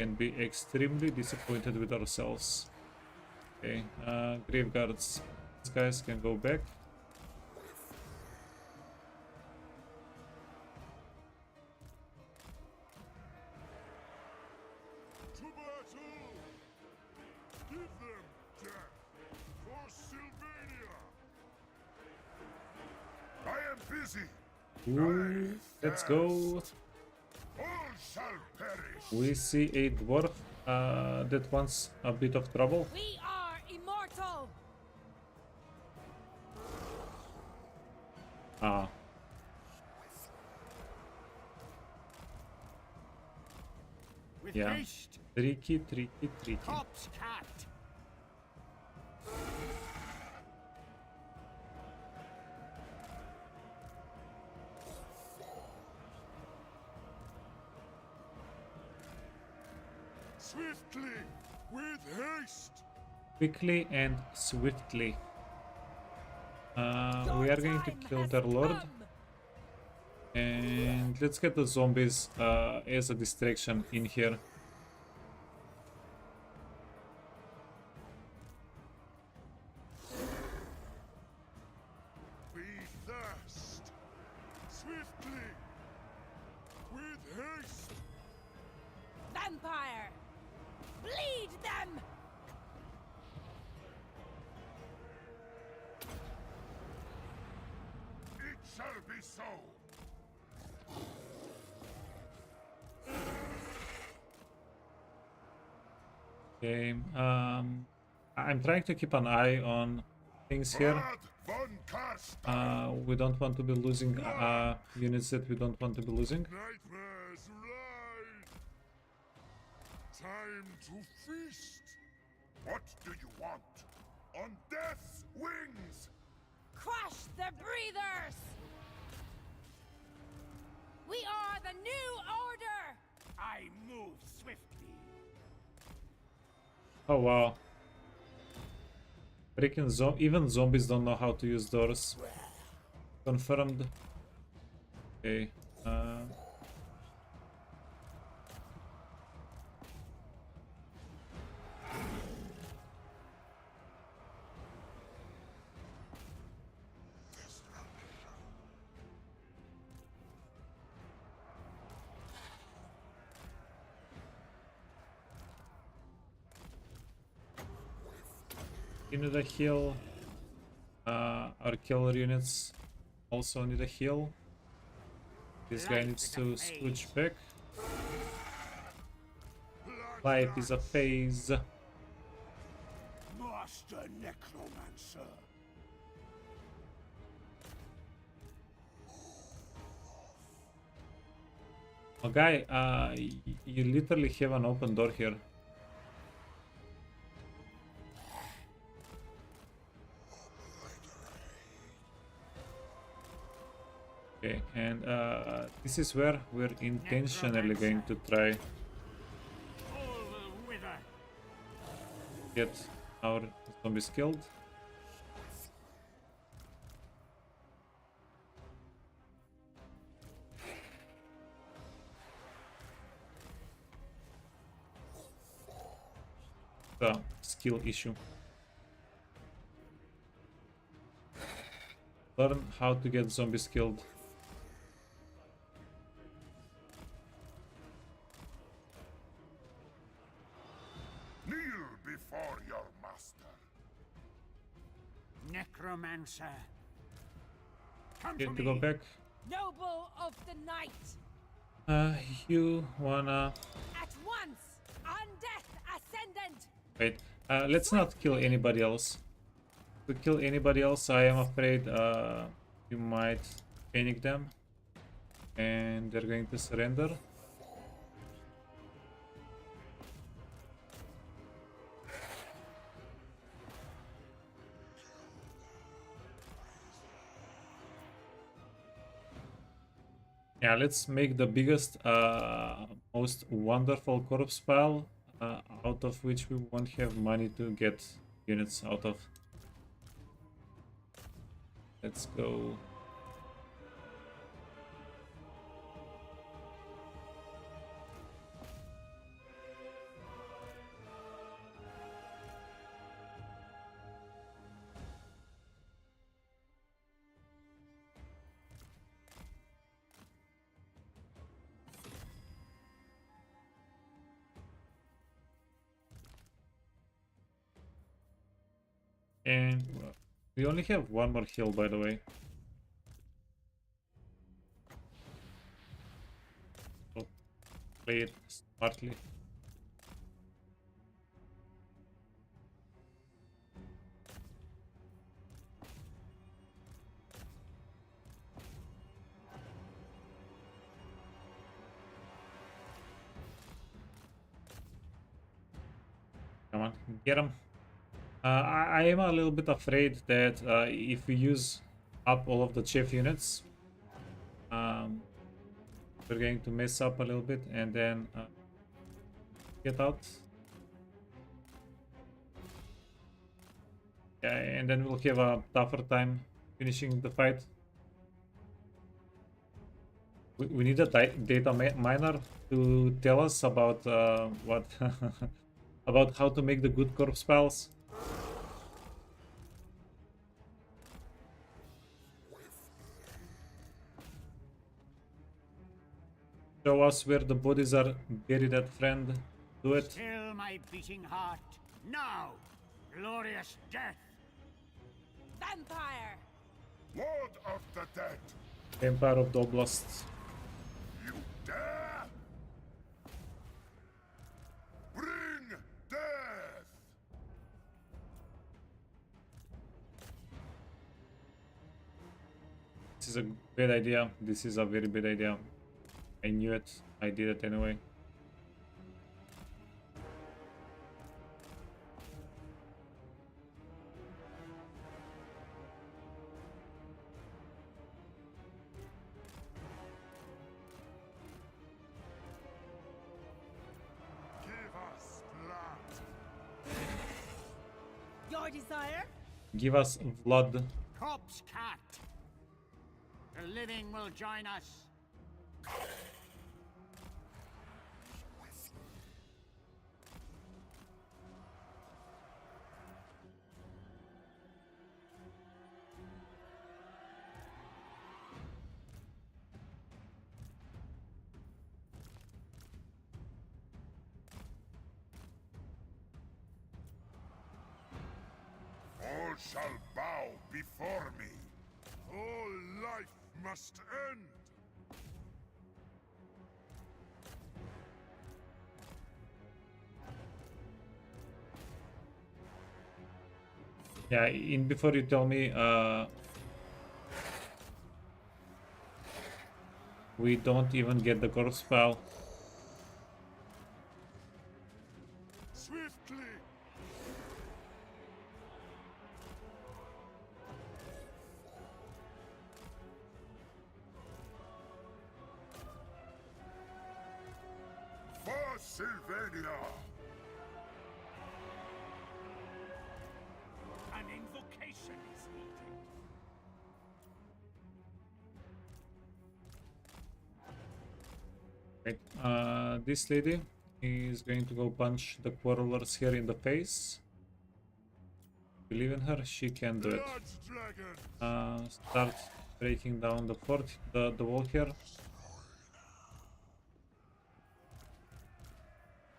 can be extremely disappointed with ourselves. Okay, Graveguards. These guys can go back. To battle! Give them death for Sylvania! I am busy! Ooh, let's go. All shall perish! We see a dwarf that wants a bit of trouble. We are immortal! Ah. With Yeah. haste, Tricky, tricky, tricky. Pop's cat. Swiftly! With haste! Quickly and swiftly. We are going to kill their lord. And let's get the zombies as a distraction in here. We thirst! Swiftly! With haste! Vampire! Bleed them! It shall be so! Okay. I'm trying to keep an eye on things here. Vlad von Karstein! We don't want to be losing units that we don't want to be losing. Nightmares ride! Time to feast! What do you want? On death's wings! Crush the breathers! We are the new order! I move swiftly. Oh wow. Freaking even zombies don't know how to use doors. Confirmed. Okay. You need a heal. Our killer units also need a heal. This guy needs to switch back. Life is a phase. Master Necromancer. Oh, guy, you literally have an open door here. Okay, and this is where we're intentionally going to try All will wither. get our zombies killed. The skill issue. Learn how to get zombies killed. Kneel before your master. Necromancer. Come Get to to me. go back. Noble of the night! You wanna At once! Undeath Ascendant! wait? Let's not kill anybody else. To kill anybody else, I am afraid you might panic them, and they're going to surrender. Yeah, let's make the biggest, most wonderful corpse pile, out of which we won't have money to get units out of. Let's go. And we only have one more heal, by the way. So play it smartly. Come on, get him. I am a little bit afraid that if we use up all of the chief units, um, we're going to mess up a little bit and then get out. Yeah, and then we'll have a tougher time finishing the fight. We need a data miner to tell us about what about how to make the good corpse spells. Show us where the bodies are buried at, friend. Do it. Still my beating heart. Now, glorious death. Vampire! Lord of the dead, Empire of the Oblast. you dare? Bring death! This is a bad idea. This is a very bad idea. I knew it. I did it anyway. Give us blood! Your desire? Give us Vlad. Corpse cat. The living will join us. All shall bow before me. All life must end. Yeah, before you tell me, we don't even get the corpse spell. Swiftly! For Sylvania! An invocation is needed. Right. This lady is going to go punch the quarrelers here in the face. Believe in her, she can do it. Blood dragon! Start breaking down the fort, the wall here.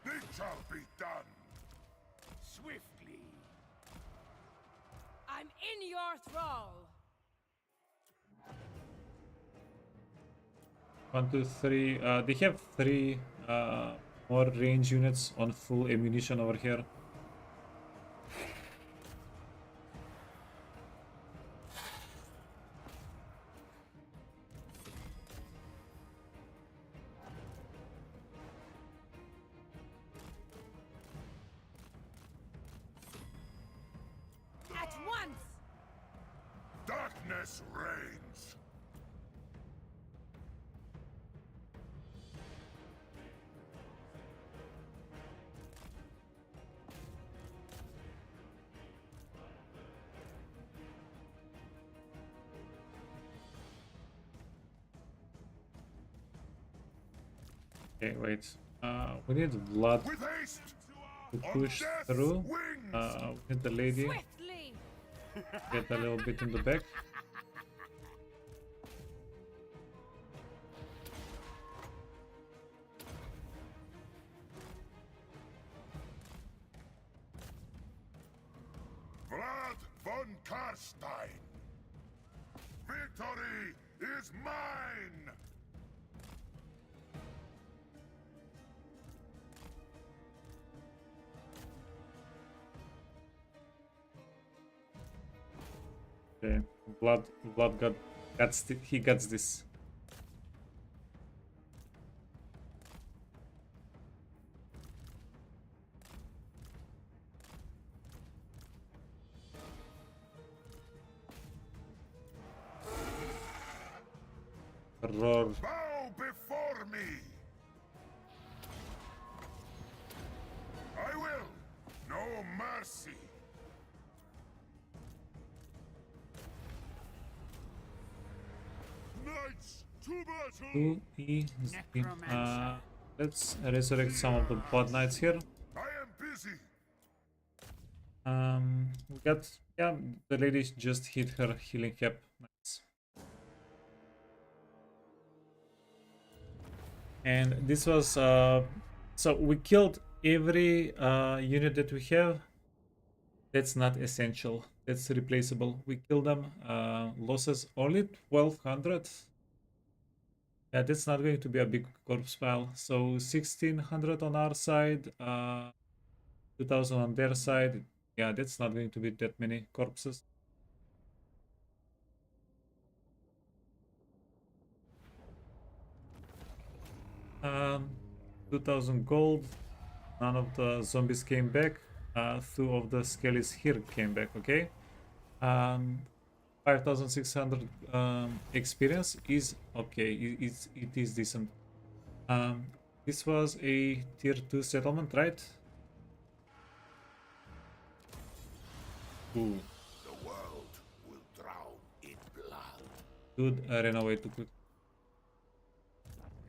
It shall be done! Swiftly. I'm in your thrall! 1, 2, 3. They have 3 more range units on full ammunition over here. At once! Darkness reigns! Okay, wait. We need Vlad With haste! to On push death's through. wings! We need the lady. Swiftly! Get a little bit in the back. Vlad, von Karstein! Victory is mine! Okay, Vlad he gets this. Roar. Bow before me! I will! No mercy! Knights to battle! Too easy. Let's resurrect some of the Blood Knights here. I am busy! We got, yeah, the lady just hit her healing cap. Nice. And this was, so we killed every unit that we have. That's not essential. That's replaceable. We killed them. Losses only 1200. Yeah, that's not going to be a big corpse pile. So 1600 on our side, 2000 on their side. Yeah, that's not going to be that many corpses. Um, 2000 gold. None of the zombies came back. Two of the skellies here came back. Okay. 5600 experience is okay. It is decent. This was a tier 2 settlement, right? Ooh. The world will drown in blood. Dude, I ran away too quick.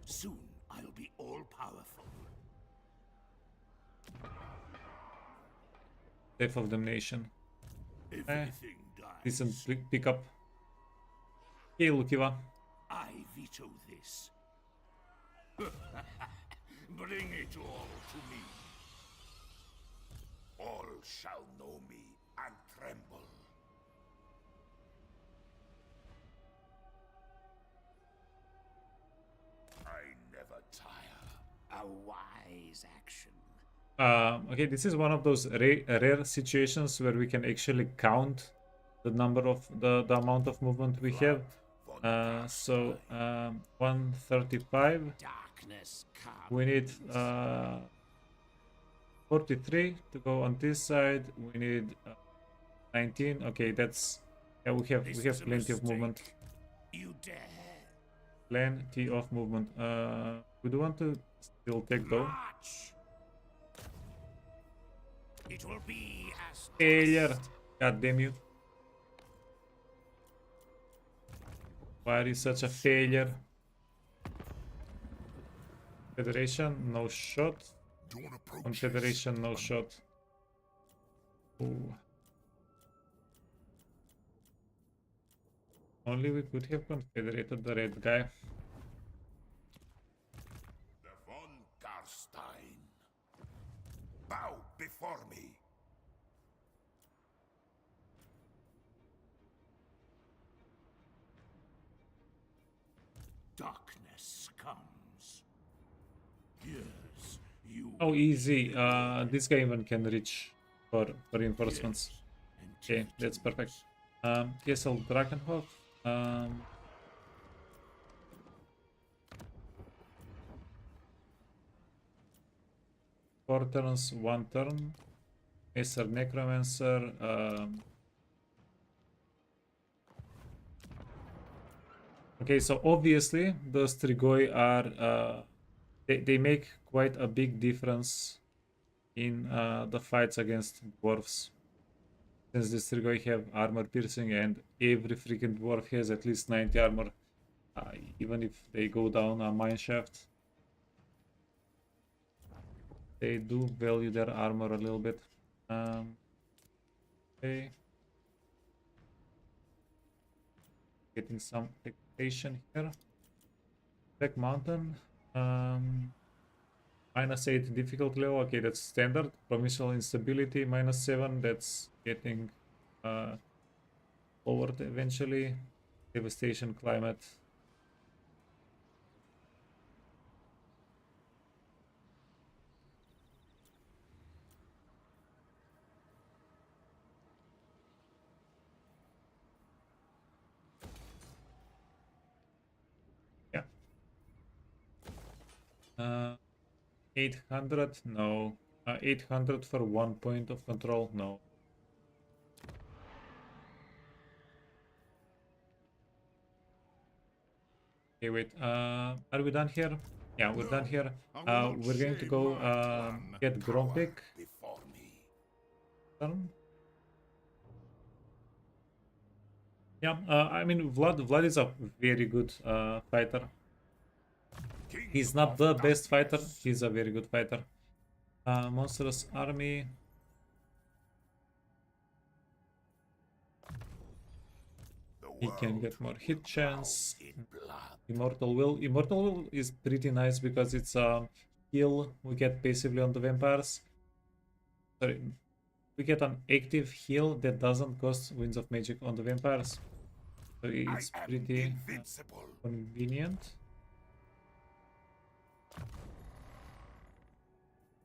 Soon I'll be all-powerful. Death of Damnation. Everything dies. Decent pickup. Okay, Lukiva. I veto this. Bring it all to me. All shall know me and tremble. I never tire. A wise action. Okay, this is one of those rare situations where we can actually count the number of the amount of movement we have. So 135. Darkness comes. We need 43 to go on this side. We need 19. Okay, that's, yeah, we have plenty of movement. You dare. Plenty of movement. We do want to still take though. March. It will be as Failure. God damn you. Why are you such a failure? Federation, no shot. Don't approach Confederation, no shot. Ooh. Only we could have confederated the red guy. the von Karstein. Bow before me. darkness comes. Yes, you. Oh, easy. This guy even can reach for reinforcements. Okay, that's perfect. Kessel Drakenhof. Four turns, one turn. Acer Necromancer. Okay, so obviously the Strigoi are they make quite a big difference in the fights against dwarves. Since the Strigoi have armor piercing and every freaking dwarf has at least 90 armor, even if they go down a mineshaft. They do value their armor a little bit. Okay. Getting some expectation here. Black Mountain. -8 difficulty level. Okay, that's standard. Provisional instability -7. That's getting forward eventually. Devastation climate. Yeah. 800? No. 800 for 1 point of control? No. Okay, wait. Are we done here? Yeah, we're done here. We're going to go get Grompic. Before me. Turn. Yeah, I mean Vlad is a very good fighter. He's not the best fighter. He's a very good fighter. Monstrous army. He can get more hit chance. Immortal Will. Immortal Will is pretty nice because it's a heal we get passively on the vampires. Sorry, we get an active heal that doesn't cost Winds of Magic on the vampires. So it's pretty convenient.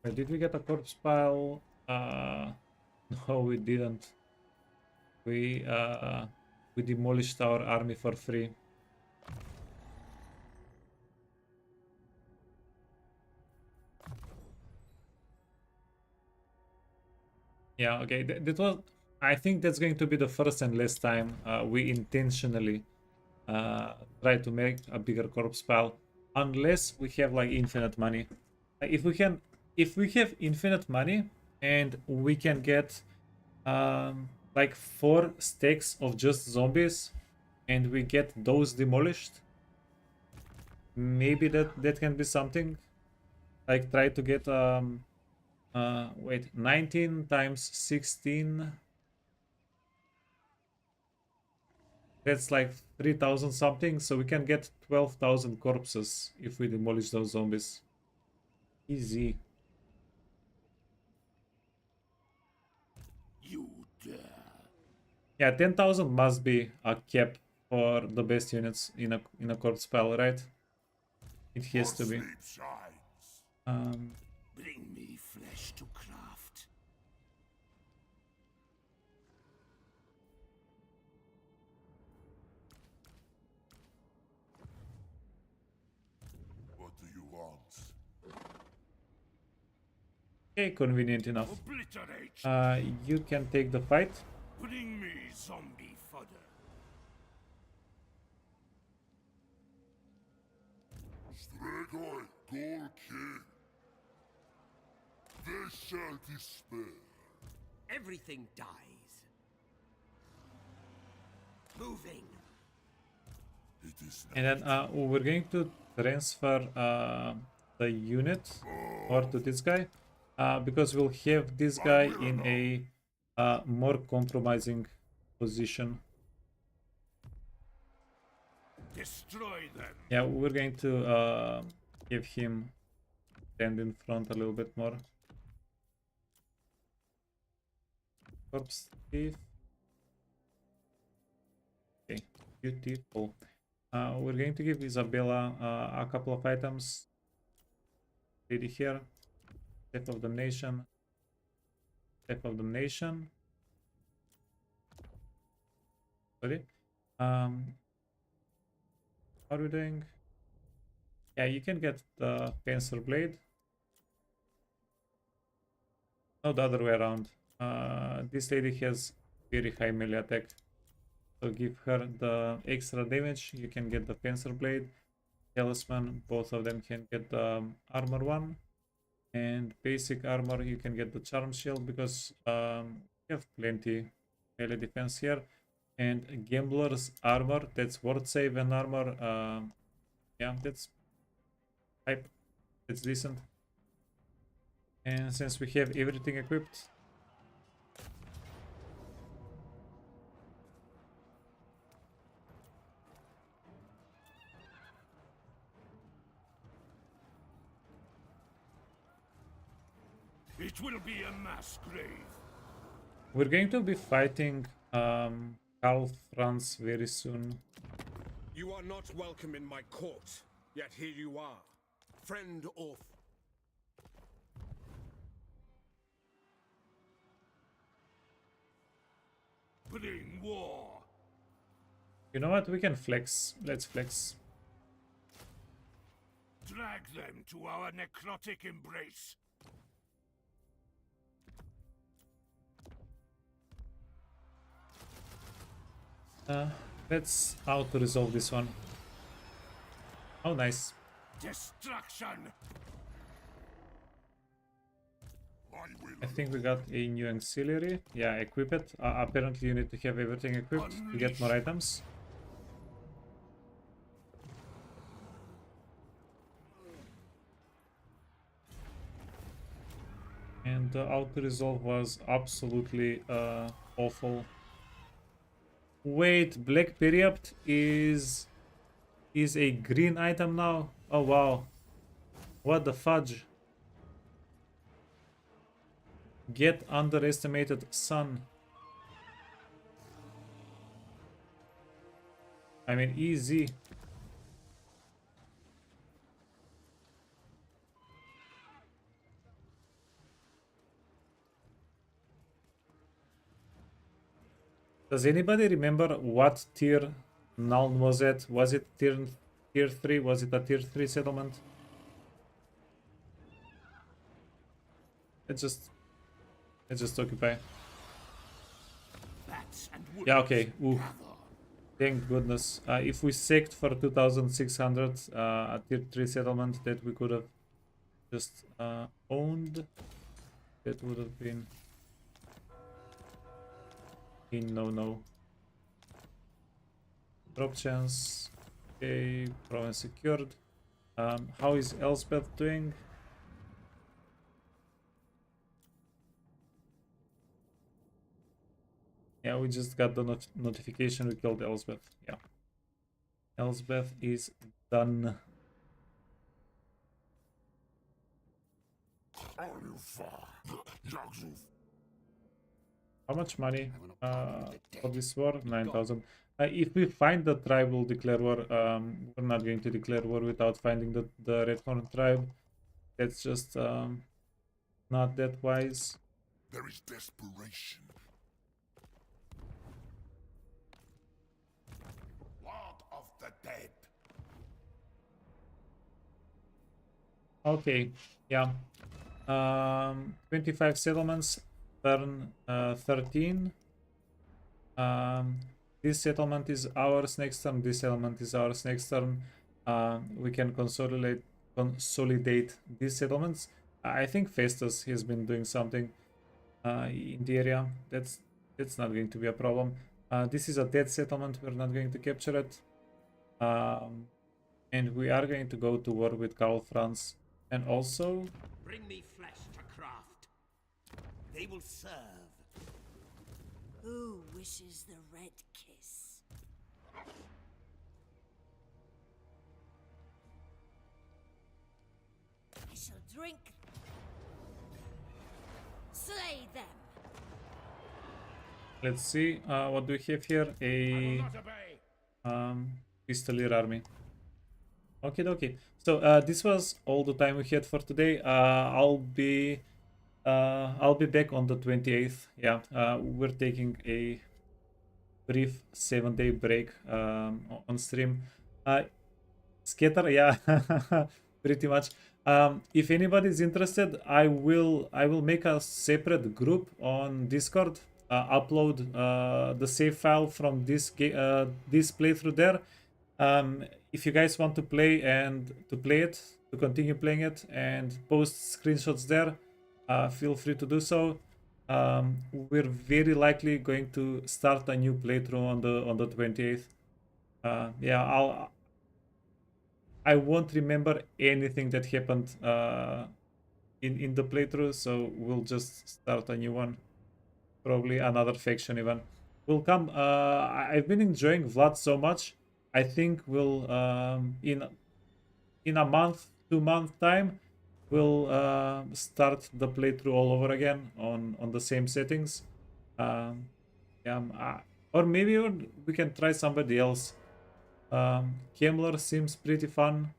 Wait, did we get a corpse pile? No, we didn't. We demolished our army for free. Yeah, okay. That was. I think that's going to be the first and last time we intentionally try to make a bigger corpse pile, unless we have like infinite money. If we have infinite money and we can get like 4 stacks of just zombies, and we get those demolished, maybe that can be something. Like try to get wait, 19 times 16. That's like 3,000 something, so we can get 12,000 corpses if we demolish those zombies. Easy. You dare. Yeah, 10,000 must be a cap for the best units in a corpse pile, right? It has to be. Bring me flesh to craft. What do you want? Okay, convenient enough. Obliterate. You can take the fight. Bring me zombie fodder. Stregoi, goal king. They shall despair. Everything dies. Moving. It is And then we're going to transfer the unit or to this guy because we'll have this guy in a more compromising position. destroy them. Yeah, we're going to give him stand in front a little bit more. Corpse thief. Okay, beautiful. We're going to give Isabella a couple of items. Lady here. Death of Damnation. Death of Damnation. Sorry. How are we doing? Yeah, you can get the Panzer Blade. No, the other way around. This lady has very high melee attack. So give her the extra damage. You can get the Panzer Blade. Talisman, both of them can get the armor 1. And basic armor, you can get the Charm Shield because you have plenty melee defense here. And Gambler's armor, that's ward save and armor. Yeah, that's hype. That's decent. And since we have everything equipped, It will be a mass grave. we're going to be fighting Karl Franz very soon. You are not welcome in my court, yet here you are, friend or Bring war. You know what? We can flex. Let's flex. Drag them to our necrotic embrace. Let's auto-resolve this one. Oh, nice. Destruction. I think we got a new auxiliary. Yeah, equip it. Apparently you need to have everything equipped to get more items. And the auto-resolve was absolutely awful. Wait, Black Period is a green item now? Oh wow. What the fudge? Get underestimated sun. I mean easy. Does anybody remember what tier Nuln was at? Was it tier 3? Was it a tier 3 settlement? Let's just occupy. Yeah, okay. Ooh. Thank goodness. If we sacked for 2,600 a tier 3 settlement that we could have just owned, that would have been a no-no. Drop chance. Okay, province secured. How is Elspeth doing? Yeah, we just got the notification we killed Elspeth. Yeah. Elspeth is done. How much money for this war? 9,000. If we find the tribe, we'll declare war. We're not going to declare war without finding the Red Horn tribe. That's just not that wise. There is desperation. Lord of the dead. Okay, yeah. 25 settlements, turn 13. This settlement is ours next turn. This settlement is ours next turn. We can consolidate these settlements. I think Festus has been doing something in the area. That's not going to be a problem. This is a dead settlement. We're not going to capture it. And we are going to go to war with Karl Franz. And also, bring me flesh to craft. They will serve. Who wishes the red kiss? I shall drink. Slay them. let's see. What do we have here? A Pistolier army. Okay, dokie. So this was all the time we had for today. I'll be back on the 28th. Yeah, we're taking a brief 7-day break on stream. Scatter, yeah, pretty much. If anybody's interested, I will make a separate group on Discord. Upload the save file from this playthrough there. If you guys want to play to continue playing it and post screenshots there, feel free to do so. We're very likely going to start a new playthrough on the 28th. Yeah, I won't remember anything that happened in the playthrough, so we'll just start a new one. Probably another faction even will come. I've been enjoying Vlad so much. I think we'll in a month, 2-month time, we'll start the playthrough all over again on the same settings. Yeah, or Or maybe we can try somebody else. Kemmler seems pretty fun.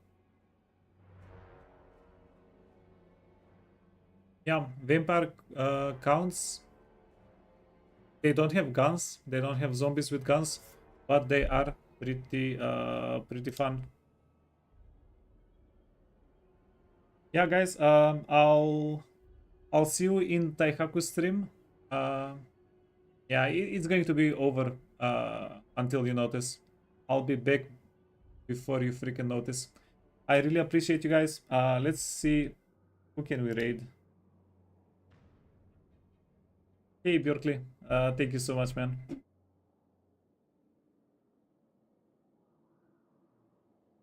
Yeah, vampire counts. They don't have guns. They don't have zombies with guns, but they are pretty fun. Yeah, guys. I'll see you in Taihaku stream. Yeah, it's going to be over until you notice. I'll be back before you freaking notice. I really appreciate you guys. Let's see who can we raid. Hey Bjorkley, thank you so much, man.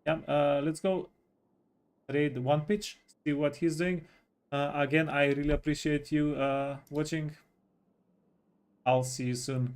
Yeah, let's go raid one pitch, see what he's doing. Again, I really appreciate you watching. I'll see you soon.